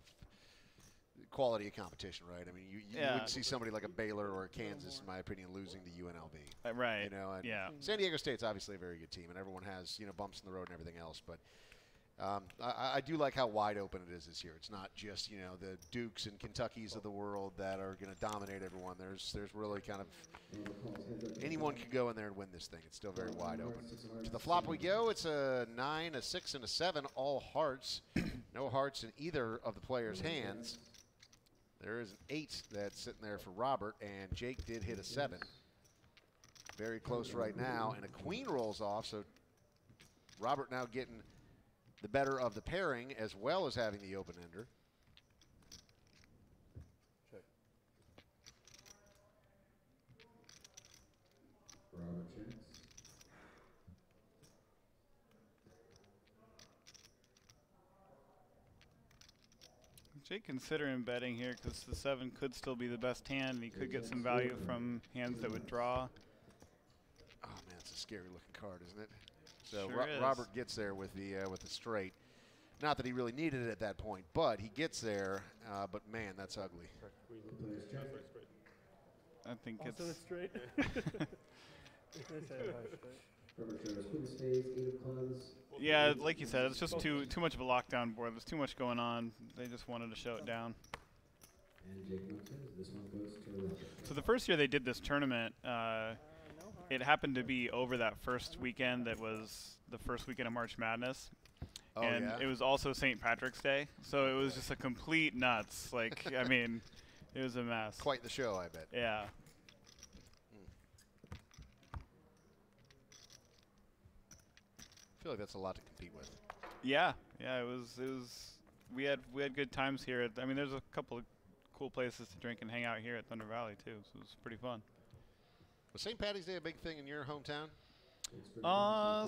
quality of competition, right? I mean, you wouldn't see somebody like a Baylor or a Kansas, in my opinion, losing to UNLV. Right. You know, and yeah. San Diego State's obviously a very good team, and everyone has, you know, bumps in the road and everything else. But I do like how wide open it is this year. It's not just, you know, the Dukes and Kentuckys of the world that are going to dominate everyone. There's really kind of anyone could go in there and win this thing. It's still very wide open. To the flop we go. It's a 9, a 6, and a 7, all hearts. No hearts in either of the players' hands. There is an 8 that's sitting there for Robert, and Jake did hit a 7. Very close right now, and a queen rolls off, so Robert now getting the better of the pairing as well as having the open ender. Check. Robert checks. Jake considering betting here because the 7 could still be the best hand, and he could get some value from hands that would draw. Oh man, it's a scary looking card, isn't it? So Sure is. Robert gets there with the straight. Not that he really needed it at that point, but he gets there. But man, that's ugly. I think Also it's straight. Yeah, like you said, it's just too much of a lockdown board. There's too much going on. They just wanted to show it down. And Jake Montez, this one goes to Robert. So the first year they did this tournament, it happened to be over that first weekend that was the first weekend of March Madness. Oh, and yeah? it was also St. Patrick's Day. So it was just a complete nuts. Like, I mean, it was a mess. Quite the show, I bet. Yeah. I feel like that's a lot to compete with. Yeah, it was. We had good times here. I mean, there's a couple of cool places to drink and hang out here at Thunder Valley too. So it was pretty fun. Was St. Patty's Day a big thing in your hometown?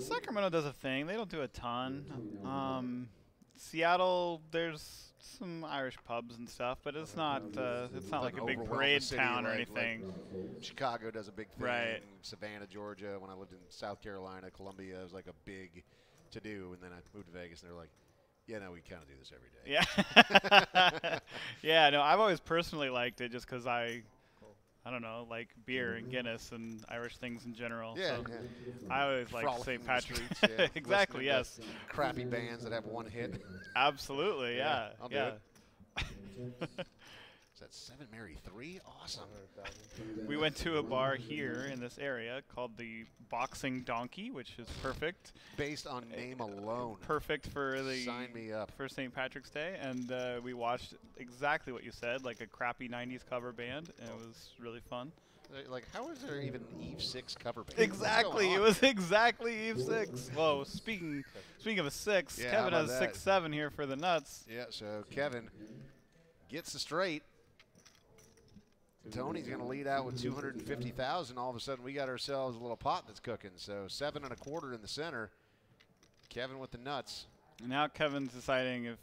Sacramento does a thing. They don't do a ton. Seattle, there's some Irish pubs and stuff, but it's not like a big parade town or anything. Like Chicago does a big thing. Right. Savannah, Georgia. When I lived in South Carolina, Columbia, it was like a big to do. And then I moved to Vegas, and they're like, yeah, no, we kind of do this every day. Yeah. Yeah, no, I've always personally liked it just because I don't know, like beer and Guinness and Irish things in general. Yeah, so yeah. I always like Frolicking St. in the Patrick's. streets, yeah. Exactly, yes. Crappy bands that have one hit. Absolutely, yeah. I'll do it. Is that 7 Mary 3? Awesome. We went to a bar here in this area called the Boxing Donkey, which is perfect. Based on name alone. Perfect for the Sign me up. For St. Patrick's Day, and we watched exactly what you said, like a crappy '90s cover band, and it was really fun. Like, how is there even Eve 6 cover band? Exactly, it was exactly Eve 6. Whoa, speaking of a 6, Yeah, Kevin how has about that? 6-7 here for the nuts. Yeah, so Kevin gets the straight. Tony's going to lead out with 250,000. All of a sudden, we got ourselves a little pot that's cooking. So 7 1/4 in the center. Kevin with the nuts. Now Kevin's deciding if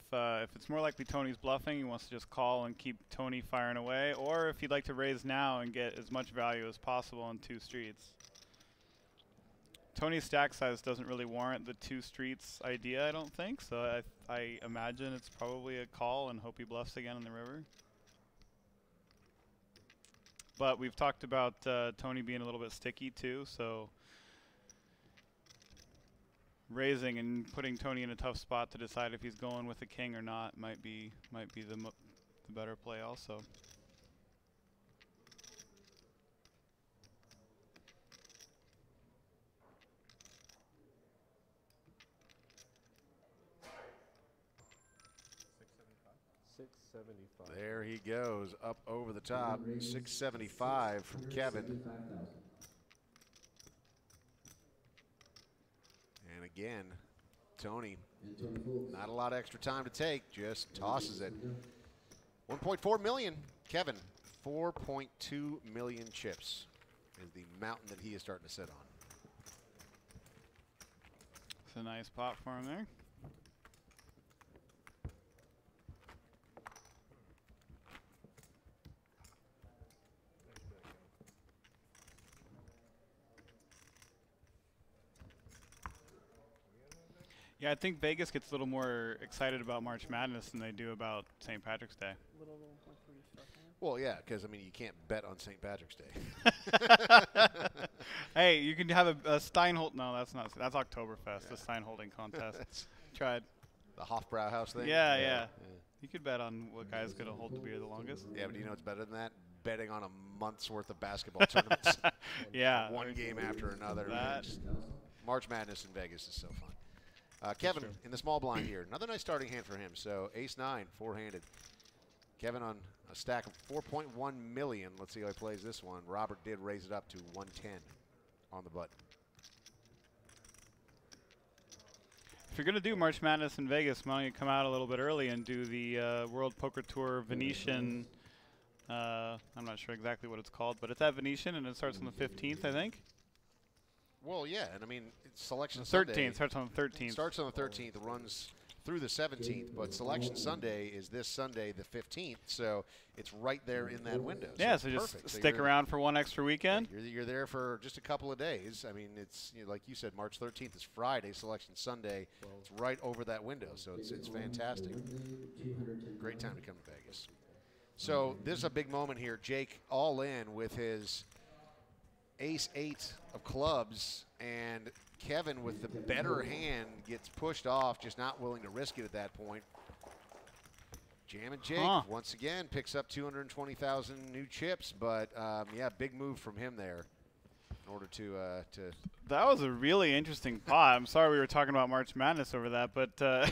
it's more likely Tony's bluffing, he wants to just call and keep Tony firing away, or if he'd like to raise now and get as much value as possible on 2 streets. Tony's stack size doesn't really warrant the 2 streets idea, I don't think. So I imagine it's probably a call and hope he bluffs again in the river. But we've talked about Tony being a little bit sticky too, so raising and putting Tony in a tough spot to decide if he's going with the king or not might be the better play also. There he goes, up over the top. 675 from Kevin. And again, Tony, not a lot of extra time to take, just tosses it. 1.4 million. Kevin, 4.2 million chips is the mountain that he is starting to sit on. It's a nice pot for him there. Yeah, I think Vegas gets a little more excited about March Madness than they do about St. Patrick's Day. Well, yeah, because, I mean, you can't bet on St. Patrick's Day. Hey, you can have a Steinhold. No, that's Oktoberfest, the Steinholding contest. Tried. The Hofbrauhaus thing? Yeah. You could bet on what guy's going to hold the beer the longest. Yeah, but do you know what's better than that? Betting on a month's worth of basketball tournaments. Yeah. One game after another. March Madness in Vegas is so fun. Kevin in the small blind here. Another nice starting hand for him. So ace-9, 4-handed. Kevin on a stack of 4.1 million. Let's see how he plays this one. Robert did raise it up to 110 on the button. If you're going to do March Madness in Vegas, why don't you come out a little bit early and do the World Poker Tour Venetian. I'm not sure exactly what it's called, but it's at Venetian, and it starts on the 15th, I think. Well, yeah, and I mean, it's Selection 13th, Sunday. starts on the 13th. Starts on the 13th, runs through the 17th, but Selection Sunday is this Sunday, the 15th, so it's right there in that window. Yeah, so so just perfect. stick around for one extra weekend. You're there for just a couple of days. I mean, it's like you said, March 13th is Friday, Selection Sunday. It's right over that window, so it's fantastic. Great time to come to Vegas. So this is a big moment here. Jake all in with his ace-8 of clubs, and Kevin with the better hand gets pushed off, just not willing to risk it at that point. Jammin' Jake once again picks up 220,000 new chips, but yeah, big move from him there in order to That was a really interesting pot. I'm sorry we were talking about March Madness over that, but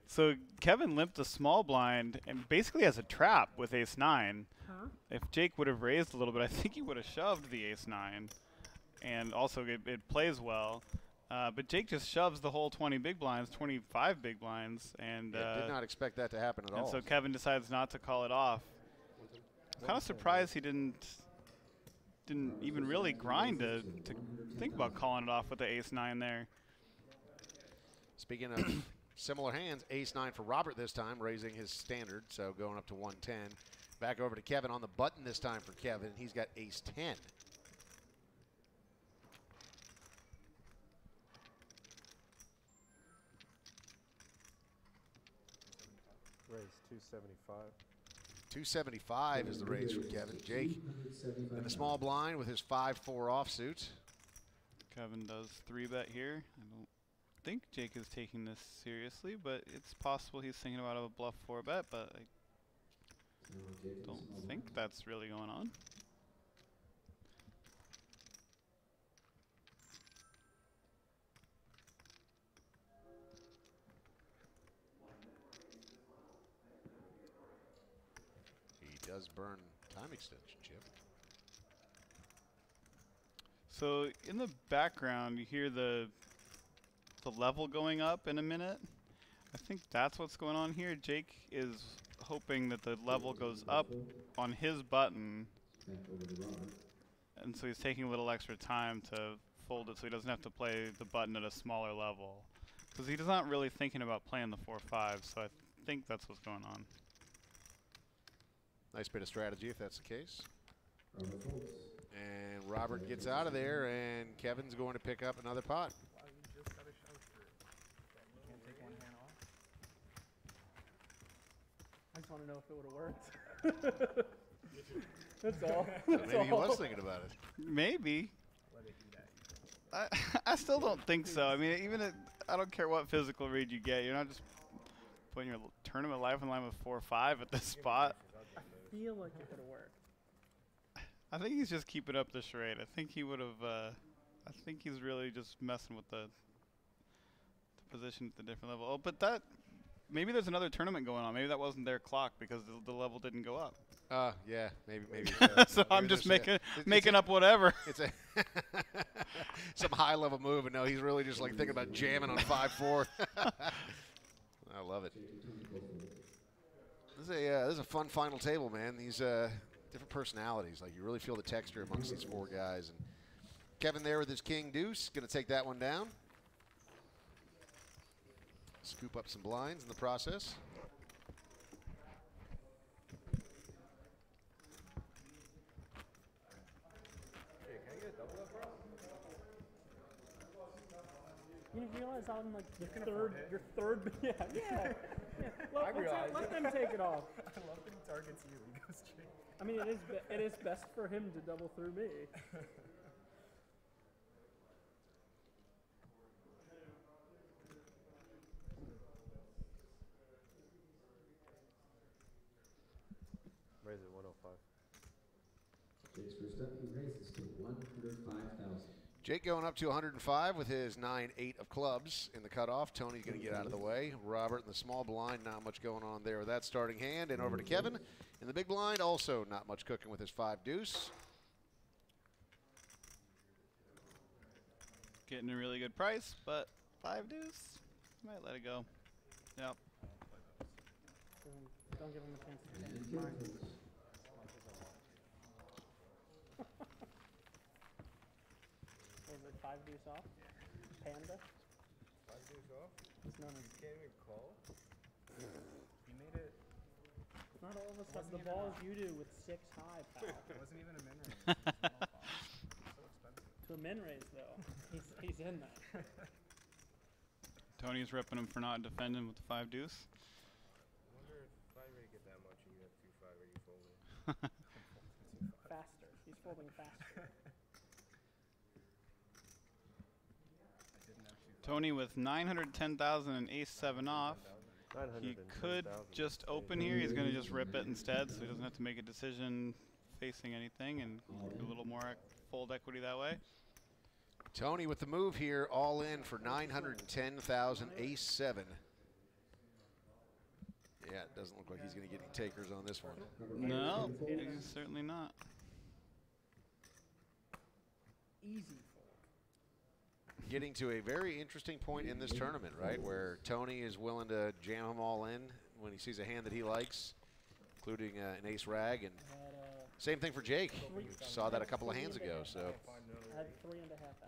so Kevin limped a small blind and basically has a trap with ace-9. Huh? If Jake would have raised a little bit, I think he would have shoved the ace-9, and also it plays well. But Jake just shoves the whole 20 big blinds, 25 big blinds, and did not expect that to happen at all. And so Kevin decides not to call it off. I'm kind of surprised he didn't even really grind to think about calling it off with the ace-9 there. Speaking of similar hands, ace-9 for Robert this time, raising his standard, so going up to 110. Back over to Kevin on the button this time for Kevin. He's got ace-10. Raise 275. 275 is the raise from Kevin. Jake in the small blind with his 5-4 offsuit. Kevin does 3-bet here. I don't think Jake is taking this seriously, but it's possible he's thinking about a bluff 4-bet, but I don't think that's really going on. He does burn time extension, Chip. So in the background, you hear the level going up in a minute. I think that's what's going on here. Jake is hoping that the level goes up on his button, and so he's taking a little extra time to fold it so he doesn't have to play the button at a smaller level. Because he's not really thinking about playing the 4-5, so I think that's what's going on. Nice bit of strategy if that's the case. And Robert gets out of there, and Kevin's going to pick up another pot. I just want to know if it would have worked. That's all. Maybe he was thinking about it. Maybe. I still don't think so. I mean, I don't care what physical read you get. You're not just putting your tournament life on line with 4-5 at this spot. I feel like it could have worked. I think he's just keeping up the charade. I think he would have. I think he's really just messing with the position at the different level. Oh, but that maybe there's another tournament going on. Maybe that wasn't their clock because the level didn't go up. Yeah, maybe. So I'm just making up whatever. It's a some high level move, and no, he's really just like thinking about jamming on 5-4. I love it. This is a fun final table, man. These different personalities, like you really feel the texture amongst these four guys. And Kevin there with his king deuce, going to take that one down. Scoop up some blinds in the process. You realize I'm like your third, yeah. Let them take it off. I love that he targets you. He goes straight. I mean, it is best for him to double through me. Raise it 105. Jake's first up, he raises to 105,000. Jake going up to 105 with his 9-8 of clubs in the cutoff. Tony's going to get out of the way. Robert in the small blind, not much going on there with that starting hand. And over to Kevin in the big blind, also not much cooking with his 5 deuce. Getting a really good price, but 5 deuce, might let it go. Yep. Don't give him a chance to change his mind. Was it 5 deuce off? Panda? 5 deuce off? It's known as You can't even call? He made it. Not all of us have the balls you do with 6 high, pal. It wasn't even a min raise. It was a small pot. So expensive. To a min raise, though. He's in that. Tony's ripping him for not defending with the 5 deuce. I wonder if I really get that much and you have 2-5, are you folding? Faster. He's folding faster. Tony with 910,000 and ace 7 off. He could just open here. He's going to just rip it instead, so he doesn't have to make a decision facing anything and a little more fold equity that way. Tony with the move here, all in for 910,000, ace 7. Yeah, it doesn't look like he's going to get any takers on this one. No, he's certainly not. Easy. Getting to a very interesting point in this tournament, right, where Tony is willing to jam them all in when he sees a hand that he likes, including an ace rag, and same thing for Jake. We saw that a couple of hands ago. So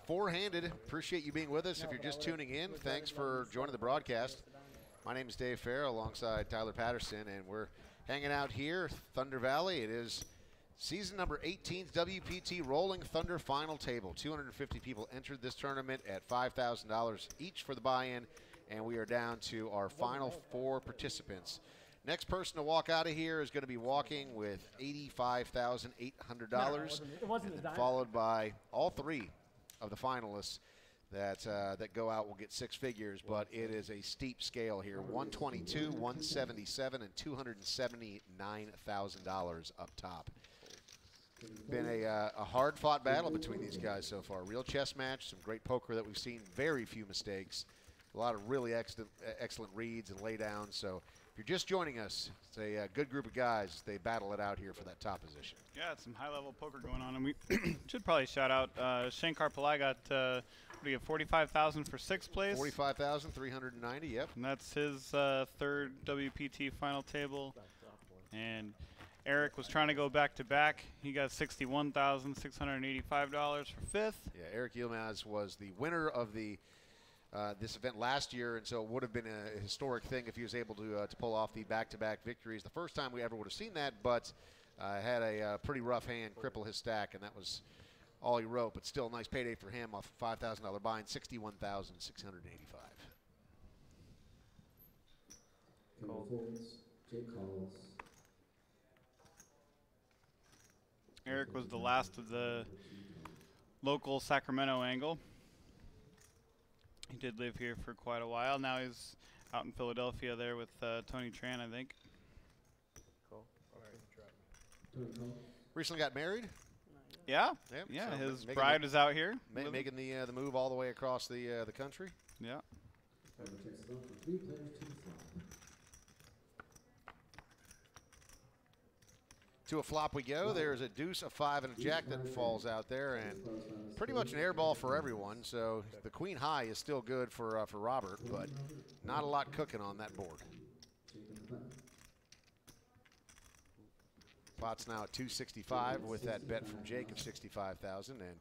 four-handed. Appreciate you being with us. If you're just tuning in, thanks for joining the broadcast. My name is Dave Farrell alongside Tyler Patterson, and we're hanging out here, Thunder Valley. It is season number 18's WPT Rolling Thunder Final Table. 250 people entered this tournament at $5,000 each for the buy-in, and we are down to our final 4 participants. Next person to walk out of here is going to be walking with $85,800, followed by all 3 of the finalists that go out will get 6 figures, but it is a steep scale here. 122, 177, and $279,000 up top. Been a hard-fought battle between these guys so far. Real chess match, some great poker that we've seen, very few mistakes, a lot of really excellent reads and laydowns. So if you're just joining us, it's a good group of guys. They battle it out here for that top position. Yeah, it's some high-level poker going on, and we should probably shout out Shankar Pillai got what do you have, 45,000 for 6th place. 45,390. Yep. And that's his 3rd WPT final table. And Eric was trying to go back-to-back. He got $61,685 for 5th. Yeah, Eric Yilmaz was the winner of the this event last year, and so it would have been a historic thing if he was able to pull off the back-to-back victories. The first time we ever would have seen that, but had a pretty rough hand cripple his stack, and that was all he wrote. But still, a nice payday for him off a $5,000 buy-in, $61,685. Jake calls. Eric was the last of the local Sacramento angle. He did live here for quite a while. Now he's out in Philadelphia there with Tony Tran, I think. Cool. Recently got married? Yeah. Yep. Yeah, So his bride is out here. Making the move all the way across the country. Yeah. To a flop we go. There's a deuce, a 5, and a jack that falls out there, and pretty much an air ball for everyone. So the queen high is still good for Robert, but not a lot cooking on that board. Pot's now at 265 with that bet from Jake of 65,000, and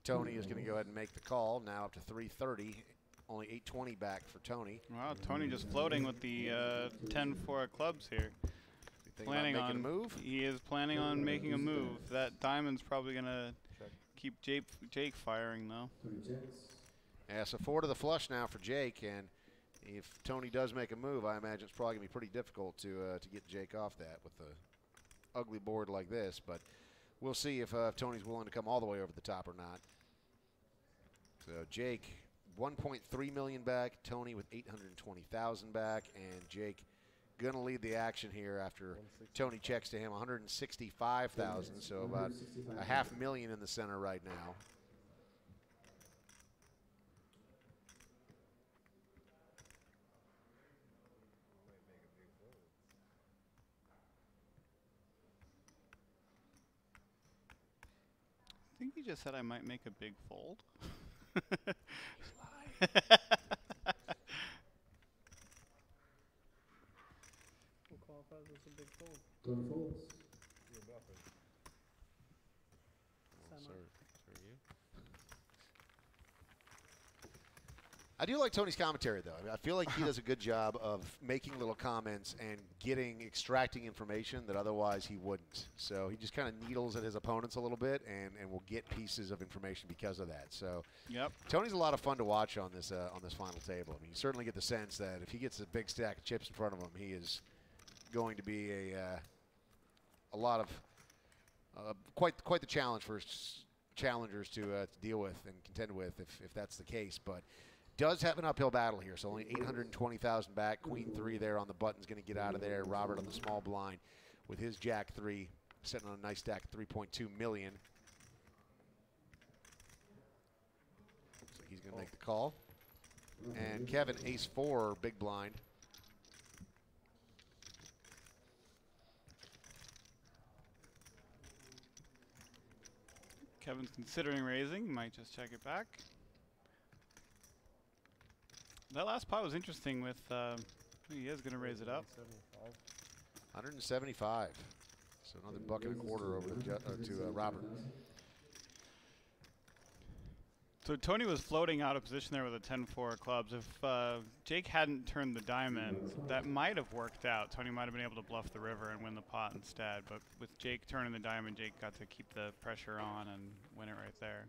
Tony is going to go ahead and make the call. Now up to 330, only 820 back for Tony. Wow, Tony just floating with the 10-4 of clubs here. Planning on making a move? He is planning on making a move. That diamond's probably going to keep Jake firing, though. Yeah, so 4 to the flush now for Jake, and if Tony does make a move, I imagine it's probably going to be pretty difficult to get Jake off that with the ugly board like this, but we'll see if Tony's willing to come all the way over the top or not. So Jake, 1.3 million back, Tony with 820,000 back, and Jake going to lead the action here after Tony checks to him 165,000, so about a $500,000 in the center right now. I think he just said I might make a big fold. What qualifies as a big fold? Going folds. You're bluffing. I do like Tony's commentary, though. I mean, I feel like he does a good job of making little comments and extracting information that otherwise he wouldn't. So he just kind of needles at his opponents a little bit and will get pieces of information because of that. So yep. Tony's a lot of fun to watch on this final table. I mean, you certainly get the sense that if he gets a big stack of chips in front of him, he is going to be a lot of quite the challenge for challengers to deal with and contend with if that's the case. But does have an uphill battle here, so only 820,000 back. Queen 3 there on the button's going to get out of there. Robert on the small blind with his Jack 3, sitting on a nice stack of 3.2 million. So he's going to make the call. And Kevin, ace 4, big blind. Kevin's considering raising, might just check it back. That last pot was interesting with, he is going to raise it up. 175. So another buck and a quarter over to Robert. So Tony was floating out of position there with a 10-4 clubs. If Jake hadn't turned the diamond, that might have worked out. Tony might have been able to bluff the river and win the pot instead. But with Jake turning the diamond, Jake got to keep the pressure on and win it right there.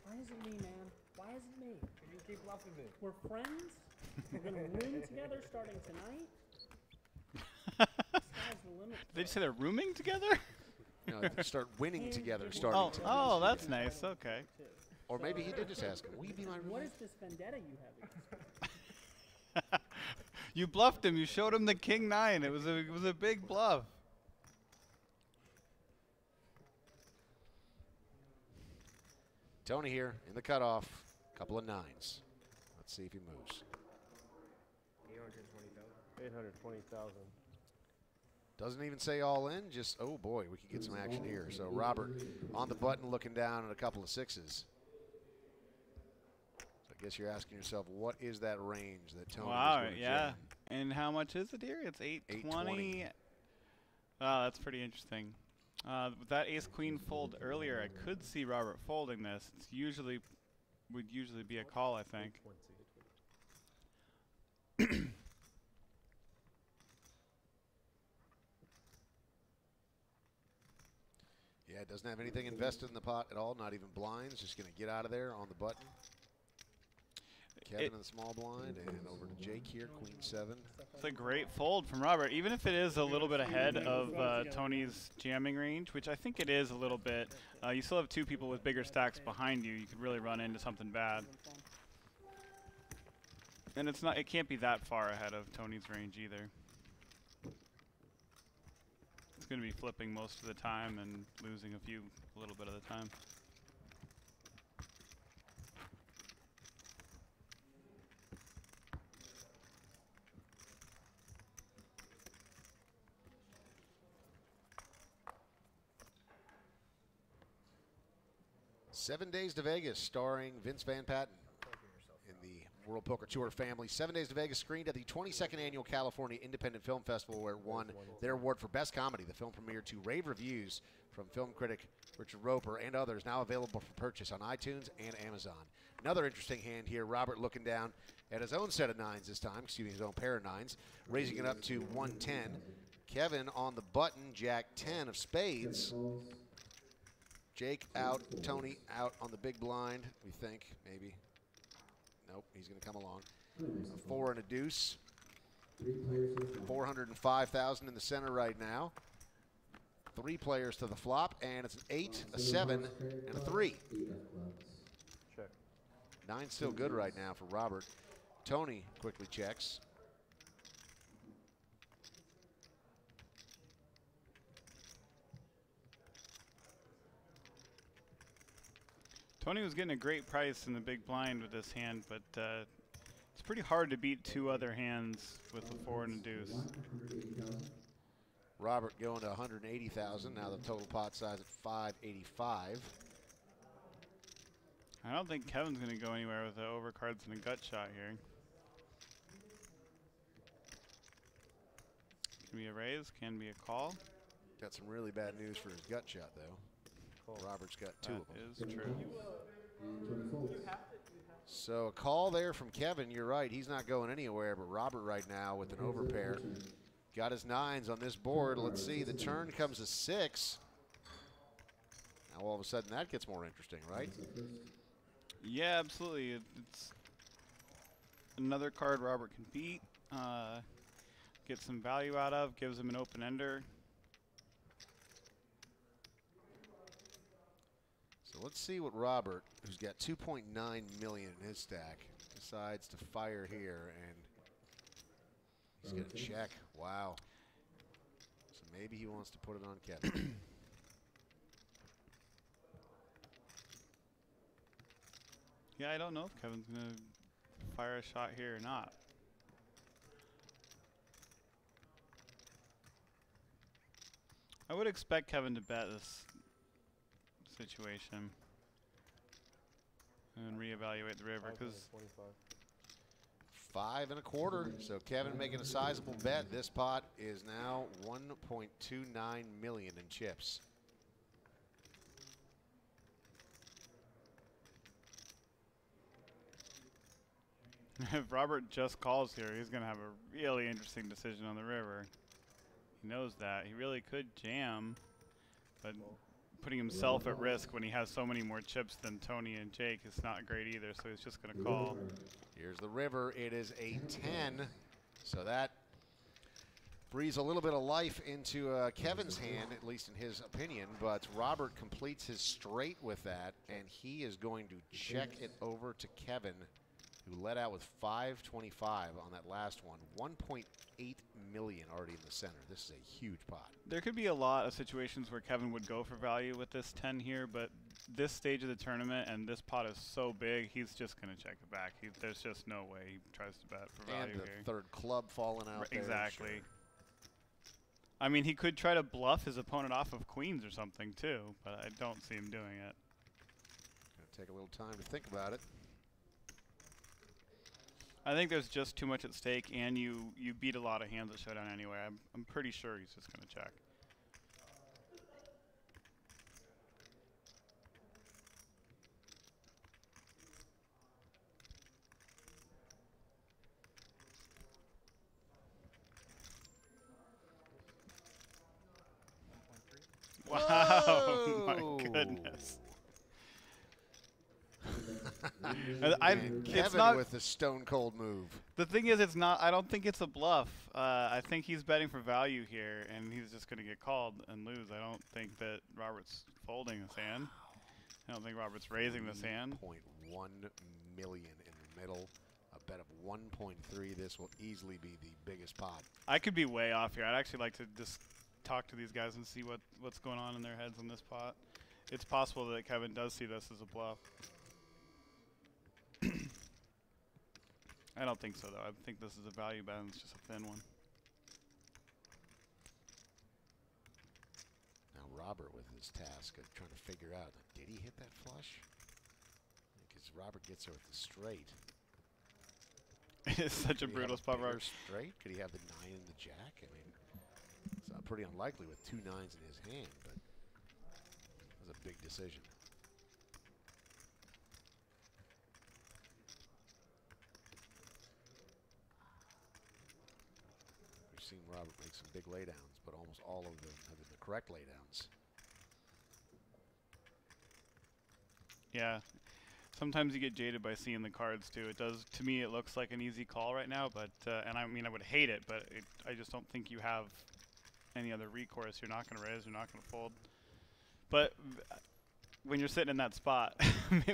Why is it me, man? Why is it me? You keep bluffing me. We're friends. We're going to room together starting tonight. Sky's the limit. Did they just say they're rooming together? No, they start winning together starting tonight. Oh, that's nice. Okay. Or maybe he did just ask him, will you be my roommate? What is this vendetta you have? You bluffed him. You showed him the king 9. It was a big bluff. Tony here in the cutoff. Couple of 9s. Let's see if he moves. 820,000. Doesn't even say all in, just, oh boy, we could get some action here. So Robert on the button looking down at a couple of 6s. So I guess you're asking yourself, what is that range that Tony is going to jam? And how much is it here? It's 820. Wow, that's pretty interesting. With that ace-queen fold earlier, I could see Robert folding this. It's would usually be a call, I think. Yeah, it doesn't have anything invested in the pot at all, not even blinds. Just going to get out of there on the button. Kevin in the small blind, and over to Jake here, queen 7. It's a great fold from Robert, even if it is a little bit ahead of Tony's jamming range, which I think it is a little bit. You still have 2 people with bigger stacks behind you. You could really run into something bad. And it can't be that far ahead of Tony's range either. It's going to be flipping most of the time and losing a little bit of the time. Seven Days to Vegas, starring Vince Van Patten in the World Poker Tour family. 7 Days to Vegas screened at the 22nd Annual California Independent Film Festival, where it won their award for Best Comedy. The film premiered to rave reviews from film critic Richard Roper and others, now available for purchase on iTunes and Amazon. Another interesting hand here, Robert looking down at his own set of 9s this time, excuse me, his own pair of 9s, raising it up to 110. Kevin on the button, Jack 10 of spades. Jake out, Tony out on the big blind, we think, maybe. Nope, he's going to come along. A 4 and a deuce. 405,000 in the center right now. 3 players to the flop, and it's an 8, a 7, and a 3. Check. 9's still good right now for Robert. Tony quickly checks. Tony was getting a great price in the big blind with this hand, but it's pretty hard to beat 2 other hands with a 4 and a deuce. Robert going to 180,000. Now the total pot size at 585. I don't think Kevin's going to go anywhere with the overcards and a gut shot here. Can be a raise, can be a call. Got some really bad news for his gut shot, though. Robert's got 2 of them. That is true. So a call there from Kevin. You're right. He's not going anywhere, but Robert right now with an overpair. Got his 9s on this board. Let's see. The turn comes to 6. Now all of a sudden that gets more interesting, right? Yeah, absolutely. It's another card Robert can beat, get some value out of, gives him an open ender. So let's see what Robert, who's got 2.9 million in his stack, decides to fire here, and he's going to check. Wow. So maybe he wants to put it on Kevin. Yeah, I don't know if Kevin's going to fire a shot here or not. I would expect Kevin to bet this situation and reevaluate the river, because 5 1/4. So Kevin making a sizable bet. This pot is now 1.29 million in chips. If Robert just calls here, he's going to have a really interesting decision on the river. He knows that. He really could jam, but putting himself at risk when he has so many more chips than Tony and Jake is not great either, so he's just going to call. Here's the river. It is a 10, so that breathes a little bit of life into Kevin's hand, at least in his opinion, but Robert completes his straight with that, and he is going to check it over to Kevin, who led out with 525 on that last one. 1.8 million already in the center. This is a huge pot. There could be a lot of situations where Kevin would go for value with this 10 here, but this stage of the tournament and this pot is so big, he's just going to check it back. There's just no way he tries to bet for value and the here. Third club falling out there. Exactly. Sure. I mean, he could try to bluff his opponent off of queens or something too, but I don't see him doing it. Gonna take a little time to think about it. I think there's just too much at stake, and you beat a lot of hands at showdown anyway. I'm pretty sure he's just going to check. Wow, my goodness. Kevin not with the stone cold move. The thing is, it's not. I don't think it's a bluff. I think he's betting for value here, and he's just going to get called and lose. I don't think that Robert's folding this hand. I don't think Robert's raising this hand. 1.1 million in the middle. A bet of 1.3. This will easily be the biggest pot. I could be way off here. I'd actually like to just talk to these guys and see what's going on in their heads on this pot. It's possible that Kevin does see this as a bluff. I don't think so, though. I think this is a value bet, and it's just a thin one. Now Robert with his task of trying to figure out, did he hit that flush? Because Robert gets there with the straight. It's such a brutal spot, Robert. Straight? Could he have the 9 and the jack? I mean, it's pretty unlikely with 2 9s in his hand, but it was a big decision. Seen Robert make some big laydowns, but almost all of them have been the correct laydowns. Yeah, sometimes you get jaded by seeing the cards too. It does, to me, it looks like an easy call right now, but and I mean I would hate it, but I just don't think you have any other recourse. You're not going to raise, you're not going to fold. But when you're sitting in that spot,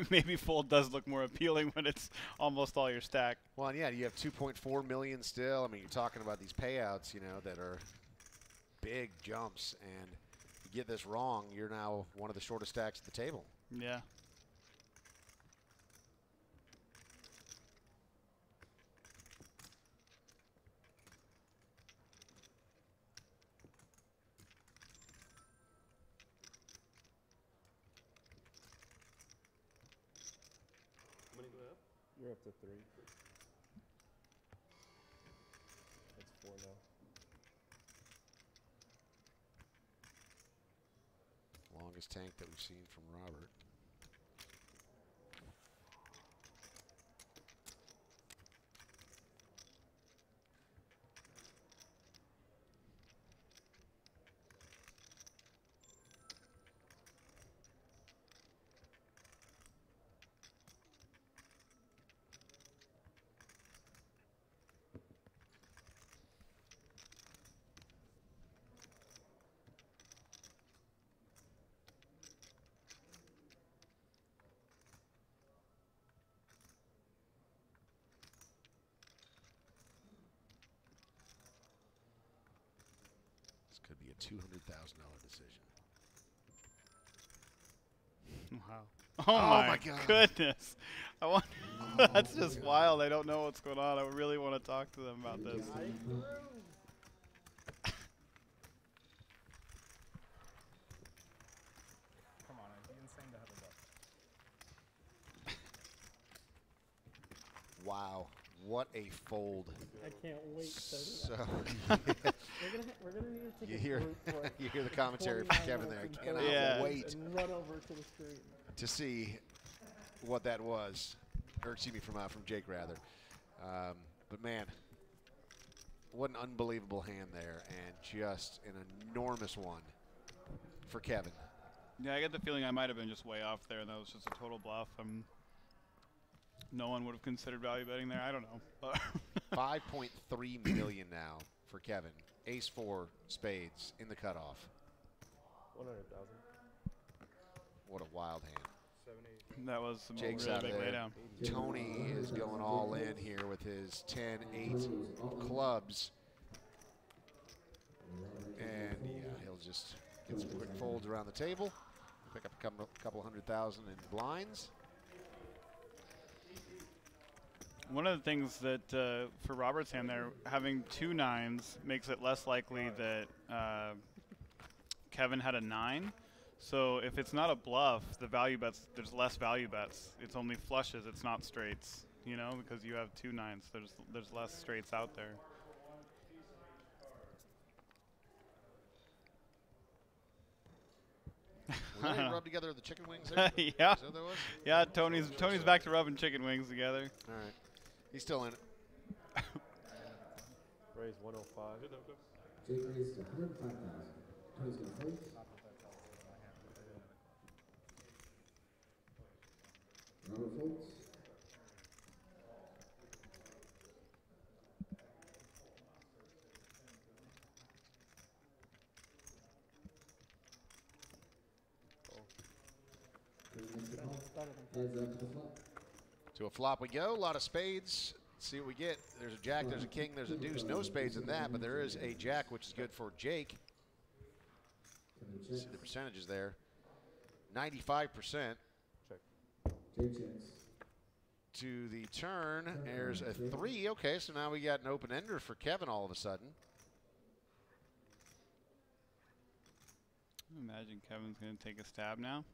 maybe fold does look more appealing when it's almost all your stack. Well, and yeah, you have 2.4 million still. I mean, you're talking about these payouts, you know, that are big jumps, and you get this wrong, you're now one of the shortest stacks at the table. Yeah. You're up to 3. That's 4 now. Longest tank that we've seen from Robert. be a $200,000 decision. Wow. Oh Oh, my God. goodness. I want that's just wild. I don't know what's going on. I really want to talk to them about this. Come on, it'd be insane to have a buck. Wow. What a fold. I can't wait to So, we're gonna need to take you a hear, group for you hear the commentary from Kevin there. I cannot wait and run over to the screen. to see what that was, or excuse me, from Jake rather. But man, what an unbelievable hand there, and just an enormous one for Kevin. Yeah, I get the feeling I might have been just way off there, and that was just a total bluff. No one would have considered value betting there. I don't know. 5.3 million now for Kevin. Ace-4 spades in the cutoff. 100,000. What a wild hand. That was a Jake's really out big there. laydown. Tony is going all in here with his 10-8 clubs. And yeah, he'll just get some quick folds around the table. Pick up a couple 100,000 in blinds. One of the things that for Robert's hand there, having 2 9s makes it less likely that Kevin had a 9. So if it's not a bluff, the value bets, there's less value bets. It's only flushes, it's not straights, you know, because you have 2 9s. There's less straights out there. Were they rubbed together the chicken wings there? Yeah. Is that what that was? Yeah, Tony's back to rubbing chicken wings together. All right. He's still in it. Raise 105. Jake raised 105,000. Tony's gonna hold. Robert folds. Heads up to the flop. To a flop we go. A lot of spades. Let's see what we get. There's a jack, there's a king, there's a deuce. No spades in that, but there is a jack, which is good for Jake. See the percentages there. 95%. Jake checks. To the turn, there's a 3. Okay, so now we got an open ender for Kevin all of a sudden. Imagine Kevin's going to take a stab now.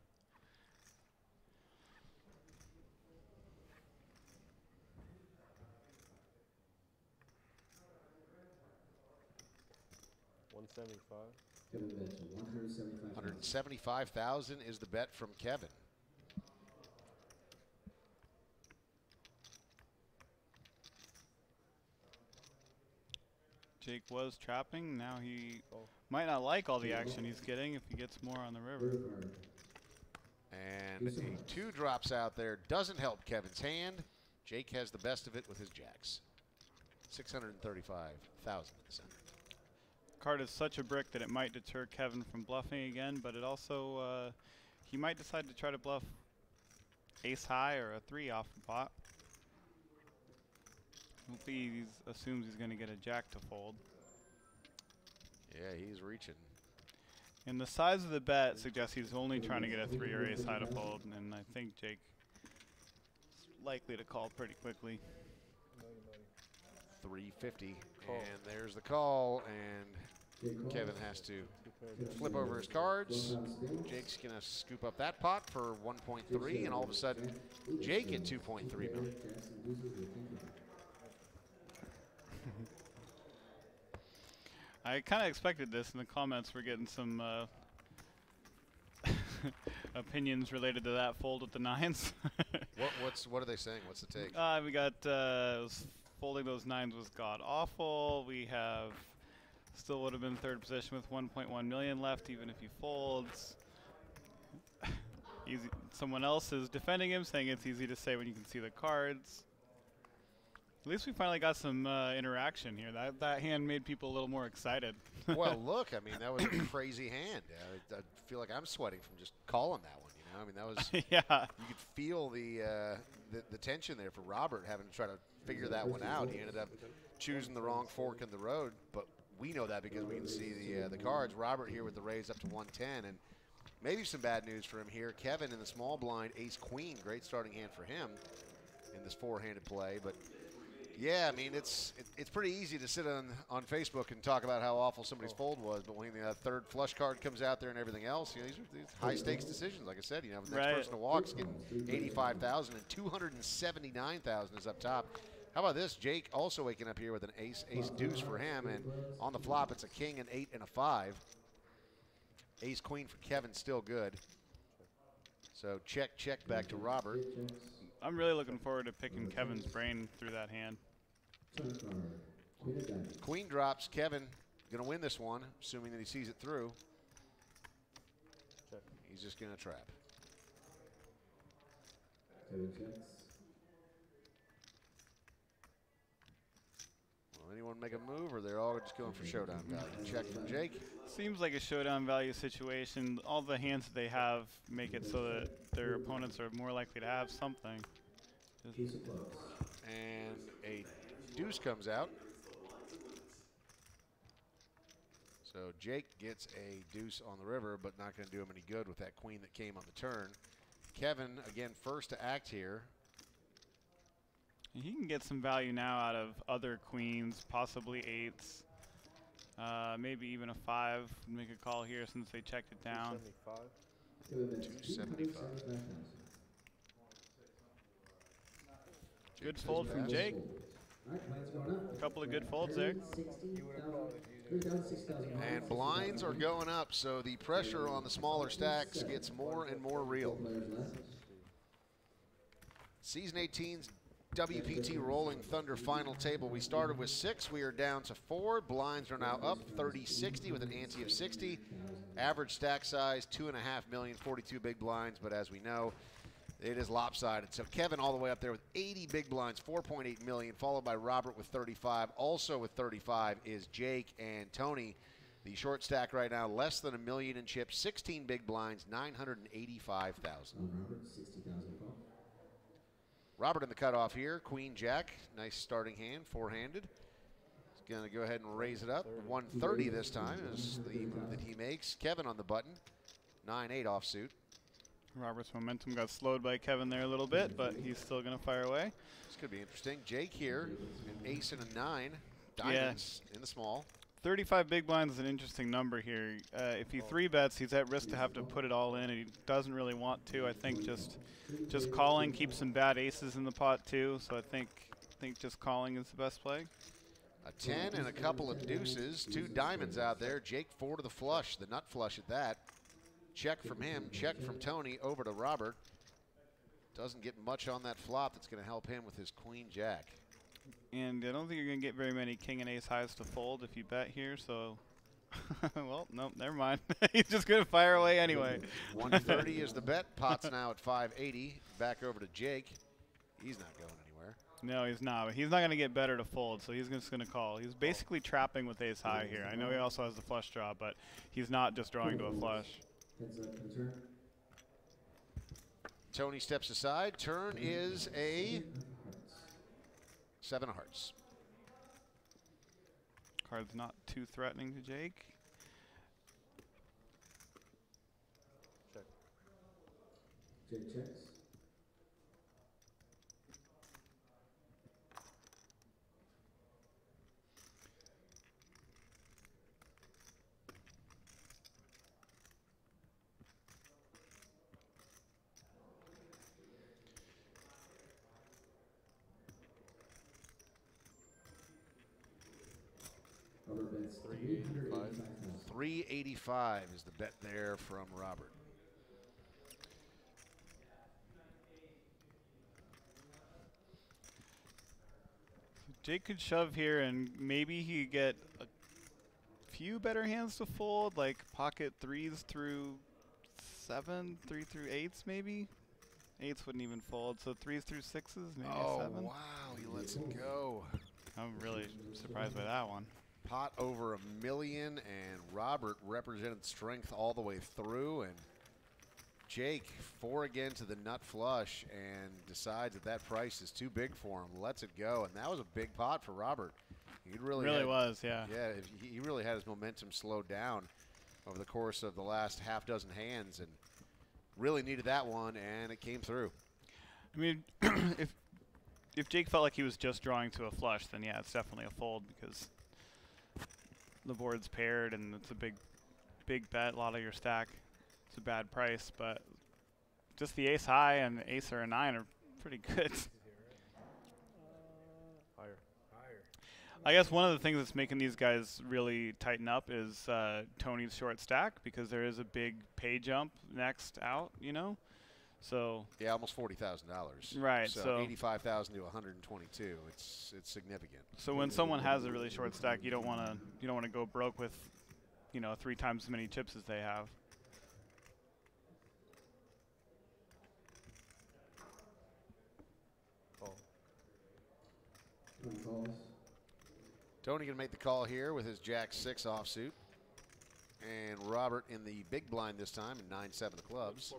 Kevin bets 175,000. 175,000 is the bet from Kevin. Jake was trapping. Now he might not like all the action he's getting if he gets more on the river. And a 2 drops out there. Doesn't help Kevin's hand. Jake has the best of it with his jacks. 635,000 in the center. Card is such a brick that it might deter Kevin from bluffing again, but it also, he might decide to try to bluff ace high or a 3 off the pot. Hopefully he assumes he's going to get a jack to fold. Yeah, he's reaching. And the size of the bet suggests he's only trying to get a 3 or ace high to fold, and I think Jake is likely to call pretty quickly. 350, and there's the call, and Kevin has to flip over his cards. Jake's gonna scoop up that pot for 1.3, and all of a sudden, Jake at 2.3 million. I kind of expected this. In the comments, we're getting some opinions related to that fold with the 9s. What are they saying? What's the take? We got folding those 9s was god awful. We have still would have been third position with 1.1 million left, even if he folds. Easy. Someone else is defending him, saying it's easy to say when you can see the cards. At least we finally got some interaction here. That hand made people a little more excited. Well, look, I mean, that was a crazy hand. I feel like I'm sweating from just calling that one. You know, I mean, that was yeah. You could feel the tension there for Robert having to try to figure that one out. He ended up choosing the wrong fork in the road, but we know that because we can see the cards. Robert here with the raise up to 110, and maybe some bad news for him here. Kevin in the small blind, ace queen, great starting hand for him in this four-handed play. But yeah, I mean it's pretty easy to sit on Facebook and talk about how awful somebody's fold was, but when the third flush card comes out there and everything else, you know, these are high stakes decisions. Like I said, you know, the next person to walk's getting 85,000 and 279,000 is up top. How about this? Jake also waking up here with an ace deuce for him, and on the flop it's a king, an 8, and a 5. Ace queen for Kevin, still good. So check back to Robert. I'm really looking forward to picking Kevin's brain through that hand. Queen drops. Kevin going to win this one, assuming that he sees it through. He's just going to trap. Will anyone make a move, or they're all just going for showdown value? Check from Jake. Seems like a showdown value situation. All the hands that they have make it so that their opponents are more likely to have something. And a deuce comes out. So Jake gets a deuce on the river, but not going to do him any good with that queen that came on the turn. Kevin, again, first to act here. He can get some value now out of other queens, possibly 8s. Maybe even a 5. Make a call here since they checked it down. 275. Good fold from Jake. A couple of good folds there. And blinds are going up, so the pressure on the smaller stacks gets more and more real. Season 18's WPT Rolling Thunder final table. We started with 6. We are down to 4. Blinds are now up 30-60 with an ante of 60. Average stack size 2.5 million, 42 big blinds, but as we know, it is lopsided. So Kevin all the way up there with 80 big blinds, 4.8 million, followed by Robert with 35. Also with 35 is Jake and Tony. The short stack right now, less than $1 million in chips, 16 big blinds, 985,000. Robert in the cutoff here, Queen Jack, nice starting hand, four-handed. He's gonna go ahead and raise it up. 130 this time is the move that he makes. Kevin on the button, 9-8 offsuit. Robert's momentum got slowed by Kevin there a little bit, but he's still going to fire away. This could be interesting. Jake here, an ace and a 9. Diamonds in the small. 35 big blinds is an interesting number here. If he 3-bets, he's at risk to have to put it all in, and he doesn't really want to. I think just calling keeps some bad aces in the pot too, so I think just calling is the best play. A 10 and a couple of deuces, 2 diamonds out there. Jake 4 to the flush, the nut flush at that. Check from him, check from Tony, over to Robert. Doesn't get much on that flop that's going to help him with his Queen Jack. And I don't think you're going to get very many king and ace highs to fold if you bet here, so well, nope, never mind. He's just going to fire away anyway. 130 is the bet. Pot's now at 580. Back over to Jake. He's not going anywhere. No, he's not. He's not going to get better to fold, so he's just going to call. He's basically trapping with ace high here. I know he also has the flush draw, but he's not just drawing to a flush. Tony steps aside. Turn is a 7 of hearts. Card's not too threatening to Jake. Check. Jake checks. Bets 385 is the bet there from Robert. Jake could shove here, and maybe he could get a few better hands to fold, like pocket 3s through 7, 3 through 8s maybe. 8s wouldn't even fold, so 3s through 6s, maybe a 7. Oh, wow, he lets it go. I'm really surprised by that one. Pot over $1 million, and Robert represented strength all the way through, and Jake 4 again to the nut flush and decides that that price is too big for him, lets it go, and that was a big pot for Robert. He really was, yeah. Yeah, he really had his momentum slowed down over the course of the last half dozen hands, and really needed that one, and it came through. I mean, if Jake felt like he was just drawing to a flush, then yeah, it's definitely a fold because the board's paired and it's a big bet. A lot of your stack, it's a bad price, but just the ace high and the ace or a 9 are pretty good. Higher. I guess one of the things that's making these guys really tighten up is Tony's short stack, because there is a big pay jump next out, you know. So yeah, almost $40,000. Right. So 85,000 to 122. It's significant. So when someone has a really short stack, you don't want to go broke with, 3 times as many chips as they have. Tony going to make the call here with his Jack-6 offsuit. And Robert in the big blind this time in 9-7 of clubs.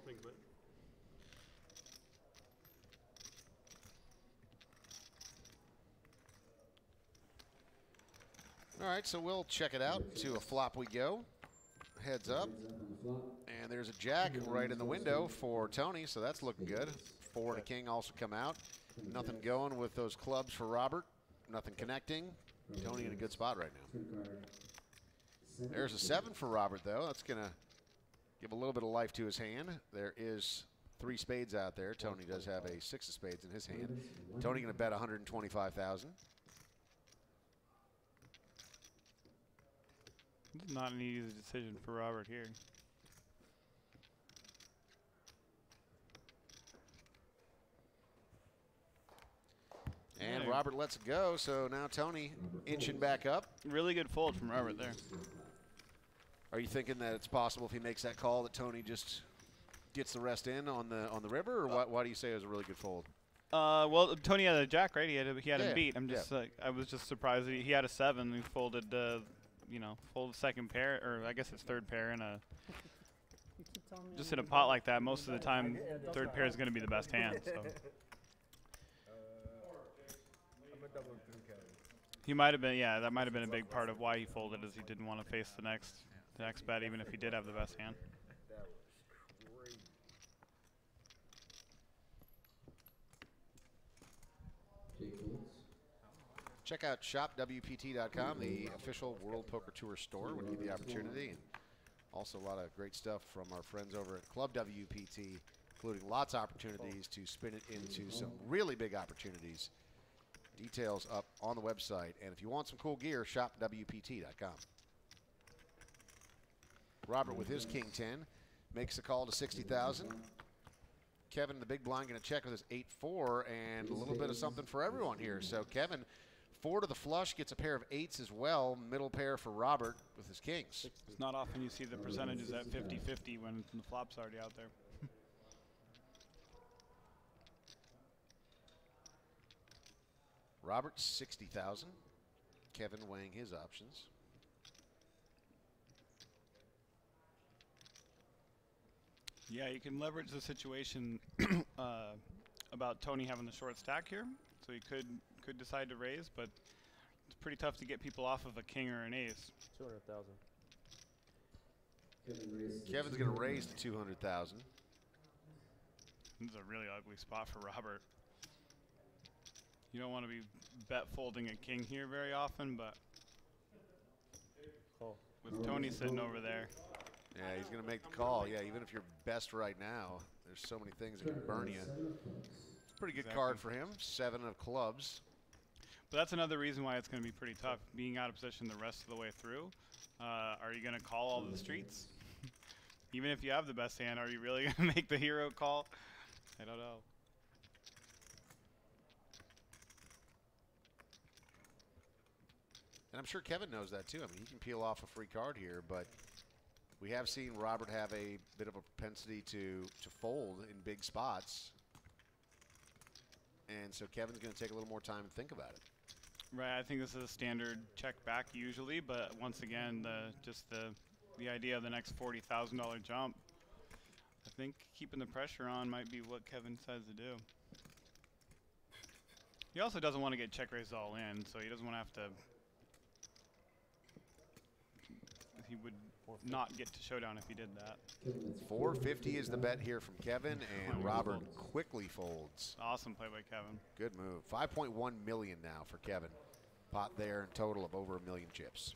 All right, so we'll check it out. To a flop we go. Heads up. And there's a jack right in the window for Tony, so that's looking good. 4 and a king also come out. Nothing going with those clubs for Robert. Nothing connecting. Tony in a good spot right now. There's a 7 for Robert, though. That's going to give a little bit of life to his hand. There is 3 spades out there. Tony does have a 6 of spades in his hand. Tony going to bet 125,000. Not an easy decision for Robert here. And Robert lets it go, so now Tony inching back up. Really good fold from Robert there. Are you thinking that it's possible if he makes that call that Tony just gets the rest in on the river, or why do you say it was a really good fold? Well, Tony had a jack, right? He had him beat. I'm just I was just surprised that he had a 7. He folded, folded second pair, or I guess it's third pair, and just in a pot like that. Most of the time, third pair is going to be the best hand. So. He might have been, yeah, that might have been a big part of why he folded, is he didn't want to face the next bet, even if he did have the best hand. Check out shopwpt.com, the official World Poker Tour store, when you get the opportunity. And also a lot of great stuff from our friends over at Club WPT, including lots of opportunities to spin it into some really big opportunities. Details up on the website. And if you want some cool gear, shopwpt.com. Robert with his king 10 makes a call to 60,000. Kevin, the big blind, going to check with his 8-4, and a little bit of something for everyone here. So Kevin, 4 to the flush, gets a pair of 8s as well. Middle pair for Robert with his kings. It's not often you see the percentages at 50-50 when the flop's already out there. Robert, 60,000. Kevin weighing his options. Yeah, you can leverage the situation about Tony having the short stack here. So he could decide to raise, but it's pretty tough to get people off of a king or an ace. 200,000. Kevin's going to raise to 200,000. This is a really ugly spot for Robert. You don't want to be bet folding a king here very often, but with Tony sitting over there. Yeah, he's going to make the call. Yeah, even if you're best right now, there's so many things that can burn you. It's a pretty good card for him, 7 of clubs. But that's another reason why it's going to be pretty tough, being out of position the rest of the way through. Are you going to call all the streets? Even if you have the best hand, are you really going to make the hero call? I don't know. And I'm sure Kevin knows that too. I mean, he can peel off a free card here, but we have seen Robert have a bit of a propensity to fold in big spots. And so Kevin's going to take a little more time to think about it. Right, I think this is a standard check back usually, but once again, the idea of the next $40,000 jump, I think keeping the pressure on might be what Kevin decides to do. He also doesn't want to get check raised all in, so he doesn't want to have to he would not get to showdown if he did that. 450 is the bet here from Kevin, and Robert quickly folds. Awesome play by Kevin. Good move. 5.1 million now for Kevin. Pot there in total of over 1 million chips.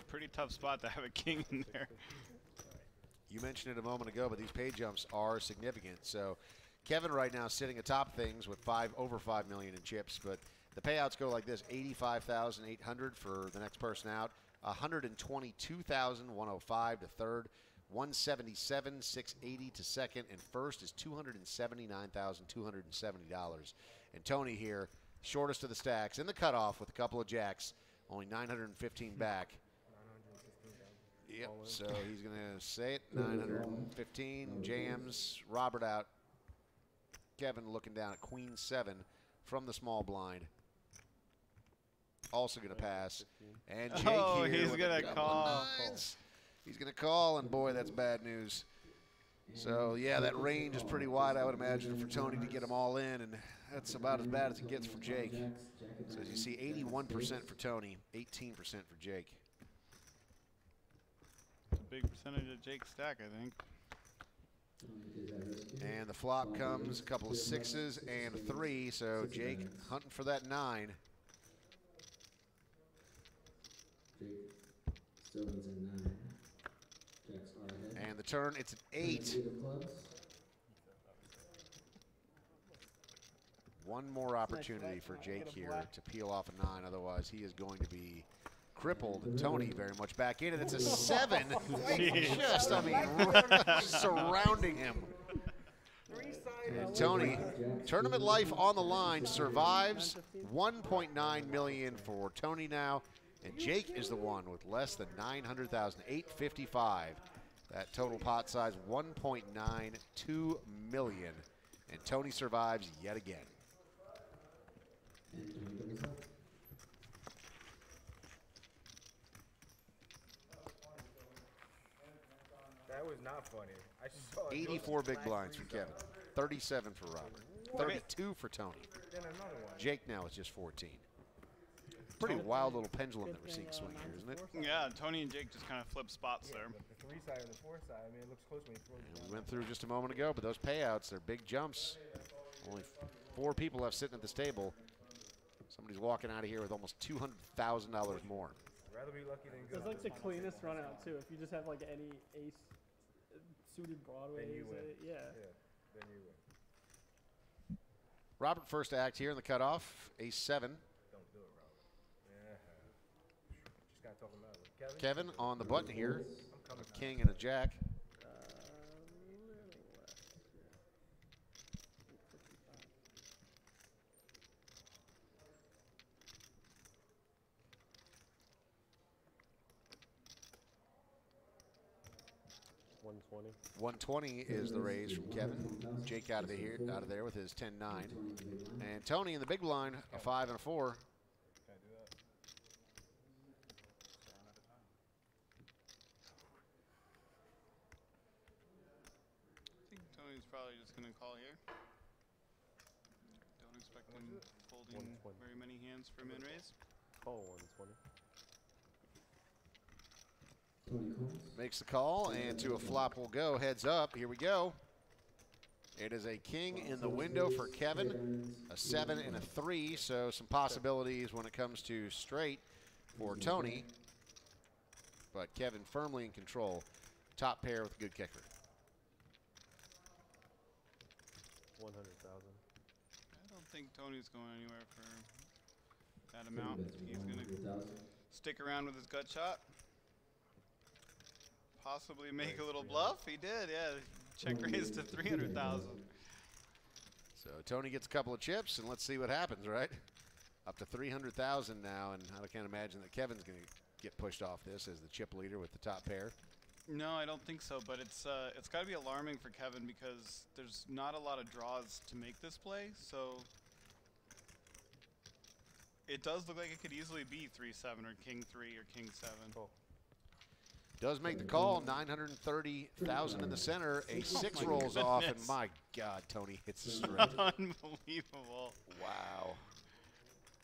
Pretty tough spot to have a king in there. You mentioned it a moment ago, but these pay jumps are significant. So Kevin right now sitting atop things with over 5 million in chips, but the payouts go like this: 85,800 for the next person out, 122,105 to third, 177,680 to second, and first is $279,270. And Tony here, shortest of the stacks in the cutoff with a couple of jacks, only 915 back. Yep, so he's going to say it, 915, jams, Robert out. Kevin looking down at Queen 7 from the small blind. Also going to pass. And Jake here he's going to call. He's going to call, and boy, that's bad news. So, yeah, that range is pretty wide, I would imagine, for Tony to get them all in, and that's about as bad as it gets for Jake. So, as you see, 81% for Tony, 18% for Jake. Big percentage of Jake's stack, I think. And the flop comes, a couple of 6s and a 3, so Jake hunting for that 9. And the turn, it's an 8. One more opportunity for Jake here to peel off a 9, otherwise he is going to be crippled. And Tony very much back in, and it's a 7. Just, I mean, surrounding him. And Tony, tournament life on the line, survives. 1.9 million for Tony now, and Jake is the one with less than 900,000, 855. That total pot size, 1.92 million, and Tony survives yet again. That was not funny. I saw 84 big blinds from Kevin, 37 for Robert, 32 for Tony. Jake now is just 14. Pretty wild little pendulum that we're seeing swing here, isn't it? Yeah, Tony and Jake just kind of flip spots there. The 3 side and the 4 side, I mean, it looks close when he throws it. We went through just a moment ago, but those payouts, they're big jumps. Only 4 people left sitting at this table. Somebody's walking out of here with almost $200,000 more. Rather be lucky than good. It's like the cleanest run out too. If you just have like any ace suited Broadway, then you win. Yeah. Then you win. Robert first act here in the cutoff, ace 7. Don't do it, Robert. Yeah. Just gotta talk about it. Kevin on the button here, a king and a jack. $120 is the raise from Kevin. Jake out of there with his 10-9. And Tony in the big blind, a 5 and a 4. I think Tony's probably just going to call here. Don't expect him folding very many hands for min raise. Call 120. Makes the call, and to a flop will go. Heads up, here we go. It is a king in the window for Kevin, a 7 and a 3, so some possibilities when it comes to straight for Tony. But Kevin firmly in control. Top pair with a good kicker. 100,000. I don't think Tony's going anywhere for that amount. He's going to stick around with his gut shot. Possibly make a little bluff. He did, yeah. Check raise to 300,000. So Tony gets a couple of chips, and let's see what happens, right? Up to 300,000 now, and I can't imagine that Kevin's going to get pushed off this as the chip leader with the top pair. No, I don't think so, but it's got to be alarming for Kevin because there's not a lot of draws to make this play, so it does look like it could easily be 3-7 or King 3 or King 7. Cool. Does make the call. 930,000 in the center. A 6 my rolls off, and goodness. my God, Tony hits the straight. Unbelievable. Wow.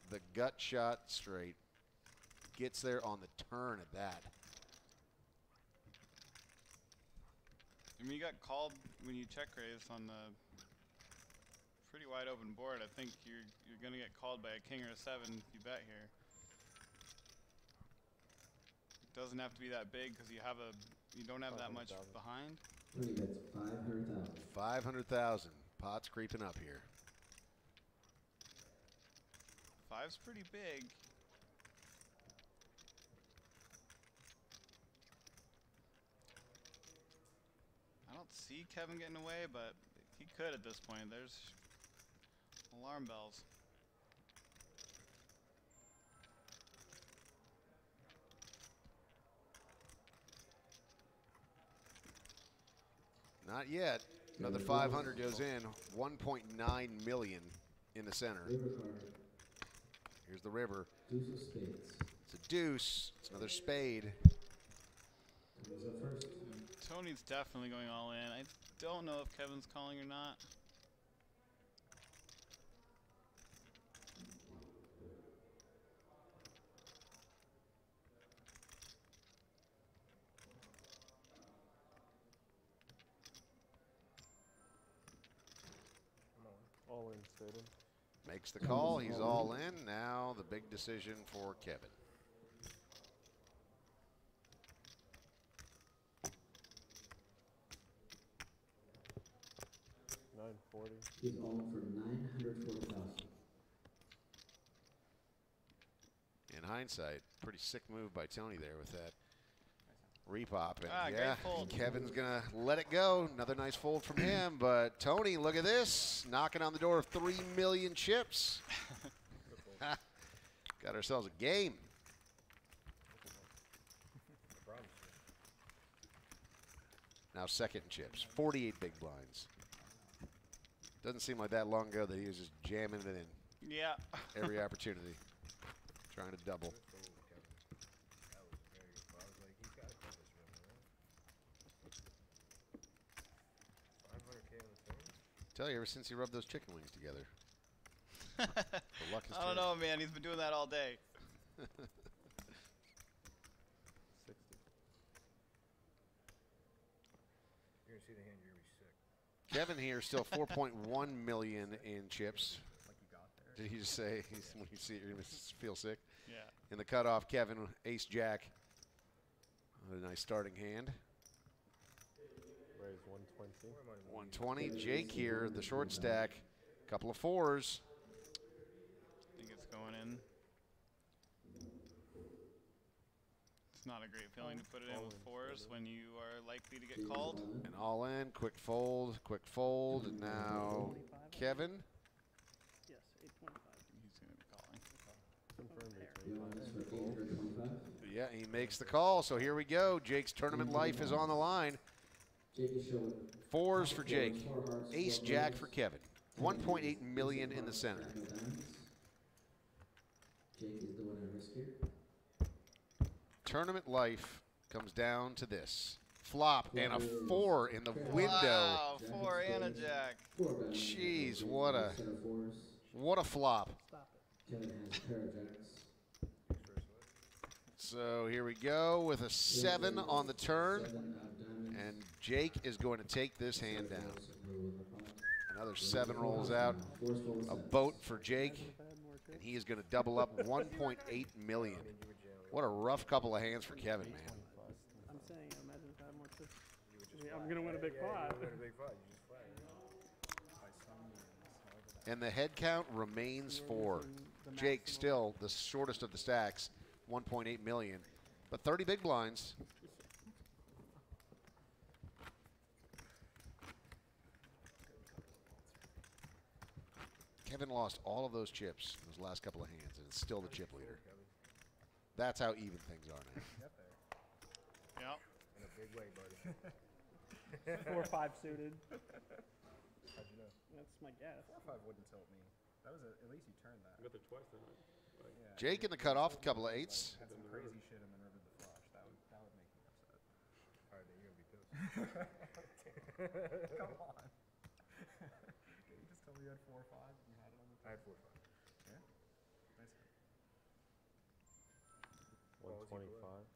The gut shot straight. Gets there on the turn at that. I mean, you got called when you check raise on the pretty wide open board. I think you're gonna get called by a king or a 7 if you bet here. It doesn't have to be that big because you don't have that much behind. Tony bets 500,000. 500,000. Pot's creeping up here. 5's pretty big. I don't see Kevin getting away, but he could at this point. There's alarm bells. Not yet. Another 500 goes in. 1.9 million in the center. Here's the river. Deuce of spades. It's a deuce. It's another spade. Tony's up first. Tony's definitely going all in. I don't know if Kevin's calling or not. All in, stated. Makes the call. He's all in. Now the big decision for Kevin. $940. He's all in for 940,000. In hindsight, pretty sick move by Tony there with that repop. And great yeah, fold. Kevin's going to let it go. Another nice fold from him. But Tony, look at this. Knocking on the door of 3 million chips. Got ourselves a game. Now second in chips. 48 big blinds. Doesn't seem like that long ago that he was just jamming it in. Yeah. Every opportunity. Trying to double. Tell you, ever since he rubbed those chicken wings together. The luck has I don't know, man. He's been doing that all day. 60. You're gonna see the hand, you're gonna be sick. Kevin here still 4.1 million in chips. Like you got there. Did he just say when you see it, you're gonna feel sick? Yeah. In the cutoff, Kevin ace jack. What a nice starting hand. Raise 120. 120. Jake here, the short stack. Couple of 4s. I think it's going in. It's not a great feeling to put it in with 4s when you are likely to get called. And all in, quick fold, and now Kevin. Yes, 825. He's going to be calling. Confirmed. Yeah, he makes the call, so here we go. Jake's tournament life is on the line. 4s for Jake. Ace jack for Kevin. 1.8 million in the center. Jake is the winner risk here. Tournament life comes down to this. Flop and a 4 in the window. Wow, 4 and a jack. Jeez, what a flop. Kevin has a pair of jacks. So here we go with a 7 on the turn. And Jake is going to take this hand down. Another 7 rolls out. A boat for Jake. And he is going to double up 1.8 million. What a rough couple of hands for Kevin, man. I'm saying, imagine if I had more chips. I'm going to win a big pot. And the head count remains 4. Jake still the shortest of the stacks, 1.8 million. But 30 big blinds. Kevin lost all of those chips in those last couple of hands, and it's still the chip leader. That's how even things are now. Yep. In a big way, buddy. 4 or 5 suited. How'd you know? That's my guess. 4 or 5 wouldn't tilt me. That was at least you turned that. I got there twice, didn't I? Jake in the cutoff, a couple of 8s. Had some crazy shit and then rivered the flush. That would make me upset. Come on. Can you just tell me you had 4 or 5? You had it on the I had 4 or 5. Yeah? Nice. 125.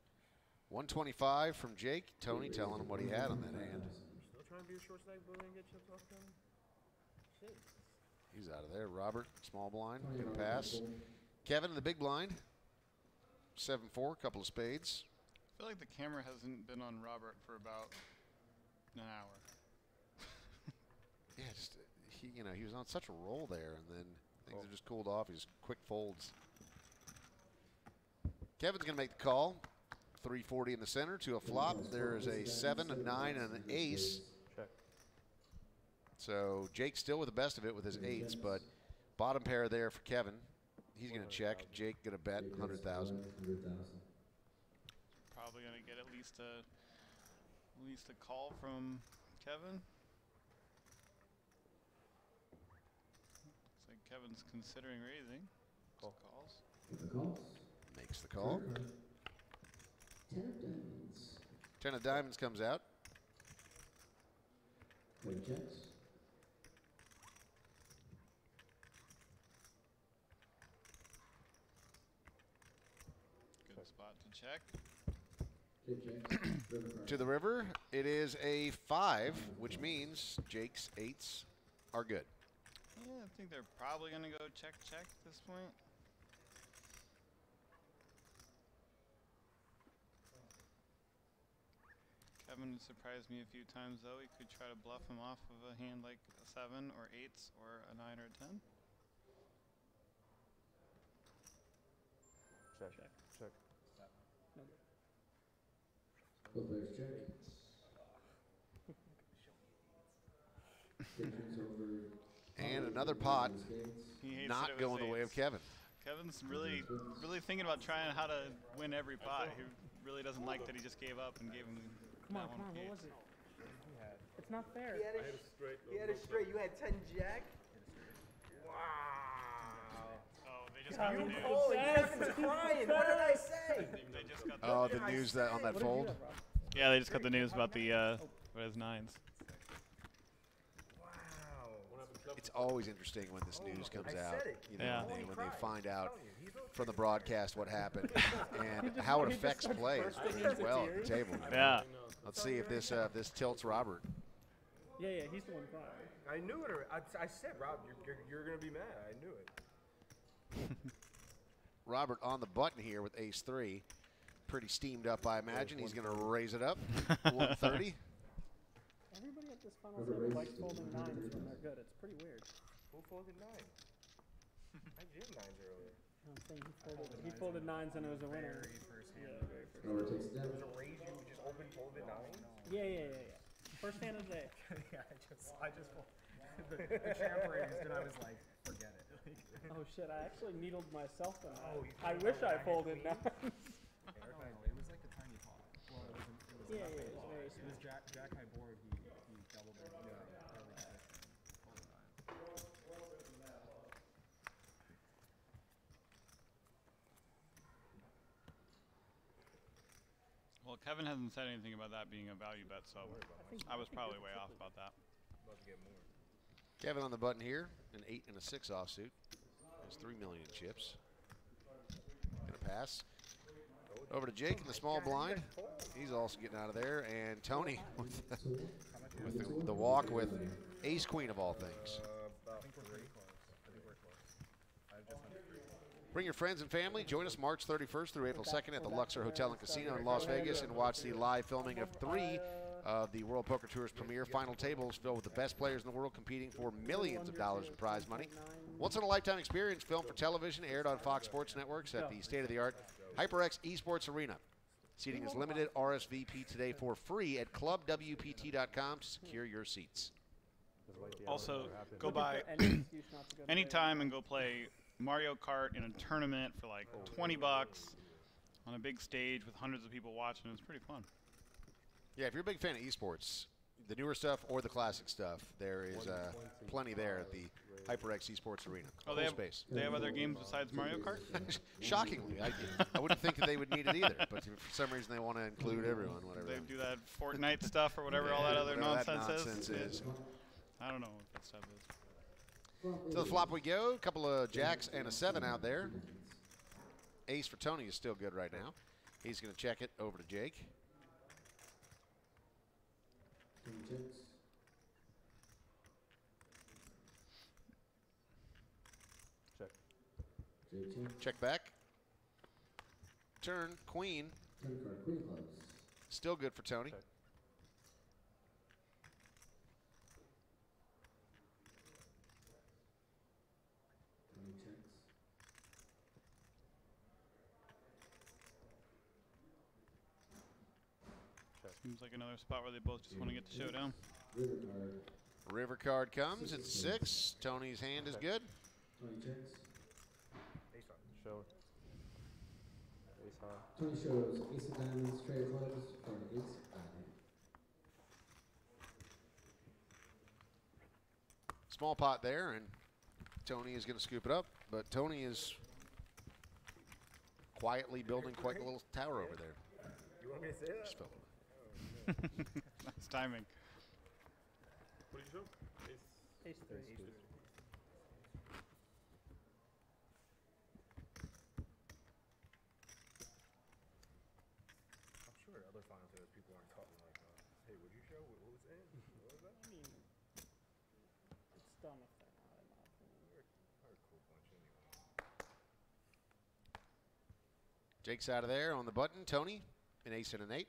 125 from Jake. Tony telling him what he had on that hand. Still trying to be a short stack building and get chips off them? Shit. He's out of there. Robert, small blind, gonna pass. Kevin in the big blind. 7-4, couple of spades. I feel like the camera hasn't been on Robert for about an hour. Yeah, just he was on such a roll there, and then things have just cooled off. He's quick folds. Kevin's gonna make the call. 340 in the center to a flop. There's a 7, a 9, and an ace. Check. So Jake's still with the best of it with his 8s, but bottom pair there for Kevin. He's gonna check. Jake gonna bet 100,000. Probably gonna get at least a call from Kevin. Looks like Kevin's considering raising. Calls. Makes the call. 10 of diamonds. 10 of diamonds comes out. Quick checks. Good spot to check. To the river, it is a 5, which means Jake's 8s are good. Yeah, I think they're probably gonna go check at this point. Kevin surprised me a few times though. He could try to bluff him off of a hand like a 7 or 8s or a 9 or a 10. Check. Both players check. And another pot He hates not it going the way of Kevin. Kevin's really thinking about trying how to win every pot. He really doesn't like that he just gave up and gave him Come on, that one. what was it? It's not fair. He had a straight. You had 10 jack. Wow. Oh, they just God, got the news. Kevin's crying. What did I say? They just got Oh, the news that on that fold? Yeah, they just got the news about the his 9s. It's always interesting when this news comes out. You know, Yeah. when they find out from the broadcast what happened and how it affects play as well at the table. Yeah. Let's see if this tilts Robert. Yeah, he's the one crying. I knew it. I said, Rob, you're going to be mad. I knew it. Robert on the button here with ace-3. Pretty steamed up, I imagine. He's going to raise it up. 130. Everybody at this final table likes folding 9s when they're good. It's pretty weird. Who folded 9? I did 9s earlier. I'm saying he folded 9s and it was a winner. Very first hand. Yeah, very first Robert hand. takes it down. It was a raise. You just folded 9s? Yeah. First hand of the day. Yeah, I just the champ raised and I was like, forget it. Oh shit, I actually needled myself in that. Oh, you I thought wish you I were folded 9s. It was like a tiny pot. Well, it was Yeah, nothing. it was very It was Jack high board. He doubled it. Well, Kevin hasn't said anything about that being a value bet, so I was probably way off about that. About to get more. Kevin on the button here, an 8 and a 6 offsuit. There's 3 million chips. Gonna pass. Over to Jake in the small blind. He's also getting out of there. And Tony with the walk with ace queen of all things. Bring your friends and family. Join us March 31st through April 2nd at the Luxor Hotel and Casino in Las Vegas and watch the live filming of 3 of the World Poker Tour's premier final tables filled with the best players in the world competing for millions of dollars in prize money. Once-in-a-lifetime experience filmed for television, aired on Fox Sports Networks at the state-of-the-art HyperX Esports Arena. Seating is limited. RSVP today for free at clubwpt.com to secure your seats. Also, go by anytime and go play Mario Kart in a tournament for like 20 bucks on a big stage with hundreds of people watching. It's pretty fun. Yeah, if you're a big fan of esports, the newer stuff or the classic stuff, there is plenty there at the HyperX Esports Arena. Oh, they have other games besides Mario Kart? Shockingly, I wouldn't think that they would need it either, but for some reason they want to include everyone. Whatever. They do that Fortnite stuff or whatever all that other nonsense is. I don't know what that stuff is. To the flop we go. A couple of jacks and a 7 out there. Ace for Tony is still good right now. He's going to check it over to Jake. Check. Check back. Turn, queen. Turn card, queen clubs. Still good for Tony. Check. Tony checks. Seems like another spot where they both just want to get the showdown. River card. River card comes. It's 6. Tony's hand is good. Tony checks. Show. Ace high. Tony shows ace of diamonds, tray of clubs, card ace high. Small pot there, and Tony is going to scoop it up, but Tony is quietly building quite a little tower over there. You want me to say that? Just felt it. Nice timing. What did you show? Ace 3. I'm sure at other final tables people aren't talking like, hey, what did you show? What was it? What was that? I mean, it's dumb if they're not, in my opinion. We're a cool bunch anyway. Jake's out of there on the button. Tony, an ace and an 8.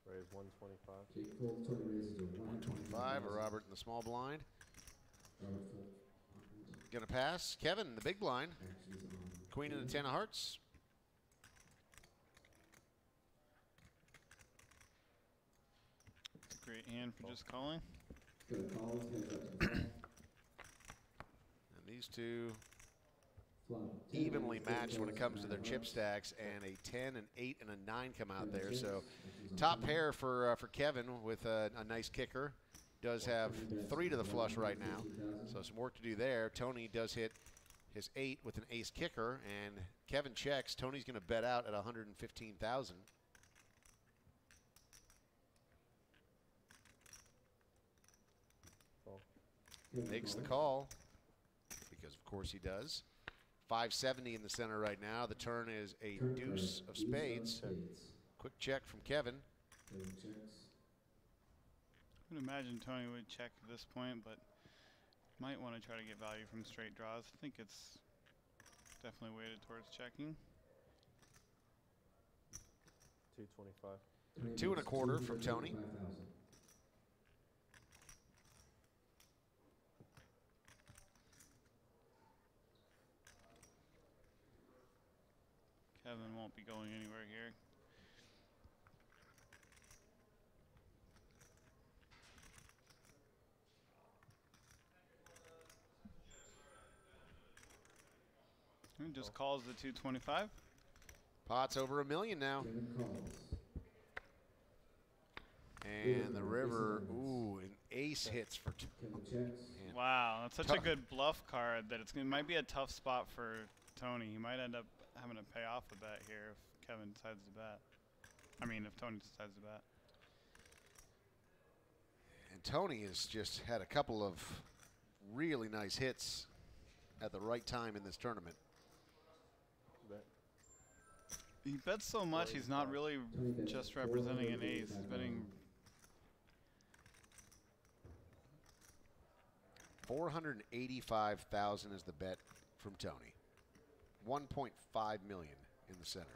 Raise 125. Jake folds, Tony raises to 125, or Robert in the small blind. Robert folds. Gonna pass. Kevin in the big blind. Actions on. Queen and the 10 of hearts. It's a great hand for just calling. Gonna call his hands up to the flop. And these two Flop. evenly matched when it comes to their chip stacks, and a 10, an 8, and a 9 come out there. So top pair for Kevin with a nice kicker. Does have 3 to the flush right now, so some work to do there. Tony does hit his 8 with an ace kicker, and Kevin checks. Tony's going to bet out at 115,000. Makes the call, because of course he does. 570 in the center right now. The turn is a deuce of spades. Quick check from Kevin. I would imagine Tony would check at this point, but might want to try to get value from straight draws. I think it's definitely weighted towards checking. 225. 2 1/4 from Tony. Kevin won't be going anywhere here. He just calls the 225. Pot's over $1 million now. And the river, ooh, an ace hits for Wow, that's such a good bluff card that it might be a tough spot for Tony. He might end up having to pay off a bet here if Kevin decides to bet. I mean, if Tony decides to bet. And Tony has just had a couple of really nice hits at the right time in this tournament. He bets so much, he's not really just representing an ace. He's betting 485,000 is the bet from Tony. 1.5 million in the center.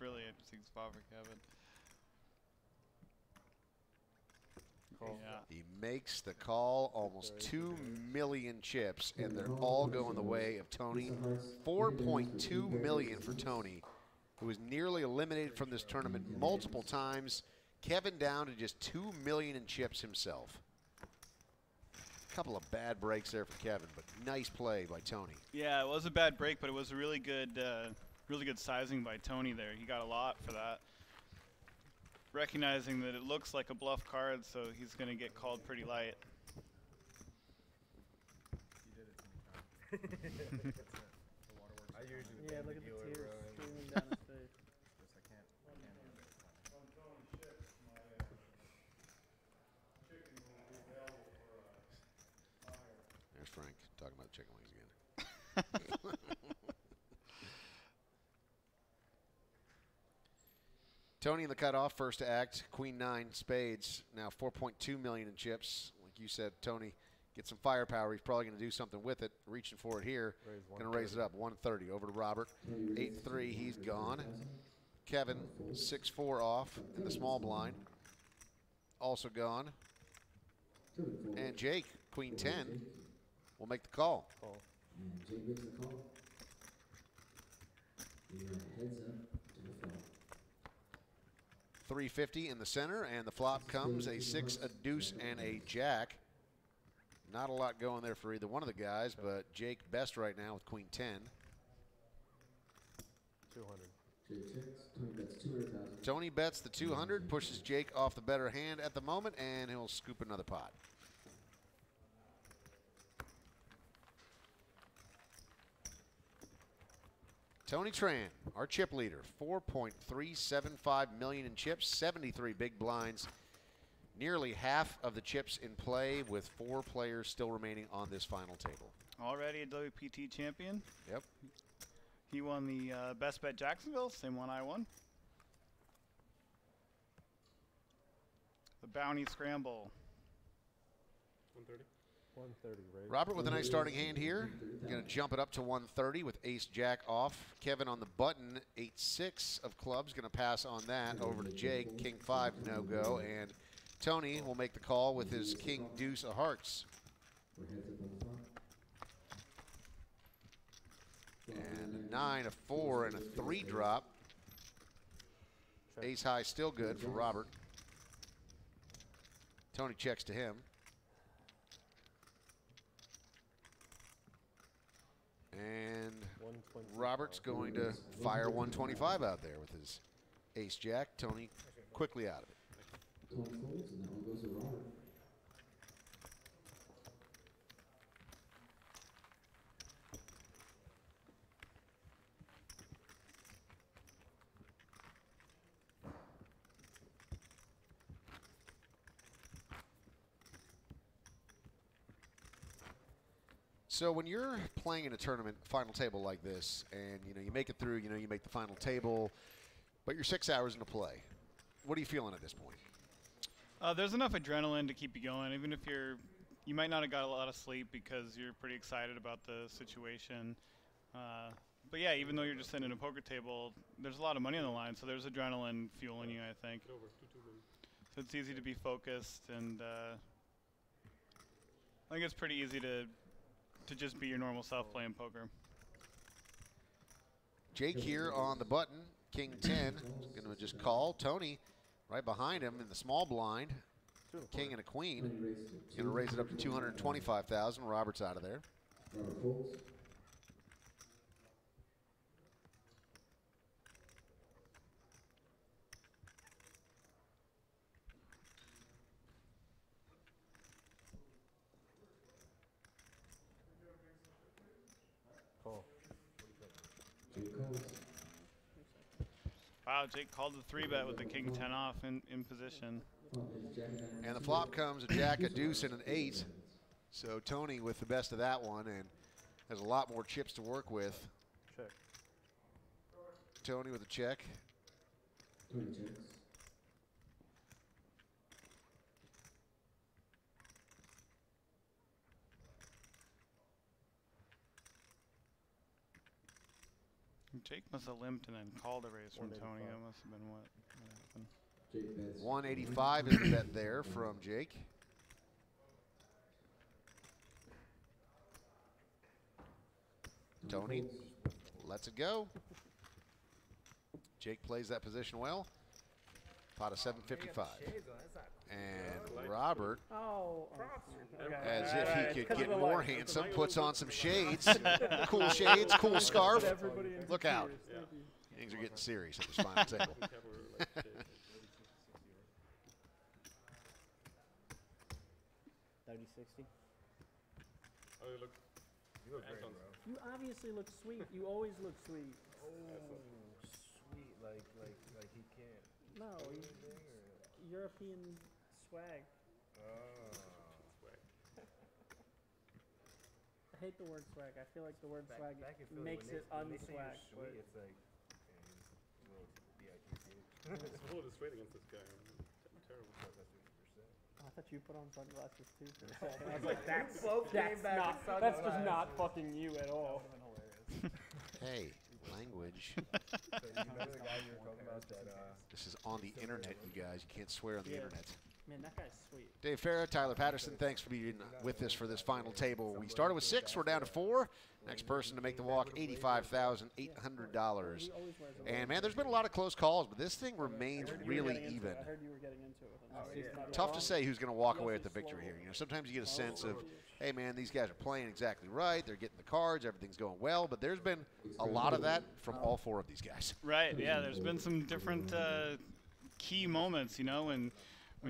Really interesting spot for Kevin. Yeah. He makes the call, almost 2 million chips, and they're all going the way of Tony. 4.2 million for Tony, who was nearly eliminated from this tournament multiple times. Kevin down to just 2 million in chips himself. A couple of bad breaks there for Kevin, but nice play by Tony. Yeah, it was a bad break, but it was a really good sizing by Tony there. He got a lot for that. Recognizing that it looks like a bluff card, so he's going to get called pretty light. You did it to me, Tom. I usually Yeah, look at the dealer, tears bro. streaming down his face. Just, I can't handle it. There's Frank talking about chicken wings again. Tony in the cutoff, first to act, Queen 9 spades, now 4.2 million in chips. Like you said, Tony, get some firepower. He's probably going to do something with it. Reaching for it here. Going to raise it up, 130. Over to Robert, 8-3, he's gone. Kevin, 6-4 off in the small blind, also gone. And Jake, Queen 10, will make the call. And Jake makes the call. He heads up to the flop. 350 in the center, and the flop comes a 6, a deuce, and a jack. Not a lot going there for either one of the guys, but Jake best right now with Queen 10. 200. Jake checks. Tony bets 200,000. Tony bets the 200, pushes Jake off the better hand at the moment, and he'll scoop another pot. Tony Tran, our chip leader, 4.375 million in chips, 73 big blinds, nearly half of the chips in play with 4 players still remaining on this final table. Already a WPT champion. Yep. He won the Best Bet Jacksonville, same one I won. The Bounty Scramble. 130. 130, right? Robert with a nice starting hand here. Going to jump it up to 130 with ace jack off. Kevin on the button, 8-6 of clubs. Going to pass on that over to Jake. King 5 no go. And Tony will make the call with his king deuce of hearts. And a 9, a 4, and a 3 drop. Ace high still good for Robert. Tony checks to him. And Robert's going to fire 125 out there with his ace jack. Tony quickly out of it. Tony folds, and that one goes to Robert. So when you're playing in a tournament final table like this, and you make it through, you make the final table, but you're 6 hours into play, what are you feeling at this point? There's enough adrenaline to keep you going, even if you might not have got a lot of sleep because you're pretty excited about the situation. But yeah, even though you're just sitting at a poker table, there's a lot of money on the line, so there's adrenaline fueling you, I think. So it's easy to be focused, and I think it's pretty easy to just be your normal self playing poker. Jake here on the button, King 10, going to just call. Tony right behind him in the small blind, King and a Queen, going to raise it up to 225,000. Robert's out of there. Robert folds. Wow, Jake called the 3-bet with the King 10 off in position. And the flop comes a jack, a deuce, and an 8. So Tony with the best of that one and has a lot more chips to work with. Check. Tony with a check. Tony checks. Jake must have limped and then called a raise from Tony. That must have been what happened. Jake bets 185 is the bet there from Jake. Tony lets it go. Jake plays that position well. pot of 755. And Robert, as if he could get more handsome, puts on some shades. Cool shades, cool scarf. Look out. Things are getting serious at this final table. 30-60. Oh, you look great, bro. You obviously look sweet. You always look sweet. Oh, sweet, like he can't. No, European swag. Oh. I hate the word swag. I feel like the word swag makes it unswag. Sweet, it's like, yeah, he's a little B-I-T-C-H. It's a little straight against this guy. I'm terrible. I thought you put on sunglasses too for a second. I was like, that's just not fucking you at all. Hey, language. So you know the guy you were talking about that, This is on the internet, you guys. You can't swear on the internet. Man, that guy's sweet. Dave Farah, Tyler Patterson, thanks for being with us for this final table. We started with 6, we're down to 4. Next person to make the walk, $85,800. And, man, there's been a lot of close calls, but this thing remains really even. I heard you were getting into it. Tough to say who's going to walk away with the victory here. You know, sometimes you get a sense of, hey, man, these guys are playing exactly right. They're getting the cards. Everything's going well. But there's been a lot of that from all 4 of these guys. Right, yeah, there's been some different key moments, you know, when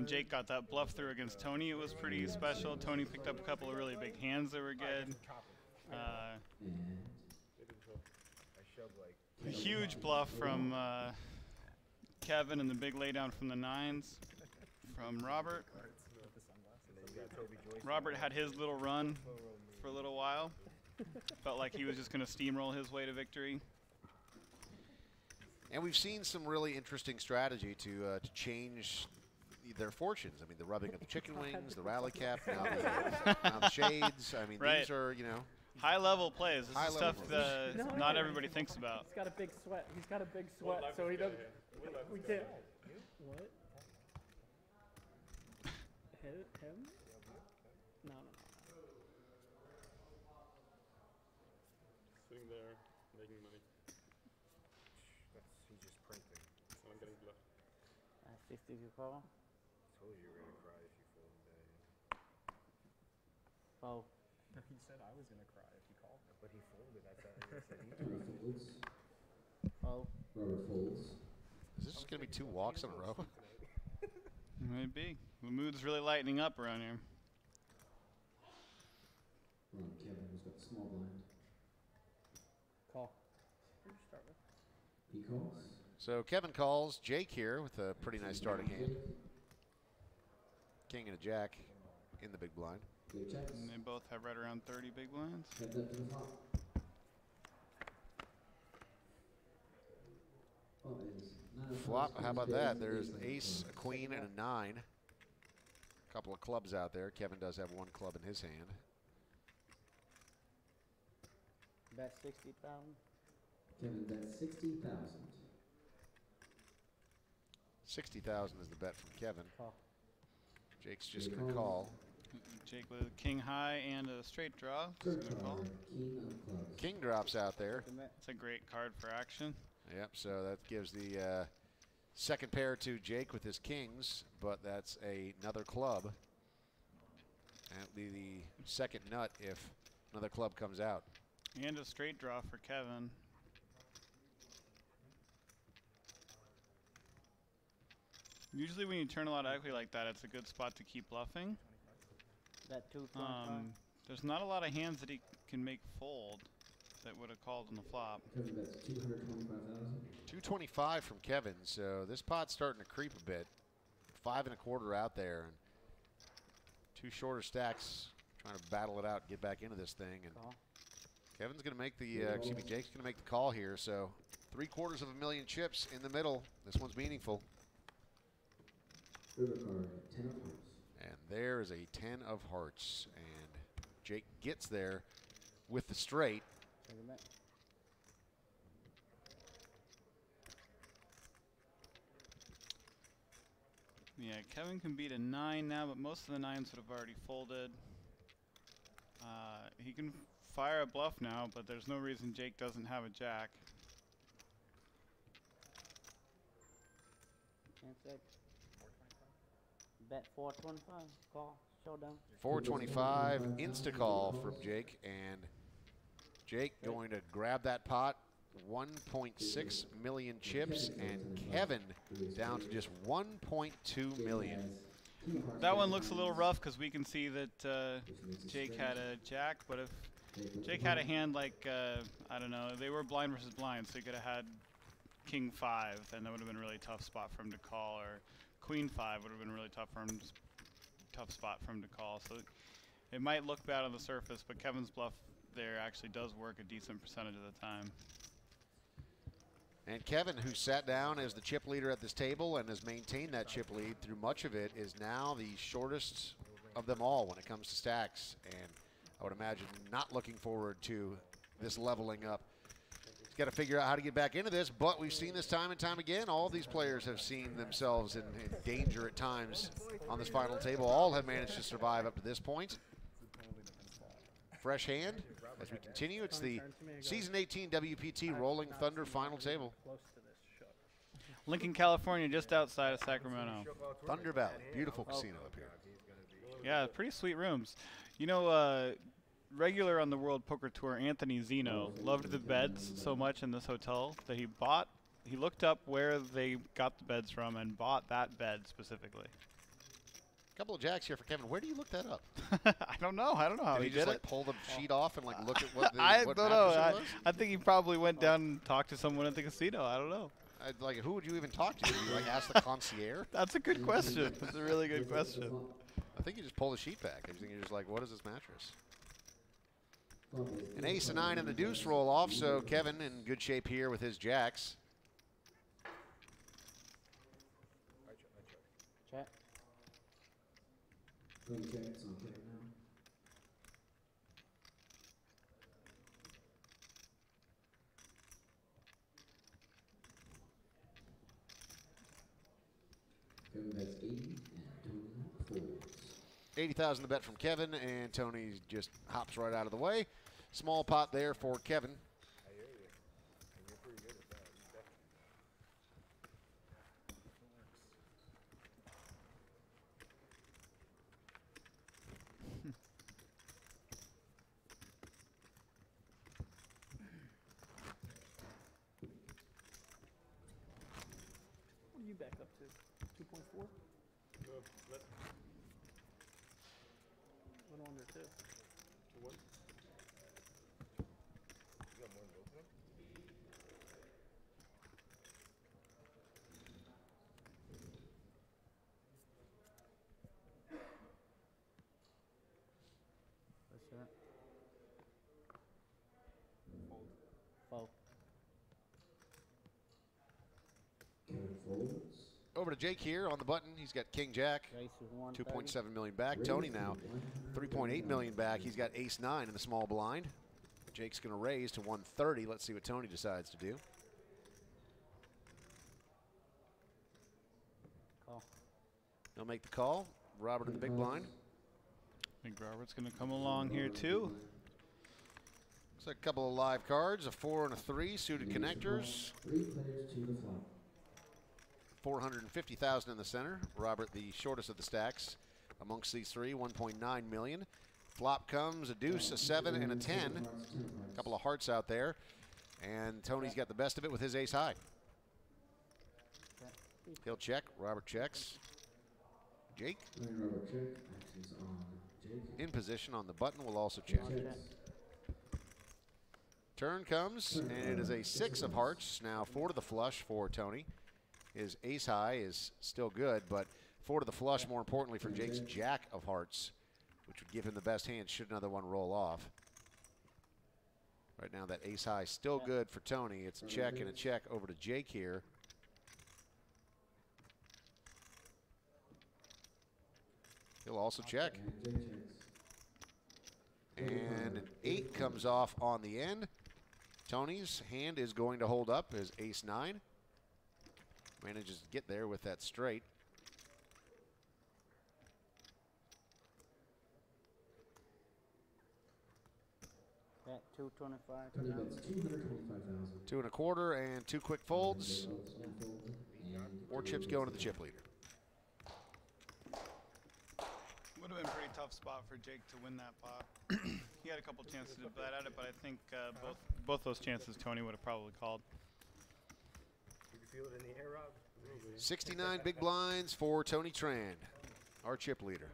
Jake got that bluff through against Tony, it was pretty special. Tony picked up a couple of really big hands that were good. A huge bluff from Kevin and the big laydown from the 9s from Robert. Robert had his little run for a little while. Felt like he was just going to steamroll his way to victory. And we've seen some really interesting strategy to change their fortunes. I mean, the rubbing of the chicken wings, the rally cap, now the shades. I mean, these are, you know, high-level plays. This is stuff that not everybody thinks about. He's got a big sweat. He's got a big sweat, so he doesn't. We can't. What? Him? No. Sitting there, making money. He's just printing. So I'm getting bluffed. 50 you call. Told you were gonna cry if you folded that. Oh. He said I was gonna cry if he called. But he folded. I thought he said he Robert folds. Oh. Robert folds. Is this going to be 2 walks in a row? Maybe. The mood's really lightening up around here. Ron Kevin, who's got the small blind. Call. Who'd you start with? He calls. So Kevin calls. Jake here with a pretty nice starting hand. King and a jack in the big blind. And they both have right around 30 big blinds. Flop, how about that? There's an ace, a queen, and a 9. A couple of clubs out there. Kevin does have 1 club in his hand. Bet 60,000. Kevin bet 60,000. 60,000 is the bet from Kevin. Call. Jake's just going to call. Jake with a king high and a straight draw. Call. King drops out there. It's a great card for action. Yep, so that gives the second pair to Jake with his kings, but that's another club. That'll be the second nut if another club comes out. And a straight draw for Kevin. Usually when you turn a lot of equity like that, it's a good spot to keep bluffing. Bet 225. There's not a lot of hands that he can make fold that would have called on the flop. Kevin bets 225,000. 225 from Kevin, so this pot's starting to creep a bit. 5 1/4 out there, and 2 shorter stacks trying to battle it out, get back into this thing. And Kevin's going to make the, Jake's going to make the call here. So 750,000 chips in the middle. This one's meaningful. River card, 10 of hearts. And there is a 10 of hearts, and Jake gets there with the straight. Yeah, Kevin can beat a 9 now, but most of the 9s would have already folded. He can fire a bluff now, but there's no reason Jake doesn't have a jack. Bet 425. Call. Showdown. 425 insta-call from Jake, and Jake going to grab that pot. 1.6 million chips, and Kevin down to just 1.2 million. That one looks a little rough because we can see that Jake had a jack, but if Jake had a hand like, I don't know, they were blind versus blind, so he could have had king 5, and that would have been a really tough spot for him to call, or queen 5 would have been a really tough spot for him to call. So it might look bad on the surface, but Kevin's bluff there actually does work a decent percentage of the time. And Kevin, who sat down as the chip leader at this table and has maintained that chip lead through much of it, is now the shortest of them all when it comes to stacks. And I would imagine not looking forward to this leveling up. He's got to figure out how to get back into this, but we've seen this time and time again. All these players have seen themselves in danger at times on this final table. All have managed to survive up to this point. Fresh hand as we continue. It's the Season 18 WPT Rolling Thunder final table. Lincoln, California, just outside of Sacramento. Thunder Valley, beautiful casino up here. Yeah, pretty sweet rooms. You know, regular on the World Poker Tour, Anthony Zeno, loved the beds so much in this hotel that he looked up where they got the beds from and bought that bed specifically. Couple of jacks here for Kevin. Where do you look that up? I don't know. I don't know how did he he just did like it. pull the sheet off and like look at what the I what don't mattress know. it was? I think he probably went down and talked to someone at the casino. I don't know. Like, who would you even talk to? You like ask the concierge? That's a good question. That's a really good question. I think you just pull the sheet back. I think you're just like, what is this mattress? An ace, a 9, and a deuce roll off. So Kevin in good shape here with his jacks. Check. Go check. It's on check now. Kevin bets 80 and Tony folds. 80,000 to bet from Kevin, and Tony just hops right out of the way. Small pot there for Kevin. I hear you. And you're pretty good at that. What are you back up to? 2.4? A little under 2. What? You got more than both of them? What's that? Fold. Kevin folds. Over to Jake here on the button. He's got King Jack, 2.7 million back. Tony now 3.8 million back. He's got ace 9 in the small blind. Jake's going to raise to 130. Let's see what Tony decides to do. Call. He'll make the call. Robert in the big blind. I think Robert's going to come along here too. Looks like a couple of live cards, a 4 and a 3, suited connectors. 3 players to the flop. 450,000 in the center. Robert, the shortest of the stacks amongst these three, 1.9 million. Flop comes a deuce, a 7, and a 10. A couple of hearts out there. And Tony's got the best of it with his ace high. He'll check. Robert checks. Jake Robert check. Actions on Jake. in position on the button will also check. Turn comes, and it is a 6 of hearts. Now 4 to the flush for Tony. His ace high is still good, but 4 to the flush, more importantly, for Jake's jack of hearts, which would give him the best hand should another one roll off. Right now, that ace high is still good for Tony. It's a check and a check over to Jake here. He'll also check. And an 8 comes off on the end. Tony's hand is going to hold up as ace 9. Manages to get there with that straight. Bet 225. Tony bets 225,000. 2 1/4 and 2 quick folds. 4 chips going to the chip leader. have been a pretty tough spot for Jake to win that pot. He had a couple chances to bat at it, but I think both those chances Tony would have probably called. You can feel it in the air, Rob? 69 big blinds for Tony Tran, our chip leader.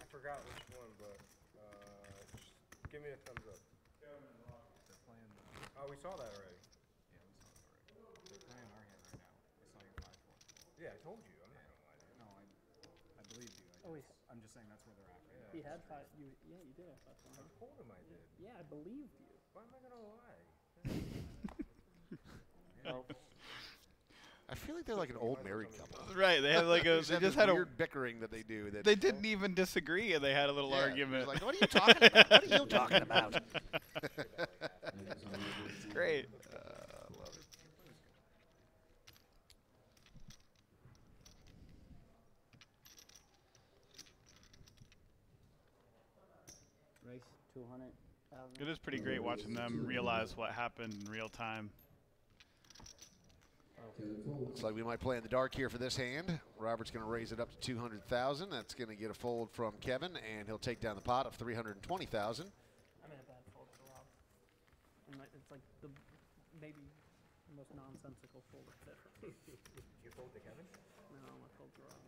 I forgot which one, but just give me a thumbs up. They're playing Oh, we saw that already. Yeah, we saw it already. They're playing our hand right now. I saw your 5-4. Yeah, I told you. I'm not gonna lie to you. No, I believe you. I'm just saying that's where they're at right now. He had 5. Yeah, you did have 5. I told him I did. Yeah, I believed you. Why am I gonna lie? Well, I feel like they're like an old married couple. Right, they have like a they just had a weird bickering that they do. That they didn't even disagree, and they had a little argument. Like, what are you talking about? What are you talking about? It's great. Love it. Race 200,000. It is pretty great watching them realize what happened in real time. Looks like we might play in the dark here for this hand. Robert's going to raise it up to 200,000. That's going to get a fold from Kevin, and he'll take down the pot of 320,000. I made a bad fold for Rob. And it's like the maybe the most nonsensical fold that's ever. You fold to Kevin? No, I fold to Rob.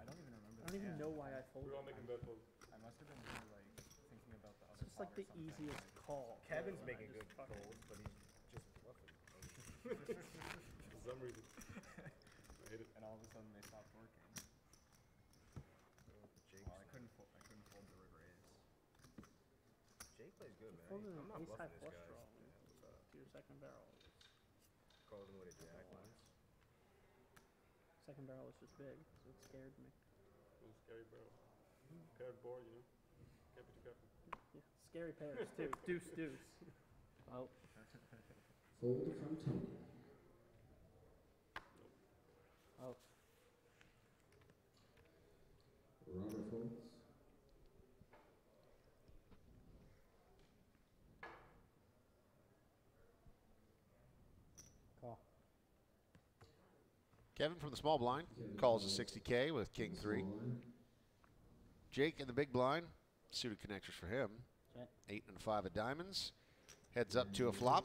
I don't even remember. I don't even know why I folded. We're all making bad folds. I must have been really like thinking about the other. It's just like the easiest call. Kevin's making good folds, but he's just bluffing. For some reason. I hit it. And all of a sudden they stopped working. Well, I couldn't fold the river ace. Jake plays good, man. Folded I'm an not ace high bluffing this flush guy. draw to your second barrel. Called him with a jack once. Second barrel was just big, so it scared me. Oh, scary barrel. Paired board, you know. Can't be too careful. Yeah, scary pairs too. Deuce, deuce. Oh. Fold from Tony. Oh. Robert folds. Call. Kevin from the small blind calls a 60K with King 3. Jake in the big blind, suited connectors for him. 8 and 5 of diamonds. Heads up to a flop.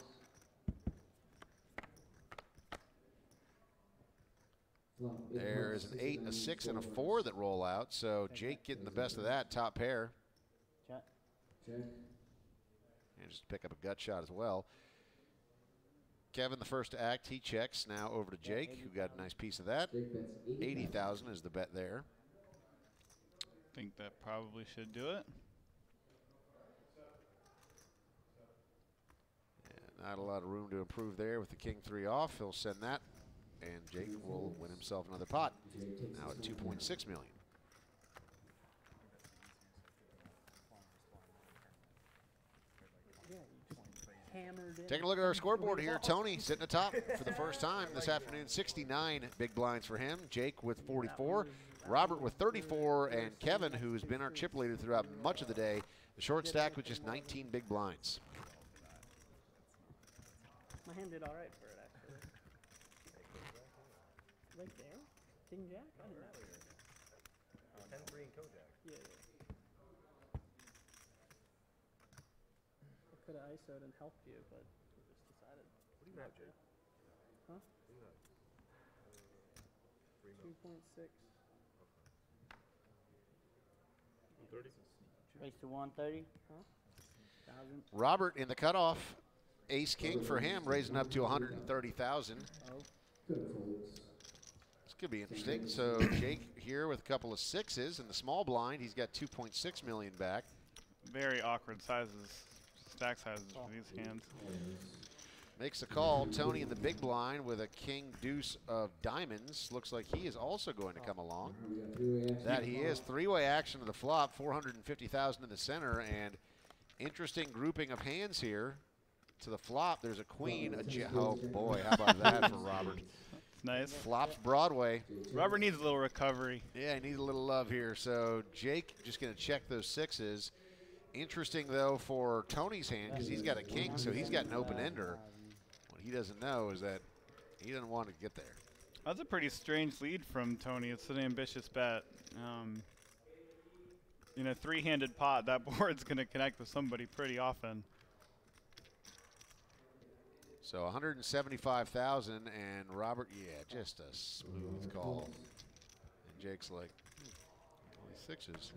There's an 8, a 6, and a 4 that roll out. So Jake getting the best of that, top pair. Check. Check. And just pick up a gut shot as well. Kevin, the first to act, he checks. Now over to Jake, who got a nice piece of that. 80,000 is the bet there. Think that probably should do it. Yeah, not a lot of room to improve there with the King 3 off. He'll send that, and Jake will win himself another pot. Now at 2.6 million. Hammered in. Taking a look at our scoreboard here. Tony sitting atop for the first time this afternoon. 69 big blinds for him. Jake with 44. Robert with 34. And Kevin, who's been our chip leader throughout much of the day, the short stack with just 19 big blinds. My hand did all right for it, actually. Right there? King Jack? I didn't know. 10-3 and Kojak. Yeah, yeah. I could have ISO'd and helped you, but I just decided. What do you have, Jake? Huh? What do you have? 2.6. 130. Race to 130. Huh? 1,000. Robert in the cutoff. Ace King for him, raising up to 130,000. Oh. This could be interesting. So Jake here with a couple of sixes in the small blind. He's got 2.6 million back. Very awkward sizes, stack sizes for these hands. Makes a call. Tony in the big blind with a king deuce of diamonds. Looks like he is also going to come along. That he is. Three-way action to the flop. 450,000 in the center, and interesting grouping of hands here. To the flop, there's a queen, oh boy, how about that for Robert? Nice. Flops Broadway. Robert needs a little recovery. Yeah, he needs a little love here. So Jake just going to check those sixes. Interesting, though, for Tony's hand, because he's got a king, so he's got an open ender. he doesn't know is that he doesn't want to get there. That's a pretty strange lead from Tony. It's an ambitious bet. In a three-handed pot, that board's going to connect with somebody pretty often. So 175,000, and Robert, yeah, just a smooth call. And Jake's like, only sixes.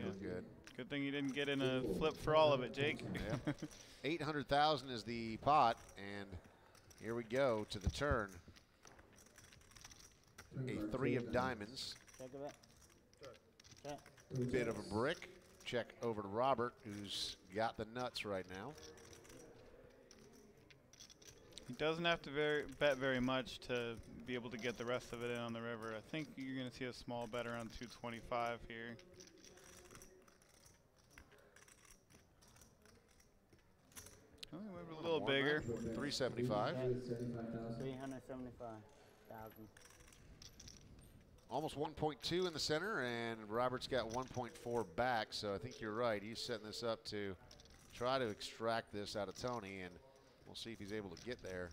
Feels good. Good thing you didn't get in a flip for all of it, Jake. Yeah. 800,000 is the pot, and here we go to the turn. A 3 of diamonds. Bit of a brick. Check over to Robert, who's got the nuts right now. He doesn't have to bet very much to be able to get the rest of it in on the river. I think you're going to see a small bet around 225 here. Oh, we went a little bigger. 375. 375,000. Almost 1.2 in the center, and Robert's got 1.4 back, so I think you're right. He's setting this up to try to extract this out of Tony, and we'll see if he's able to get there.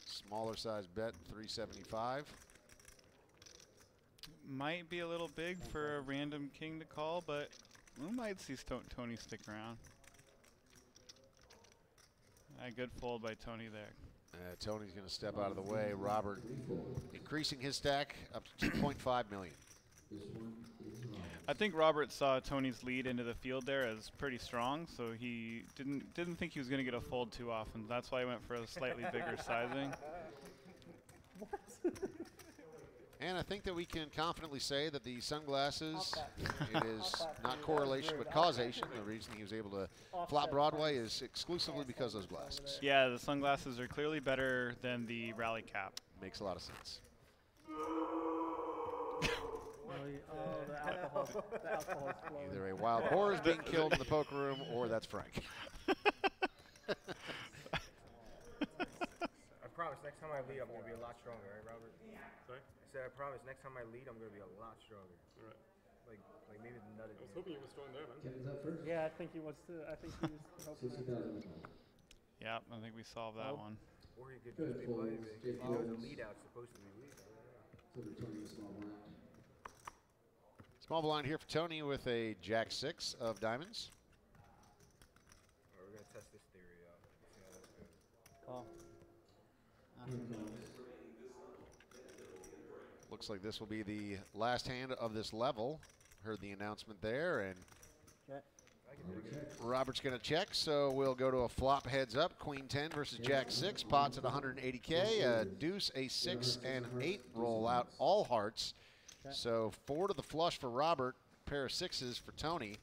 Smaller size bet, 375. Might be a little big for a random king to call, but we might see Tony stick around. A good fold by Tony there. Tony's going to step out of the way. Robert increasing his stack up to 2.5 million. I think Robert saw Tony's lead into the field there as pretty strong, so he didn't think he was going to get a fold too often. That's why he went for a slightly bigger sizing. And I think that we can confidently say that the sunglasses, it is not correlation but causation. The reason he was able to flop Broadway is exclusively because of those glasses. Yeah, the sunglasses are clearly better than the rally cap. Makes a lot of sense. The alcohol is flowing. Either a wild boar is being killed in the poker room, or that's Frank. I promise next time I lead, I'm going to be a lot stronger, right, Robert? Sorry? I said, I promise next time I lead, I'm going to be a lot stronger. All right. Like maybe the nutted. I was hoping you were strong there, man. Kevin's up first. Yeah, I think he was too. I think he was hoping. 60,000. Yeah, I think we solved that one. Or he could Good just be playing big. folds. You know the lead out's supposed to be lead. So we're turning a small blind. Small blind here for Tony with a Jack 6 of diamonds. All right, we're going to test this theory out. See how that's good. Call. Looks like this will be the last hand of this level. Heard the announcement there, and Robert's going to check, so we'll go to a flop heads up. Queen 10 versus Jack 6. Pots at 180K. A deuce, a 6, and 8 roll out. All hearts. So 4 to the flush for Robert. Pair of 6s for Tony.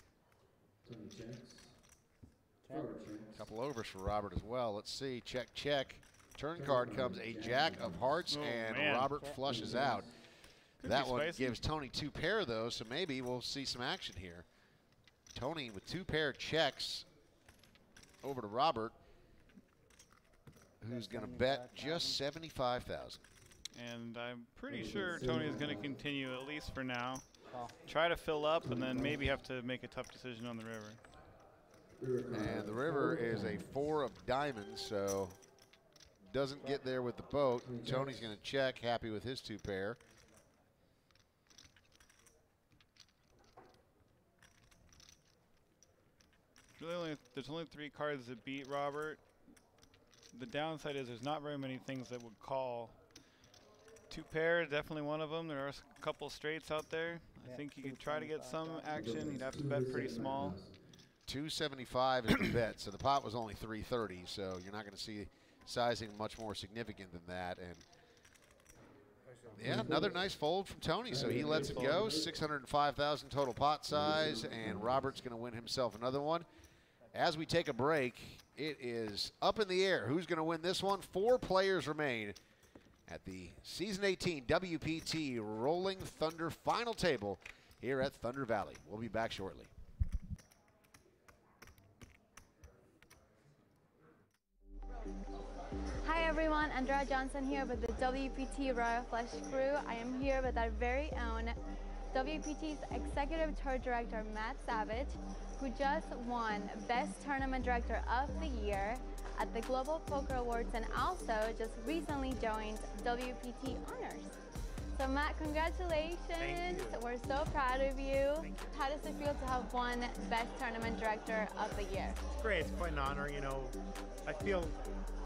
Tony checks. Robert checks. Couple overs for Robert as well. Let's see. Check, check. Turn card comes a Jack of hearts, and man. Robert flushes out. Could That be one spicy. gives Tony 2 pair, though, so maybe we'll see some action here. Tony with 2 pair checks over to Robert, who's going to bet just 75,000. And I'm pretty sure Tony is going to continue, at least for now. Try to fill up and then maybe have to make a tough decision on the river. And the river is a 4 of diamonds, so doesn't get there with the boat. Tony's going to check, happy with his 2 pair. There's only 3 cards that beat Robert. The downside is there's not very many things that would call. 2 pair, definitely one of them. There are a couple straights out there. I think you could try to get some action. You'd have to bet pretty small. 275 is the bet, so the pot was only 330, so you're not going to see sizing much more significant than that. And yeah, another nice fold from Tony, so he lets it go. 605,000 total pot size, and Robert's going to win himself another one. As we take a break, it is up in the air. Who's going to win this one? 4 players remain at the Season 18 WPT Rolling Thunder final table here at Thunder Valley. We'll be back shortly. Hi everyone, Andrea Johnson here with the WPT Royal Flush crew. I am here with our very own WPT's Executive Tour Director, Matt Savage, who just won Best Tournament Director of the Year at the Global Poker Awards and also just recently joined WPT Honors. So Matt, congratulations. Thank you. We're so proud of you. How does it feel to have won Best Tournament Director of the Year? It's great. It's quite an honor. You know, I feel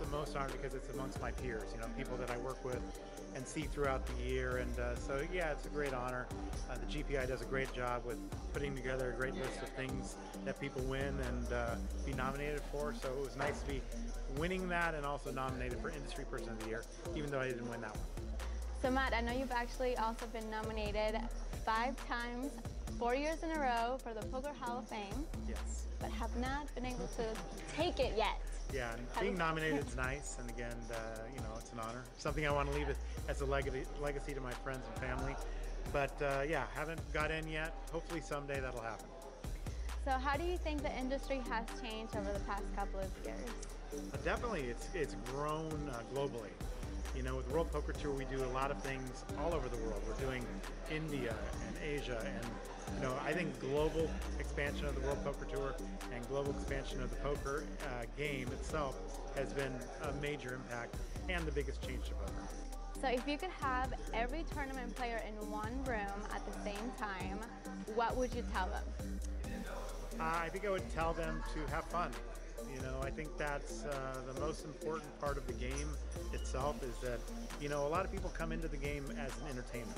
the most honored because it's amongst my peers, you know, people that I work with and see throughout the year. And so, yeah, it's a great honor. The GPI does a great job with putting together a great list of things that people win and be nominated for. So it was nice to be winning that and also nominated for Industry Person of the Year, even though I didn't win that one. So Matt, I know you've actually also been nominated 5 times, 4 years in a row for the Poker Hall of Fame. Yes. But have not been able to take it yet. Yeah, and being nominated is nice, and again, you know, it's an honor. Something I want to leave as a legacy to my friends and family. But yeah, haven't got in yet. Hopefully someday that'll happen. So how do you think the industry has changed over the past couple of years? Definitely, it's grown globally. You know, with World Poker Tour, we do a lot of things all over the world. We're doing India and Asia, and you know, I think global expansion of the World Poker Tour and global expansion of the poker game itself has been a major impact and the biggest change to poker. So if you could have every tournament player in one room at the same time, what would you tell them? I think I would tell them to have fun. You know, I think that's the most important part of the game itself is that, you know, a lot of people come into the game as an entertainment.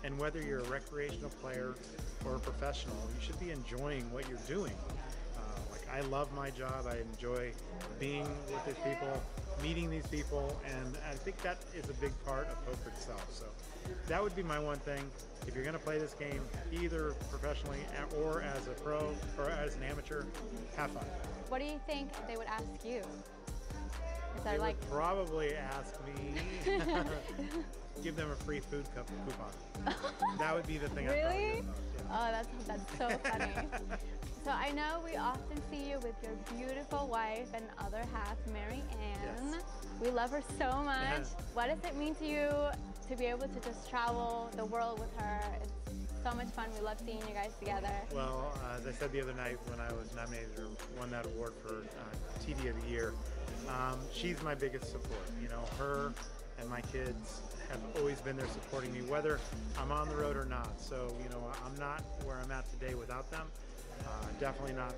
And whether you're a recreational player or a professional, you should be enjoying what you're doing. Like, I love my job. I enjoy being with these people, meeting these people, and I think that is a big part of poker itself. So that would be my one thing. If you're going to play this game, either professionally or as a pro or as an amateur, have fun. What do you think they would ask you? They would probably ask me, give them a free food coupon. That would be the thing. Really? Oh, that's so funny. So I know we often see you with your beautiful wife and other half, Mary Ann. Yes. We love her so much. What does it mean to you to be able to just travel the world with her? It's so much fun. We love seeing you guys together. Well, as I said the other night when I was nominated or won that award for TD of the Year, she's my biggest support. You know, her and my kids have always been there supporting me, whether I'm on the road or not. So, you know, I'm not where I'm at today without them. Definitely not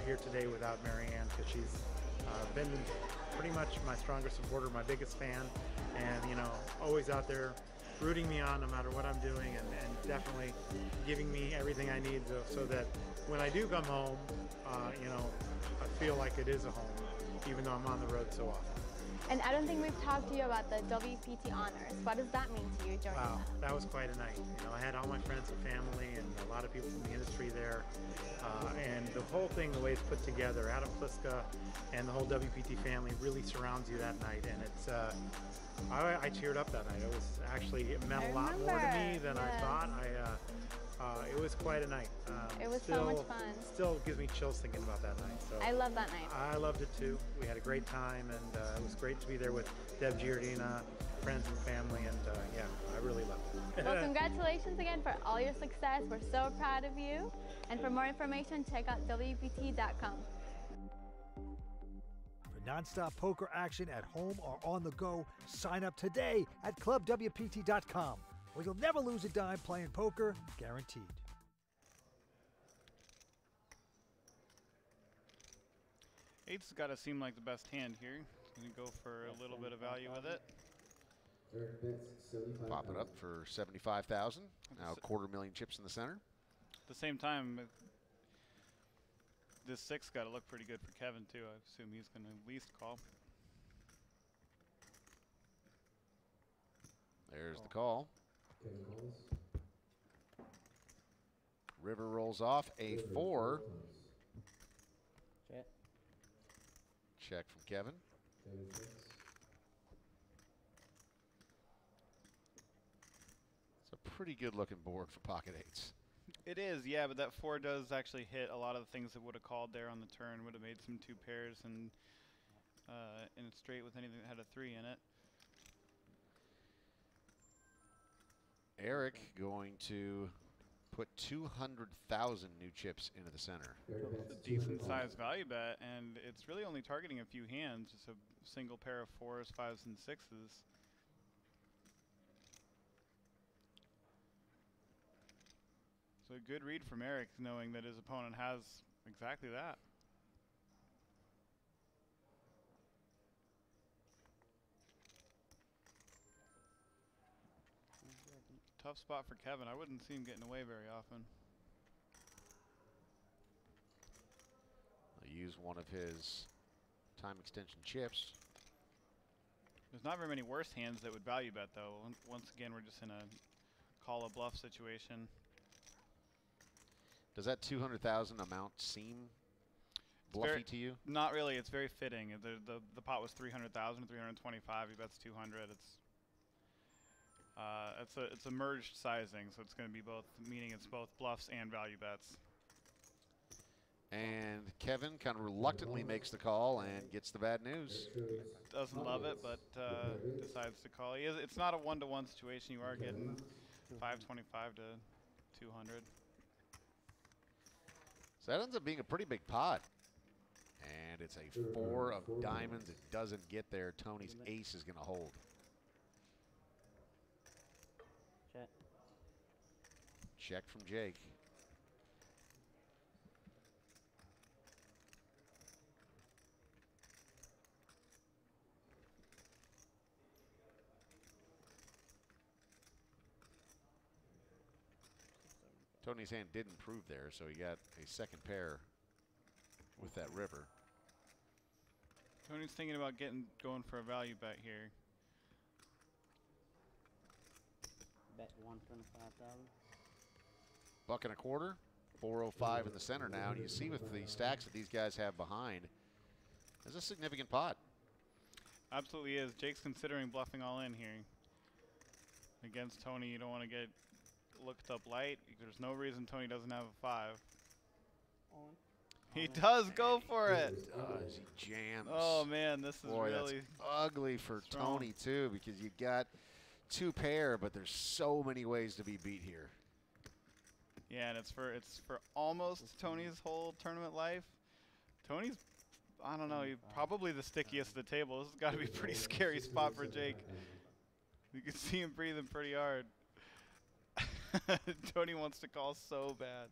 here today without Mary Ann, because she's been pretty much my strongest supporter, my biggest fan, and, you know, always out there rooting me on no matter what I'm doing, and definitely giving me everything I need so that when I do come home, you know, I feel like it is a home, even though I'm on the road so often. And I don't think we've talked to you about the WPT Honors. What does that mean to you, Jordan? Wow, that was quite a night. You know, I had all my friends and family and a lot of people from the industry there. And the whole thing, the way it's put together, Adam Pliska and the whole WPT family really surrounds you that night. And it's, I cheered up that night. It was actually, it meant a lot more to me than I thought. It was quite a night. It was so much fun. Still gives me chills thinking about that night. So I love that night. I loved it too. We had a great time, and it was great to be there with Deb Giardina, friends and family, and yeah, I really loved it. Well, congratulations again for all your success. We're so proud of you. And for more information, check out WPT.com. For nonstop poker action at home or on the go, sign up today at ClubWPT.com, where you'll never lose a dime playing poker, guaranteed. Eight's got to seem like the best hand here. Gonna go for a little bit of value with it. Pop it up for 75,000. Now $250,000 chips in the center. At the same time, this 6 got to look pretty good for Kevin too. I assume he's going to at least call. There's the call. River rolls off a 4. Check from Kevin. It's a pretty good looking board for pocket 8s. It is, yeah, but that 4 does actually hit a lot of the things that would have called there on the turn. Would have made some 2 pairs and in straight with anything that had a 3 in it. Eric going to put 200,000 new chips into the center. It's a decent sized value bet, and it's really only targeting a few hands, just a single pair of 4s, 5s, and 6s. So a good read from Eric, knowing that his opponent has exactly that. Tough spot for Kevin. I wouldn't see him getting away very often. I'll use one of his time extension chips. There's not very many worse hands that would value bet, though. Once again, we're just in a call a bluff situation. Does that 200,000 amount seem bluffy to you? Not really. It's very fitting. The pot was 300,000, 325. He bets 200. It's a merged sizing, so it's going to be both, meaning it's both bluffs and value bets. And Kevin kind of reluctantly makes the call and gets the bad news. Doesn't love it, but decides to call. It's not a one-to-one situation. You are getting 525 to 200. So that ends up being a pretty big pot. And it's a 4 of diamonds. It doesn't get there. Tony's ace is going to hold. Check. Check from Jake. Tony's hand did improve there, so he got a second pair with that river. Tony's thinking about going for a value bet here. Bet 125,000. Buck and a quarter, 405 in the center now, and you see with the stacks that these guys have behind, there's a significant pot. Absolutely is. Jake's considering bluffing all in here. Against Tony, you don't want to get looked up light. There's no reason Tony doesn't have a 5. He does go for it. Does. He jams. Oh man, this is Boy, really that's ugly for strong. Tony too, because you got 2 pair, but there's so many ways to be beat here. Yeah, and it's for almost Tony's whole tournament life. Tony's, I don't know, he's probably the stickiest at the table. This has got to be a pretty scary spot for Jake. You can see him breathing pretty hard. Tony wants to call so bad.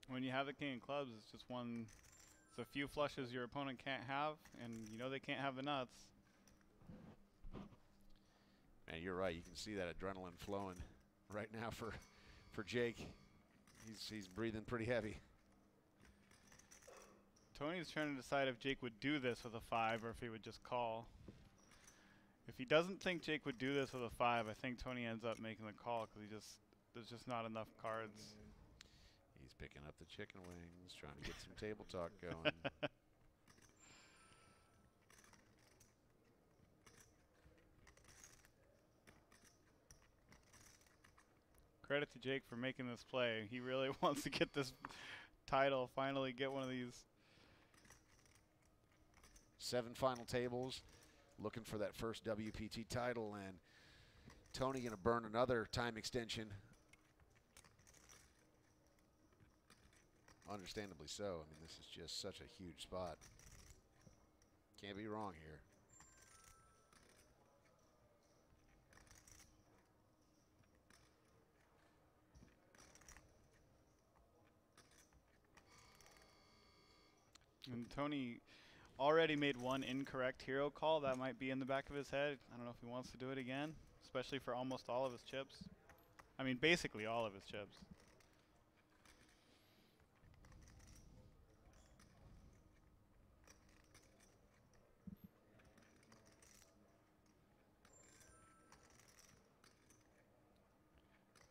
When you have the king of clubs, it's just it's a few flushes your opponent can't have, and you know they can't have the nuts. And you're right, you can see that adrenaline flowing right now for Jake. He's breathing pretty heavy. Tony's trying to decide if Jake would do this with a 5 or if he would just call. If he doesn't think Jake would do this with a 5, I think Tony ends up making the call because there's just not enough cards. He's picking up the chicken wings, trying to get some table talk going. Credit to Jake for making this play. He really wants to get this title, finally get one of these. 7 final tables, looking for that first WPT title, and Tony going to burn another time extension. Understandably so. I mean, this is just such a huge spot. Can't be wrong here. And Tony already made one incorrect hero call. That might be in the back of his head. I don't know if he wants to do it again, especially for almost all of his chips. I mean, basically all of his chips.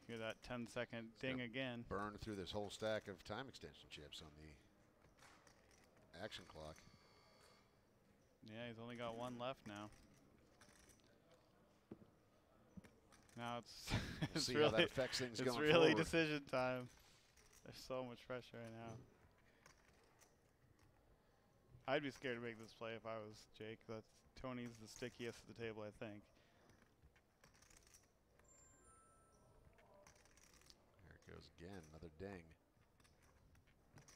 Hear that 10-second ding again. Burn through this whole stack of time extension chips on the action clock. Yeah, he's only got one left now. Now it's We'll see how that affects things it's going really forward. decision time. There's so much pressure right now. I'd be scared to make this play if I was Jake. Tony's the stickiest at the table, I think. There it goes again, another ding.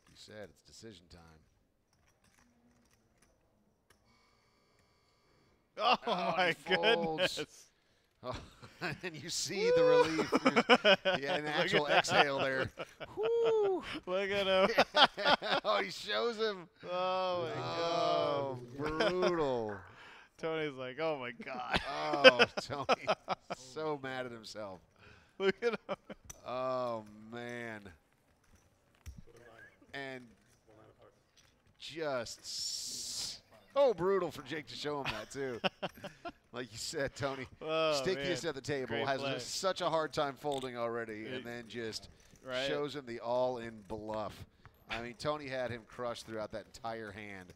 You said it's decision time. Oh, my goodness. Oh, and you see the relief. Yeah, an actual exhale there. Woo. Look at him. Oh, he shows him. Oh, my God. Brutal. Tony's like, oh, my God. Oh, Tony. So mad at himself. Look at him. Oh, man. And just so brutal for Jake to show him that, too. Like you said, Tony, stickiest man. at the table, Great has play. such a hard time folding already, and then just shows him the all-in bluff. I mean, Tony had him crushed throughout that entire hand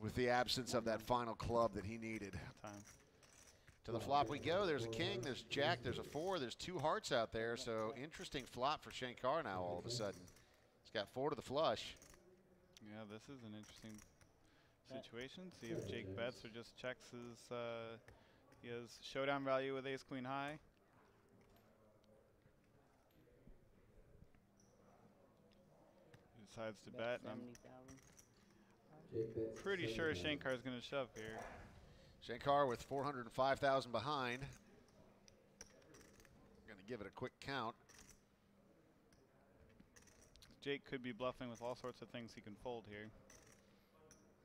with the absence of that final club that he needed. To the flop we go. There's a king, there's jack, there's a 4, there's 2 hearts out there, so interesting flop for Shankar now all of a sudden. He's got 4 to the flush. Yeah, this is an interesting situation. See if Jake bets or just checks his he has showdown value with ace queen high. He decides to bet, and I'm pretty sure Shankar is going to shove here. Shankar with 405,000 behind. Going to give it a quick count. Jake could be bluffing with all sorts of things he can fold here.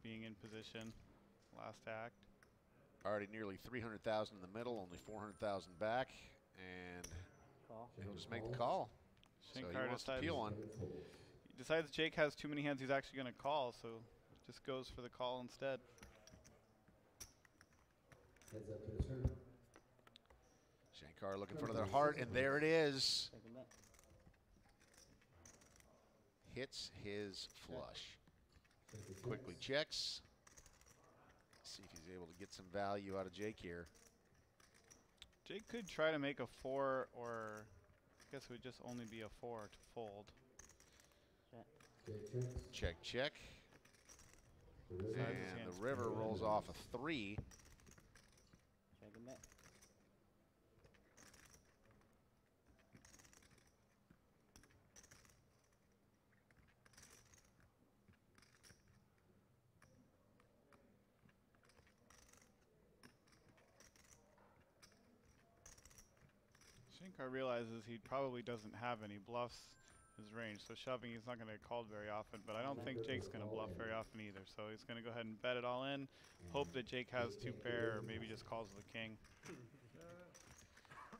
Being in position, last act. Already nearly 300,000 in the middle, only 400,000 back, and he'll just make the call. So he wants to peel one. He decides Jake has too many hands he's actually going to call, so just goes for the call instead. Heads up to the turn. Shankar looking for another heart, and there it is. Hits his flush. Quickly checks. See if he's able to get some value out of Jake here. Jake could try to make a 4, or I guess it would just only be a 4 to fold. Check, check. And the river rolls off a 3. Check him back. Shankar realizes he probably doesn't have any bluffs in his range, so shoving he's not going to get called very often, but I don't think Jake's going to bluff very often either, so he's going to go ahead and bet it all in, hope that Jake has 2 pair, or maybe just calls the king.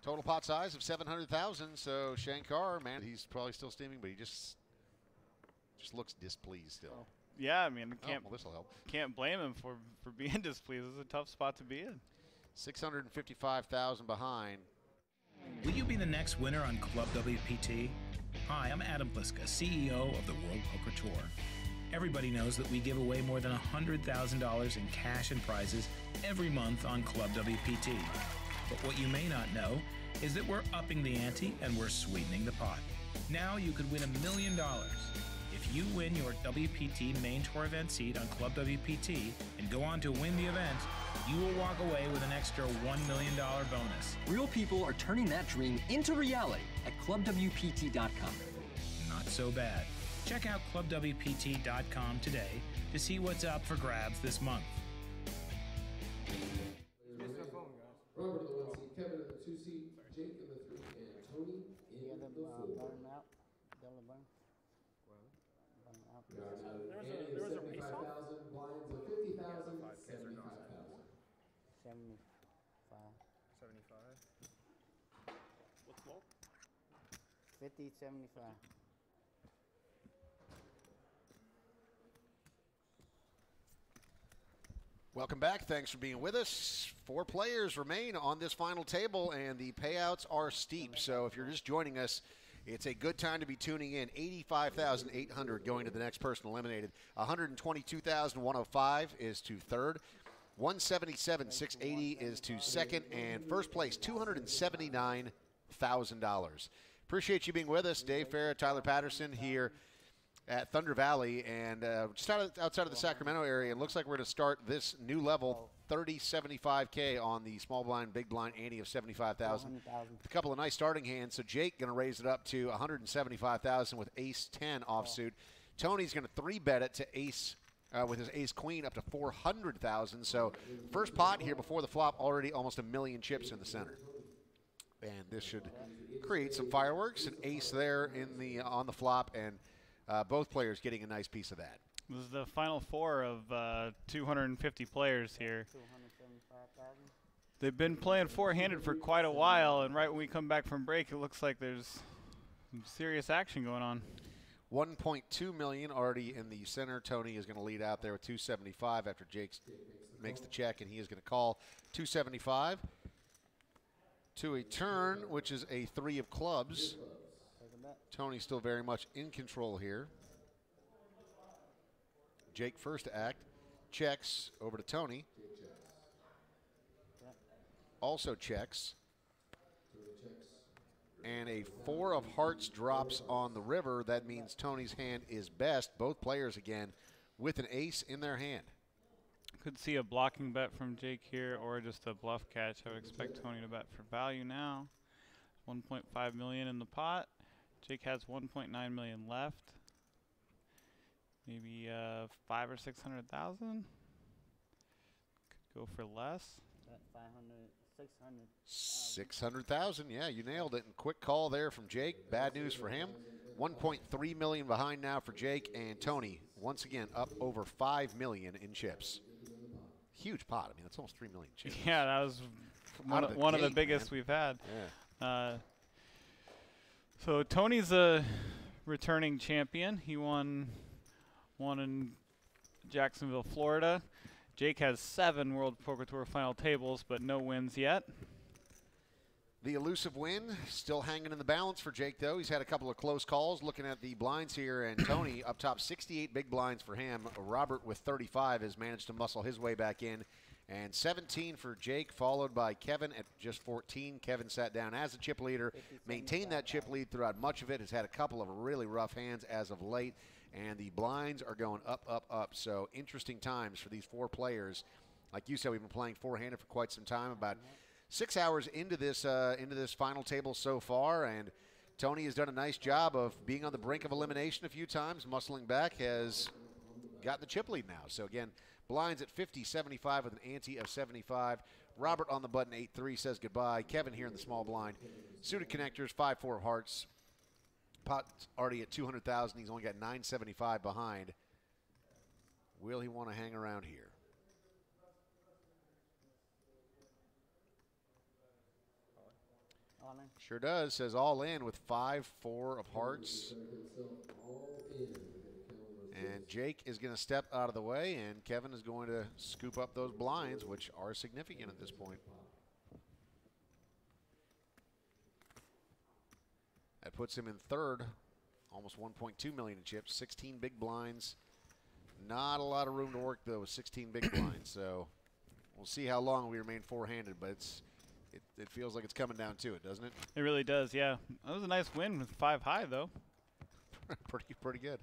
Total pot size of 700,000, so Shankar, man, he's probably still steaming, but he just looks displeased still. Yeah, I mean, well, this'll help. Can't blame him for being displeased. This is a tough spot to be in. 655,000 behind. Will you be the next winner on Club WPT? Hi, I'm Adam Pliska, CEO of the World Poker Tour. Everybody knows that we give away more than $100,000 in cash and prizes every month on Club WPT. But what you may not know is that we're upping the ante and we're sweetening the pot. Now you could win $1 million. If you win your WPT Main Tour event seat on Club WPT and go on to win the event, you will walk away with an extra $1 million bonus. Real people are turning that dream into reality at ClubWPT.com. Not so bad. Check out ClubWPT.com today to see what's up for grabs this month. Robert in the 1 seat, Kevin in the 2 seat, Jake in the 3, and Tony in the 4. There was a 75,000, blinds of 50,000, 75,000. 75. 75. What's low? 50, 75. Welcome back. Thanks for being with us. 4 players remain on this final table, and the payouts are steep. So if you're just joining us, it's a good time to be tuning in. 85,800 going to the next person eliminated. 122,105 is to third. 177,680 is to second, and first place $279,000. Appreciate you being with us. Dave Farah, Tyler Patterson here at Thunder Valley, and just outside of the Sacramento area. It looks like we're going to start this new level, 30-75K on the small blind, big blind ante of 75,000. With a couple of nice starting hands. So Jake going to raise it up to 175,000 with ace 10 offsuit. Tony's going to 3-bet it to ace with his ace queen up to 400,000. So first pot here before the flop, already almost 1 million chips in the center. And this should create some fireworks. An ace there in the on the flop, and both players getting a nice piece of that. This is the final four of 250 players here. They've been playing four-handed for quite a while, and right when we come back from break, it looks like there's some serious action going on. 1.2 million already in the center. Tony is going to lead out there with 275 after Jake makes the check, and he is going to call 275 to a turn, which is a 3 of clubs. Tony still very much in control here. Jake first to act, checks over to Tony. Also checks. And a 4 of hearts drops on the river. That means Tony's hand is best. Both players again with an ace in their hand. Could see a blocking bet from Jake here or just a bluff catch. I would expect Tony to bet for value now. 1.5 million in the pot. Jake has 1.9 million left. Maybe 500,000 or 600,000. Could go for less. 600,000. Yeah, you nailed it. And quick call there from Jake. Bad news for him. 1.3 million behind now for Jake, and Tony once again up over 5 million in chips. Huge pot. I mean, that's almost 3 million chips. Yeah, that was one of the biggest we've had. Yeah. So Tony's a returning champion. He won in Jacksonville, Florida. Jake has 7 World Poker Tour final tables, but no wins yet. The elusive win still hanging in the balance for Jake, though. He's had a couple of close calls. Looking at the blinds here, and Tony up top, 68 big blinds for him. Robert with 35 has managed to muscle his way back in. And 17 for Jake, followed by Kevin at just 14. Kevin sat down as a chip leader, maintained that chip lead throughout much of it, has had a couple of really rough hands as of late, and the blinds are going up, up, up. So interesting times for these 4 players. Like you said, we've been playing four-handed for quite some time, about 6 hours into this final table so far, and Tony has done a nice job of being on the brink of elimination a few times. Muscling back, has got the chip lead now. So again, blinds at 50-75 with an ante of 75. Robert on the button, 8-3, says goodbye. Kevin here in the small blind. Suited connectors, 5-4 of hearts. Pot's already at 200,000. He's only got 975 behind. Will he want to hang around here? Sure does. Says all in with 5-4 of hearts. And Jake is going to step out of the way, and Kevin is going to scoop up those blinds, which are significant at this point. That puts him in third, almost 1.2 million in chips, 16 big blinds. Not a lot of room to work, though, with 16 big blinds. So we'll see how long we remain four-handed, but it feels like it's coming down to it, doesn't it? It really does, yeah. That was a nice win with 5 high, though. pretty good.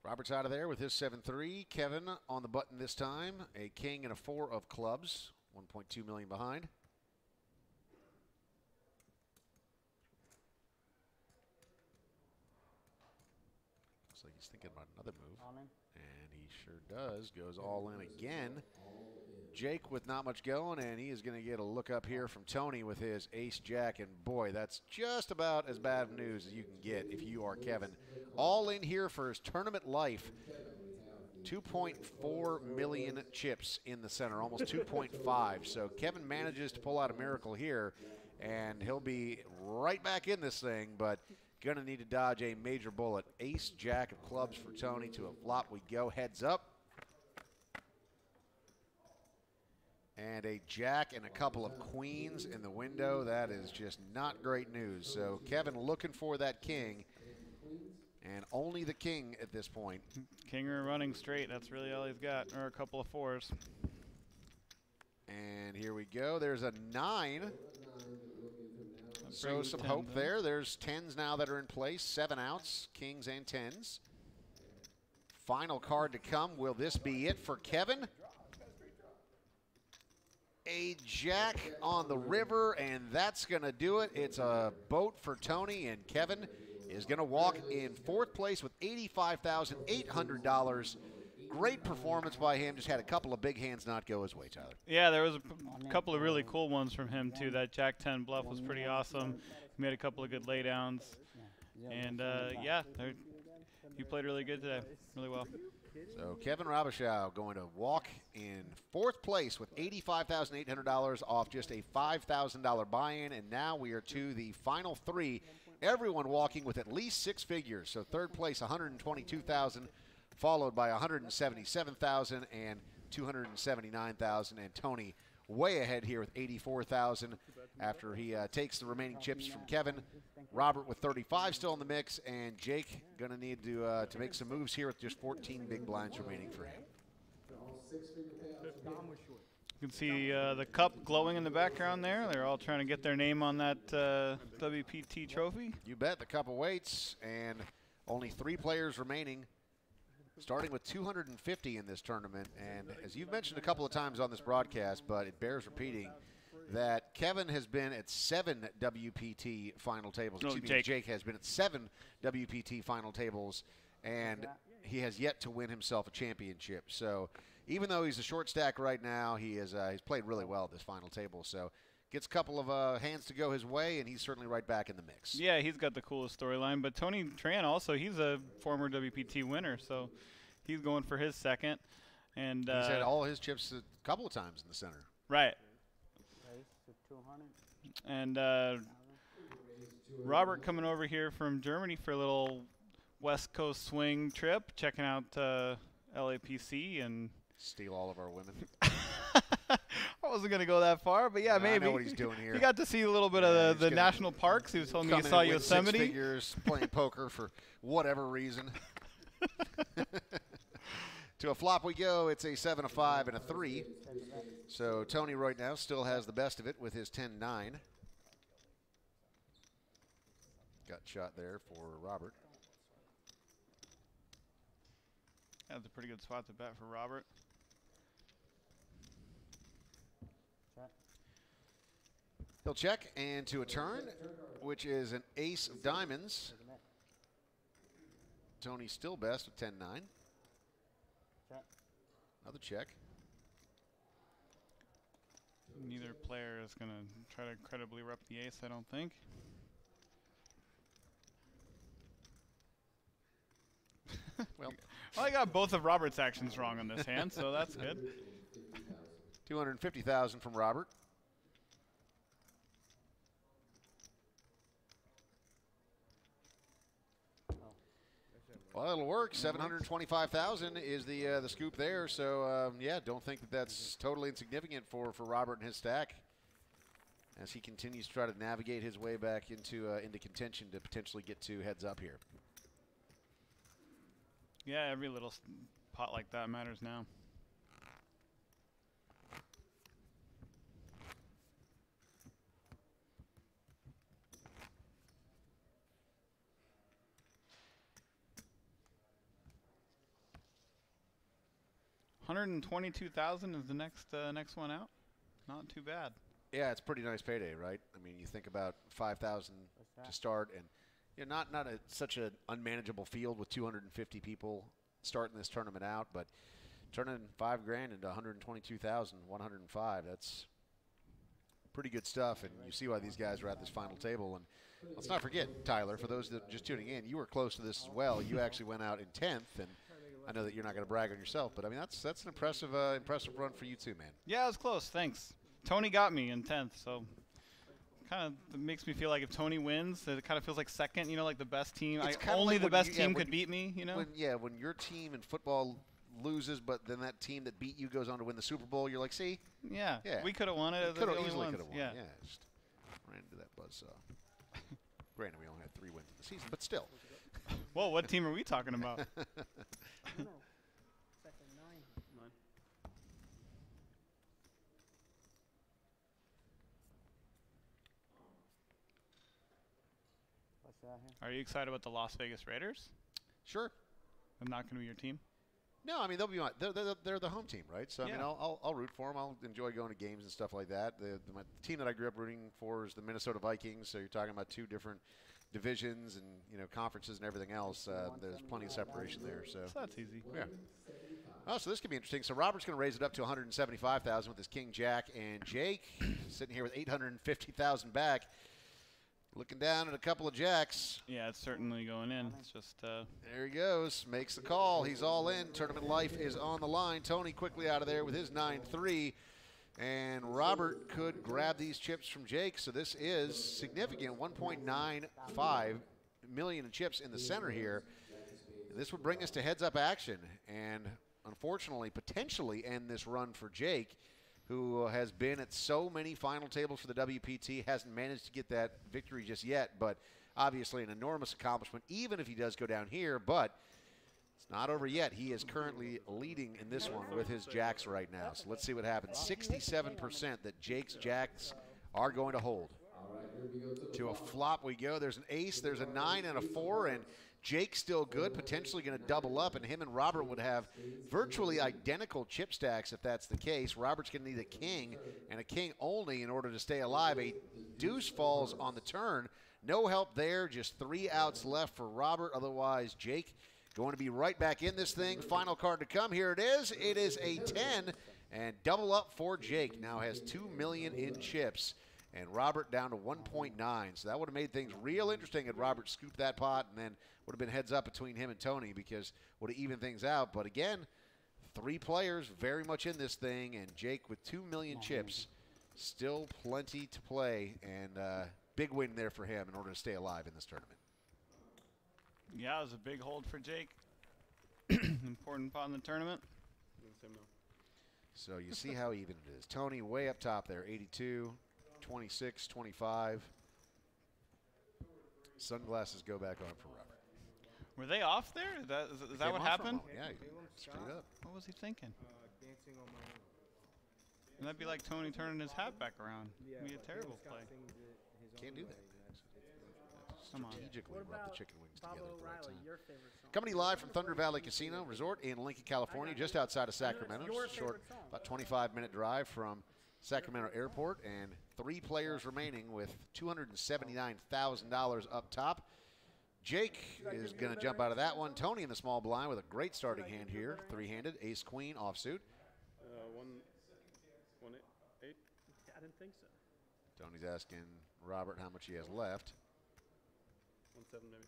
Robert's out of there with his 7-3. Kevin on the button this time. A king and a 4 of clubs. 1.2 million behind. Looks like he's thinking about another move. And he sure does. Goes all in again. Jake with not much going, and he is going to get a look up here from Tony with his ace-jack, and boy, that's just about as bad news as you can get if you are Kevin. All in here for his tournament life. 2.4 million chips in the center, almost 2.5. So Kevin manages to pull out a miracle here, and he'll be right back in this thing, but going to need to dodge a major bullet. Ace-jack of clubs for Tony. To a flop we go. Heads up. And a jack and a couple of queens in the window. That is just not great news. So Kevin looking for that king, and only the king at this point. King or running straight, that's really all he's got, or a couple of 4s. And here we go. There's a 9. So some hope there. There's 10s now that are in place, 7 outs, kings and 10s. Final card to come. Will this be it for Kevin? A jack on the river, and that's going to do it. It's a boat for Tony, and Kevin is going to walk in 4th place with $85,800. Great performance by him. Just had a couple of big hands not go his way, Tyler. Yeah, there was a couple of really cool ones from him, too. That Jack 10 bluff was pretty awesome. He made a couple of good laydowns. And, yeah, he played really good today, really well. So Kevin Robichaux going to walk in 4th place with $85,800 off just a $5,000 buy-in. And now we are to the final 3. Everyone walking with at least 6 figures. So 3rd place, $122,000, followed by $177,000 and $279,000. And Tony way ahead here with $84,000 after he takes the remaining chips from Kevin. Robert with 35 still in the mix, and Jake going to need to make some moves here with just 14 big blinds remaining for him. You can see the cup glowing in the background there. They're all trying to get their name on that WPT trophy. You bet. The cup awaits, and only 3 players remaining, starting with 250 in this tournament. And as you've mentioned a couple of times on this broadcast, but it bears repeating, that Kevin has been at 7 WPT final tables. No, Excuse me, Jake has been at 7 WPT final tables, and he has yet to win himself a championship. So even though he's a short stack right now, he's played really well at this final table. So gets a couple of hands to go his way, and he's certainly right back in the mix. Yeah, he's got the coolest storyline. But Tony Tran also, he's a former WPT winner, so he's going for his 2nd. And he's had all his chips a couple of times in the center. Right. And Robert coming over here from Germany for a little West Coast swing trip, checking out LAPC and steal all of our women. I wasn't going to go that far, but yeah, maybe. I know what he's doing here. He got to see a little bit of the national parks. He was telling me he saw Yosemite. 6 figures, playing poker for whatever reason. To a flop we go. It's a 7, a 5, and a 3. So Tony right now still has the best of it with his 10-9. Got shot there for Robert. That's a pretty good spot to bet for Robert. He'll check, and to a turn, which is an ace of diamonds. Tony still best with 10-9. Another check. Neither player is going to try to credibly rep the ace, I don't think. Well, I got both of Robert's actions wrong on this hand, so that's good. $250,000 from Robert. Well, it'll work. $725,000 is the scoop there. So yeah, don't think that that's totally insignificant for Robert and his stack, as he continues to try to navigate his way back into contention to potentially get 2 heads up here. Yeah, every little pot like that matters now. $122,000 is the next one out. Not too bad. Yeah, it's a pretty nice payday, right? I mean, you think about $5,000 to start, and not such an unmanageable field with 250 people starting this tournament out, but turning $5,000 into $122,105, that's pretty good stuff. And you see why these guys are at this final table. And let's not forget, Tyler, for those that are just tuning in, you were close to this as well. You actually went out in 10th, and I know that you're not going to brag on yourself, but I mean that's an impressive run for you too, man. Yeah, it was close. Thanks. Tony got me in 10th, so kind of makes me feel like if Tony wins, it kind of feels like second. Like the best team. Only the best team could beat me. When your team in football loses, but then that team that beat you goes on to win the Super Bowl. You're like, see? Yeah. We could have won it. Could have easily could have won. Yeah. Just ran into that buzzsaw. Granted, we only had 3 wins in the season, but still. Well, what team are we talking about? Are you excited about the Las Vegas Raiders? Sure. I'm not going to be your team? No, I mean, they'll be on. They're the home team, right? So, I mean, Yeah. I'll root for them. I'll enjoy going to games and stuff like that. My team that I grew up rooting for is the Minnesota Vikings. So you're talking about 2 different divisions and, conferences and everything else. There's plenty of separation there. So that's easy. Yeah. Oh, so this could be interesting. So Robert's going to raise it up to 175,000 with his King Jack, and Jake sitting here with 850,000 back. Looking down at a couple of jacks. Yeah, it's certainly going in. It's just there he goes. Makes the call. He's all in. Tournament life is on the line. Tony quickly out of there with his 9-3. And Robert could grab these chips from Jake. So this is significant. 1.95 million in chips in the center here. This would bring us to heads-up action. And unfortunately, potentially end this run for Jake, who has been at so many final tables for the WPT, hasn't managed to get that victory just yet, but obviously an enormous accomplishment, even if he does go down here, but it's not over yet. He is currently leading in this one with his jacks right now, so let's see what happens. 67% that Jake's jacks are going to hold. To a flop we go. There's an ace, there's a 9 and a 4, and Jake's still good, potentially going to double up, and him and Robert would have virtually identical chip stacks if that's the case. Robert's going to need a king and a king only in order to stay alive. A deuce falls on the turn. No help there, just 3 outs left for Robert. Otherwise, Jake going to be right back in this thing. Final card to come. Here it is. It is a 10, and double up for Jake. Now has 2 million in chips. And Robert down to 1.9. So that would have made things real interesting had Robert scooped that pot, and then would have been heads up between him and Tony because would have evened things out. But again, 3 players very much in this thing, and Jake with 2 million chips. Still plenty to play, and big win there for him in order to stay alive in this tournament. Yeah, it was a big hold for Jake. Important pot in the tournament. So you see how even it is. Tony way up top there, 82. 26, 25. Sunglasses go back on for Robert. Were they off there? Is that what happened? Yeah, straight up. What was he thinking? Dancing on my own. And that'd be like Tony turning his hat back around. It'd be a terrible play. Can't do that. Come on. Strategically rub the chicken wings Bob together at the right O'Reilly, time. your favorite song? Coming to you live from Thunder Valley Casino Resort in Lincoln, California, just outside of Sacramento. Just a short, about 25-minute drive from Sacramento Airport, and 3 players remaining with $279,000 up top. Jake is going to jump out of that one. Tony in the small blind with a great starting hand here. 3-handed, ace queen offsuit. 1-8. I didn't think so. Tony's asking Robert how much he has left. 1-7 maybe.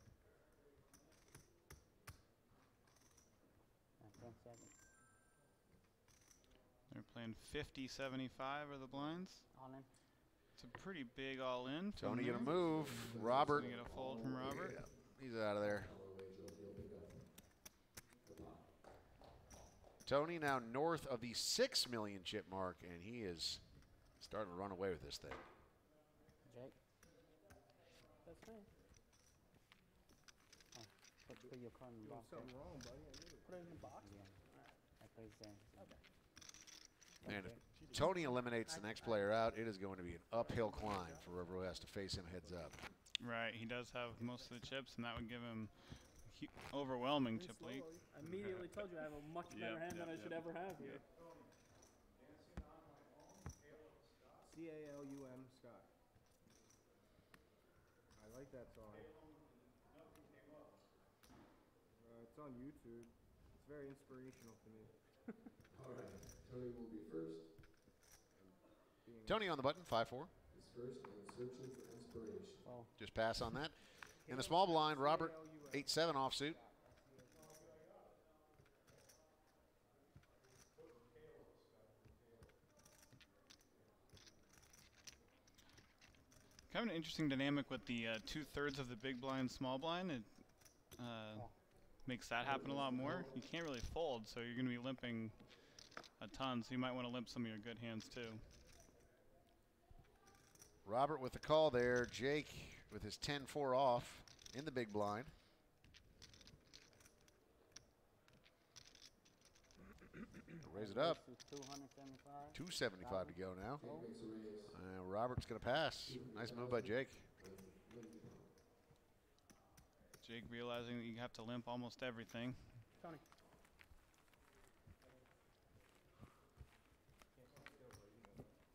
10-7. They're playing 50-75 are the blinds. All in. It's a pretty big all in. Tony gonna move. Robert. Gonna get a fold from Robert. Yeah, he's out of there. Tony now north of the 6 million chip mark, and he is starting to run away with this thing. Jake. That's right. Oh, put your card in the box. Something wrong, buddy. Put it in the box? Yeah. I put it there. Okay. And if Tony eliminates the next player out, it is going to be an uphill climb for whoever has to face him heads up. Right, he does have most of the chips, and that would give him overwhelming chip lead. I immediately told you I have a much better hand than I should ever have here. C-A-L-U-M, Scott. I like that song. It's on YouTube. It's very inspirational to me. All right, Tony will be first. Tony on the button, 5-4. He's first and searching for inspiration. Oh. Just pass on that. In the small blind, Robert, 8-7 offsuit. Kind of an interesting dynamic with the 2/3 of the big blind, small blind. makes that happen a lot more. You can't really fold, so you're going to be limping a ton, so you might want to limp some of your good hands too. Robert with the call there. Jake with his 10-4 off in the big blind. Raise it up. 275 to go now. Robert's going to pass. Nice move by Jake. Jake realizing that you have to limp almost everything. Tony.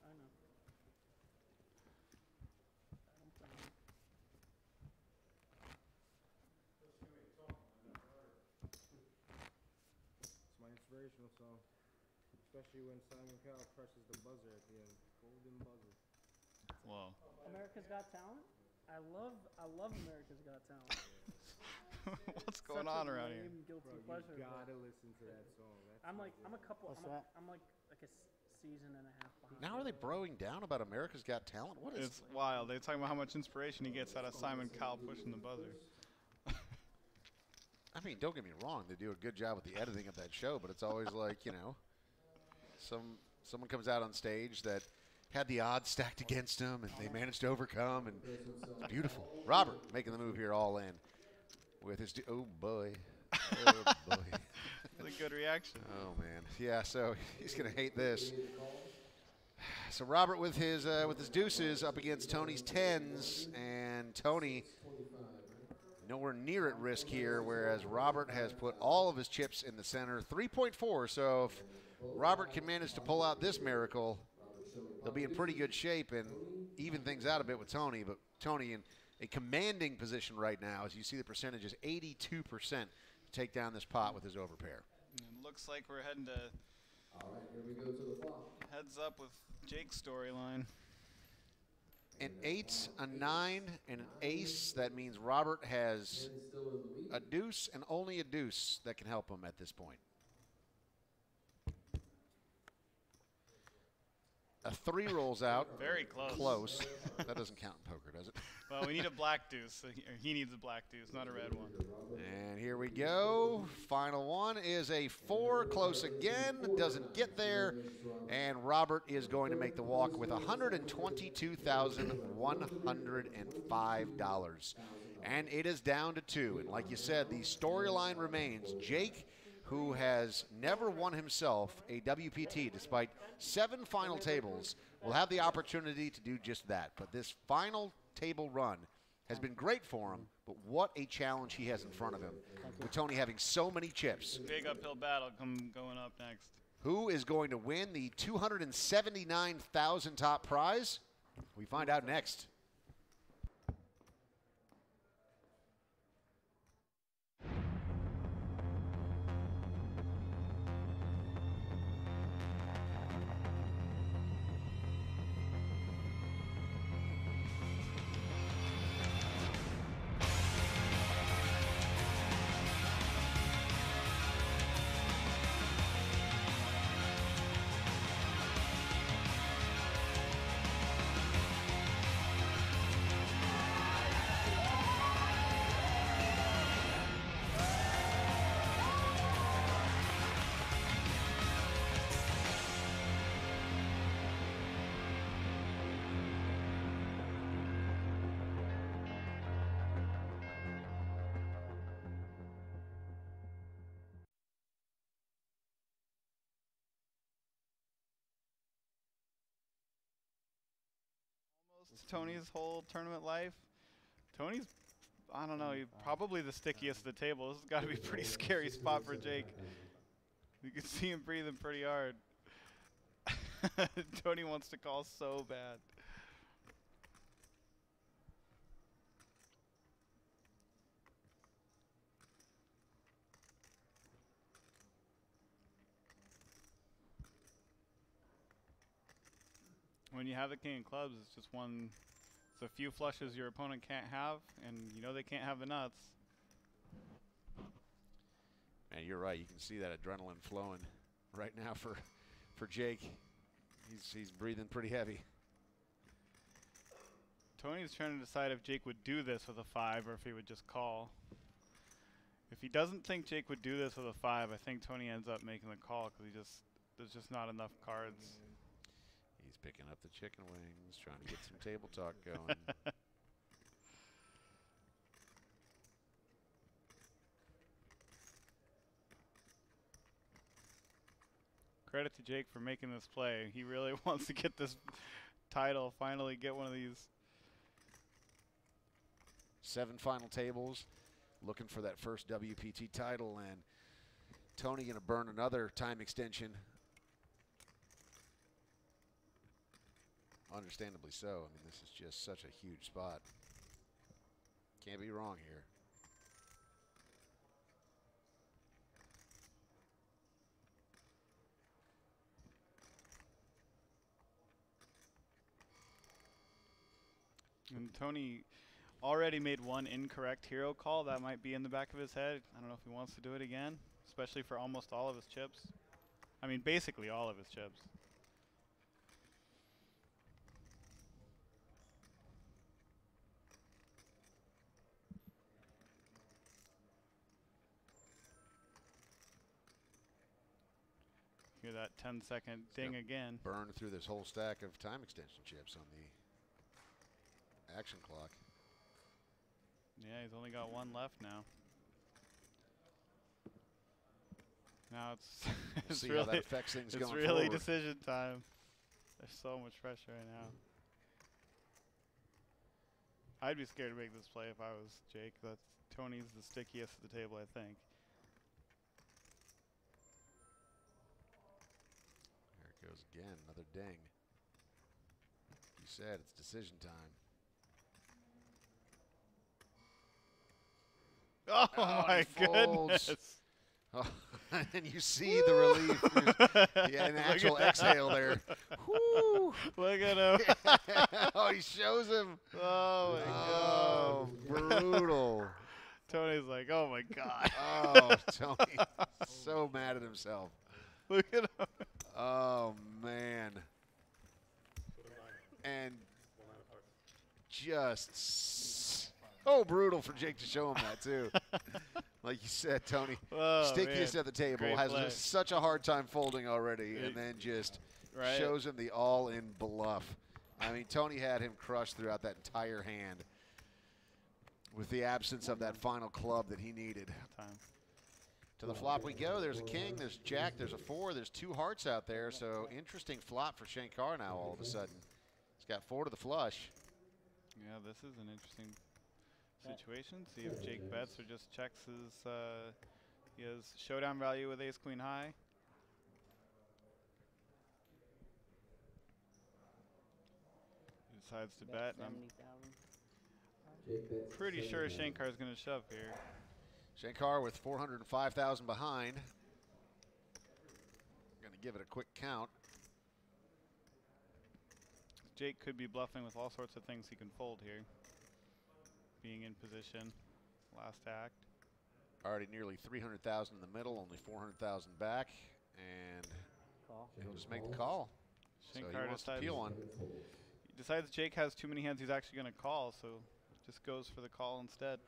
I know. It's my inspirational song, especially when Simon Cowell presses the buzzer at the end. Golden buzzer. Whoa. America's Got Talent? I love America's Got Talent. What's going on around here? Guilty Bro, pleasure, you gotta bro. listen to that song. That's I'm like a season and a half behind. Now are they broing down about America's Got Talent? What is It's wild. They're talking about how much inspiration he gets out of Simon Cowell pushing the buzzer. I mean, don't get me wrong. They do a good job with the editing of that show, but it's always like, you know, someone comes out on stage that had the odds stacked against them, and they managed to overcome, and it's beautiful. Robert making the move here all in with his, oh boy. Oh boy. That's a good reaction. Oh man. Yeah, so he's going to hate this. So Robert with his deuces up against Tony's tens, and Tony nowhere near at risk here, whereas Robert has put all of his chips in the center. 3.4, so if Robert can manage to pull out this miracle, they'll be in pretty good shape and even things out a bit with Tony. But Tony in a commanding position right now, as you see the percentage is 82% to take down this pot with his overpair. It looks like we're heading to heads up with Jake's storyline. An 8, a 9, and an ace. That means Robert has a deuce and only a deuce that can help him at this point. A 3 rolls out. Very close. Close. That doesn't count in poker, does it? Well, we need a black deuce. He needs a black deuce, not a red one. And here we go. Final one is a 4. Close again. Doesn't get there. And Robert is going to make the walk with $122,105. And it is down to 2. And like you said, the storyline remains. Jake, who has never won himself a WPT despite 7 final tables, will have the opportunity to do just that. But this final table run has been great for him, but what a challenge he has in front of him, with Tony having so many chips. Big uphill battle going up next. Who is going to win the $279,000 top prize? We find out next. Tony's whole tournament life. Tony's, I don't know, he's probably the stickiest at the table. This has got to be a pretty scary spot for Jake. You can see him breathing pretty hard. Tony wants to call so bad. When you have the king of clubs, it's just it's a few flushes your opponent can't have, and you know they can't have the nuts. And you're right, you can see that adrenaline flowing right now for Jake. He's breathing pretty heavy. Tony's trying to decide if Jake would do this with a 5 or if he would just call. If he doesn't think Jake would do this with a 5, I think Tony ends up making the call because there's just not enough cards. He's picking up the chicken wings, trying to get some table talk going. Credit to Jake for making this play. He really wants to get this title, finally get one of these. 7 final tables, looking for that first WPT title, and Tony going to burn another time extension. Understandably so. I mean, this is just such a huge spot. Can't be wrong here. And Tony already made one incorrect hero call. That might be in the back of his head. I don't know if he wants to do it again, especially for almost all of his chips. I mean, basically all of his chips. Hear that 10-second ding again. Burn through this whole stack of time extension chips on the action clock. Yeah, he's only got one left now. Now it's We'll see really, how that affects things it's going really forward. decision time. There's so much pressure right now. I'd be scared to make this play if I was Jake. Tony's the stickiest at the table, I think. There it goes again, another ding. You said it's decision time. Oh, my goodness. Oh, and you see the relief. Yeah, an actual exhale there. Whoo. Look at him. Oh, he shows him. Oh, my God. Brutal. Tony's like, oh, my God. Oh, Tony. So mad at himself. Look at him. Oh, man. And just so brutal for Jake to show him that, too. Like you said, Tony, stickiest at the table, Great has play. just such a hard time folding already, and then just shows him the all-in bluff. I mean, Tony had him crushed throughout that entire hand with the absence of that final club that he needed. To the flop we go. There's a king, there's jack, there's a 4, there's 2 hearts out there, so interesting flop for Shankar now all of a sudden. He's got 4 to the flush. Yeah, this is an interesting situation. See if Jake bets or just checks his, he has showdown value with ace queen high. He decides to bet, and I'm pretty sure Shankar is going to shove here. Shankar with 405,000 behind. Going to give it a quick count. Jake could be bluffing with all sorts of things he can fold here. Being in position, last act. Already nearly 300,000 in the middle, only 400,000 back, and he'll just make the call. Shankar so he wants to decides, peel one. He decides Jake has too many hands he's actually going to call, so just goes for the call instead.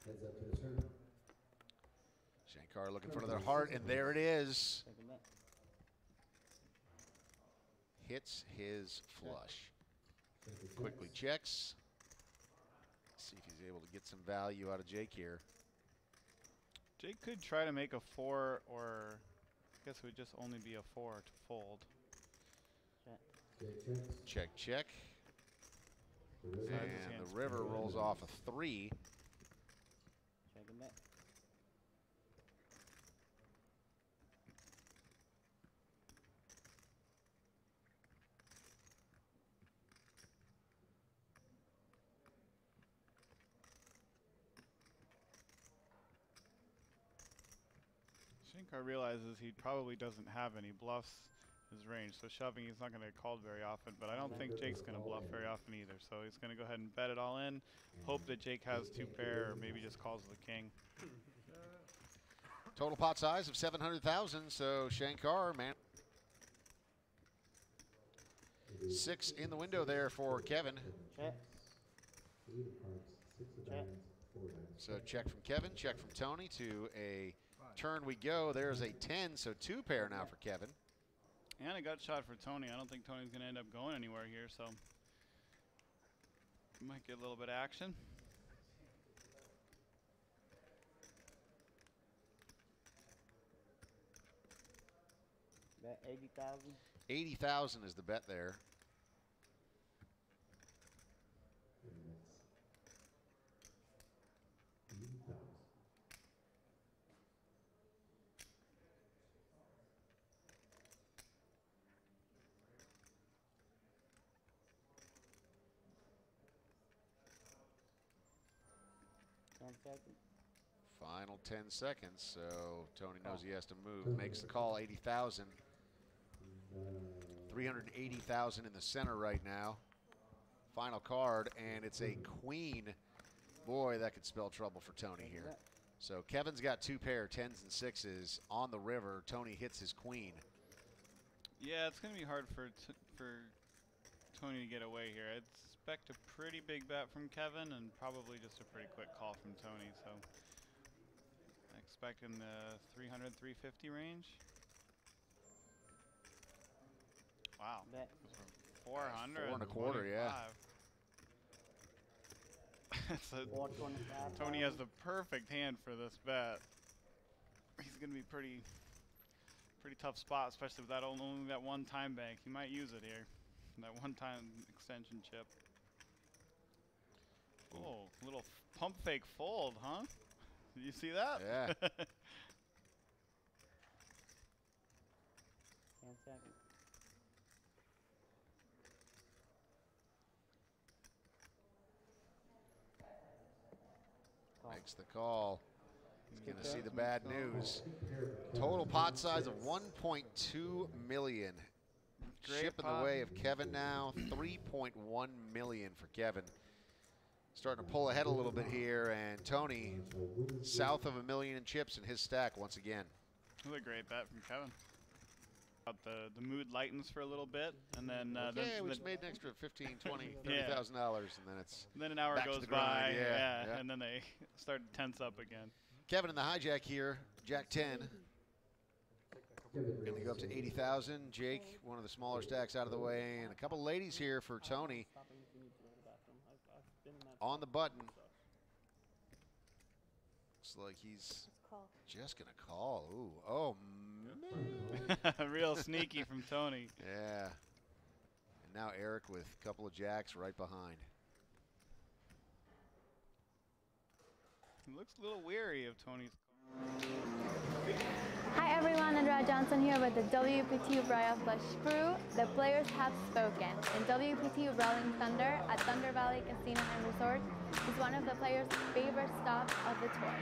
Heads up to the turn. Shankar looking for another heart, and there it is. Hits his flush. Quickly checks. See if he's able to get some value out of Jake here. Jake could try to make a 4, or I guess it would just only be a 4 to fold. Check, check. And the river rolls off a 3. Shankar realizes he probably doesn't have any bluffs in his range, so shoving he's not going to get called very often, but I don't think Jake's going to bluff very often either, so he's going to go ahead and bet it all in, hope that Jake has 2 pair, or maybe just calls the king. Total pot size of 700,000, so Shankar, man. 6 in the window there for Kevin. So check from Kevin, check from Tony to a turn we go. There's a 10, so 2 pair now for Kevin. And a gut shot for Tony. I don't think Tony's going to end up going anywhere here, so might get a little bit of action. Bet 80,000. 80,000 is the bet there. Final 10 seconds, so Tony knows he has to move. Makes the call, 80,000. 380,000 in the center right now. Final card, and it's a queen. Boy, that could spell trouble for Tony here. So Kevin's got 2 pair, 10s and 6s on the river. Tony hits his queen. Yeah, it's going to be hard for Tony to get away here. I'd expect a pretty big bet from Kevin and probably just a pretty quick call from Tony. So I expect in the 300, 350 range. Wow. 400. 4 1/4, yeah. So Tony has the perfect hand for this bet. He's going to be pretty tough spot, especially with that only that one time bank. He might use it here. That one time extension chip. Oh, little pump fake fold, huh? Did you see that? Yeah. 10 seconds. Makes the call. He's going to see the bad news. Total pot size of 1.2 million. Chip in the way of Kevin now. 3.1 million for Kevin. Starting to pull ahead a little bit here, and Tony south of $1 million in chips in his stack once again. What a great bet from Kevin. The mood lightens for a little bit, and then we just made an extra $15,000, $20,000, $30,000, and then it's then an hour back goes to the by, grind. Yeah. and then they start to tense up again. Kevin in the hijack here, Jack 10. Going to go up to 80,000. Jake, one of the smaller stacks out of the way, and a couple ladies here for Tony on the button. Looks like he's just going to call. Ooh, oh, man. Real sneaky from Tony. Yeah. And now Eric with a couple of jacks right behind. He looks a little weary of Tony's. Hi everyone, Andrea Johnson here with the WPT Royal Flush crew. The players have spoken, and WPT Rolling Thunder at Thunder Valley Casino and Resort is one of the players' favorite stops of the tour.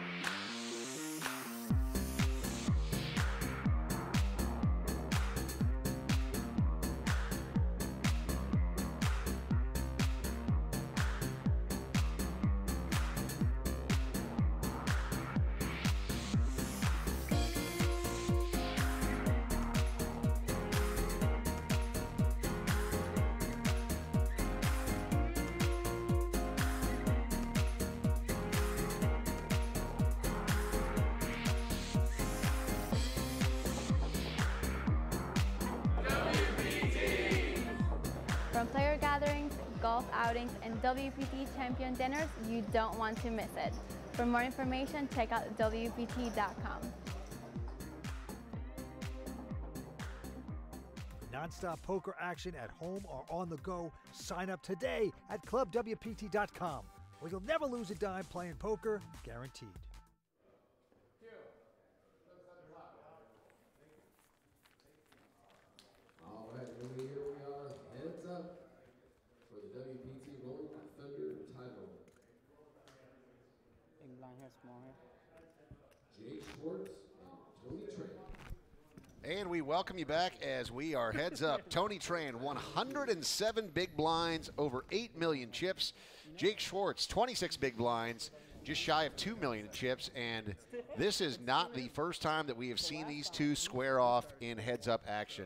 From player gatherings, golf outings, and WPT champion dinners, you don't want to miss it. For more information, check out WPT.com. Non-stop poker action at home or on the go. Sign up today at ClubWPT.com, where you'll never lose a dime playing poker, guaranteed. All right, here we are, heads up for the WPT Rolling Thunder title. Big blind here, small here. Jake Schwartz and Tony Tran. And we welcome you back as we are heads up. Tony Tran, 107 big blinds, over 8 million chips. Jake Schwartz, 26 big blinds, just shy of 2 million chips. And this is not the first time that we have seen these two square off in heads up action.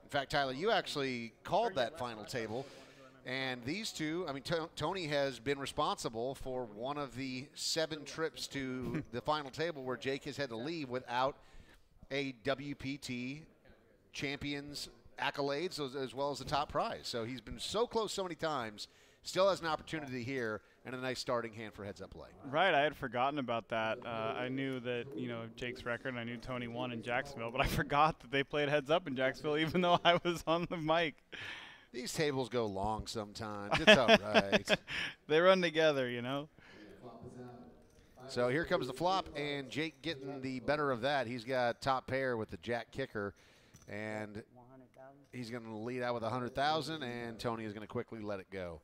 In fact, Tyler, you actually called that final table. And these two, I mean, Tony has been responsible for one of the 7 trips to the final table where Jake has had to leave without a WPT champions accolades as well as the top prize. So he's been so close so many times, still has an opportunity here and a nice starting hand for heads-up play. Right, I had forgotten about that. I knew that, you know, Jake's record, and I knew Tony won in Jacksonville, but I forgot that they played heads-up in Jacksonville even though I was on the mic. These tables go long sometimes. It's all right. They run together, you know. So here comes the flop, and Jake getting the better of that. He's got top pair with the jack kicker, and he's going to lead out with 100,000, and Tony is going to quickly let it go.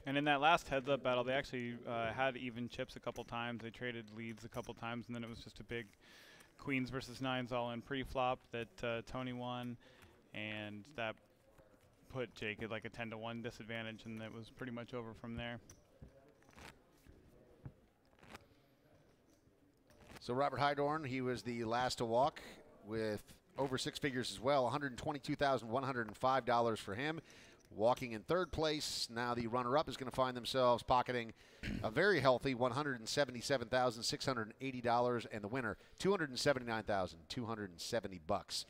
And in that last heads-up battle, they actually had even chips a couple times. They traded leads a couple times, and then it was just a big queens versus nines all in pre-flop that Tony won, and that put Jake at like a 10-to-1 disadvantage, and it was pretty much over from there. So Robert Hydorn, he was the last to walk with over 6 figures as well, $122,105 for him. Walking in third place, now the runner-up is going to find themselves pocketing a very healthy $177,680, and the winner, $279,270.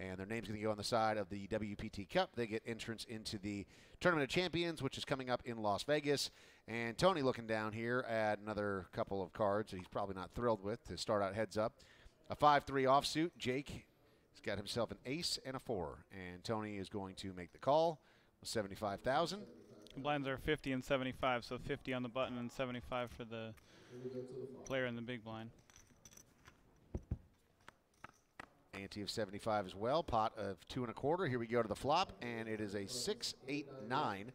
And their name's going to go on the side of the WPT Cup. They get entrance into the Tournament of Champions, which is coming up in Las Vegas. And Tony looking down here at another couple of cards that he's probably not thrilled with to start out heads up. A 5-3 offsuit. Jake has got himself an ace and a 4. And Tony is going to make the call with 75,000. Blinds are 50 and 75, so 50 on the button and 75 for the player in the big blind. Ante of 75 as well. Pot of 2 1/4. Here we go to the flop, and it is a 6, 8, 9.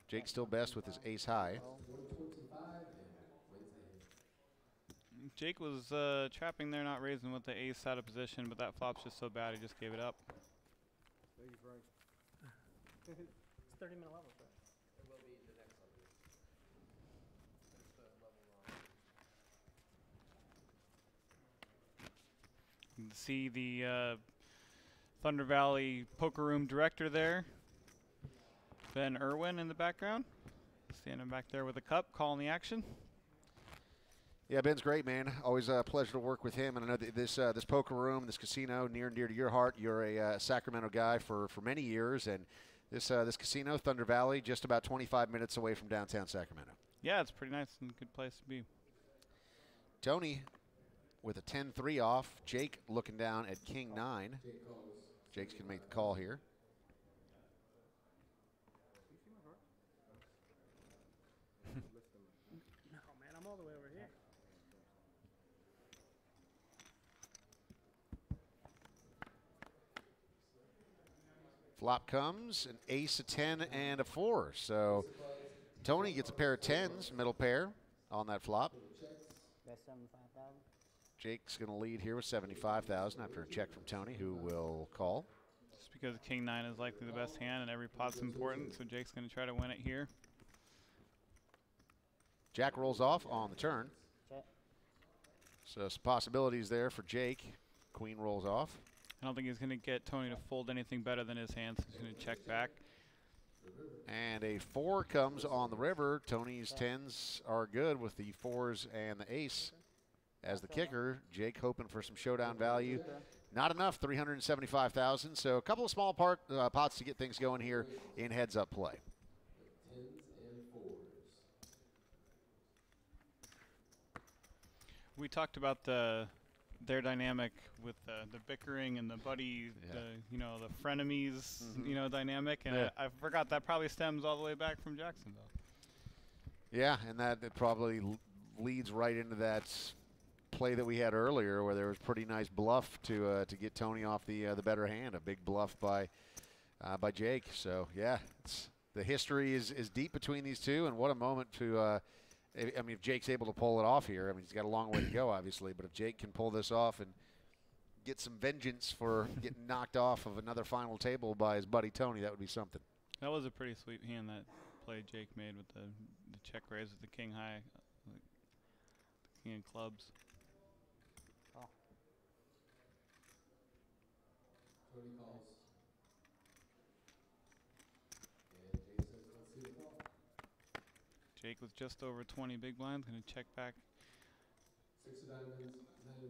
Jake still best with his ace high. Jake was trapping there, not raising with the ace out of position, but that flop's just so bad he just gave it up. It's 30-minute levels, right? It will be the next level. It's the level You can see the Thunder Valley Poker Room director there, Ben Irwin in the background, standing back there with a cup, calling the action. Yeah, Ben's great, man. Always a pleasure to work with him. And I know that this poker room, this casino, near and dear to your heart. You're a Sacramento guy for many years, and this casino, Thunder Valley, just about 25 minutes away from downtown Sacramento. Yeah, it's a pretty nice and good place to be. Tony with a 10-3 off. Jake looking down at King 9. Jake's going to make the call here. No, man, I'm all the way over here. Flop comes, an ace, a 10, and a 4. So Tony gets a pair of 10s, middle pair, on that flop. That's 75,000. Jake's going to lead here with 75,000 after a check from Tony, who will call. Just because King 9 is likely the best hand and every pot's important, so Jake's going to try to win it here. Jack rolls off on the turn. Check. So some possibilities there for Jake. Queen rolls off. I don't think he's going to get Tony to fold anything better than his hand, so he's going to check back. And a 4 comes on the river. Tony's 10s are good with the 4s and the ace as the kicker. Jake hoping for some showdown value. Not enough, 375,000. So a couple of small pots to get things going here in heads-up play. We talked about their dynamic with the bickering and the buddy, you know, the frenemies, you know, dynamic, and I forgot that probably stems all the way back from Jacksonville. Yeah, and that it probably leads right into that play that we had earlier, where there was pretty nice bluff to get Tony off the better hand, a big bluff by Jake. So yeah, the history is deep between these two, and what a moment to. I mean, if Jake's able to pull it off here, I mean, he's got a long way to go, obviously, but if Jake can pull this off and get some vengeance for getting knocked off of another final table by his buddy Tony, that would be something. That was a pretty sweet hand, that play Jake made with the check raise with the king high, the king of clubs. Oh. Tony calls. Jake with just over 20 big blinds. Going to check back. 6 of diamonds.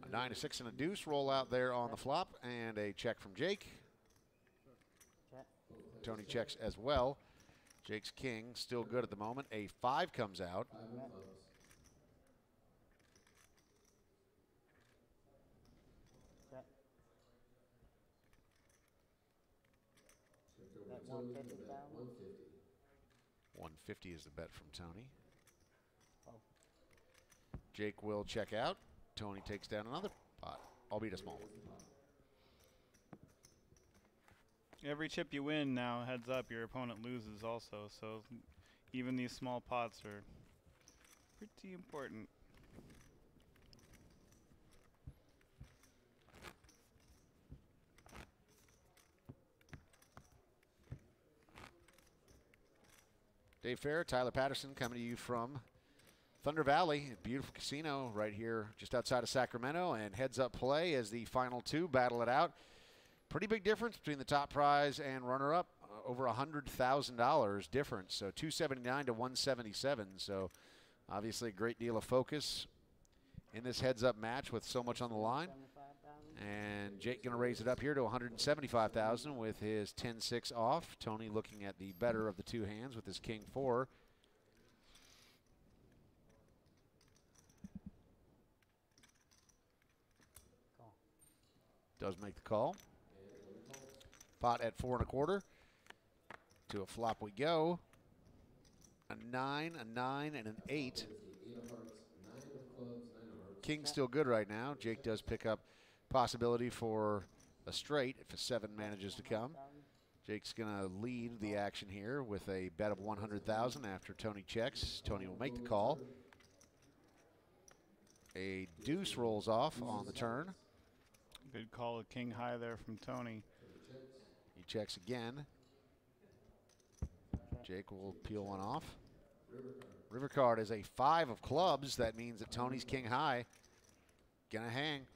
A 9, a 6, and a deuce roll out there on the flop, and a check from Jake. Tony checks as well. Jake's king still good at the moment. A 5 comes out. That 150,000? 150 is the bet from Tony. Oh. Jake will check out. Tony takes down another pot, albeit a small one. Every chip you win now, heads up, your opponent loses also. So even these small pots are pretty important. Dave Fair, Tyler Patterson coming to you from Thunder Valley, a beautiful casino right here just outside of Sacramento, and heads up play as the final two battle it out. Pretty big difference between the top prize and runner-up, over $100,000 difference, so 279 to 177. So obviously a great deal of focus in this heads-up match with so much on the line. And Jake going to raise it up here to 175,000 with his 10-6 off. Tony looking at the better of the two hands with his king-4. Does make the call. Pot at 4 1/4. To a flop we go. A 9, a 9, and an 8. King's still good right now. Jake does pick up possibility for a straight if a 7 manages to come. Jake's going to lead the action here with a bet of 100,000 after Tony checks. Tony will make the call. A deuce rolls off on the turn. Good call, a king high there from Tony. He checks again. Jake will peel one off. River card is a 5 of clubs. That means that Tony's king high. Gonna hang.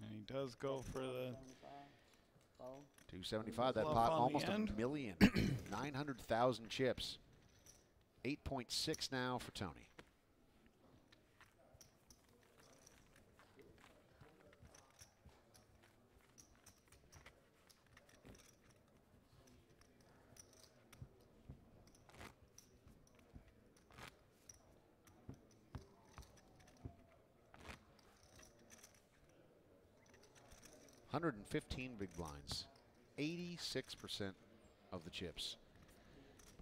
And he does go for the 275. That pot almost a million. 900,000 chips. 8.6 now for Tony. $115 big blinds, 86% of the chips.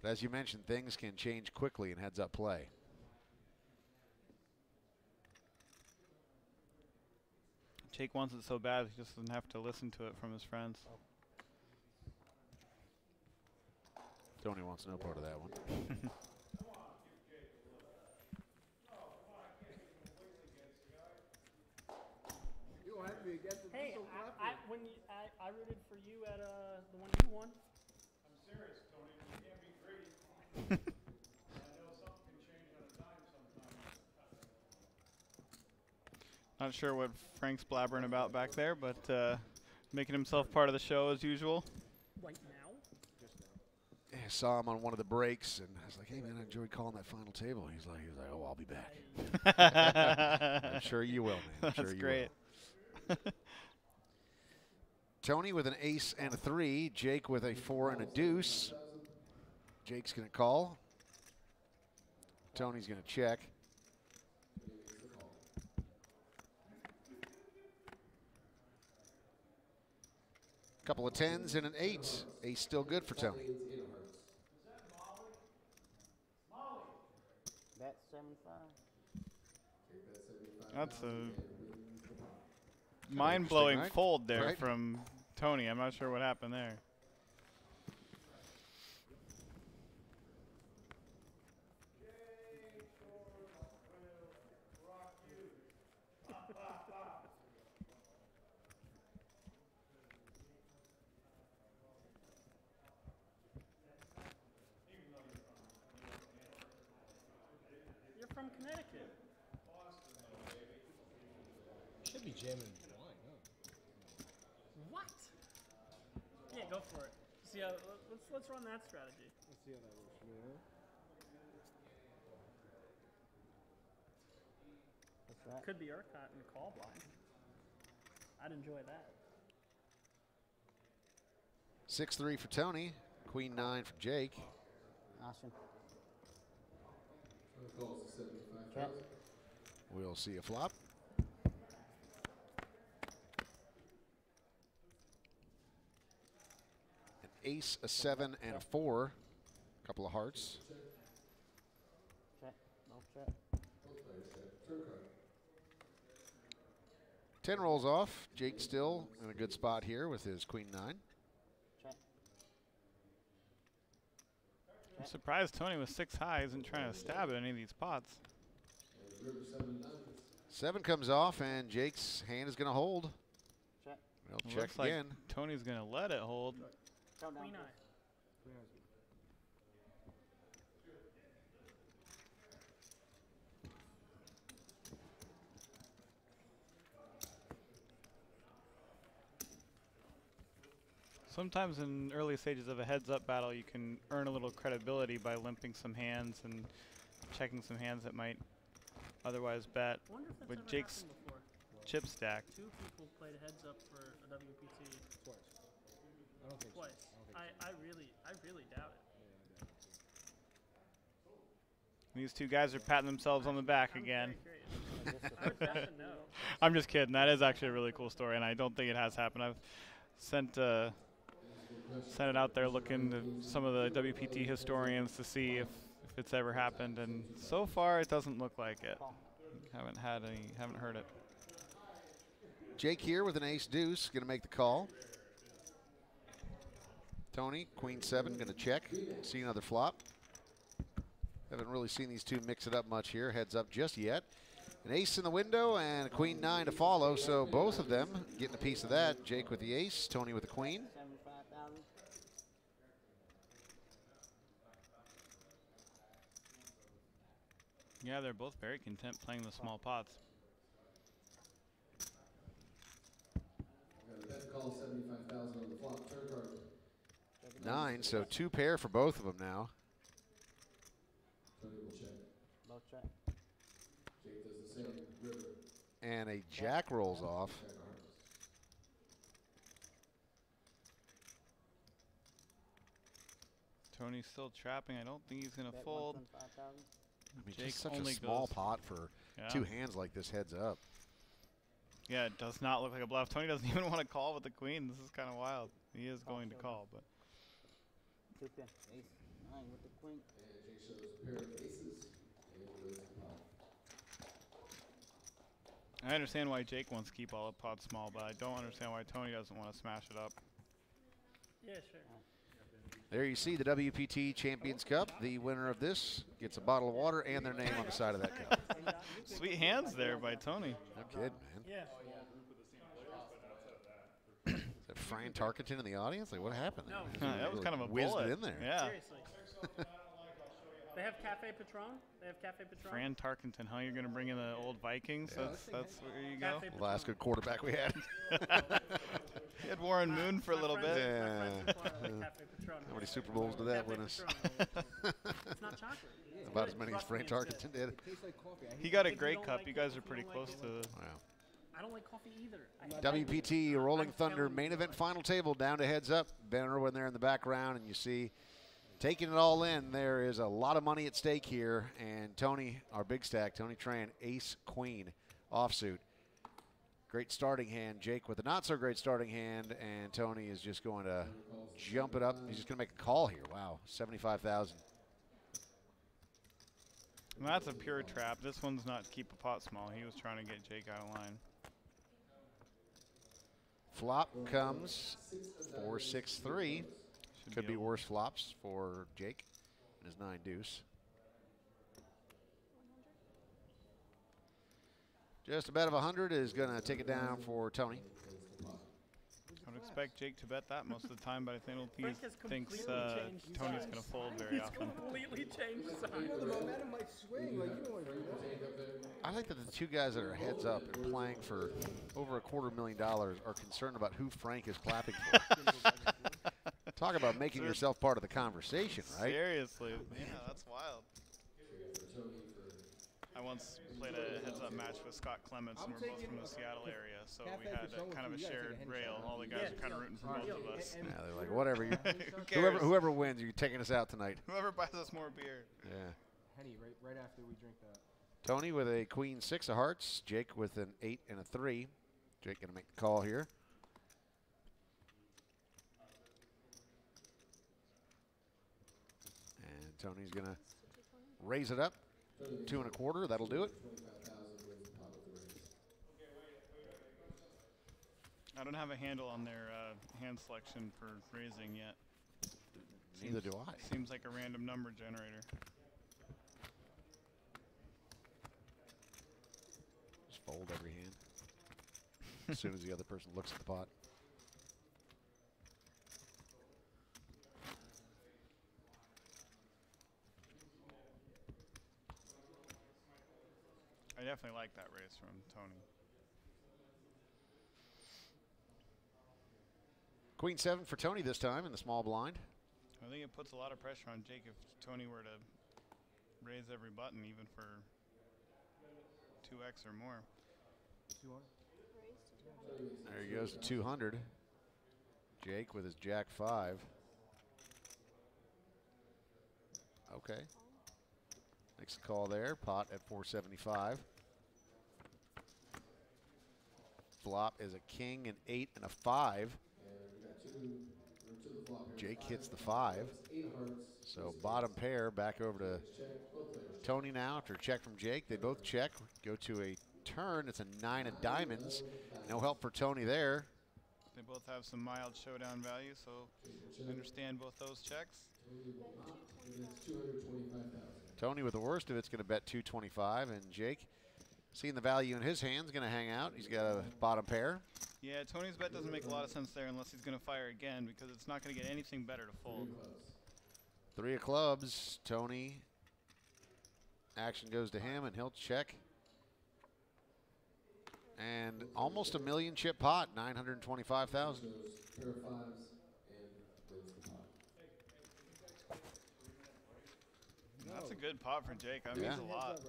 But as you mentioned, things can change quickly in heads-up play. Jake wants it so bad he just doesn't have to listen to it from his friends. Tony wants no part of that one. Hey, I rooted for you at the one you won. I'm serious, Tony. You can't be greedy. I know something can change on a dime sometimes. Not sure what Frank's blabbering about back there, but making himself part of the show as usual. Right now? I saw him on one of the breaks, and I was like, "Hey man, I enjoyed calling that final table." He was like, "Oh, I'll be back." I'm sure you will, man. I'm sure That's you great. will. Tony with an ace and a 3. Jake with a 4 and a deuce. Jake's going to call. Tony's going to check. Couple of 10s and an 8. Ace still good for Tony. Bet 75. That's a mind-blowing right? fold there Right. from Tony. I'm not sure what happened there. You're from Connecticut. Should be jamming wine, huh? What? Yeah, go for it. See how, let's run that strategy. Let's see how that works. Yeah. What's that? Could be Urquhart in the call blind. I'd enjoy that. 6-3 for Tony. Queen 9 for Jake. Awesome. Check. We'll see a flop. An ace, a 7, and a 4. Couple of hearts. Check. No check. 10 rolls off. Jake still in a good spot here with his Queen 9. Check. I'm surprised Tony with 6 high isn't trying to stab at any of these pots. 7 comes off, and Jake's hand is going to hold. Check. We'll check Looks like again. Tony's going to let it hold. Count down. Queen eye. Sometimes in early stages of a heads-up battle, you can earn a little credibility by limping some hands and checking some hands that might otherwise bet. I wonder if that's With ever Jake's happened before. chip stack. 2 people played heads up for a WPT. Twice. I don't think so. Twice. I really doubt it. These 2 guys are patting themselves on the back again. I would bet no. I'm just kidding. That is actually a really cool story, and I don't think it has happened. I've sent it out there looking to some of the WPT historians to see if it's ever happened, and so far it doesn't look like it. Haven't heard it. Jake here with an ace deuce, going to make the call. Tony, Queen 7, going to check. See another flop. Haven't really seen these 2 mix it up much here. Heads up just yet. An ace in the window and a Queen 9 to follow, so both of them getting a piece of that. Jake with the ace, Tony with the queen. 75,000. Yeah, they're both very content playing the small pots. Call 75,000 on the flop. Turn card. 9, so 2 pair for both of them now. Tony will check. No check. Jake does the same. River. And a jack rolls off. Tony's still trapping. I don't think he's going to Bet fold. 125,000. I mean, Jake just such only a small goes- pot for Yeah. 2 hands like this heads up. Yeah, it does not look like a bluff. Tony doesn't even want to call with the queen. This is kind of wild. He is going to call, but 2 pin. Ace 9 with the queen. And Jake shows a pair of aces. And with the pot. I understand why Jake wants to keep all the pots small, but I don't understand why Tony doesn't want to smash it up. Yeah, sure. There you see the WPT Champions Cup. The winner of this gets a bottle of water and their name on the side of that cup. Sweet hands there by Tony. No kidding, man. Yeah. Is that Fran Tarkenton in the audience? Like, what happened there? No. That was kind of a whizzed bullet. it in there. Yeah. Seriously. They have Cafe Patron. They have Cafe Patron. Fran Tarkenton, huh? You're going to bring in the old Vikings? Yeah. That's where you go? Cafe Last good quarterback we had. You had Warren Moon for a little bit. Yeah. Cafe Patron. How many Super Bowls did that Cafe win us? Patron. It's not chocolate. It's About good. as many as Trust Fran me, it's good. Tarkenton did. It tastes like coffee. I He hate got a If you great don't cup. like You it, guys if are you pretty don't close like to it. Wow. I don't like coffee either. WPT rolling I'm Thunder telling main you. event final table down to heads up. Ben Irwin there in the background, and you see taking it all in. There is a lot of money at stake here, and Tony, our big stack, Tony Tran, ace queen offsuit. Great starting hand. Jake with a not so great starting hand, and Tony is just going to jump it up. He's just going to make a call here. Wow, 75,000. That's a pure trap. This one's not to keep a pot small. He was trying to get Jake out of line. Flop comes 4-6-3. Could be worse flops for Jake and his 9 deuce. Just a bet of 100 is going to take it down for Tony. I would expect Jake to bet that most of the time, but I think he Frank has thinks completely changed Tony's sides. going to fold very He's often. completely changed sides. You know, the momentum might swing. Like, you don't want to do that. I think that the 2 guys that are heads up and playing for over $250,000 are concerned about who Frank is clapping for. Talk about making yourself part of the conversation, right? Seriously, yeah, that's wild. I once played a heads-up match with Scott Clements, and we're both from the Seattle area, so we had kind of a shared rail. All the guys are kind of rooting for both of us. Yeah, they're like, whatever. Who cares? Whoever wins, you're taking us out tonight. Whoever buys us more beer. Yeah. Henny, right after we drink that. Tony with a queen 6 of hearts. Jake with an 8 and a 3. Jake going to make the call here. And Tony's going to raise it up. 2 1/4. That'll do it. I don't have a handle on their hand selection for raising yet. Neither do I. Seems like a random number generator. Just fold every hand as soon as the other person looks at the pot. I definitely like that raise from Tony. Queen 7 for Tony this time in the small blind. I think it puts a lot of pressure on Jake if Tony were to raise every button, even for 2x or more. There he goes to 200. Jake with his Jack 5. Okay. Makes a call there. Pot at 475. Flop is a king, an 8, and a 5. Jake hits the 5. So bottom pair back over to Tony now after a check from Jake. They both check. Go to a turn. It's a 9 of diamonds. No help for Tony there. They both have some mild showdown value, so I understand both those checks. Tony with the worst of it's going to bet 225, and Jake, seeing the value in his hands, going to hang out. He's got a bottom pair. Yeah, Tony's bet doesn't make a lot of sense there unless he's going to fire again, because it's not going to get anything better to fold. 3 of clubs. Tony, action goes to him, and he'll check. And almost a million chip pot, 925,000. That's a good pot for Jake. That means a lot.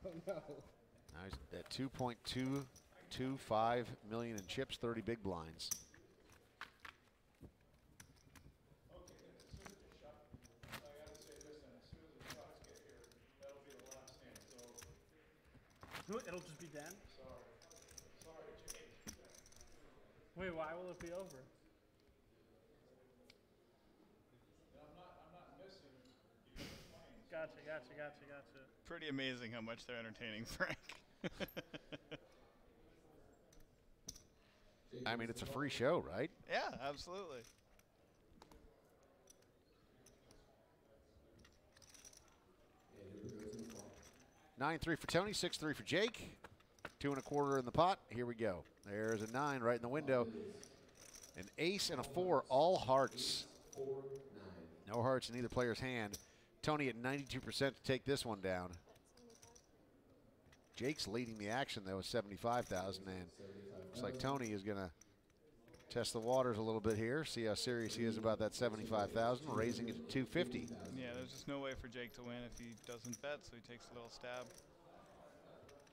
Now he's at 2.225 million in chips, 30 big blinds. It'll just be done? Wait, why will it be over? Gotcha. Pretty amazing how much they're entertaining Frank. I mean, it's a free show, right? Yeah, absolutely. Nine 3 for Tony, 6-3 for Jake. 2 1/4 in the pot. Here we go. There's a 9 right in the window. An ace and a 4, all hearts. No hearts in either player's hand. Tony at 92% to take this one down. Jake's leading the action though with 75,000, and looks like Tony is going to test the waters a little bit here, see how serious he is about that 75,000, raising it to 250. Yeah, there's just no way for Jake to win if he doesn't bet, so he takes a little stab.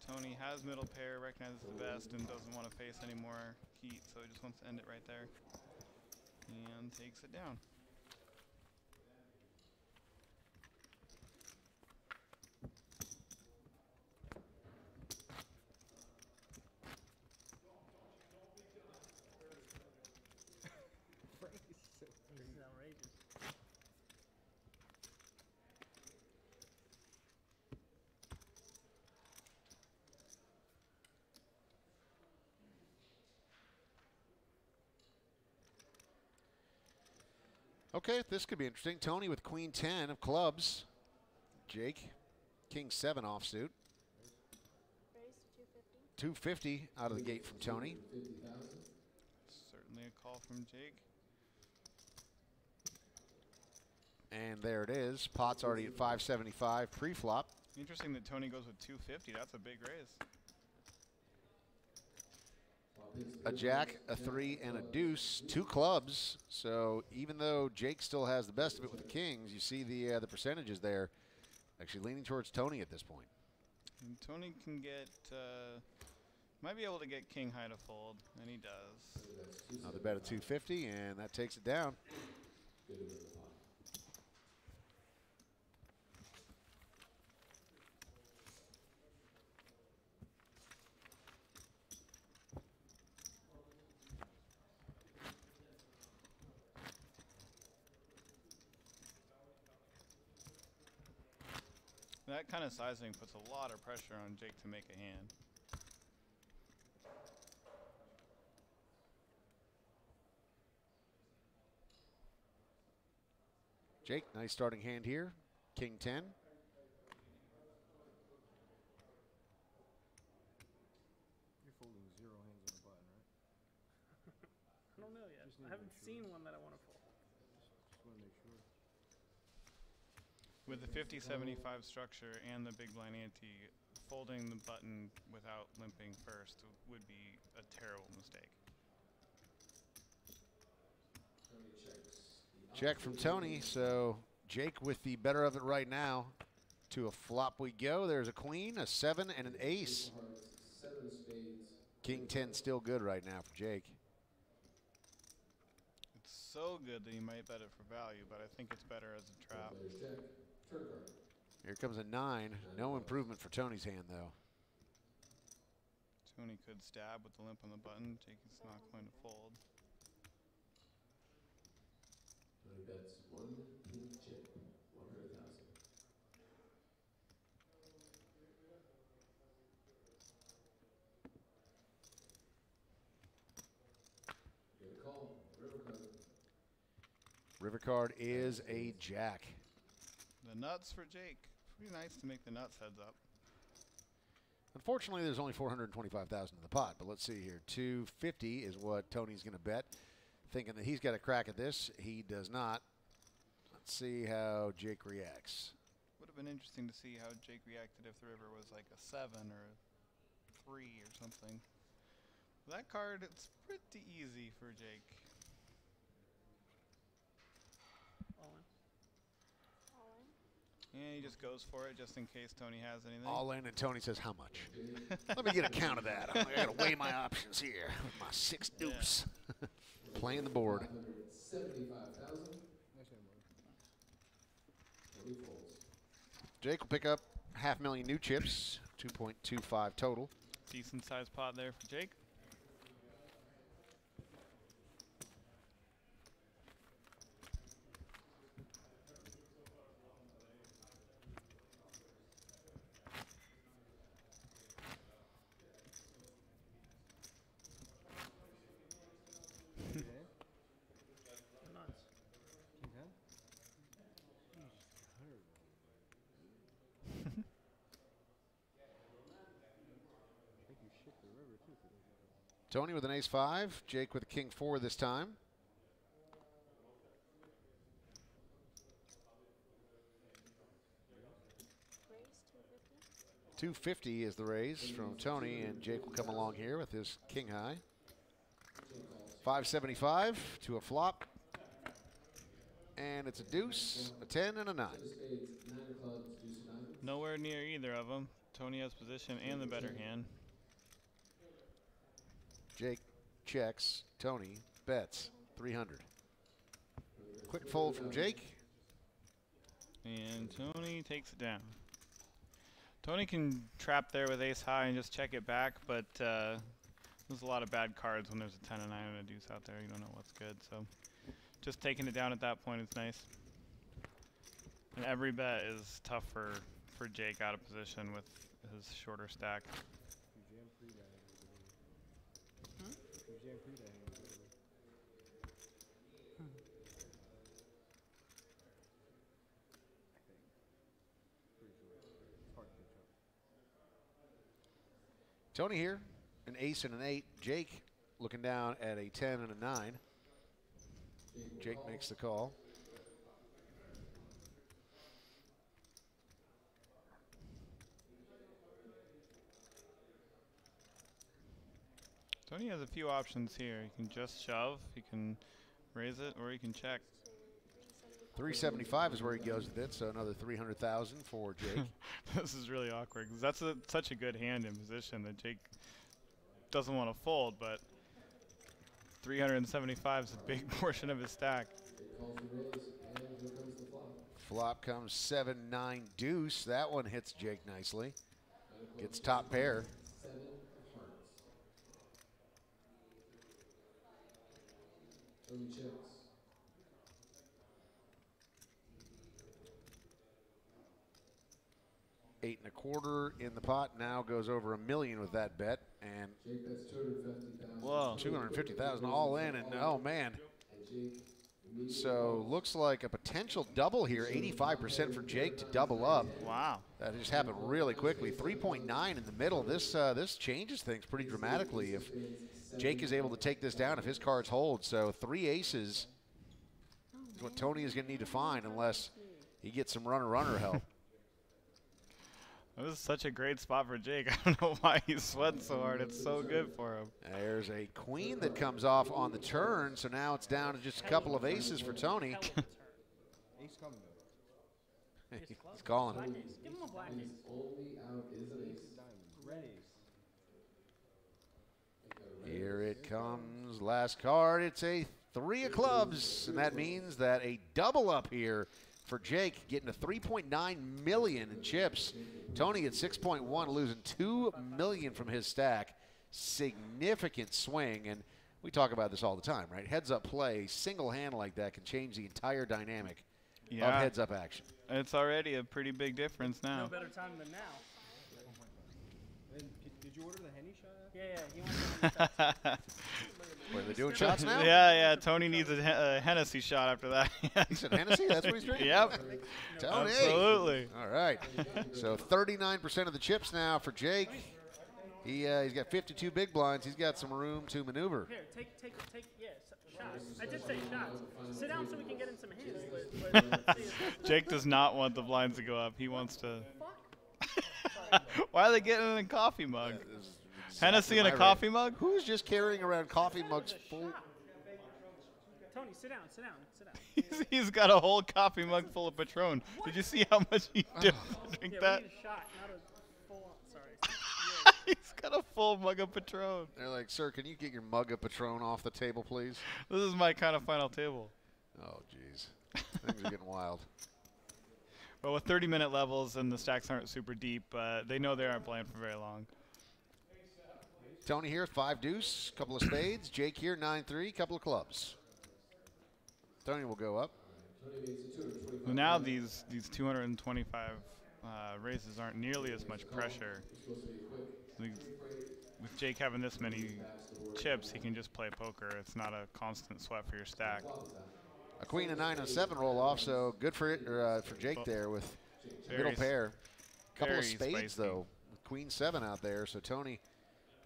Tony has middle pair, recognizes the best, and doesn't want to face any more heat, so he just wants to end it right there. And takes it down. This is outrageous. Okay, this could be interesting. Tony with queen 10 of clubs. Jake, king 7 offsuit. 250 out of the gate from Tony. Certainly a call from Jake. And there it is. Pot's already at 575 pre-flop. Interesting that Tony goes with 250. That's a big raise. a jack, a 3, and a deuce, 2 clubs. So even though Jake still has the best of it with the kings, you see the percentages there actually leaning towards Tony at this point. And Tony can get, might be able to get king high to fold, and he does. Another bet of 250, and that takes it down. That kind of sizing puts a lot of pressure on Jake to make a hand. Jake, nice starting hand here. King 10. You're folding 0 hands on the button, right? I don't know yet. I haven't seen one that I want to fold. Just want to make sure. With the 50-75 structure and the big blind ante, folding the button without limping first would be a terrible mistake. Check from Tony, so Jake with the better of it right now. To a flop we go. There's a queen, a 7, and an ace. King 10 still good right now for Jake. It's so good that you might bet it for value, but I think it's better as a trap. Here comes a 9. No improvement for Tony's hand, though. Tony could stab with the limp on the button. Jake is not going to fold. Tony bets 1 pink chip, 100,000. Good call. River card. River card is a jack. The nuts for Jake. Pretty nice to make the nuts heads up. Unfortunately, there's only 425,000 in the pot, but let's see here. 250 is what Tony's going to bet, thinking that he's got a crack at this. He does not. Let's see how Jake reacts. Would have been interesting to see how Jake reacted if the river was like a 7 or a 3 or something. That card, it's pretty easy for Jake. All in. And he just goes for it just in case Tony has anything. All in, and Tony says, how much? Let me get a count of that. I got to weigh my options here with my 6 deuce. Yeah. Playing the board. 75,000. Jake will pick up $500,000 new chips, 2.25 total. Decent sized pot there for Jake. Tony with an ace-5, Jake with a king-4 this time. $250 is the raise from Tony, and Jake will come along here with his king-high. $575 to a flop. And it's a deuce, a 10, and a 9. Nowhere near either of them. Tony has position and the better hand. Jake checks, Tony bets 300. Quick fold from Jake. And Tony takes it down. Tony can trap there with ace high and just check it back, but there's a lot of bad cards when there's a 10, a 9, and a deuce out there. You don't know what's good, so just taking it down at that point is nice. And every bet is tough for Jake out of position with his shorter stack. Tony here, an ace and an 8. Jake looking down at a 10 and a 9. Jake makes the call. Tony has a few options here. He can just shove, he can raise it, or he can check. 375 is where he goes with it, so another 300,000 for Jake. This is really awkward because that's such a good hand in position that Jake doesn't want to fold, but 375 is a big portion of his stack. Flop comes 7-9 deuce. That one hits Jake nicely. Gets top pair. $8.25 in the pot. Now goes over $1 million with that bet, and whoa, 250,000 all in, and oh man. So looks like a potential double here. 85% for Jake to double up. Wow, that just happened really quickly. 3.9 in the middle. This changes things pretty dramatically if Jake is able to take this down, if his cards hold. So 3 aces is what Tony is going to need to find unless he gets some runner help. This is such a great spot for Jake. I don't know why he's sweating so hard. It's so good for him. There's a queen that comes off on the turn, so now it's down to just a couple of aces for Tony. Ace coming though. He's calling. Black ace. Give him a black ace. Red ace. Here it comes. Last card. It's a 3 of clubs, and that means that a double up here for Jake, getting to 3.9 million in chips. Tony at 6.1, losing $2 million from his stack. Significant swing, and we talk about this all the time, right? Heads-up play, single hand like that can change the entire dynamic of heads-up action. It's already a pretty big difference now. No better time than now. And did you order the Henny shot? Yeah, he wants to. Wait, are they doing shots now? Yeah. Tony needs a Hennessy shot after that. He said Hennessy? That's what he's drinking? Yep. Tony. Absolutely. All right. So 39% of the chips now for Jake. He's got 52 big blinds. He's got some room to maneuver. Here, take, yeah, shots. I did say shots. Sit down so we can get in some hands. Jake does not want the blinds to go up. He wants to. Why are they getting in a coffee mug? Hennessy in a coffee mug? Who's just carrying around coffee mugs full? Tony, sit down. He's got a whole coffee mug full of Patron. Did you see how much he did drink that? We need a shot, not a full. Sorry. He's got a full mug of Patron. They're like, sir, can you get your mug of Patron off the table, please? This is my kind of final table. Oh, jeez. Things are getting wild. Well, with 30-minute levels and the stacks aren't super deep, they know they aren't playing for very long. Tony here, 5 deuce, couple of spades. Jake here, 9-3, couple of clubs. Tony will go up. Well, now these 225 raises aren't nearly as much pressure. With Jake having this many chips, he can just play poker. It's not a constant sweat for your stack. A queen and 9 and 7 roll off, so good for it for Jake there with middle pair. Couple of spades though, with queen 7 out there. So Tony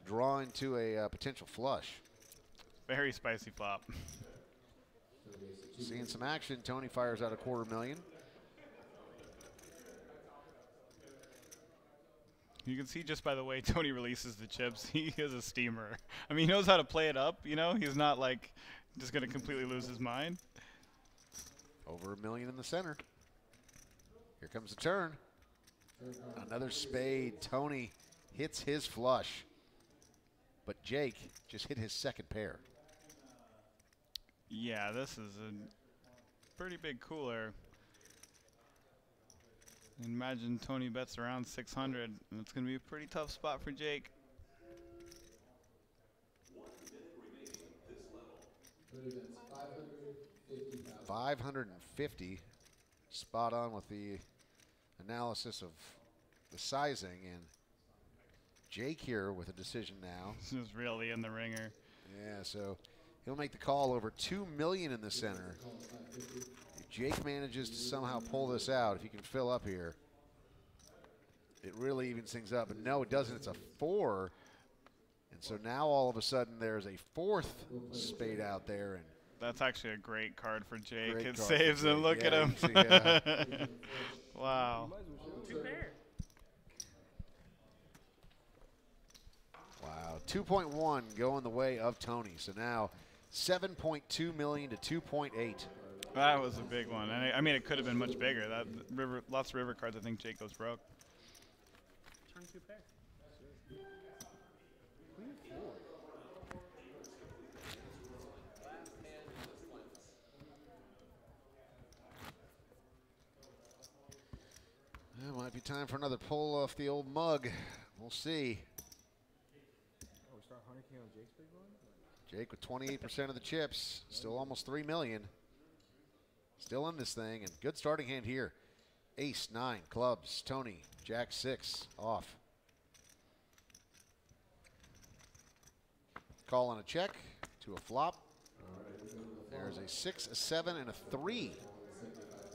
drawing to a potential flush. Very spicy flop. Seeing some action. Tony fires out $250,000. You can see just by the way Tony releases the chips, he is a steamer. I mean, he knows how to play it up, you know? He's not like just going to completely lose his mind. Over $1 million in the center. Here comes the turn. Another spade. Tony hits his flush. But Jake just hit his second pair. Yeah, this is a pretty big cooler. Imagine Tony bets around 600, and it's going to be a pretty tough spot for Jake. $550, spot on with the analysis of the sizing, and Jake here with a decision now. This is really in the ringer. Yeah, so he'll make the call over $2 million in the center. If Jake manages to somehow pull this out, if he can fill up here, it really evens things up. But no, it doesn't. It's a 4. And so now all of a sudden there's a 4th spade out there. And that's actually a great card for Jake. It saves him. Look at him. See, wow. Wow, 2.1 going the way of Tony. So now 7.2 million to 2.8. That was a big one. And I mean, it could have been much bigger. That lots of river cards. I think Jake goes broke. Turn 2 pair. It might be time for another pull off the old mug. We'll see. Oh, we start 100K on Jake's big one? Jake with 28% of the chips. Still almost 3 million. Still in this thing, and good starting hand here. Ace, 9, clubs, Tony, Jack 6, off. Call on a check to a flop. There's a 6, a 7, and a 3.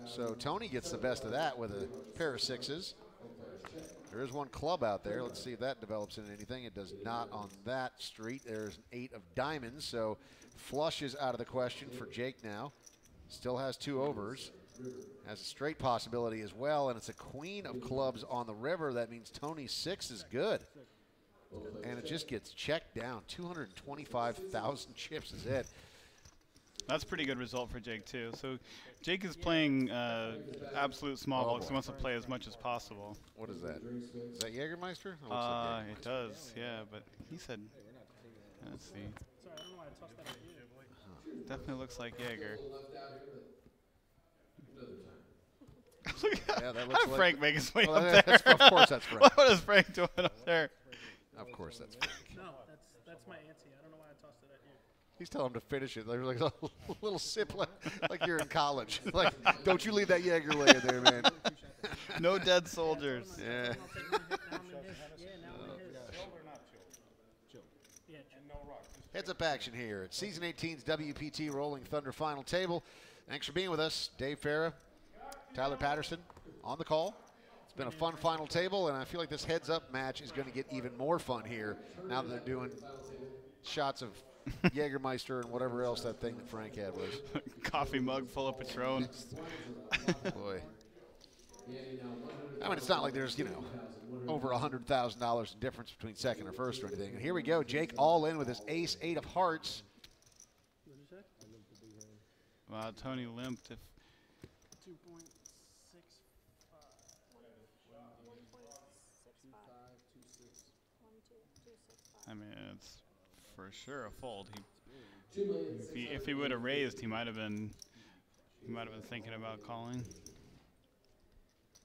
So Tony gets the best of that with a pair of 6s. There is one club out there. Let's see if that develops into anything. It does not on that street. There's an 8 of diamonds, so flush is out of the question for Jake now. Still has 2 overs. Has a straight possibility as well, and it's a queen of clubs on the river. That means Tony's 6 is good. And it just gets checked down. 225,000 chips is it. That's a pretty good result for Jake, too. So Jake is playing absolute small balls. He wants to play as much as possible. What is that? Is that Jägermeister? It does, yeah. But he said, let's see. Sorry, I don't know why I tossed that at you. Definitely looks like Jaeger. Yeah, that How looks did like Frank make his way well, up there? Of course that's Frank. What is Frank doing up there? Of course that's Frank. No, that's my auntie. I don't know why I tossed it at you. He's telling him to finish it. There's like a little sip like you're in college. Like, don't you leave that Jaeger laying there, man. No dead soldiers. Yeah. Heads up action here. It's Season 18's WPT Rolling Thunder Final Table. Thanks for being with us. Dave Farah, Tyler Patterson on the call. It's been a fun final table, and I feel like this heads-up match is going to get even more fun here now that they're doing shots of Jägermeister and whatever else that thing that Frank had was. Coffee mug full of Patron. Boy. I mean, it's not like there's, over $100,000 in difference between second or first or anything. And here we go. Jake all in with his ace, 8 of hearts. Wow, Tony limped. If 2.65. I mean, it's for sure a fold. If he would have raised, he might have been thinking about calling.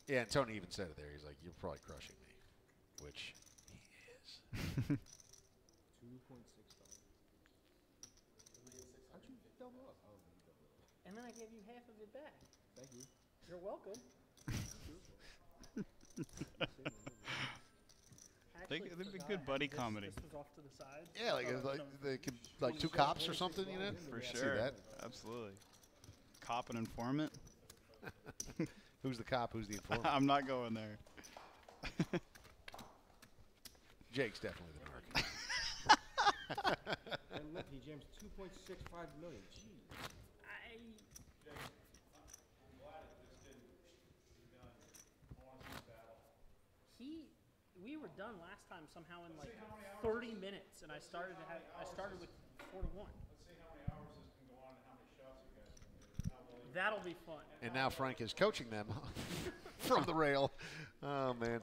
Yeah, and Tony even said it there. He's like, "You're probably crushing me," which he is. 2.65. How'd you double up? Oh, you double up. And then I gave you half of it back. Thank you. You're welcome. They'd be good buddy comedy. This was off to the side. Yeah, they could, like 2 cops or something, For See sure. that? Absolutely. Cop and informant. Who's the cop? Who's the informant? I'm not going there. Jake's definitely the narc. And look, he jams 2.65 million. Jeez. We were done last time somehow in like 30 minutes, and I started with 4 to 1. Let's see how many hours this can go on and how many shots you guys can do. That'll be fun. And now Frank is coaching them from the rail. Oh, man.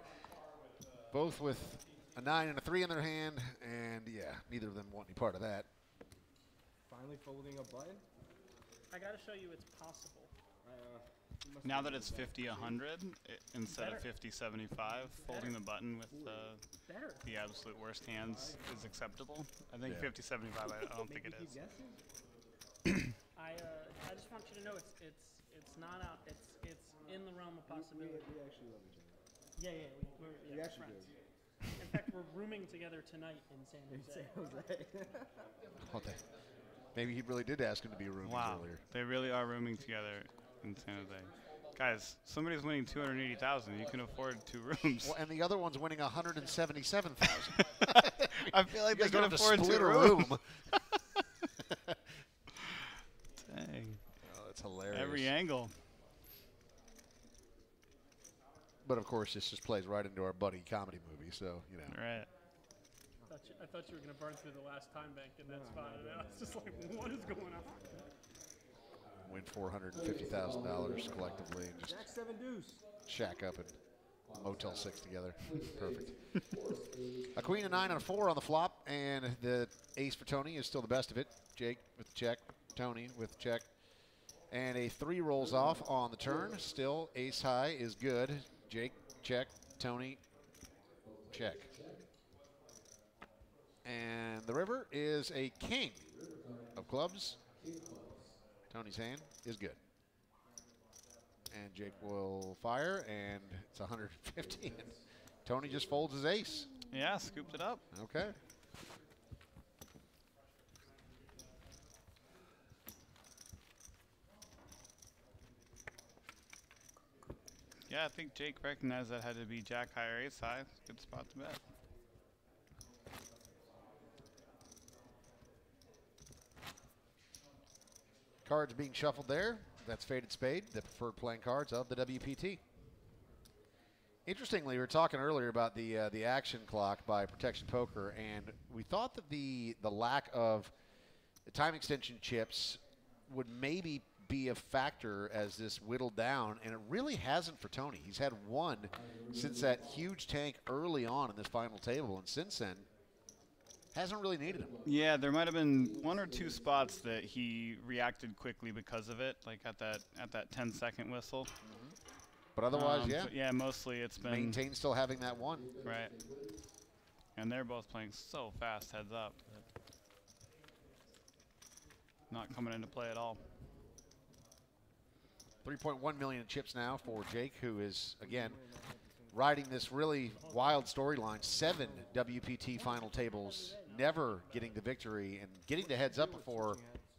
Both with a 9 and a 3 in their hand, and, yeah, neither of them want any part of that. Finally folding a button? I got to show you it's possible. Now that it's 50-100 instead of 50-75, folding the button with the absolute worst hands is acceptable. I think 50-75. I don't think it is. I just want you to know it's not out. It's in the realm of possibility. We actually love each other. Yeah, we're actually friends. In fact, we're rooming together tonight in San Jose. Maybe he really did ask him to be rooming earlier. They really are rooming together in San Jose. Guys, somebody's winning $280,000. You can afford 2 rooms. Well, and the other one's winning $177,000. I feel like you they guys don't can have to afford split 2 a rooms. room. Dang. Oh, that's hilarious. Every angle. But of course, this just plays right into our buddy comedy movie. So Right. I thought you were going to burn through the last time bank in that spot, and I was just like, what is going on? Win $450,000 collectively and just Jack 7 deuce. shack up in Motel 6 together. Perfect. A queen, a 9, and a 4 on the flop, and the ace for Tony is still the best of it. Jake with the check, Tony with the check. And a 3 rolls off on the turn. Still ace high is good. Jake, check, Tony, check. And the river is a king of clubs. Tony's hand is good. And Jake will fire, and it's 150. And Tony just folds his ace. Yeah, scooped it up. Okay. Yeah, I think Jake recognized that had to be jack high or ace high. Good spot to bet. Cards being shuffled there. That's Faded Spade, the preferred playing cards of the WPT. Interestingly, we were talking earlier about the action clock by Protection Poker, and we thought that the lack of the time extension chips would maybe be a factor as this whittled down, and it really hasn't for Tony. He's had one since that huge tank early on in this final table, and since then hasn't really needed him. Yeah, there might have been 1 or 2 spots that he reacted quickly because of it, like at that 10-second whistle. But otherwise, yeah. But yeah, mostly it's been maintain still having that one. Right. And they're both playing so fast heads up. Not coming into play at all. 3.1 million chips now for Jake, who is, again, riding this really wild storyline. 7 WPT final tables, never getting the victory and getting the heads up before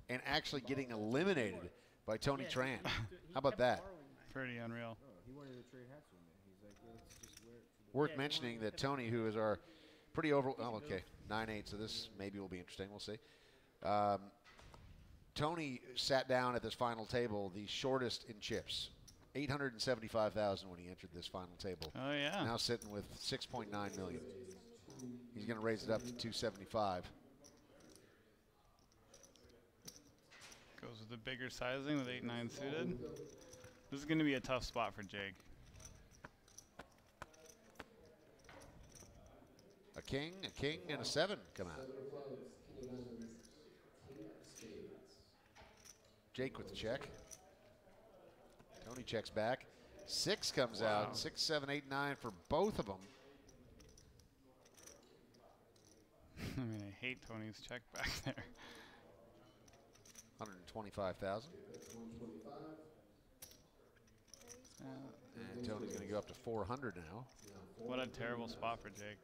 and actually getting eliminated by Tony Tran. How about that? Pretty unreal. He wanted to trade hats with me. He's like, let's just wear it. Worth mentioning that Tony, who is our pretty okay, 9-8, so this maybe will be interesting. We'll see. Tony sat down at this final table, the shortest in chips, 875,000 when he entered this final table. Oh yeah. Now sitting with 6.9 million. He's going to raise it up to 275. Goes with the bigger sizing with 8-9 suited. This is going to be a tough spot for Jake. A king, and a 7 come out. Jake with the check. Tony checks back. 6 comes out. 6, 7, 8, 9 for both of them. I mean, I hate Tony's check back there. 125,000. And Tony's going to go up to 400 now. What a terrible spot for Jake.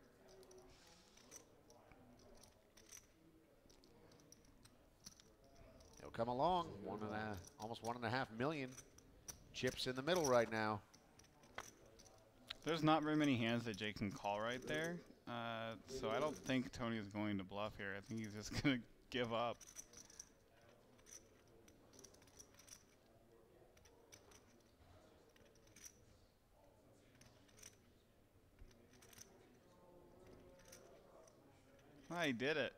He'll come along. Almost 1.5 million chips in the middle right now. There's not very many hands that Jake can call right there. So I don't think Tony is going to bluff here. I think he's just going to give up. He did it.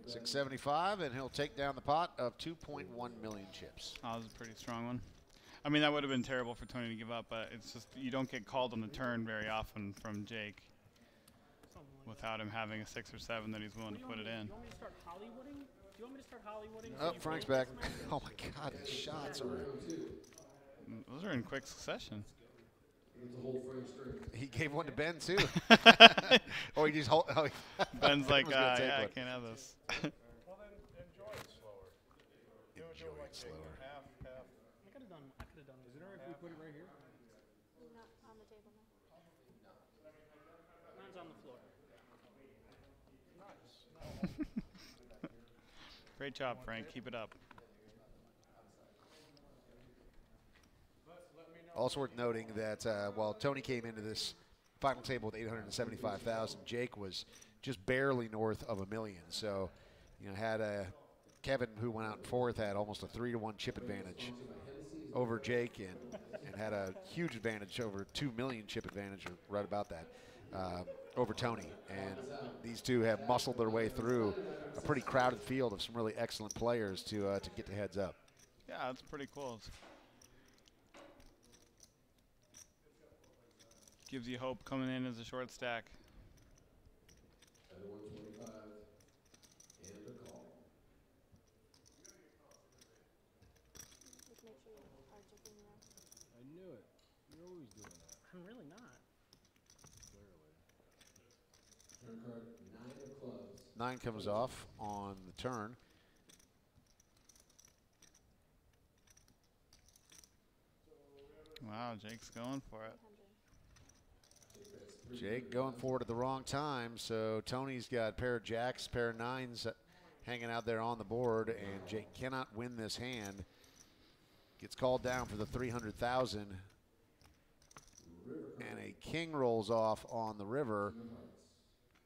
675, and he'll take down the pot of 2.1 million chips. Oh, that was a pretty strong one. I mean, that would have been terrible for Tony to give up, but it's just you don't get called on the turn very often from Jake without him having a 6 or 7 that he's willing to put it in. Do you want me to start Hollywooding? Do you want me to start Hollywooding? Oh, Frank's back. Oh my God, the shots are. Those are in quick succession. He gave one to Ben too. Or he just hold. Oh, Ben's like, yeah, I can't have this. Well, then enjoy it slower. Enjoy it slower. Half. I could have done. Is it alright if we put it right here? Not on the table now. Mine's on the floor. Great job, Frank. Keep it up. Also worth noting that while Tony came into this final table with 875,000, Jake was just barely north of $1 million. So, you know, had Kevin, who went out in fourth, had almost a 3-to-1 chip advantage over Jake, and had a huge advantage over 2 million chip advantage, or right about that. over Tony. And these two have muscled their way through a pretty crowded field of some really excellent players to get the heads up. Yeah, that's pretty cool. Gives you hope coming in as a short stack. At 125 and a call. I knew it. You're always doing that. I'm really not. Clearly. Turn card, 9 of clubs. 9 comes off on the turn. Wow, Jake's going for it. Jake going for it at the wrong time, so Tony's got a pair of jacks, pair of 9s hanging out there on the board, and Jake cannot win this hand. Gets called down for the 300,000, and a king rolls off on the river.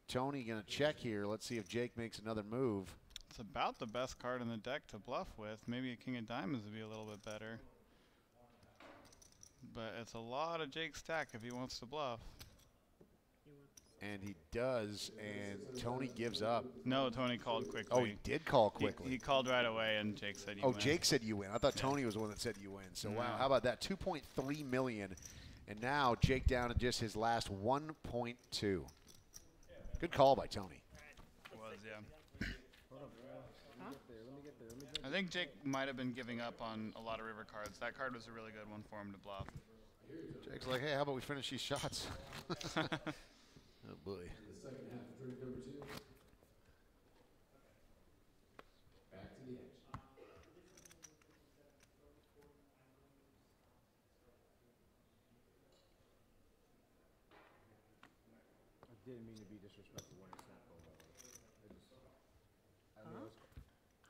Tony gonna check here. Let's see if Jake makes another move. It's about the best card in the deck to bluff with. Maybe a king of diamonds would be a little bit better. But it's a lot of Jake's stack if he wants to bluff. And he does, and Tony gives up. No, Tony called quickly. Oh, he did call quickly. He called right away, and Jake said you win. Oh, Jake said you win. I thought Tony was the one that said you win. So, wow, how about that? 2.3 million. And now Jake down to just his last 1.2. Good call by Tony. It was, yeah. I think Jake might have been giving up on a lot of river cards. That card was a really good one for him to bluff. Jake's like, hey, how about we finish these shots? Oh, boy. The second half of drink number 2. Back to the action. I didn't mean to be disrespectful when it's not though. I know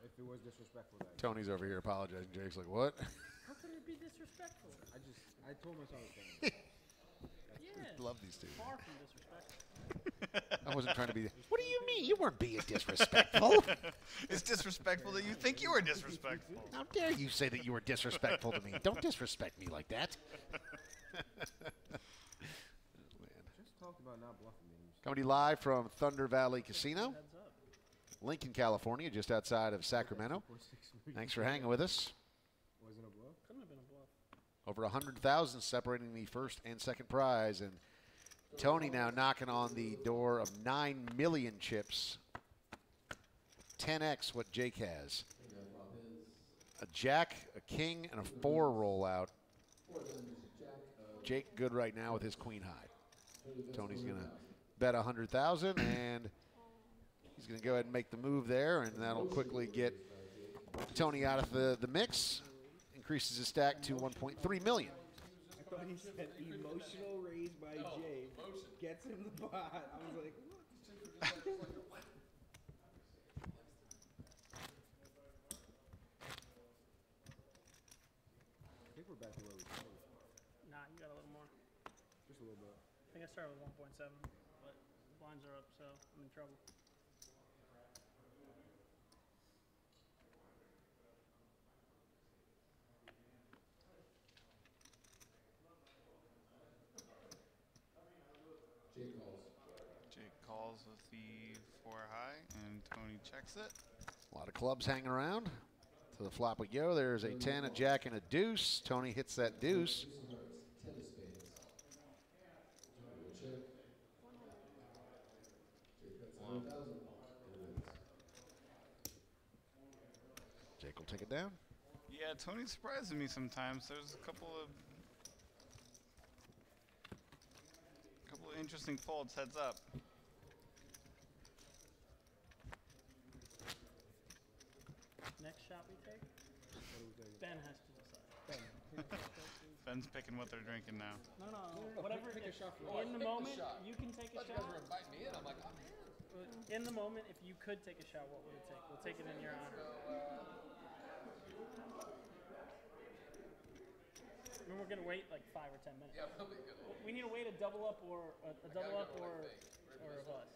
if it was disrespectful. Tony's over here apologizing. Jake's like, what? How could it be disrespectful? I told myself I was Yeah. Love these two. Far from disrespectful. I wasn't trying to be. What do you mean? You weren't being disrespectful. It's disrespectful that you think you were disrespectful. How dare you say that you were disrespectful to me? Don't disrespect me like that. Just talked about not bluffing me. Coming to you live from Thunder Valley Casino, Lincoln, California, just outside of Sacramento. Thanks for hanging with us. Wasn't a bluff? Couldn't have been a bluff. Over 100,000 separating the first and second prize, and Tony now knocking on the door of 9 million chips. 10x what Jake has. A jack, a king, and a 4 rollout. Jake good right now with his queen high. Tony's gonna bet 100,000, and he's gonna go ahead and make the move there, and that'll quickly get Tony out of the mix. Increases his stack to 1.3 million. I thought he said emotional raise by Jay gets in the pot. I was like, what? I think we're back to where we started. Nah, you got a little more. Just a little bit. I think I started with 1.7, but blinds are up, so I'm in trouble. Jake calls with the 4 high, and Tony checks it. A lot of clubs hanging around. To the flop we go. There's a 10, a jack, and a deuce. Tony hits that deuce. Jake will take it down. Yeah, Tony surprises me sometimes. There's a couple of interesting folds heads up. Next shot we take? Ben has to decide. Ben's picking what they're drinking now. No, whatever. Pick a shot for in the moment, you can take a shot. me in. I'm like, I'm here. In the moment, if you could take a shot, what would it take? We'll take it in your honor. I mean, we're gonna wait like 5 or 10 minutes. Yeah, we'll be good. We need a way to double up or a double up or a bust.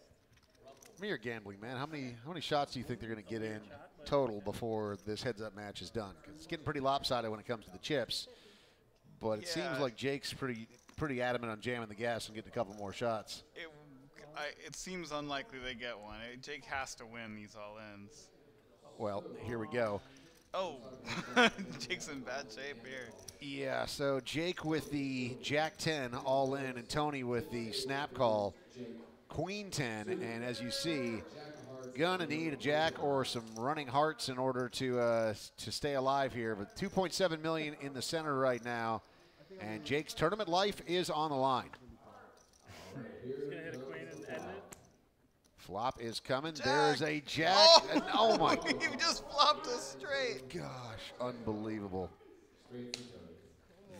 I mean, you're gambling, man. How many shots do you think they're going to get in total before this heads-up match is done? Because it's getting pretty lopsided when it comes to the chips. But it seems like Jake's pretty adamant on jamming the gas and getting a couple more shots. It seems unlikely they get one. Jake has to win these all-ins. Well, here we go. Oh, Jake's in bad shape here. Yeah, so Jake with the Jack 10 all in, and Tony with the snap call Queen 10. And as you see, gonna need a Jack or some running hearts in order to stay alive here. But 2.7 million in the center right now, and Jake's tournament life is on the line. He's gonna hit a queen and end it. Flop is coming. There's a Jack. Oh, and, oh my! He just flopped us straight. Gosh, unbelievable.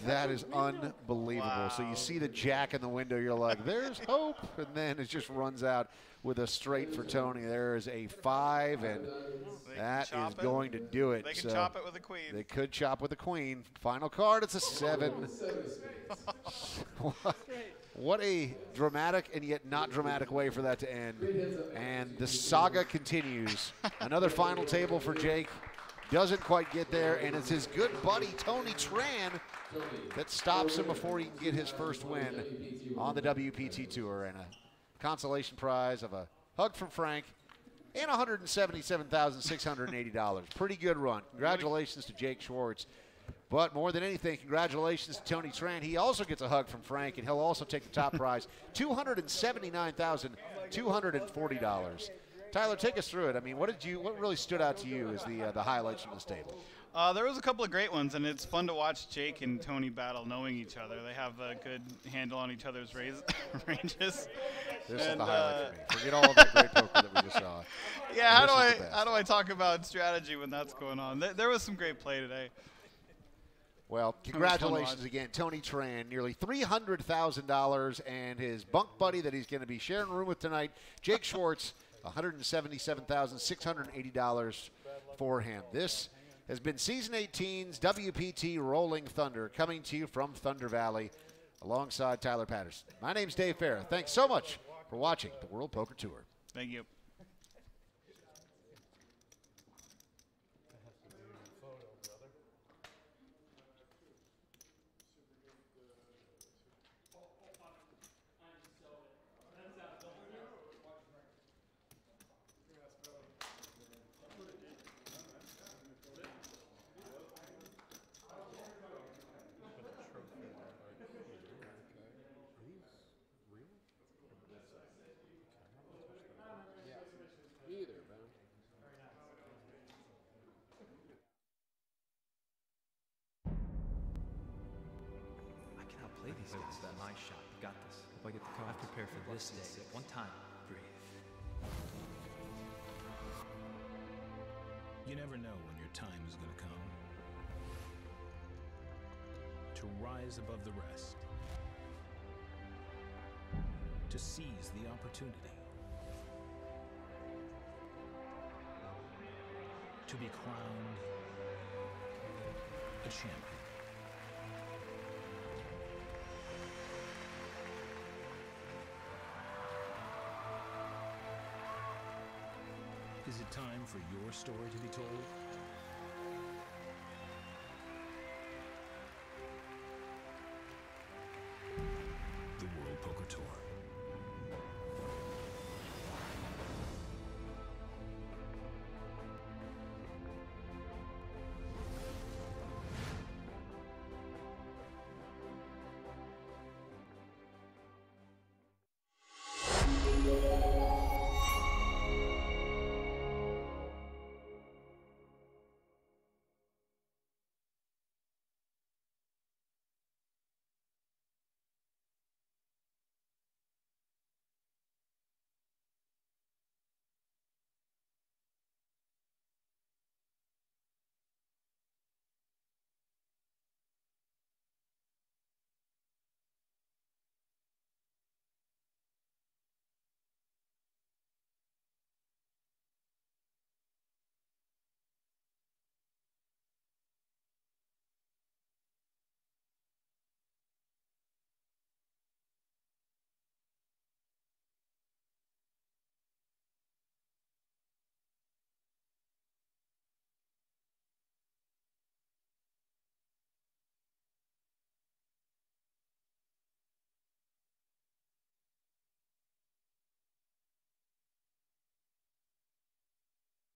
That is unbelievable. Wow. So you see the Jack in the window, you're like, there's hope. And then it just runs out with a straight for Tony. There is a 5, and that is going to do it. They can chop it with a queen. They could chop with a queen. Final card, it's a 7. What a dramatic and yet not dramatic way for that to end. And the saga continues. Another final table for Jake. Doesn't quite get there, and it's his good buddy Tony Tran that stops him before he can get his first win on the WPT Tour, and a consolation prize of a hug from Frank and $177,680. Pretty good run. Congratulations to Jake Schwartz. But more than anything, congratulations to Tony Tran. He also gets a hug from Frank, and he'll also take the top prize, $279,240. Tyler, take us through it. I mean, what really stood out to you as the highlights from this table? There was a couple of great ones, and it's fun to watch Jake and Tony battle, knowing each other. They have a good handle on each other's ranges. This is the highlight for me. Forget all of that great poker that we just saw. Yeah, how do I talk about strategy when that's going on? There was some great play today. Well, congratulations again, Tony Tran, nearly $300,000, and his bunk buddy that he's going to be sharing a room with tonight, Jake Schwartz, $177,680 for him. This has been Season 18's WPT Rolling Thunder, coming to you from Thunder Valley alongside Tyler Patterson. My name's Dave Farah. Thanks so much for watching the World Poker Tour. Thank you. Prepare for this day. One time, breathe. You never know when your time is going to come. To rise above the rest. To seize the opportunity. To be crowned a champion. Is it time for your story to be told?